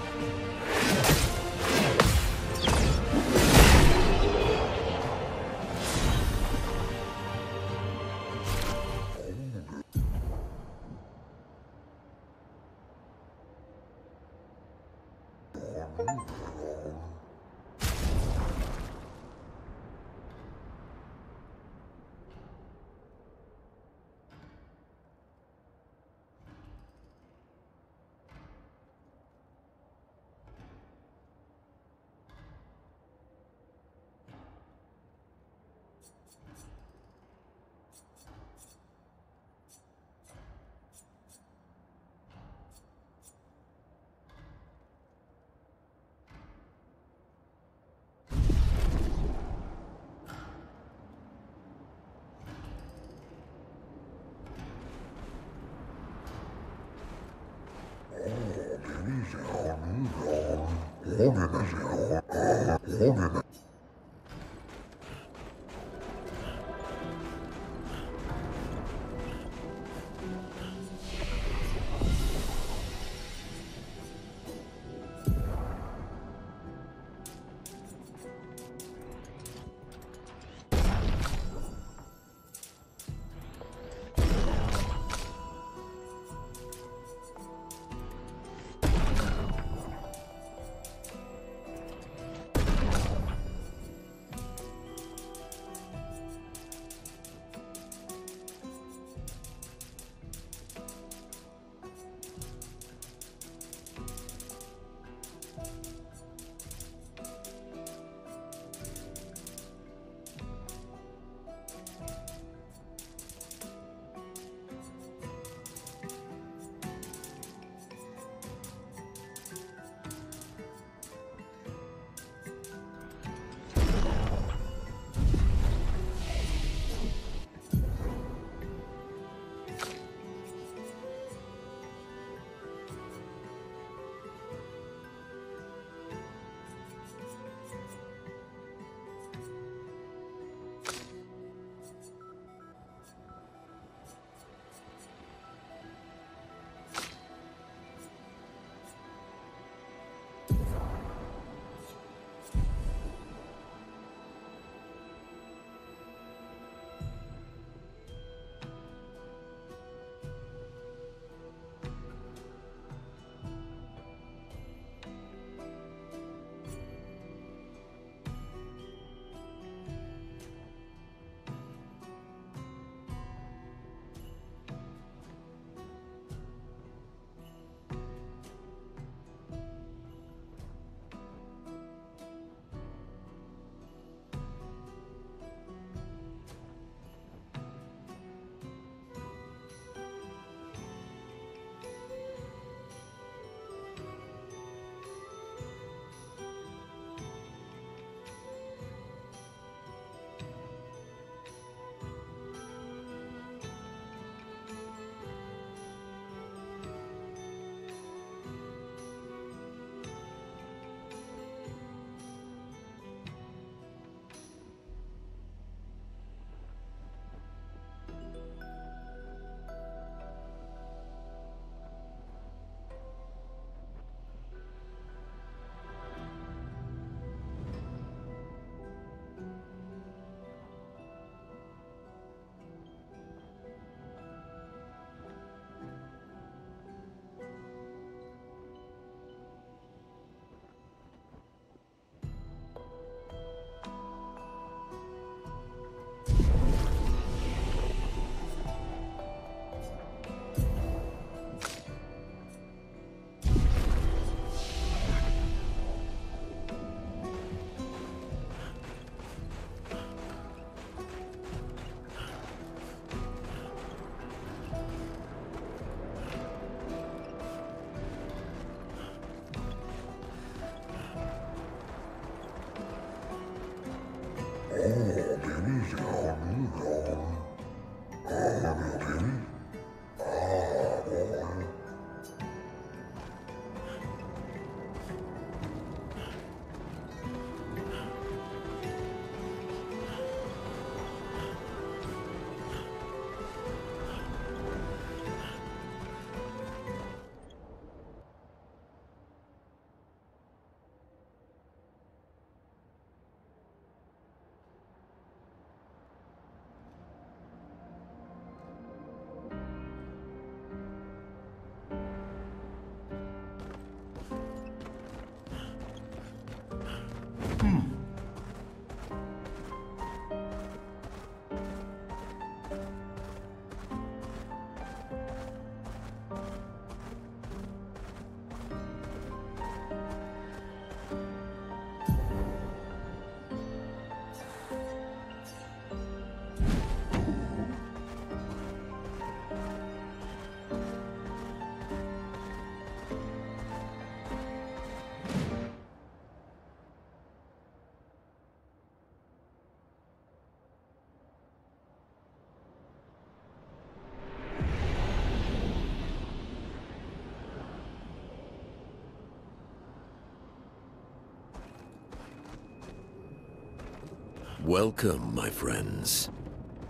Welcome, my friends,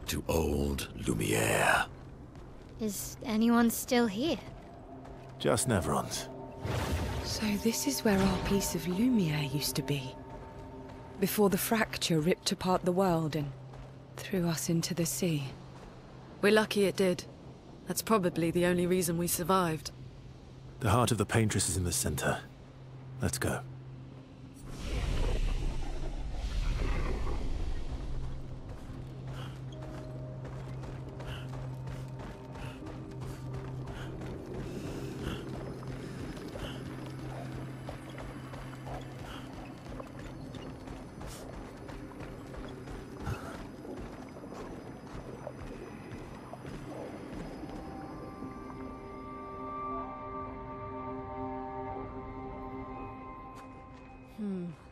to Old Lumiere. Is anyone still here? Just Nevrons. So this is where our piece of Lumiere used to be. Before the fracture ripped apart the world and threw us into the sea. We're lucky it did. That's probably the only reason we survived. The heart of the Paintress is in the center. Let's go.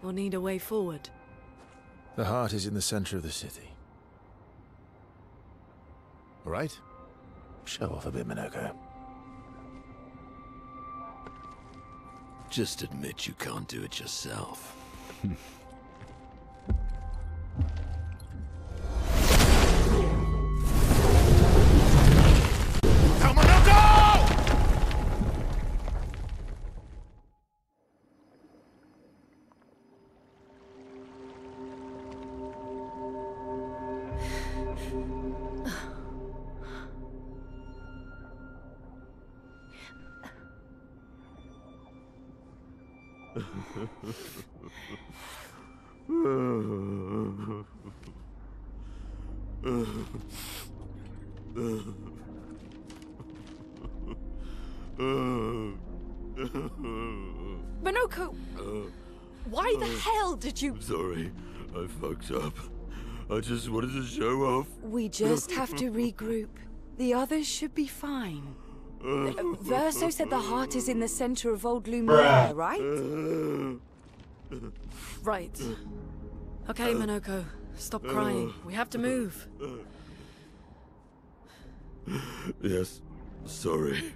We'll need a way forward. The heart is in the center of the city. All right? Show off a bit, Minoko. Just admit you can't do it yourself. Minoko! Why the hell did you... Sorry, I fucked up. I just wanted to show off. We just have to regroup. The others should be fine. Verso said the heart is in the center of Old Lumiere, right? Right. Okay, Minoko. Stop crying. We have to move. Yes, sorry.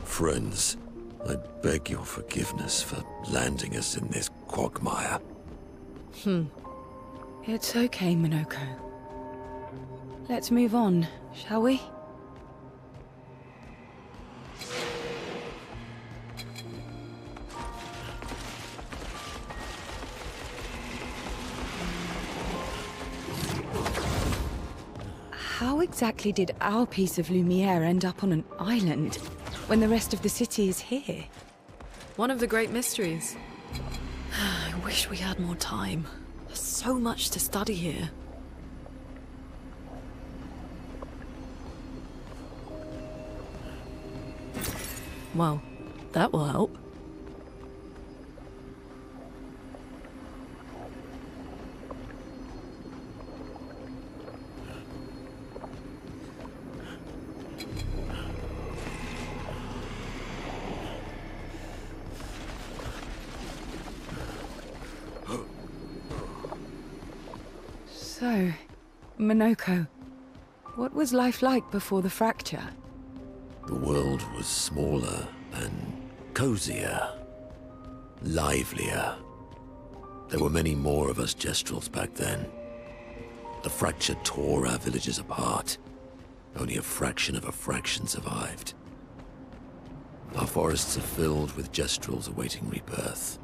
Friends, I beg your forgiveness for landing us in this quagmire. It's okay, Minoko. Let's move on, shall we? How exactly did our piece of Lumiere end up on an island when the rest of the city is here? One of the great mysteries. I wish we had more time. There's so much to study here. Well, that will help. So, Minoko, what was life like before the fracture? The world was smaller and cozier, livelier. There were many more of us Jestrels back then. The fracture tore our villages apart. Only a fraction of a fraction survived. Our forests are filled with Jestrels awaiting rebirth.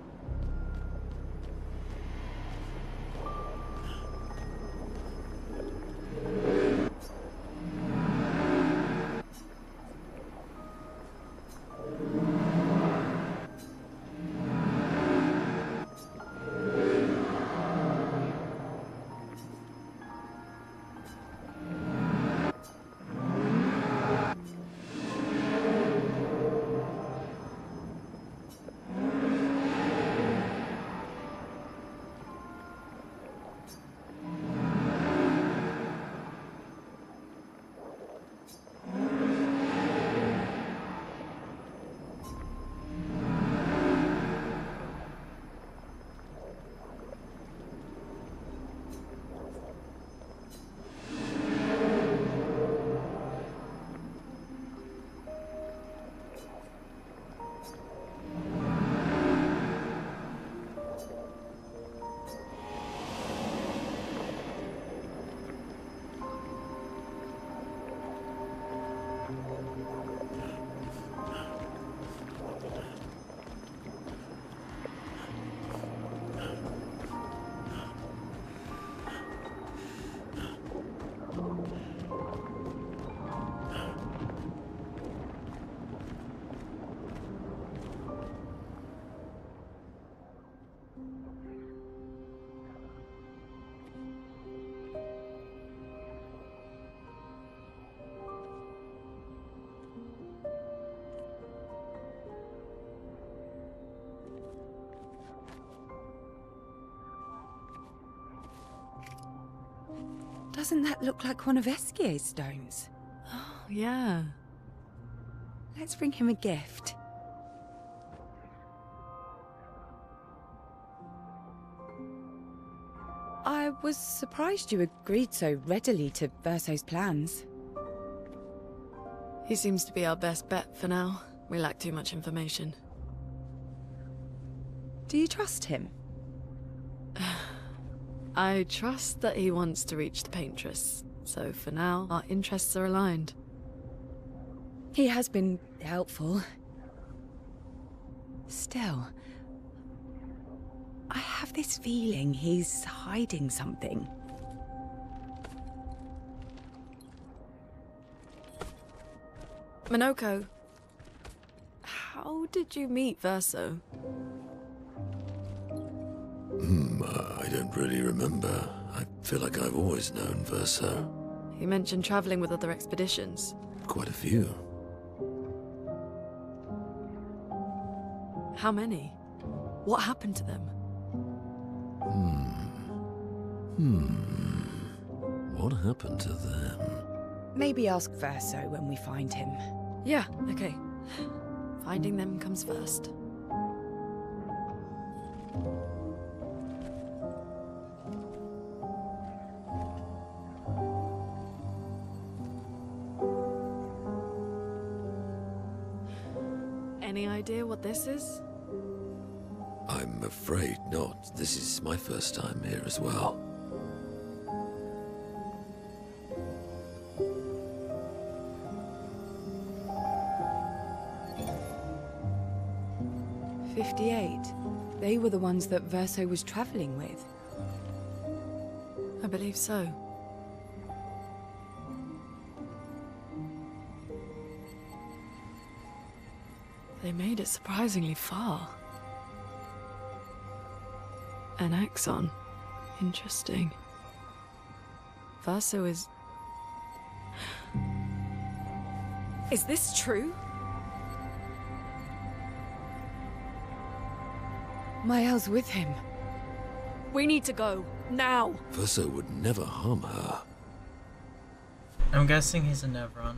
Doesn't that look like one of Eskier's stones? Oh, yeah. Let's bring him a gift. I was surprised you agreed so readily to Verso's plans. He seems to be our best bet for now. We lack too much information. Do you trust him? I trust that he wants to reach the Paintress, so for now, our interests are aligned. He has been helpful. Still, I have this feeling he's hiding something. Minoko, how did you meet Verso? I don't really remember. I feel like I've always known Verso. You mentioned traveling with other expeditions. Quite a few. How many? What happened to them? What happened to them? Maybe ask Verso when we find him. Yeah, okay. Finding them comes first. Any idea what this is? I'm afraid not. This is my first time here as well. They were the ones that Verso was traveling with. I believe so. They made it surprisingly far. An axon. Interesting. Verso is... Is this true? Mael's with him. We need to go. Now! Verso would never harm her. I'm guessing he's a Nevron.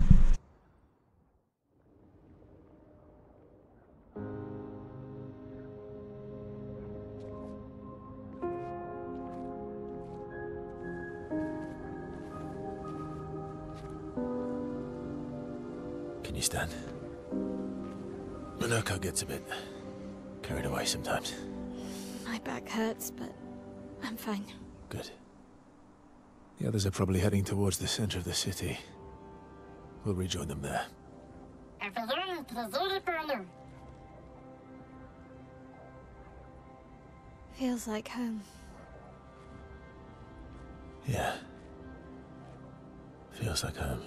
Can you stand? Minoko gets a bit carried away sometimes. My back hurts, but I'm fine. Good. The others are probably heading towards the center of the city. We'll rejoin them there. Feels like home. Yeah. Feels like home.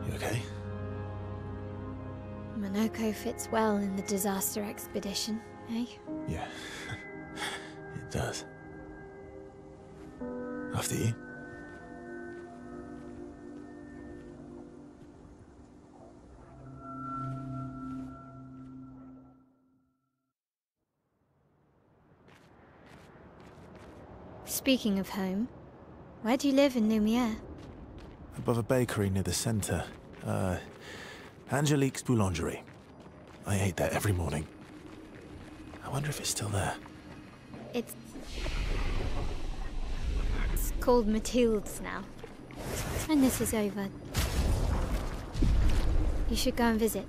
You okay? Minoko fits well in the disaster expedition, eh? Yeah. It does. After you. Speaking of home, where do you live in Lumiere? Above a bakery near the center. Angelique's Boulangerie. I ate there every morning. I wonder if it's still there. It's called Mathilde's now. When this is over, you should go and visit.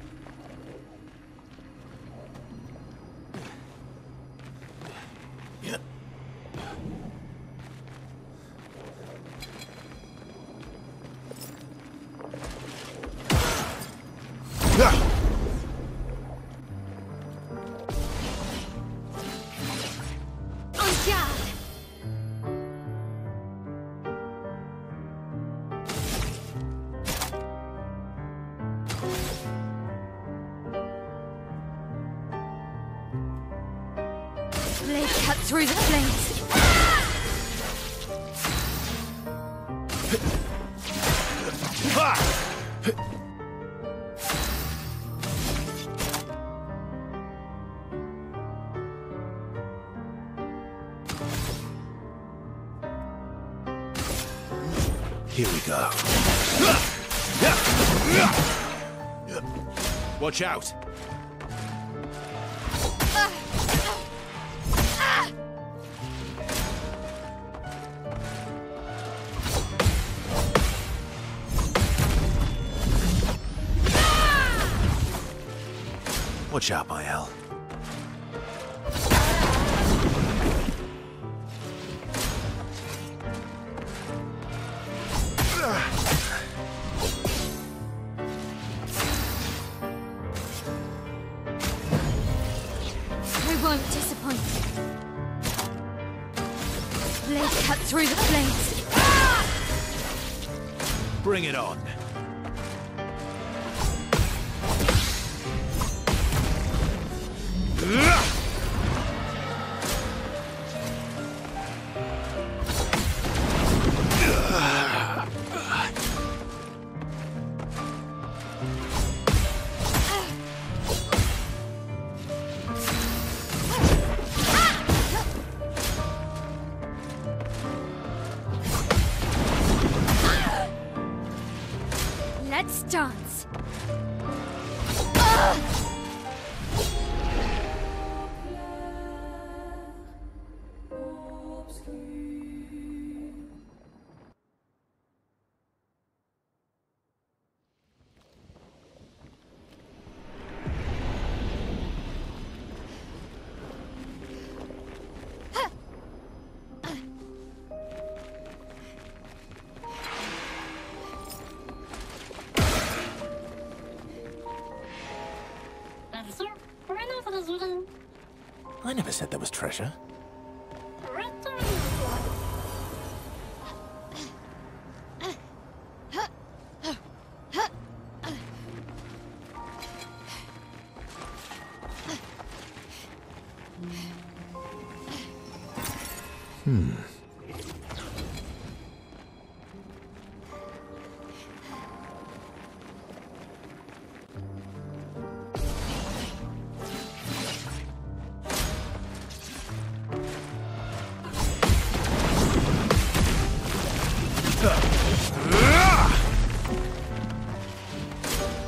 Blade cut through the flames. Here we go. Watch out! Watch out, Mael. I won't disappoint. Blade cut through the flames. Bring it on. Let's dance. I never said there was treasure.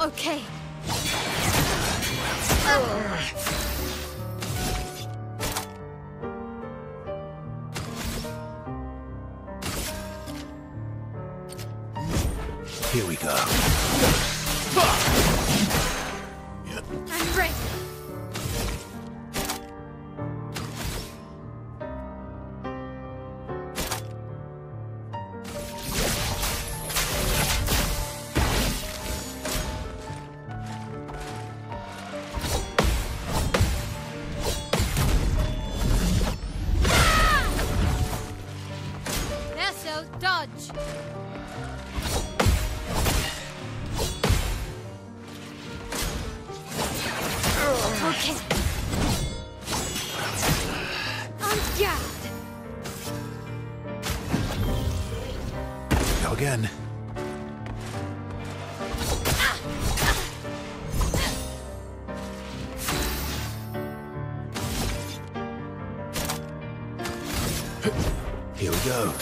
Okay. Here we go. I'm ready. Nesso, dodge. Okay. On guard. Go again. Here we go.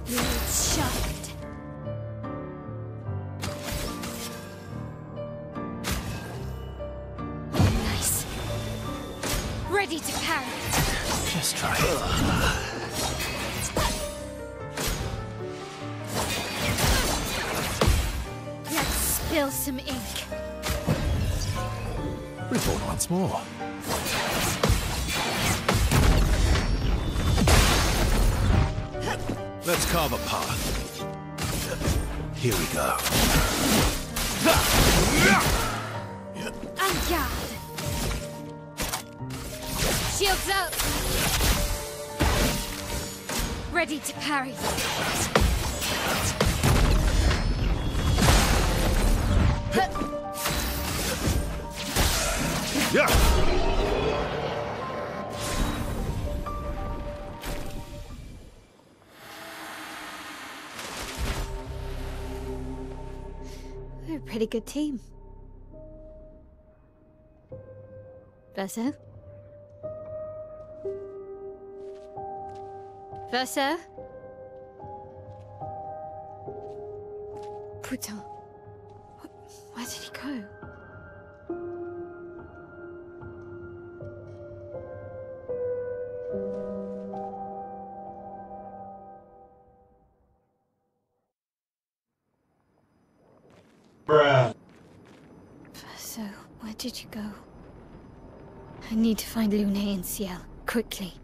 Blades sharpened. Nice. Ready to parry. Just try it. Let's spill some ink. Reborn once more. Let's carve a path. Here we go. On guard. Shields up. Ready to parry. Yeah. We're a pretty good team. Verso? Verso? Putain. Where did he go? Bruh. Verso, where did you go? I need to find Lune and Ciel, quickly.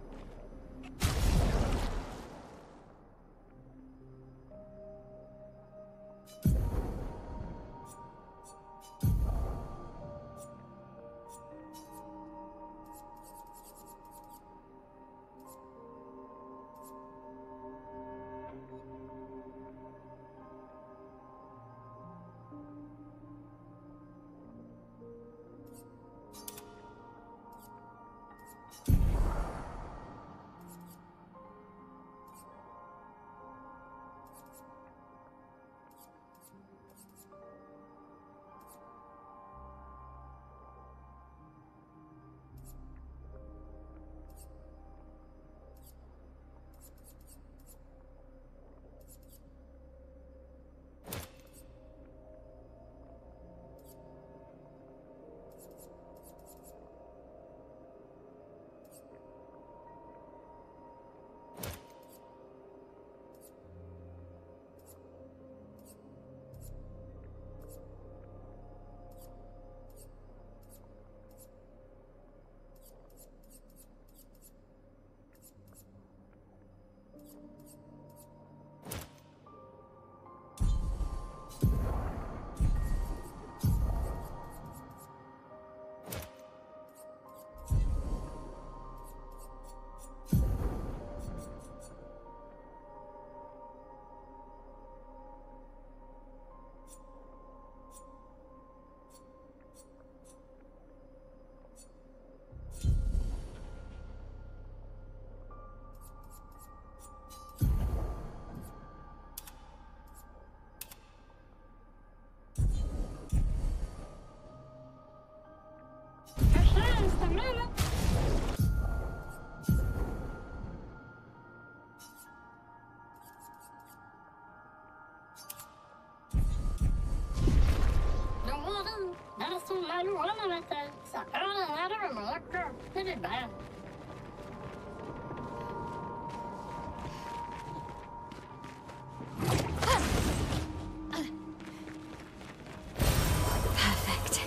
Perfect.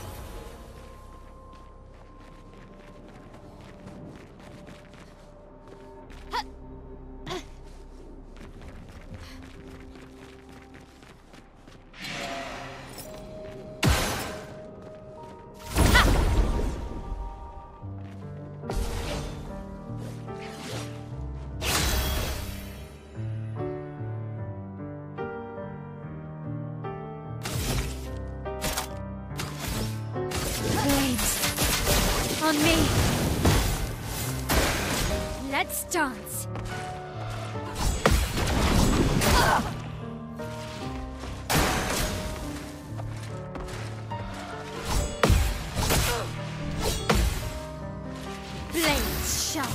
Blades. On me. Let's dance. Blades sharp.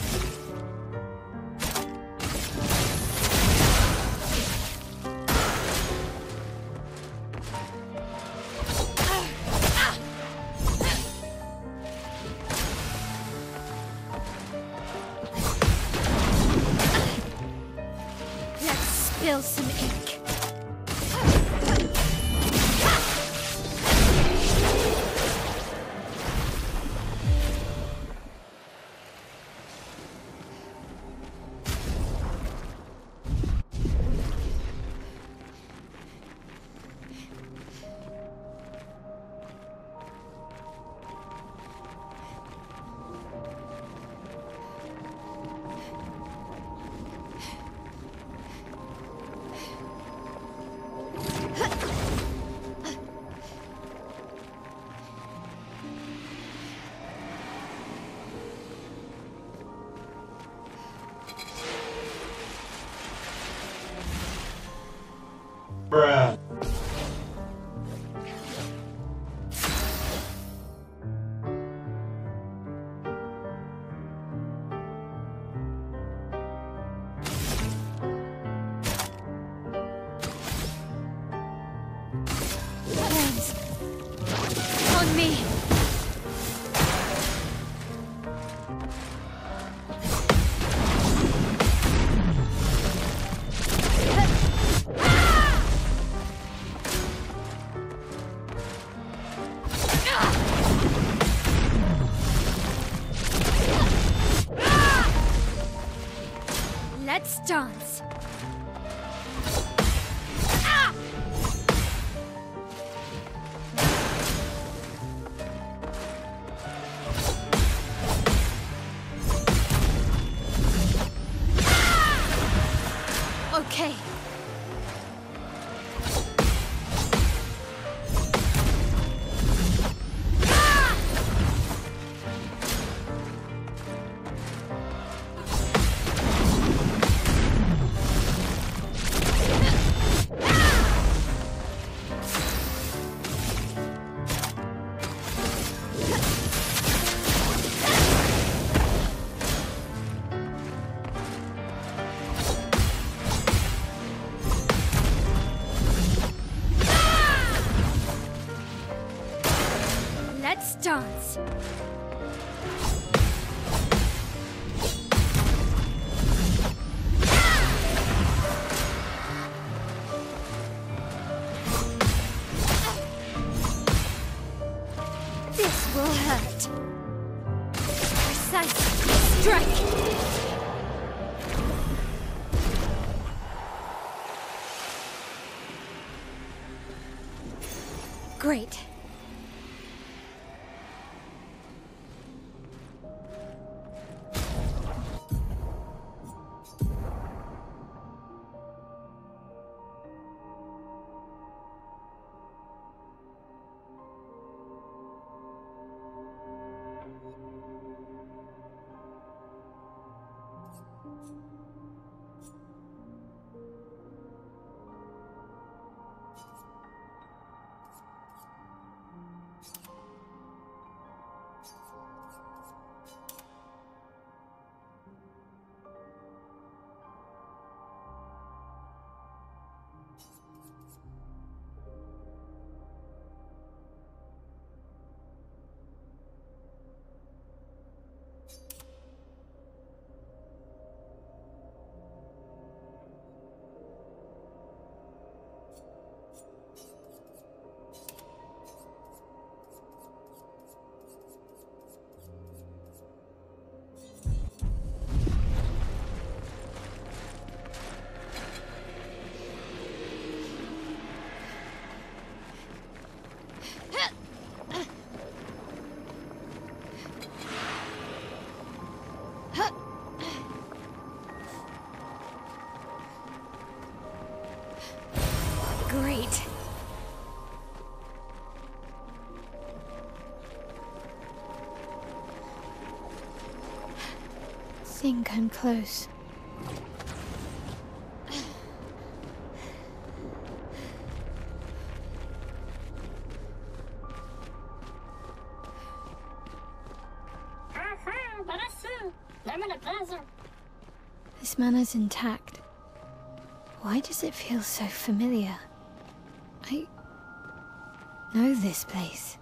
Spill some ink. Bruh. Hands on me. Let's dance. Okay. Let's dance. This will hurt. Precisely. Strike. Great. Great. Think I'm close. This manor's intact. Why does it feel so familiar? I know this place.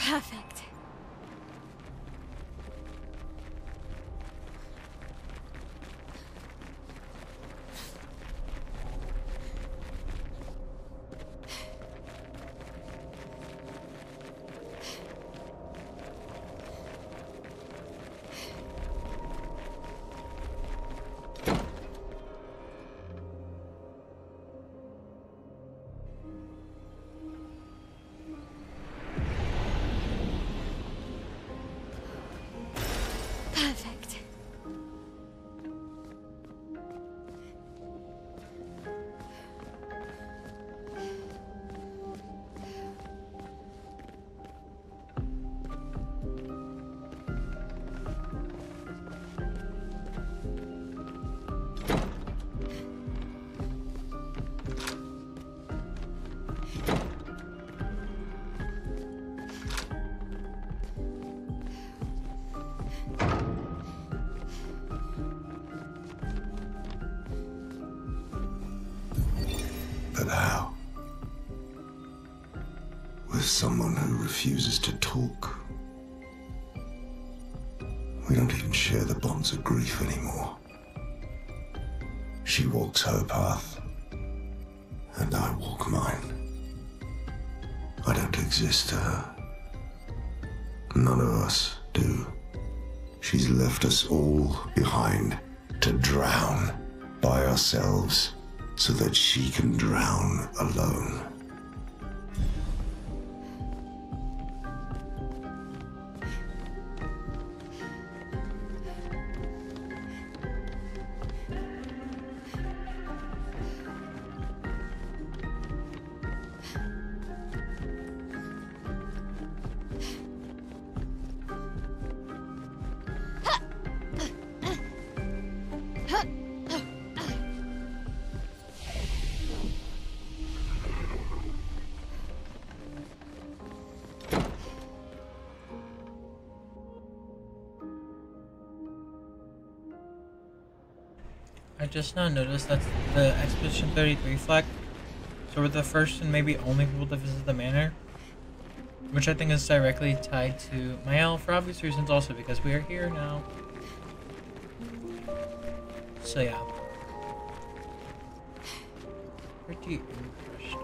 Perfect. Perfect. But how? With someone who refuses to talk. We don't even share the bonds of grief anymore. She walks her path, and I walk mine. I don't exist to her. None of us do. She's left us all behind to drown by ourselves so that she can drown alone. I just now noticed that's the Expedition 33 flag. So we're the first and maybe only people to visit the manor. Which I think is directly tied to Mael for obvious reasons also because we are here now. So yeah. Pretty interesting.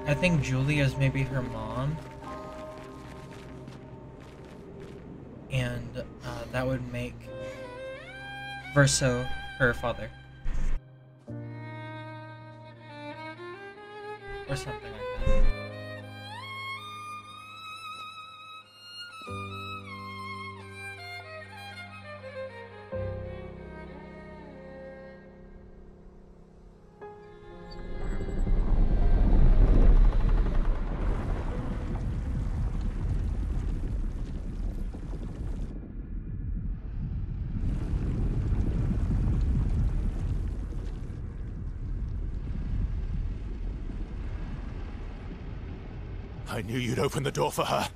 I think Julie is maybe her mom. And that would make Verso her father. Or something like that. I knew you'd open the door for her.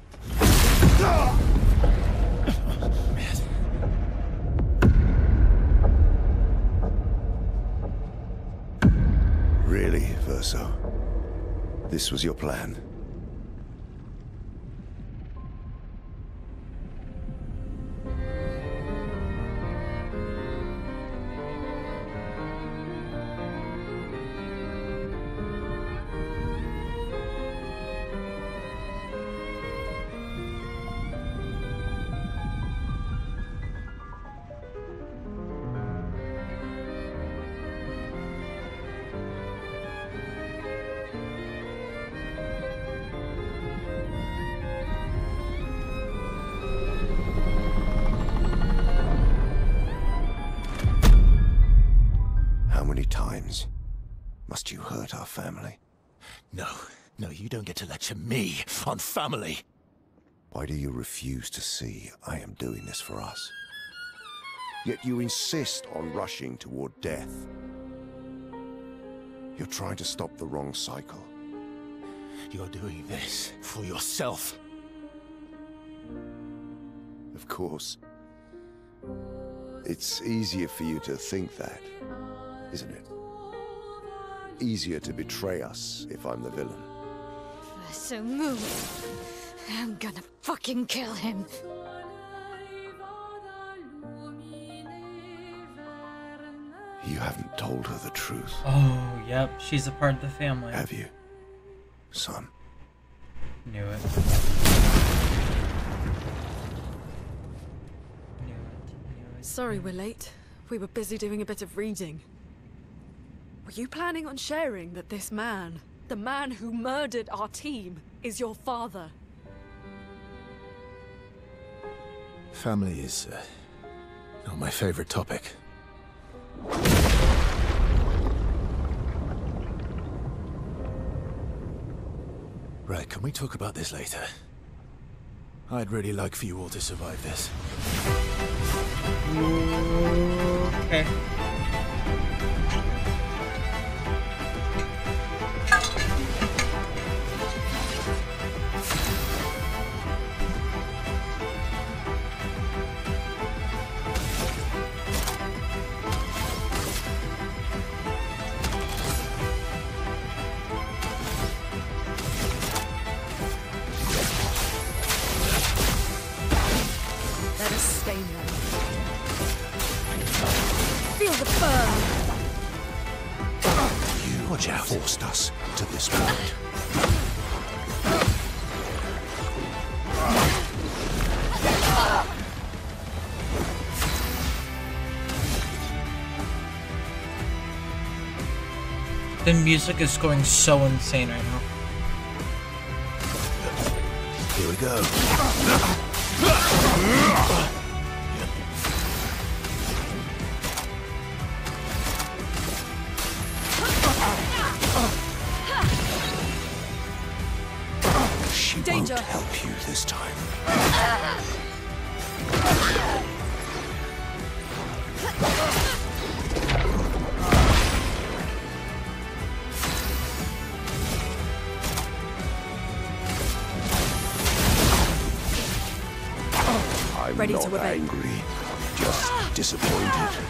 Really, Verso? This was your plan? Must you hurt our family? No, you don't get to lecture me on family. Why do you refuse to see I am doing this for us? Yet you insist on rushing toward death. You're trying to stop the wrong cycle. You're doing this for yourself. Of course. It's easier for you to think that, isn't it? Easier to betray us if I'm the villain. so move. I'm gonna fucking kill him. You haven't told her the truth. Oh, yep, she's a part of the family. Have you, son? Knew it. Sorry we're late. We were busy doing a bit of reading. Were you planning on sharing that this man, the man who murdered our team, is your father? Family is not my favorite topic. Right, can we talk about this later? I'd really like for you all to survive this. Okay. Let us stay there. Feel the burn! You Watch out. forced us to this point. The music is going so insane right now. Here we go. She Danger. won't help you this time. I'm Ready not to obey. angry, just disappointed.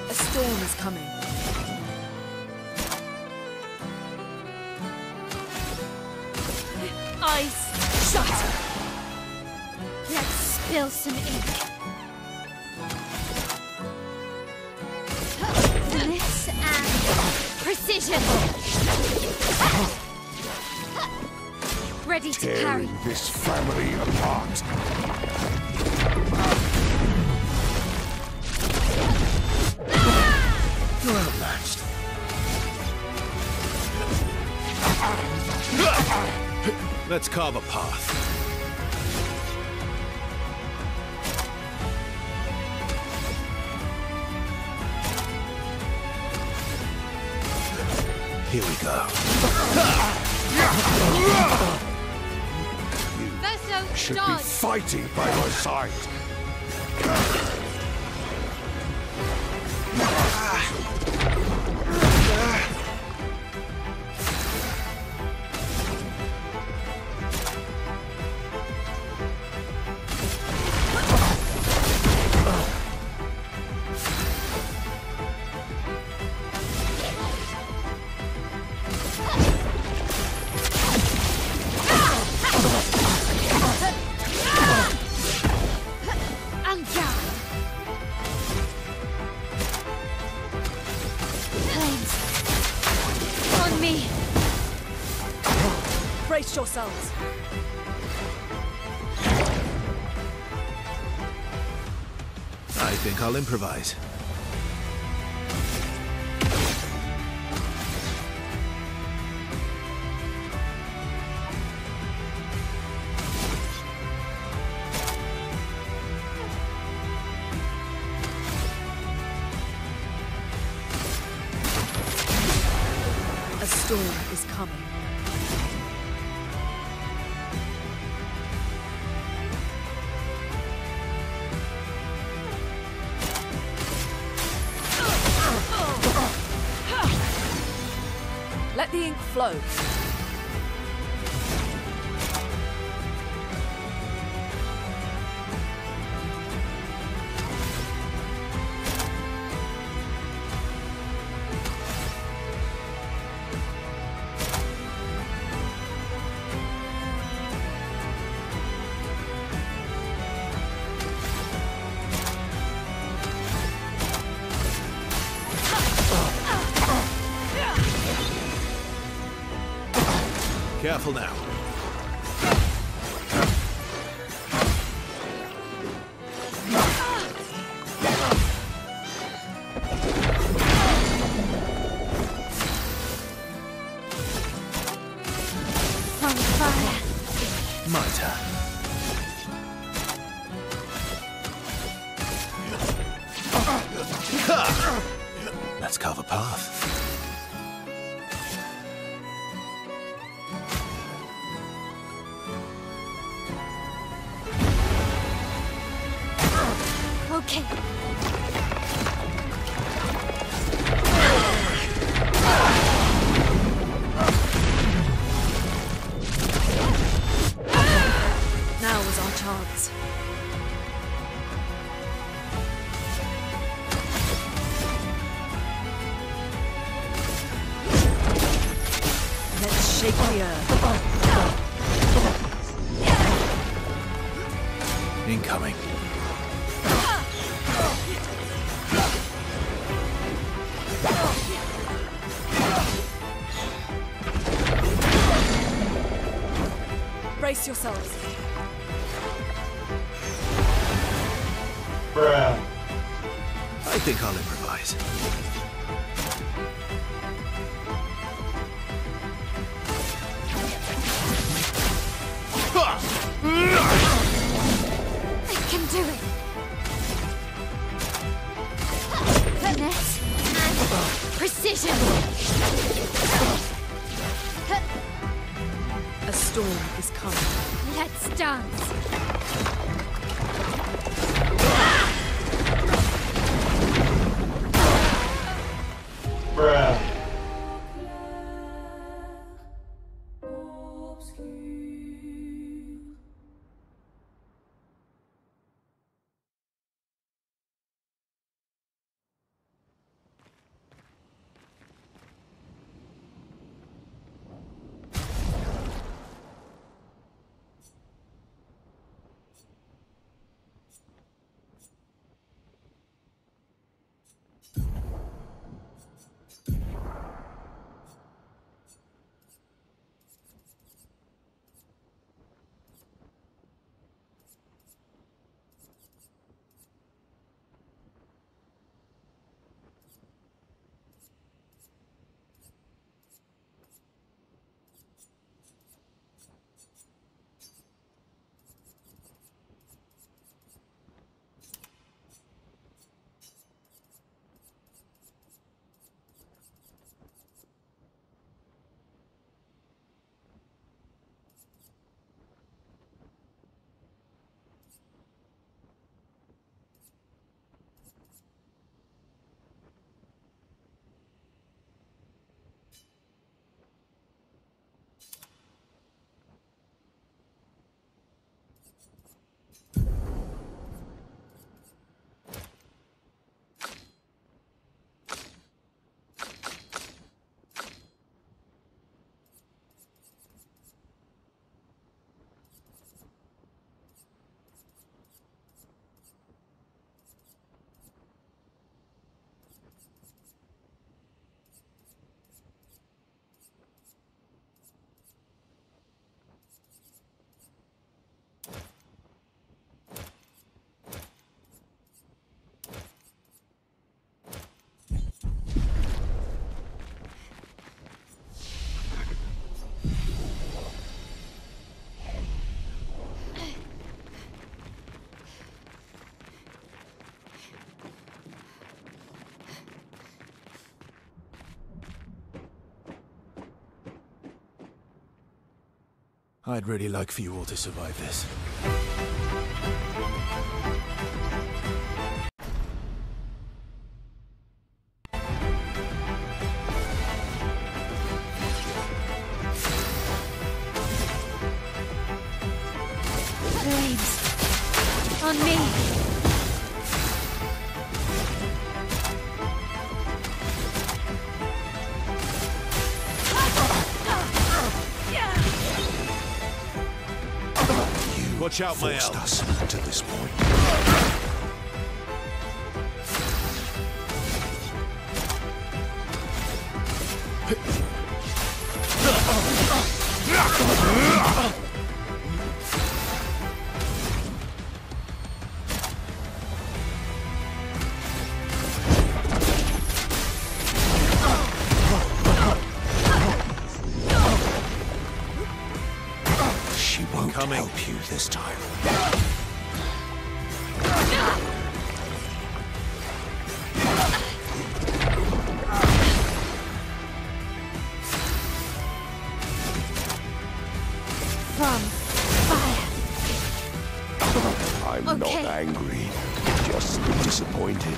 A storm is coming. Eyes shut. Let's spill some ink. This and precision. Ready to carry. Tearing this family apart. You're outmatched. Let's carve a path. Here we go. You should be fighting by my side. Brace yourselves. I think I'll improvise. A storm is coming. flow. Careful now. On fire. My turn. Let's carve a path. Okay. Now was our chance. Let's shake the earth. Incoming. Brace yourselves. Bruh. I think I'll improvise. I can do it. Finesse and precision. A storm is coming. Let's dance. Bruh. I'd really like for you all to survive this. on me. Watch out, my forced us to this point. She won't help you this time. From fire. I'm not angry, just disappointed.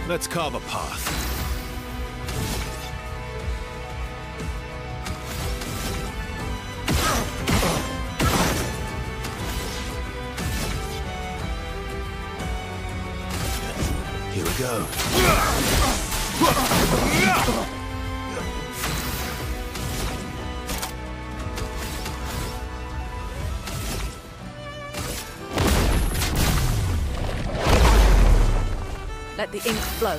Let's carve a path. Here we go. Let the ink flow.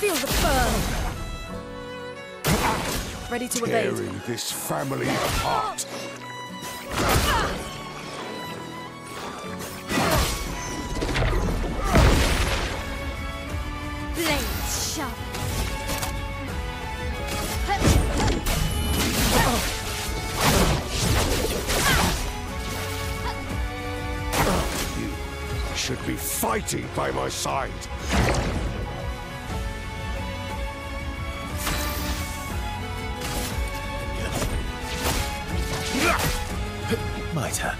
Feel the burn. Ready to evade. Tearing this family apart. Blades sharp. You should be fighting by my side. My turn.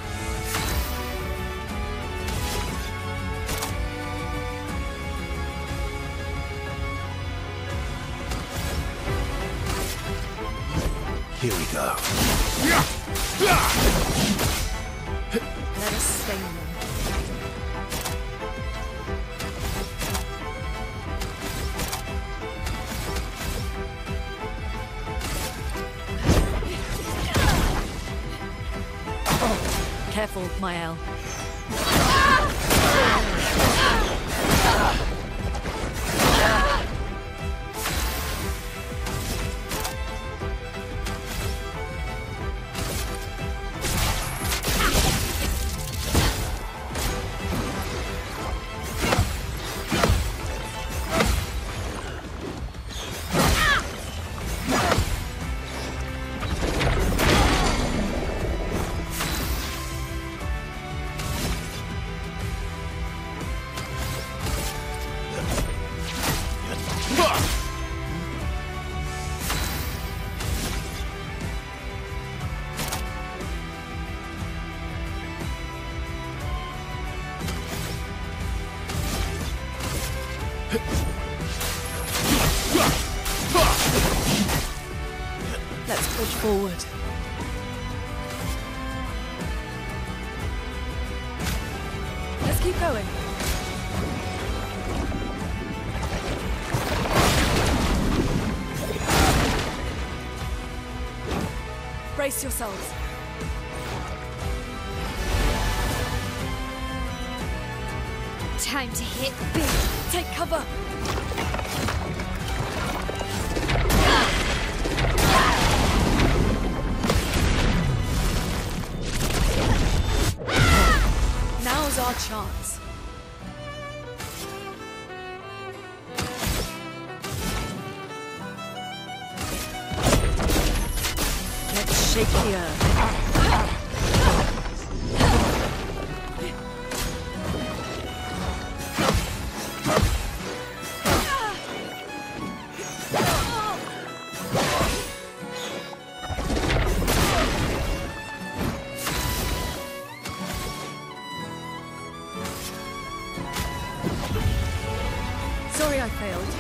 Here we go. Let us stain them. Careful, Mael. Let's push forward. Let's keep going. Brace yourselves. Time to hit big. Take cover. Now's our chance. Let's shake the earth. Sorry I failed.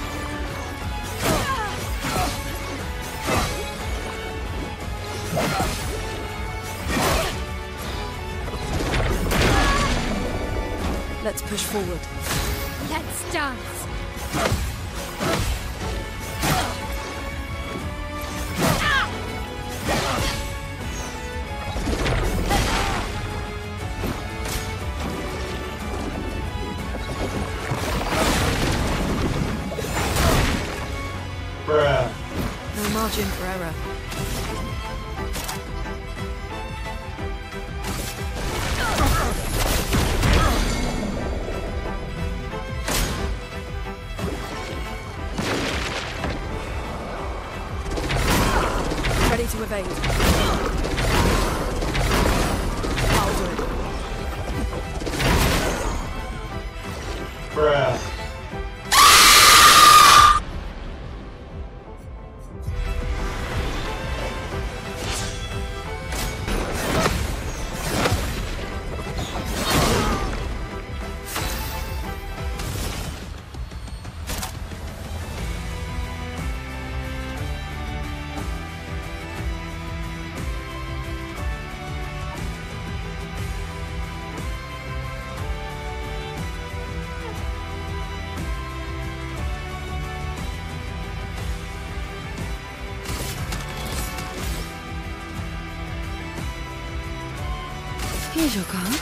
Let's push forward. Let's dance. No margin for error. Ready to evade. I'll do it. Here's your card.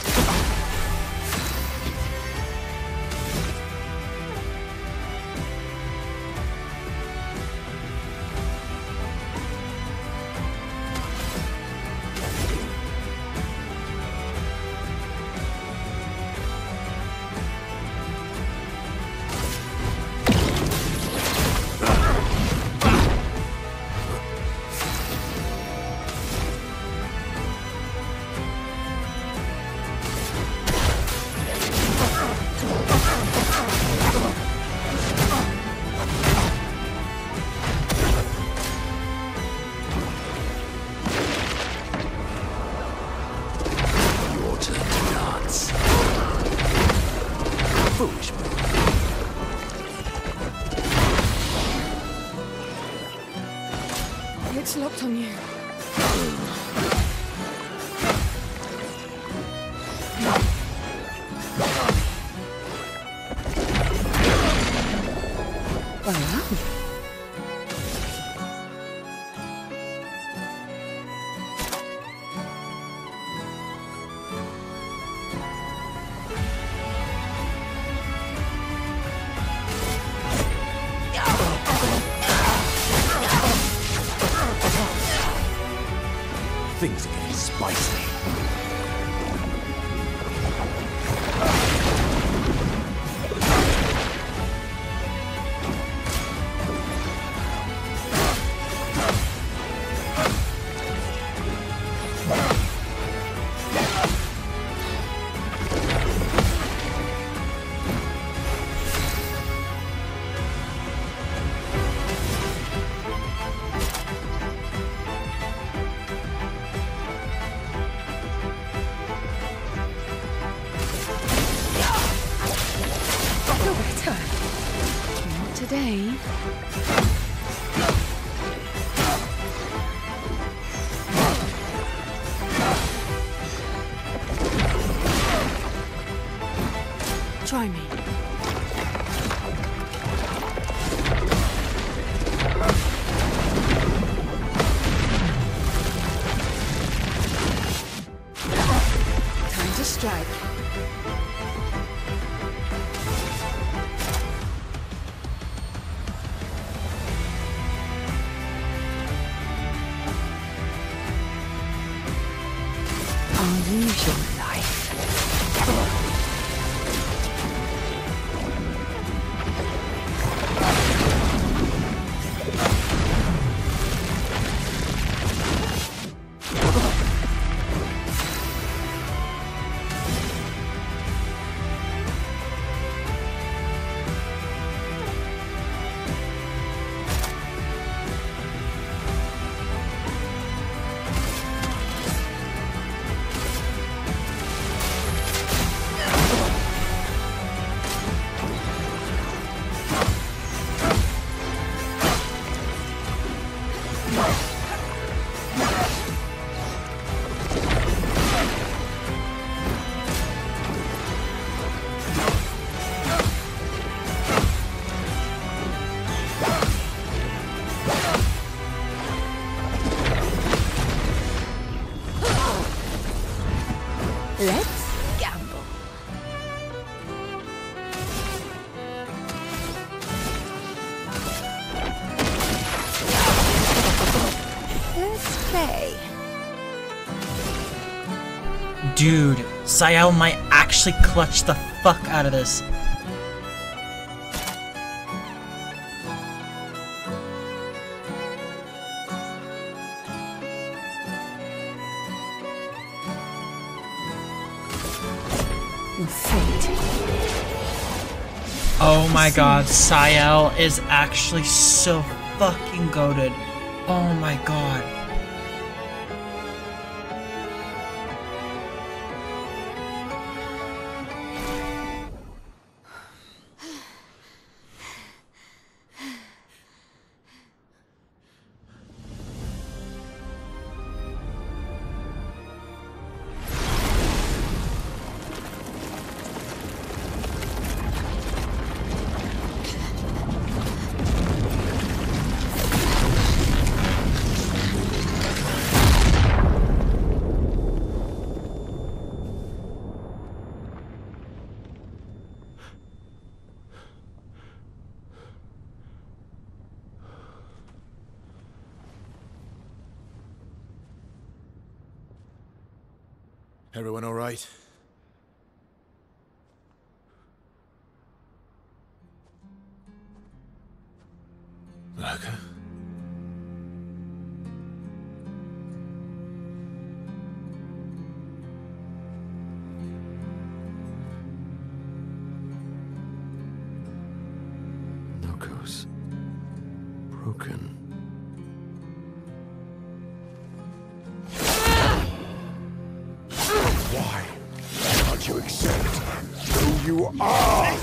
It's locked on you. Things are getting spicy. Today. Try me. Time to strike. I'll use your life. play. Dude, Sael might actually clutch the fuck out of this. Oh my god, Sael is actually so fucking goated. Oh my god. Everyone all right? Lurker? Nokos. Broken. Why can't you accept who you are?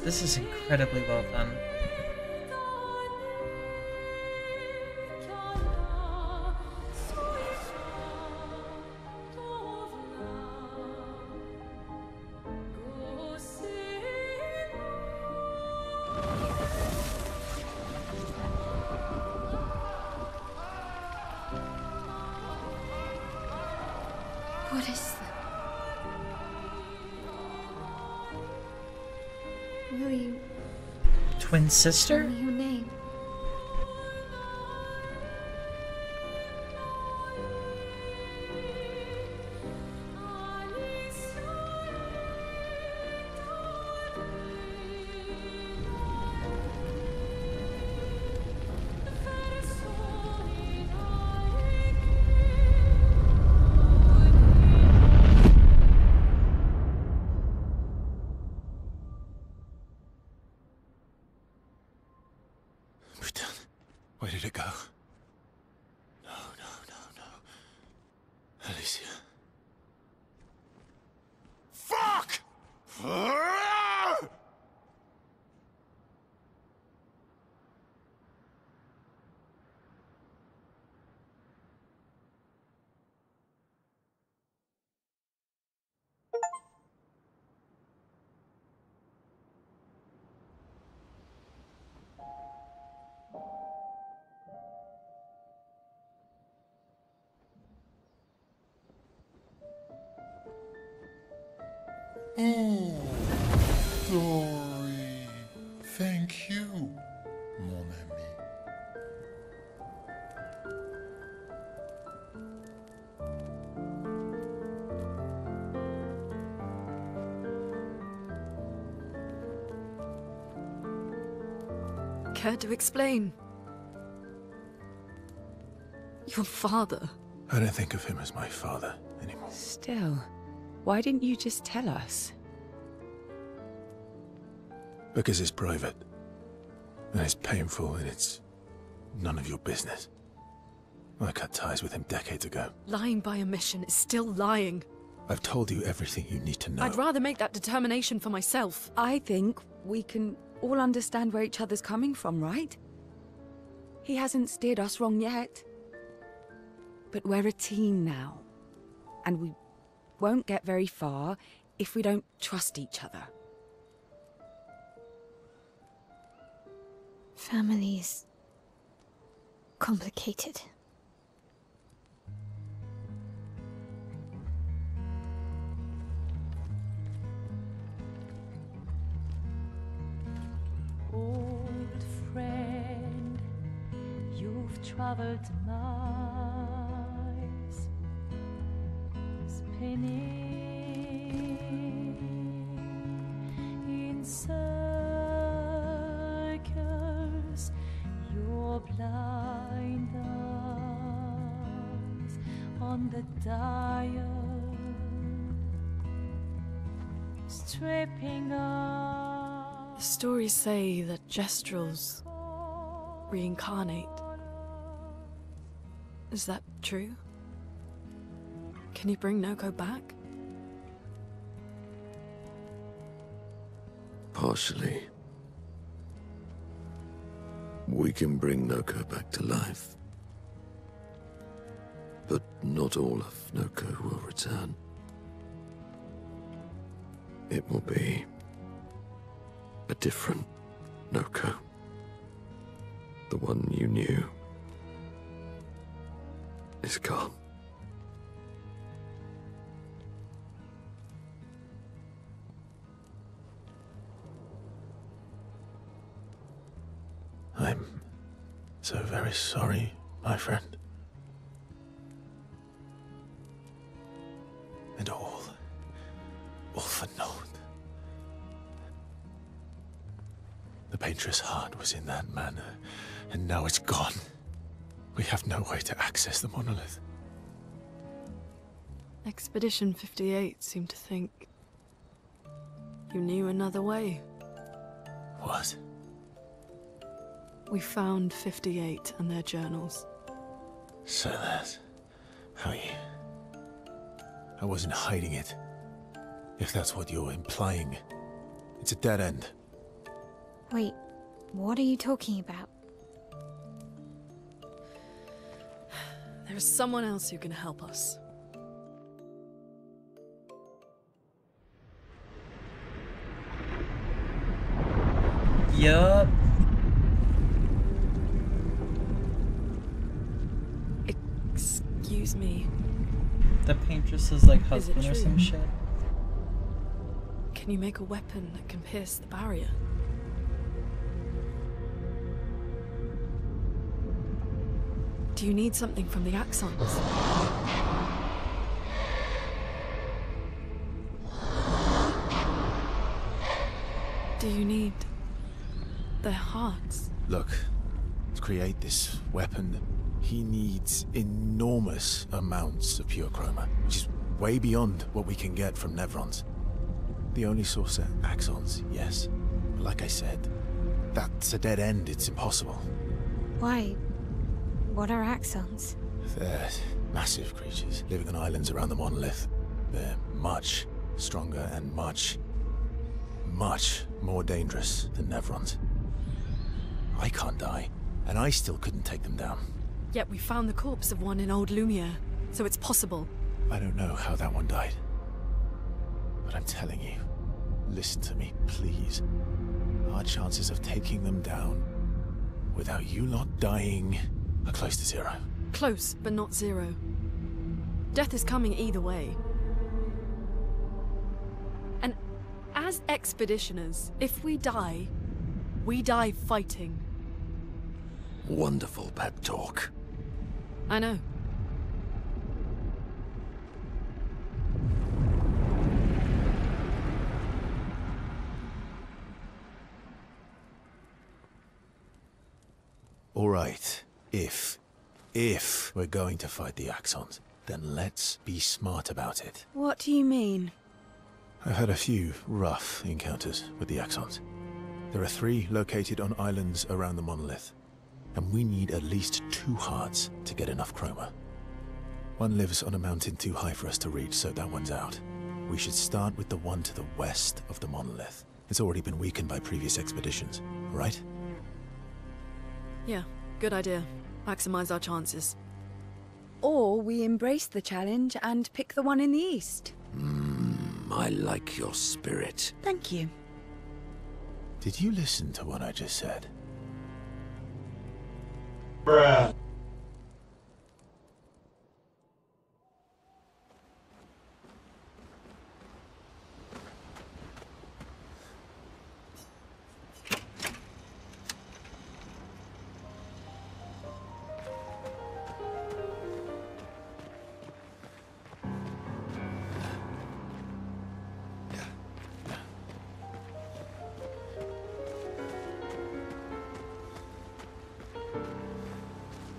This is incredibly well done. What is that? Will you Twin sister? tell me your name? Where did it go? No, no, no, no. Alicia. Fuck! Oh, Dory. Thank you, mon ami. Care to explain? Your father. I don't think of him as my father anymore. Still, why didn't you just tell us? Because it's private. And it's painful and it's none of your business. I cut ties with him decades ago. Lying by omission is still lying. I've told you everything you need to know. I'd rather make that determination for myself. I think we can all understand where each other's coming from, right? He hasn't steered us wrong yet. But we're a team now. And we won't get very far if we don't trust each other. Family's complicated. Old friend, you've traveled miles, spinning in circles, your blind eyes on the dial, stripping off. The stories say that Jestrels reincarnate. Is that true? Can you bring Noko back? Partially. We can bring Noko back to life. But not all of Noko will return. It will be a different Noko. The one you knew is gone. I'm so very sorry, my friend. And all for naught. The Painter's heart was in that manor, and now it's gone. We have no way to access the monolith. Expedition 58 seemed to think you knew another way. What? We found 58 and their journals. So that's how you... I wasn't hiding it. If that's what you're implying. It's a dead end. Wait, what are you talking about? There's someone else who can help us. Yup. Excuse me. The Paintress's like husband or some shit. Can you make a weapon that can pierce the barrier? Do you need something from the Axons? Do you need their hearts? Look, to create this weapon, he needs enormous amounts of pure chroma, which is way beyond what we can get from Nevrons. The only source are Axons, yes. But like I said, that's a dead end. It's impossible. Why? What are Axons? They're massive creatures living on islands around the monolith. They're much stronger and much more dangerous than Nevrons. I can't die, and I still couldn't take them down. Yet we found the corpse of one in Old Lumiere, so it's possible. I don't know how that one died. But I'm telling you, listen to me, please. Our chances of taking them down without you lot dying are close to zero. Close, but not zero. Death is coming either way. And as expeditioners, if we die fighting. Wonderful pep talk. I know. All right, if we're going to fight the Axons, then let's be smart about it. What do you mean? I've had a few rough encounters with the Axons. There are 3 located on islands around the monolith, and we need at least 2 hearts to get enough chroma. One lives on a mountain too high for us to reach, so that one's out. We should start with the one to the west of the monolith. It's already been weakened by previous expeditions, right? Yeah, good idea. Maximize our chances. Or we embrace the challenge and pick the one in the east. I like your spirit. Thank you. Did you listen to what I just said? Bruh.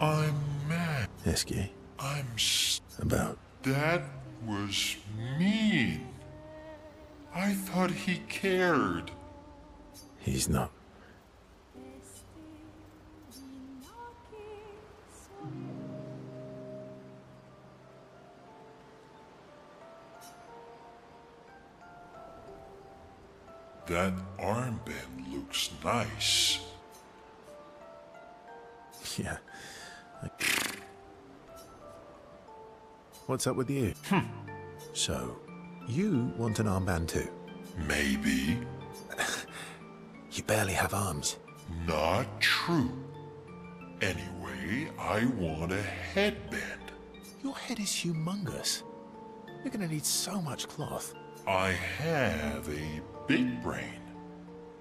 I'm mad. Eskie. I'm About? That was mean. I thought he cared. He's not. That armband looks nice. Yeah. What's up with you? So, you want an armband too? Maybe. You barely have arms. Not true. Anyway, I want a headband. Your head is humongous. You're gonna need so much cloth. I have a big brain.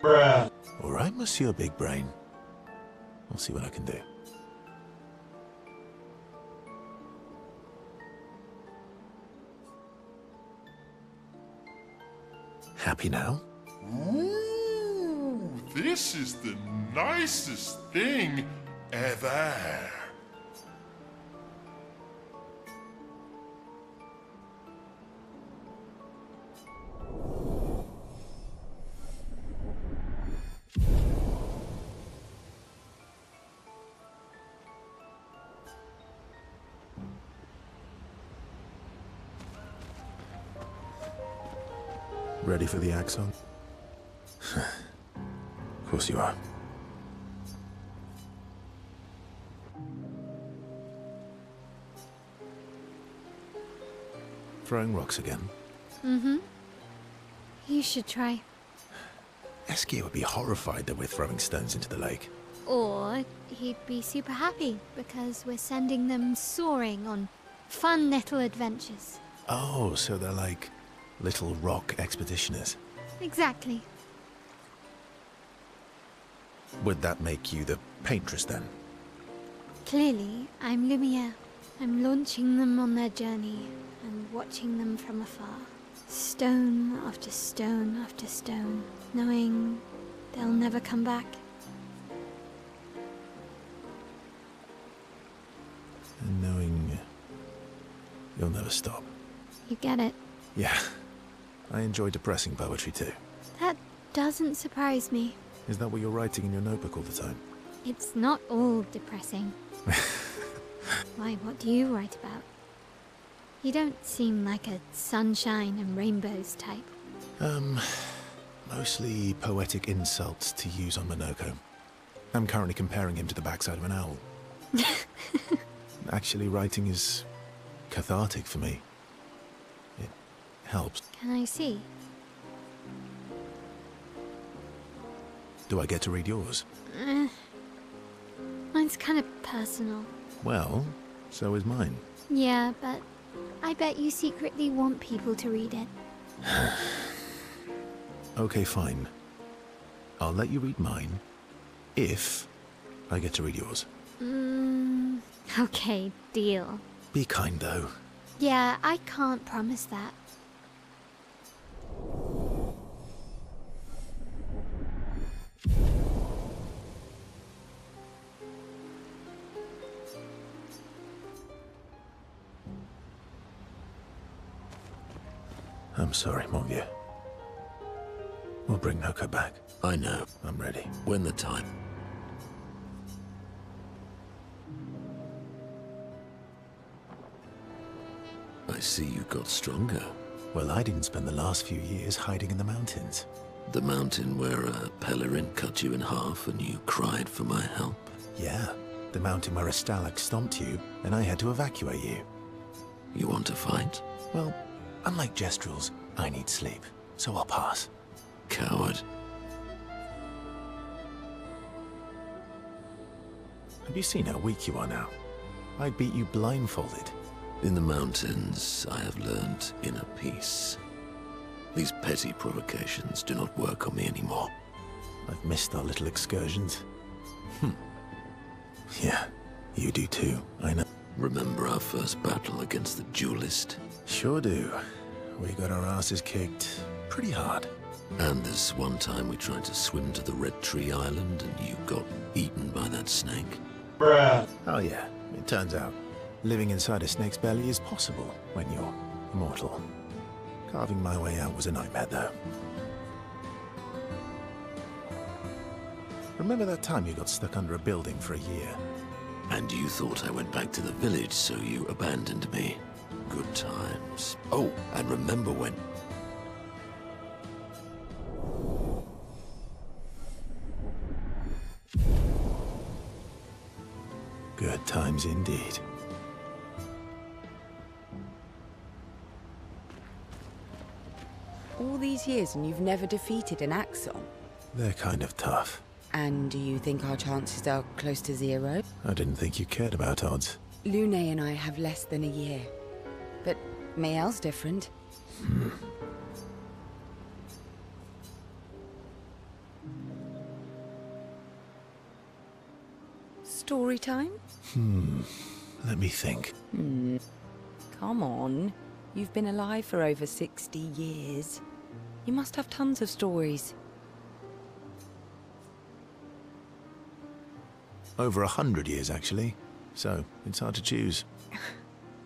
Bruh. All right, Monsieur Big Brain. I'll see what I can do. Happy now? Ooh, this is the nicest thing ever. Ready for the Axon? Of course you are. Throwing rocks again? Mm-hmm. You should try. Eskie would be horrified that we're throwing stones into the lake. Or he'd be super happy because we're sending them soaring on fun little adventures. Oh, so they're like little rock expeditioners. Exactly. Would that make you the paintress then? Clearly, I'm Lumiere. I'm launching them on their journey and watching them from afar. Stone after stone after stone, knowing they'll never come back. And knowing you'll never stop. You get it. Yeah. I enjoy depressing poetry too. That doesn't surprise me. Is that what you're writing in your notebook all the time? It's not all depressing. Why, what do you write about? You don't seem like a sunshine and rainbows type. Mostly poetic insults to use on Monoko. I'm currently comparing him to the backside of an owl. Actually, writing is cathartic for me. It helps. Can I see? Do I get to read yours? Mine's kind of personal. Well, so is mine. Yeah, but I bet you secretly want people to read it. Okay, fine. I'll let you read mine, if I get to read yours. Okay, deal. Be kind, though. Yeah, I can't promise that. I'm sorry, mon vieux. We'll bring Noko back. I know. I'm ready. When the time. I see you got stronger. Well, I didn't spend the last few years hiding in the mountains. The mountain where a Pelerin cut you in half and you cried for my help? Yeah, the mountain where a Stalak stomped you and I had to evacuate you. You want to fight? Well, unlike Jestrels, I need sleep, so I'll pass. Coward. Have you seen how weak you are now? I beat you blindfolded. In the mountains, I have learned inner peace. These petty provocations do not work on me anymore. I've missed our little excursions. Yeah, you do too, I know. Remember our first battle against the duelist? Sure do. We got our asses kicked pretty hard. And this one time we tried to swim to the Red Tree Island and you got eaten by that snake? Bruh. Oh yeah, it turns out living inside a snake's belly is possible when you're immortal. Carving my way out was a nightmare though. Remember that time you got stuck under a building for a year? And you thought I went back to the village, so you abandoned me. Good times. Oh, and remember when... Good times indeed. All these years and you've never defeated an Axon? They're kind of tough. And do you think our chances are close to 0? I didn't think you cared about odds. Lune and I have less than a year. But Mael's different. Story time? Let me think. Come on. You've been alive for over 60 years. You must have tons of stories. Over 100 years, actually. So, it's hard to choose.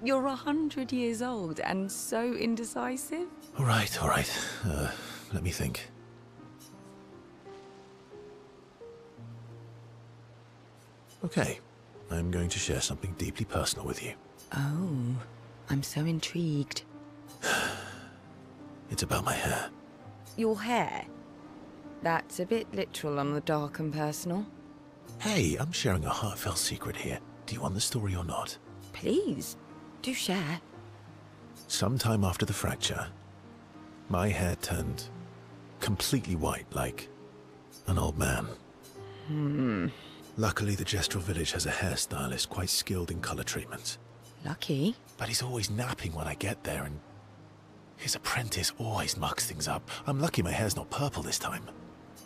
You're 100 years old and so indecisive? All right. Let me think. Okay, I'm going to share something deeply personal with you. Oh, I'm so intrigued. It's about my hair. Your hair? That's a bit literal on the dark and personal. Hey, I'm sharing a heartfelt secret here. Do you want the story or not? Please, do share. Sometime after the fracture, my hair turned completely white, like an old man. Luckily, the Jestrel village has a hairstylist quite skilled in color treatments. Lucky? But he's always napping when I get there, and his apprentice always mucks things up. I'm lucky my hair's not purple this time.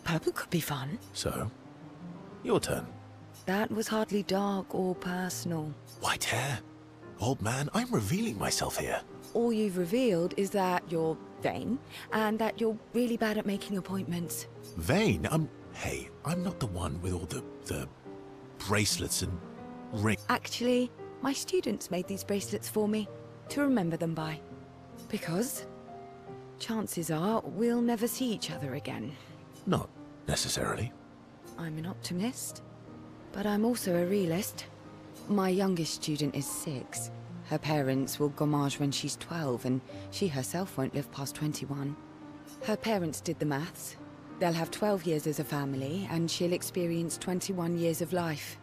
Purple could be fun. So, your turn. That was hardly dark or personal. White hair? Old man, I'm revealing myself here. All you've revealed is that you're vain, and that you're really bad at making appointments. Vain? Hey, I'm not the one with all the bracelets and rings. Actually, my students made these bracelets for me, to remember them by. Because chances are we'll never see each other again. Not necessarily. I'm an optimist, but I'm also a realist. My youngest student is 6. Her parents will gommage when she's 12, and she herself won't live past 21. Her parents did the maths. They'll have 12 years as a family, and she'll experience 21 years of life.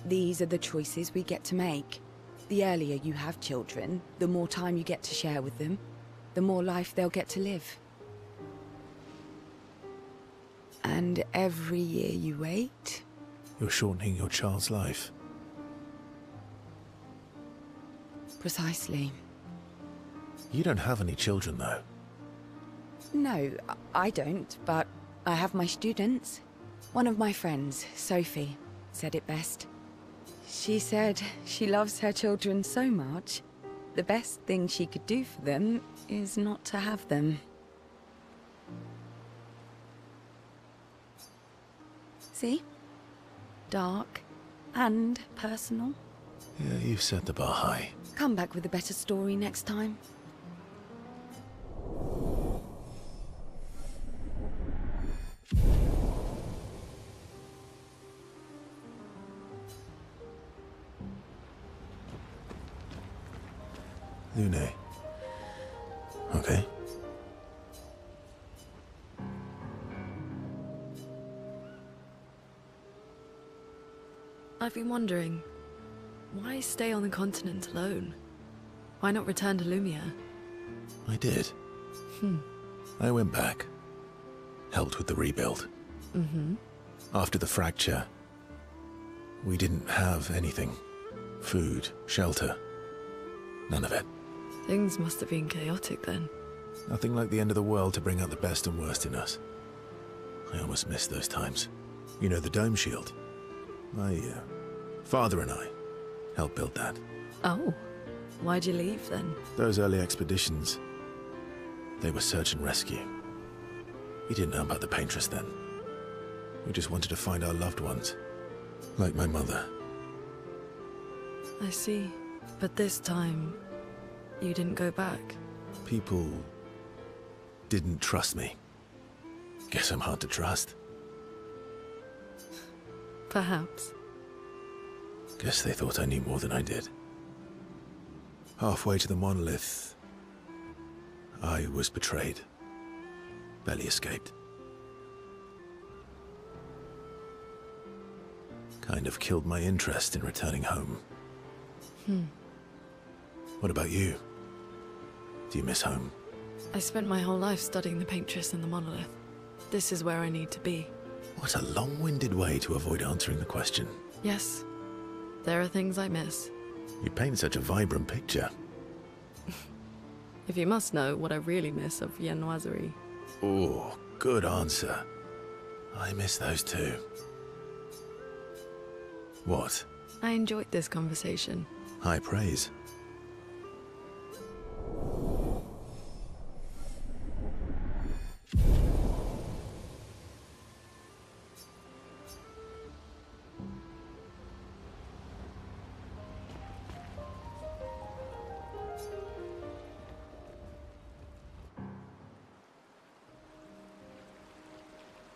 These are the choices we get to make. The earlier you have children, the more time you get to share with them, the more life they'll get to live. And every year you wait... You're shortening your child's life. Precisely. You don't have any children, though. No, I don't, but I have my students. One of my friends, Sophie, said it best. She said she loves her children so much, the best thing she could do for them is not to have them. See? Dark and personal. Yeah, you've set the bar high. Come back with a better story next time. Lune. Okay. I've been wondering, why stay on the continent alone? Why not return to Lumia? I did. I went back. Helped with the rebuild. After the fracture, we didn't have anything. Food, shelter. None of it. Things must have been chaotic then. Nothing like the end of the world to bring out the best and worst in us. I almost miss those times. You know, the dome shield. My father and I helped build that. Oh, why'd you leave then? Those early expeditions, they were search and rescue. We didn't know about the Paintress then. We just wanted to find our loved ones, like my mother. I see. But this time, you didn't go back. People didn't trust me. Guess I'm hard to trust. Perhaps. Guess they thought I knew more than I did. Halfway to the monolith, I was betrayed. Barely escaped. Kind of killed my interest in returning home. What about you? Do you miss home? I spent my whole life studying the Paintress and the monolith. This is where I need to be. What a long-winded way to avoid answering the question. Yes, there are things I miss. You paint such a vibrant picture. If you must know what I really miss of Viennoiserie. Oh, good answer. I miss those too. What? I enjoyed this conversation. High praise.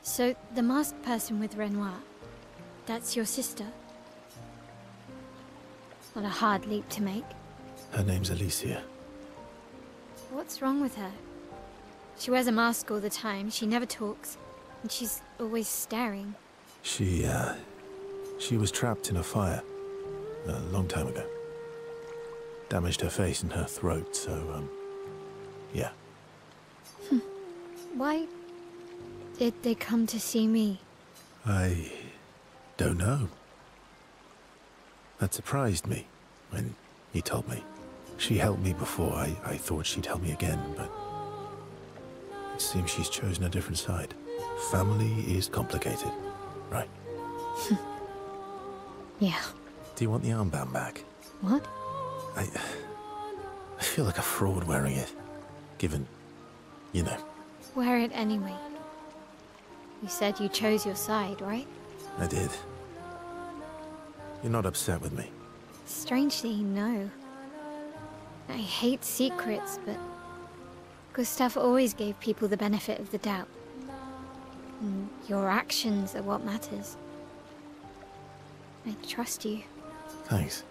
So, the masked person with Renoir, that's your sister? Not a hard leap to make. Her name's Alicia. What's wrong with her? She wears a mask all the time, she never talks, and she's always staring. She was trapped in a fire a long time ago. Damaged her face and her throat, so, yeah. Why did they come to see me? I don't know. That surprised me when he told me. She helped me before. I thought she'd help me again, but it seems she's chosen a different side. Family is complicated, right? Yeah. Do you want the armband back? What? I feel like a fraud wearing it, given, you know. Wear it anyway. You said you chose your side, right? I did. You're not upset with me? Strangely, no. I hate secrets, but Gustav always gave people the benefit of the doubt. And your actions are what matters. I trust you. Thanks.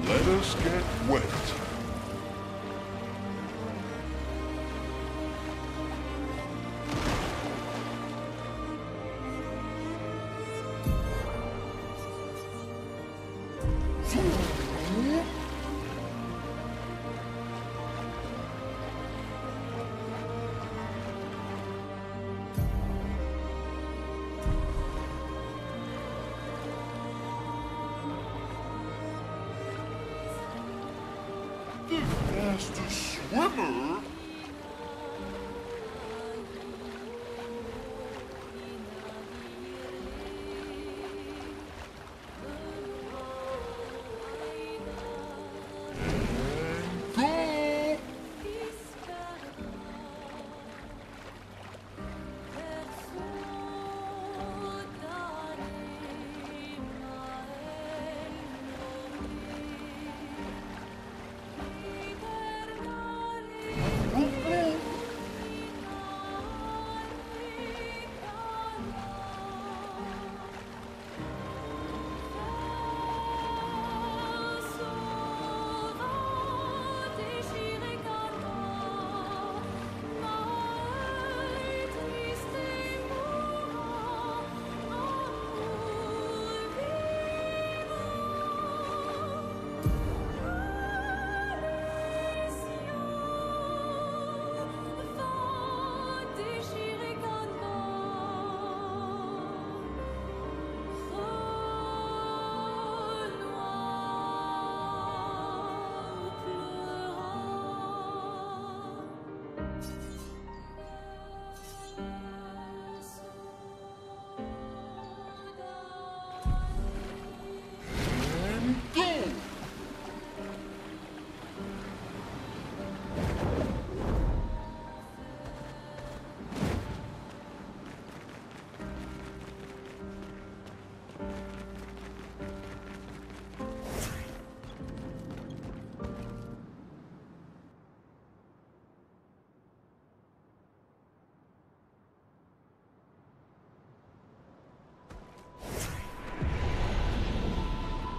Let us get wet. The fastest swimmer?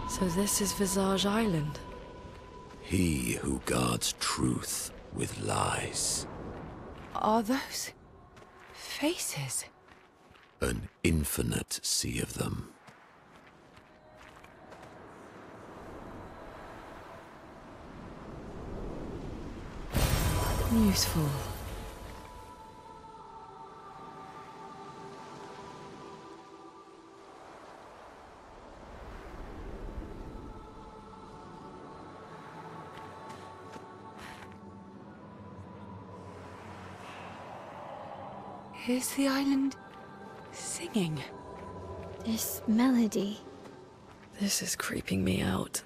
So this is Visage Island? He who guards truth with lies. Are those faces? An infinite sea of them. Useful. Is the island singing? This melody. This is creeping me out.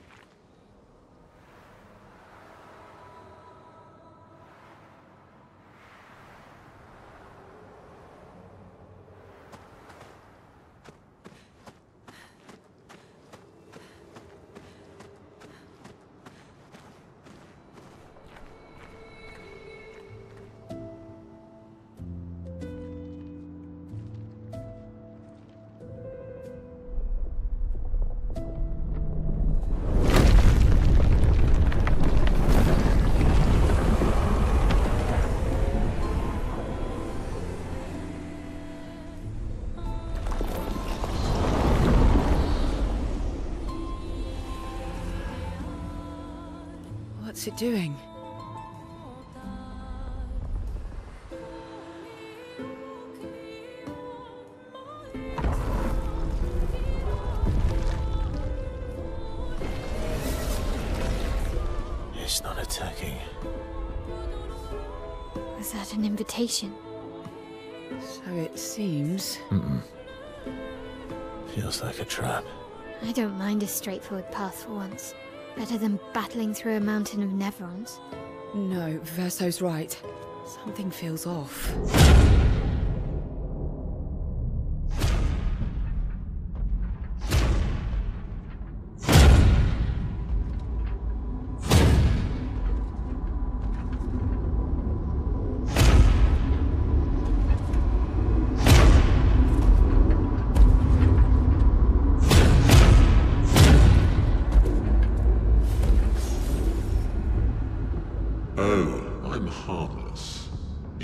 What's it doing? It's not attacking. Was that an invitation? So it seems. Feels like a trap. I don't mind a straightforward path for once. Better than battling through a mountain of Nevrons. No, Verso's right. Something feels off.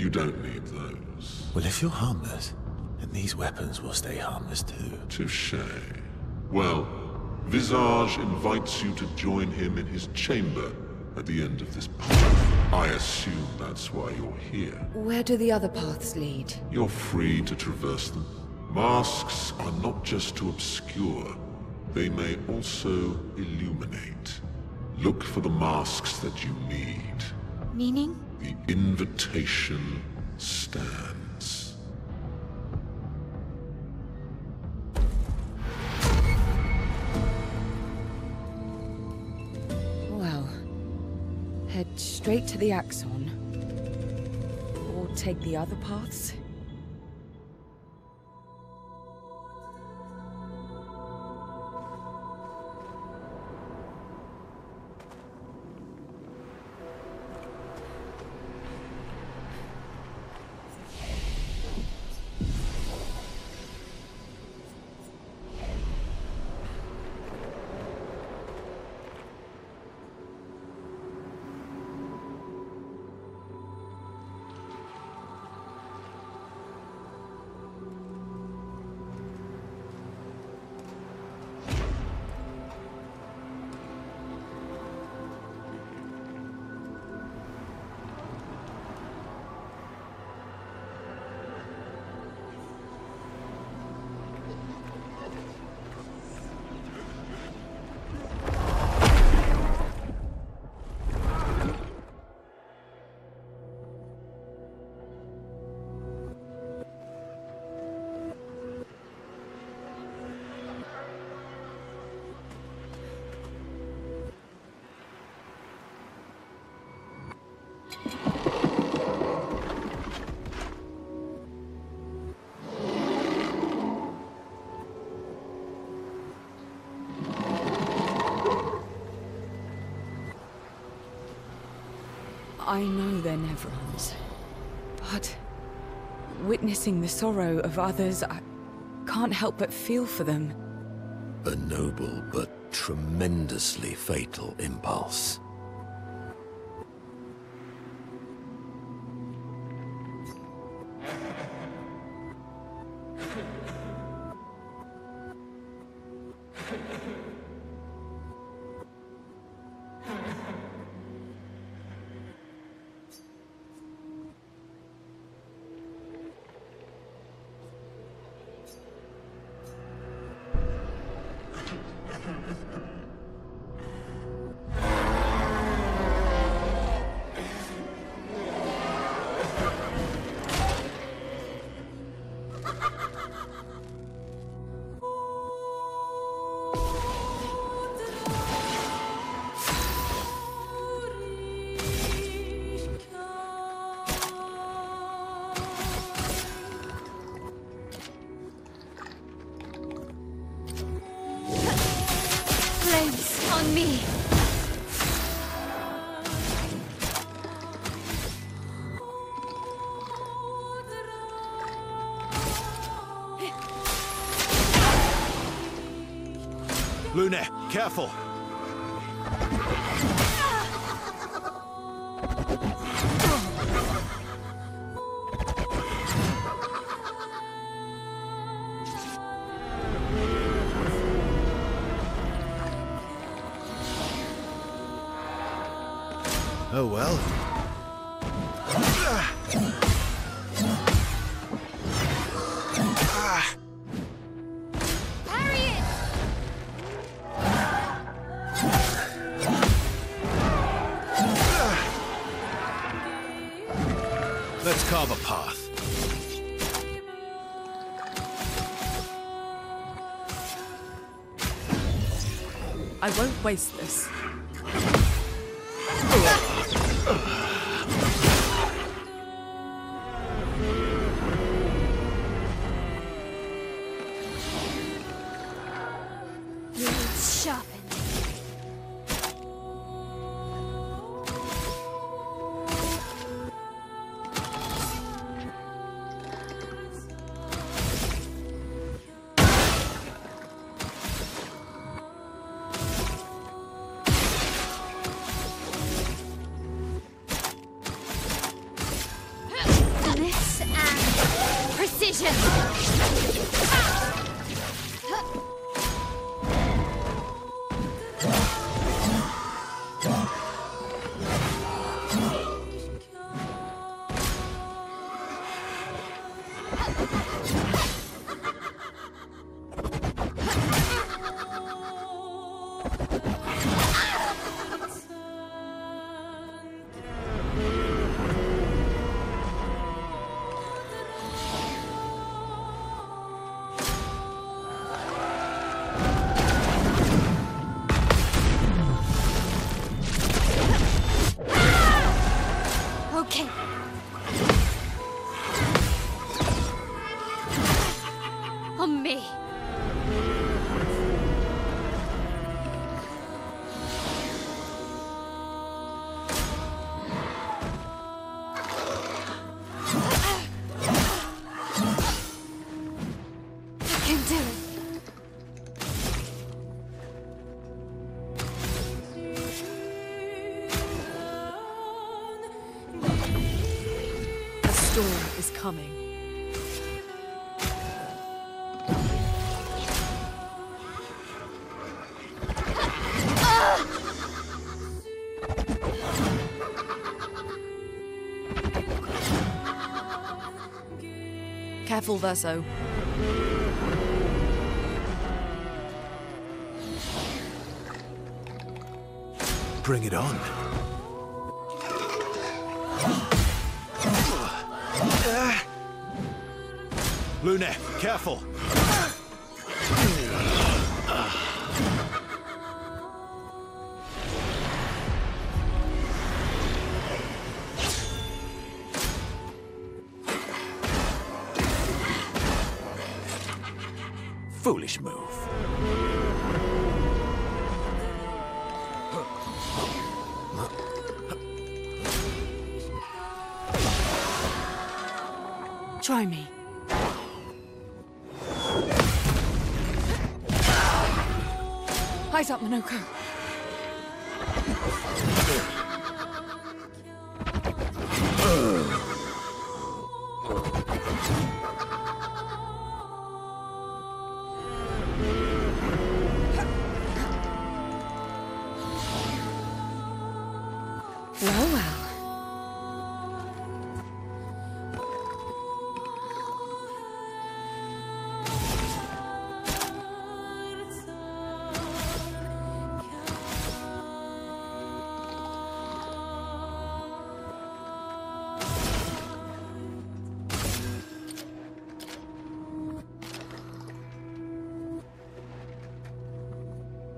You don't need those. Well, if you're harmless, then these weapons will stay harmless too. Touché. Well, Visage invites you to join him in his chamber at the end of this path. I assume that's why you're here. Where do the other paths lead? You're free to traverse them. Masks are not just to obscure, they may also illuminate. Look for the masks that you need. Meaning? The invitation stands. Well, head straight to the Axon. Or take the other paths? I know they're Nevrons, but witnessing the sorrow of others, I can't help but feel for them. A noble but tremendously fatal impulse. Flames on me. Lune, careful! Oh well. Let's carve a path. I won't waste this. Blades sharpened. and precision. Okay. On me. I can do it. A storm is coming. Careful, Verso. Bring it on. Lune, careful. Foolish move. Try me. Eyes up, Minoko. Well, well.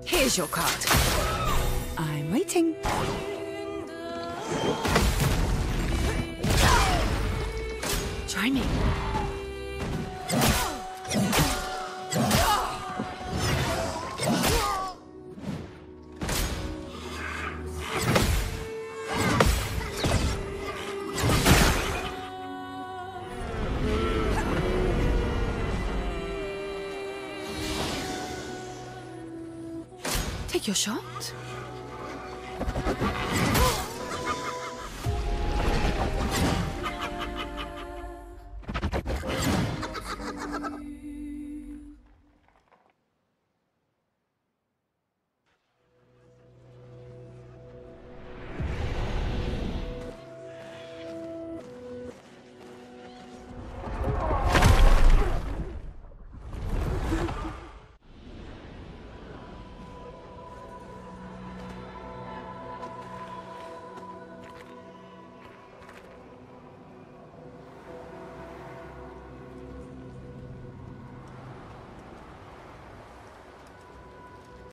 Here's your card. I'm waiting. Try me. Take your shot.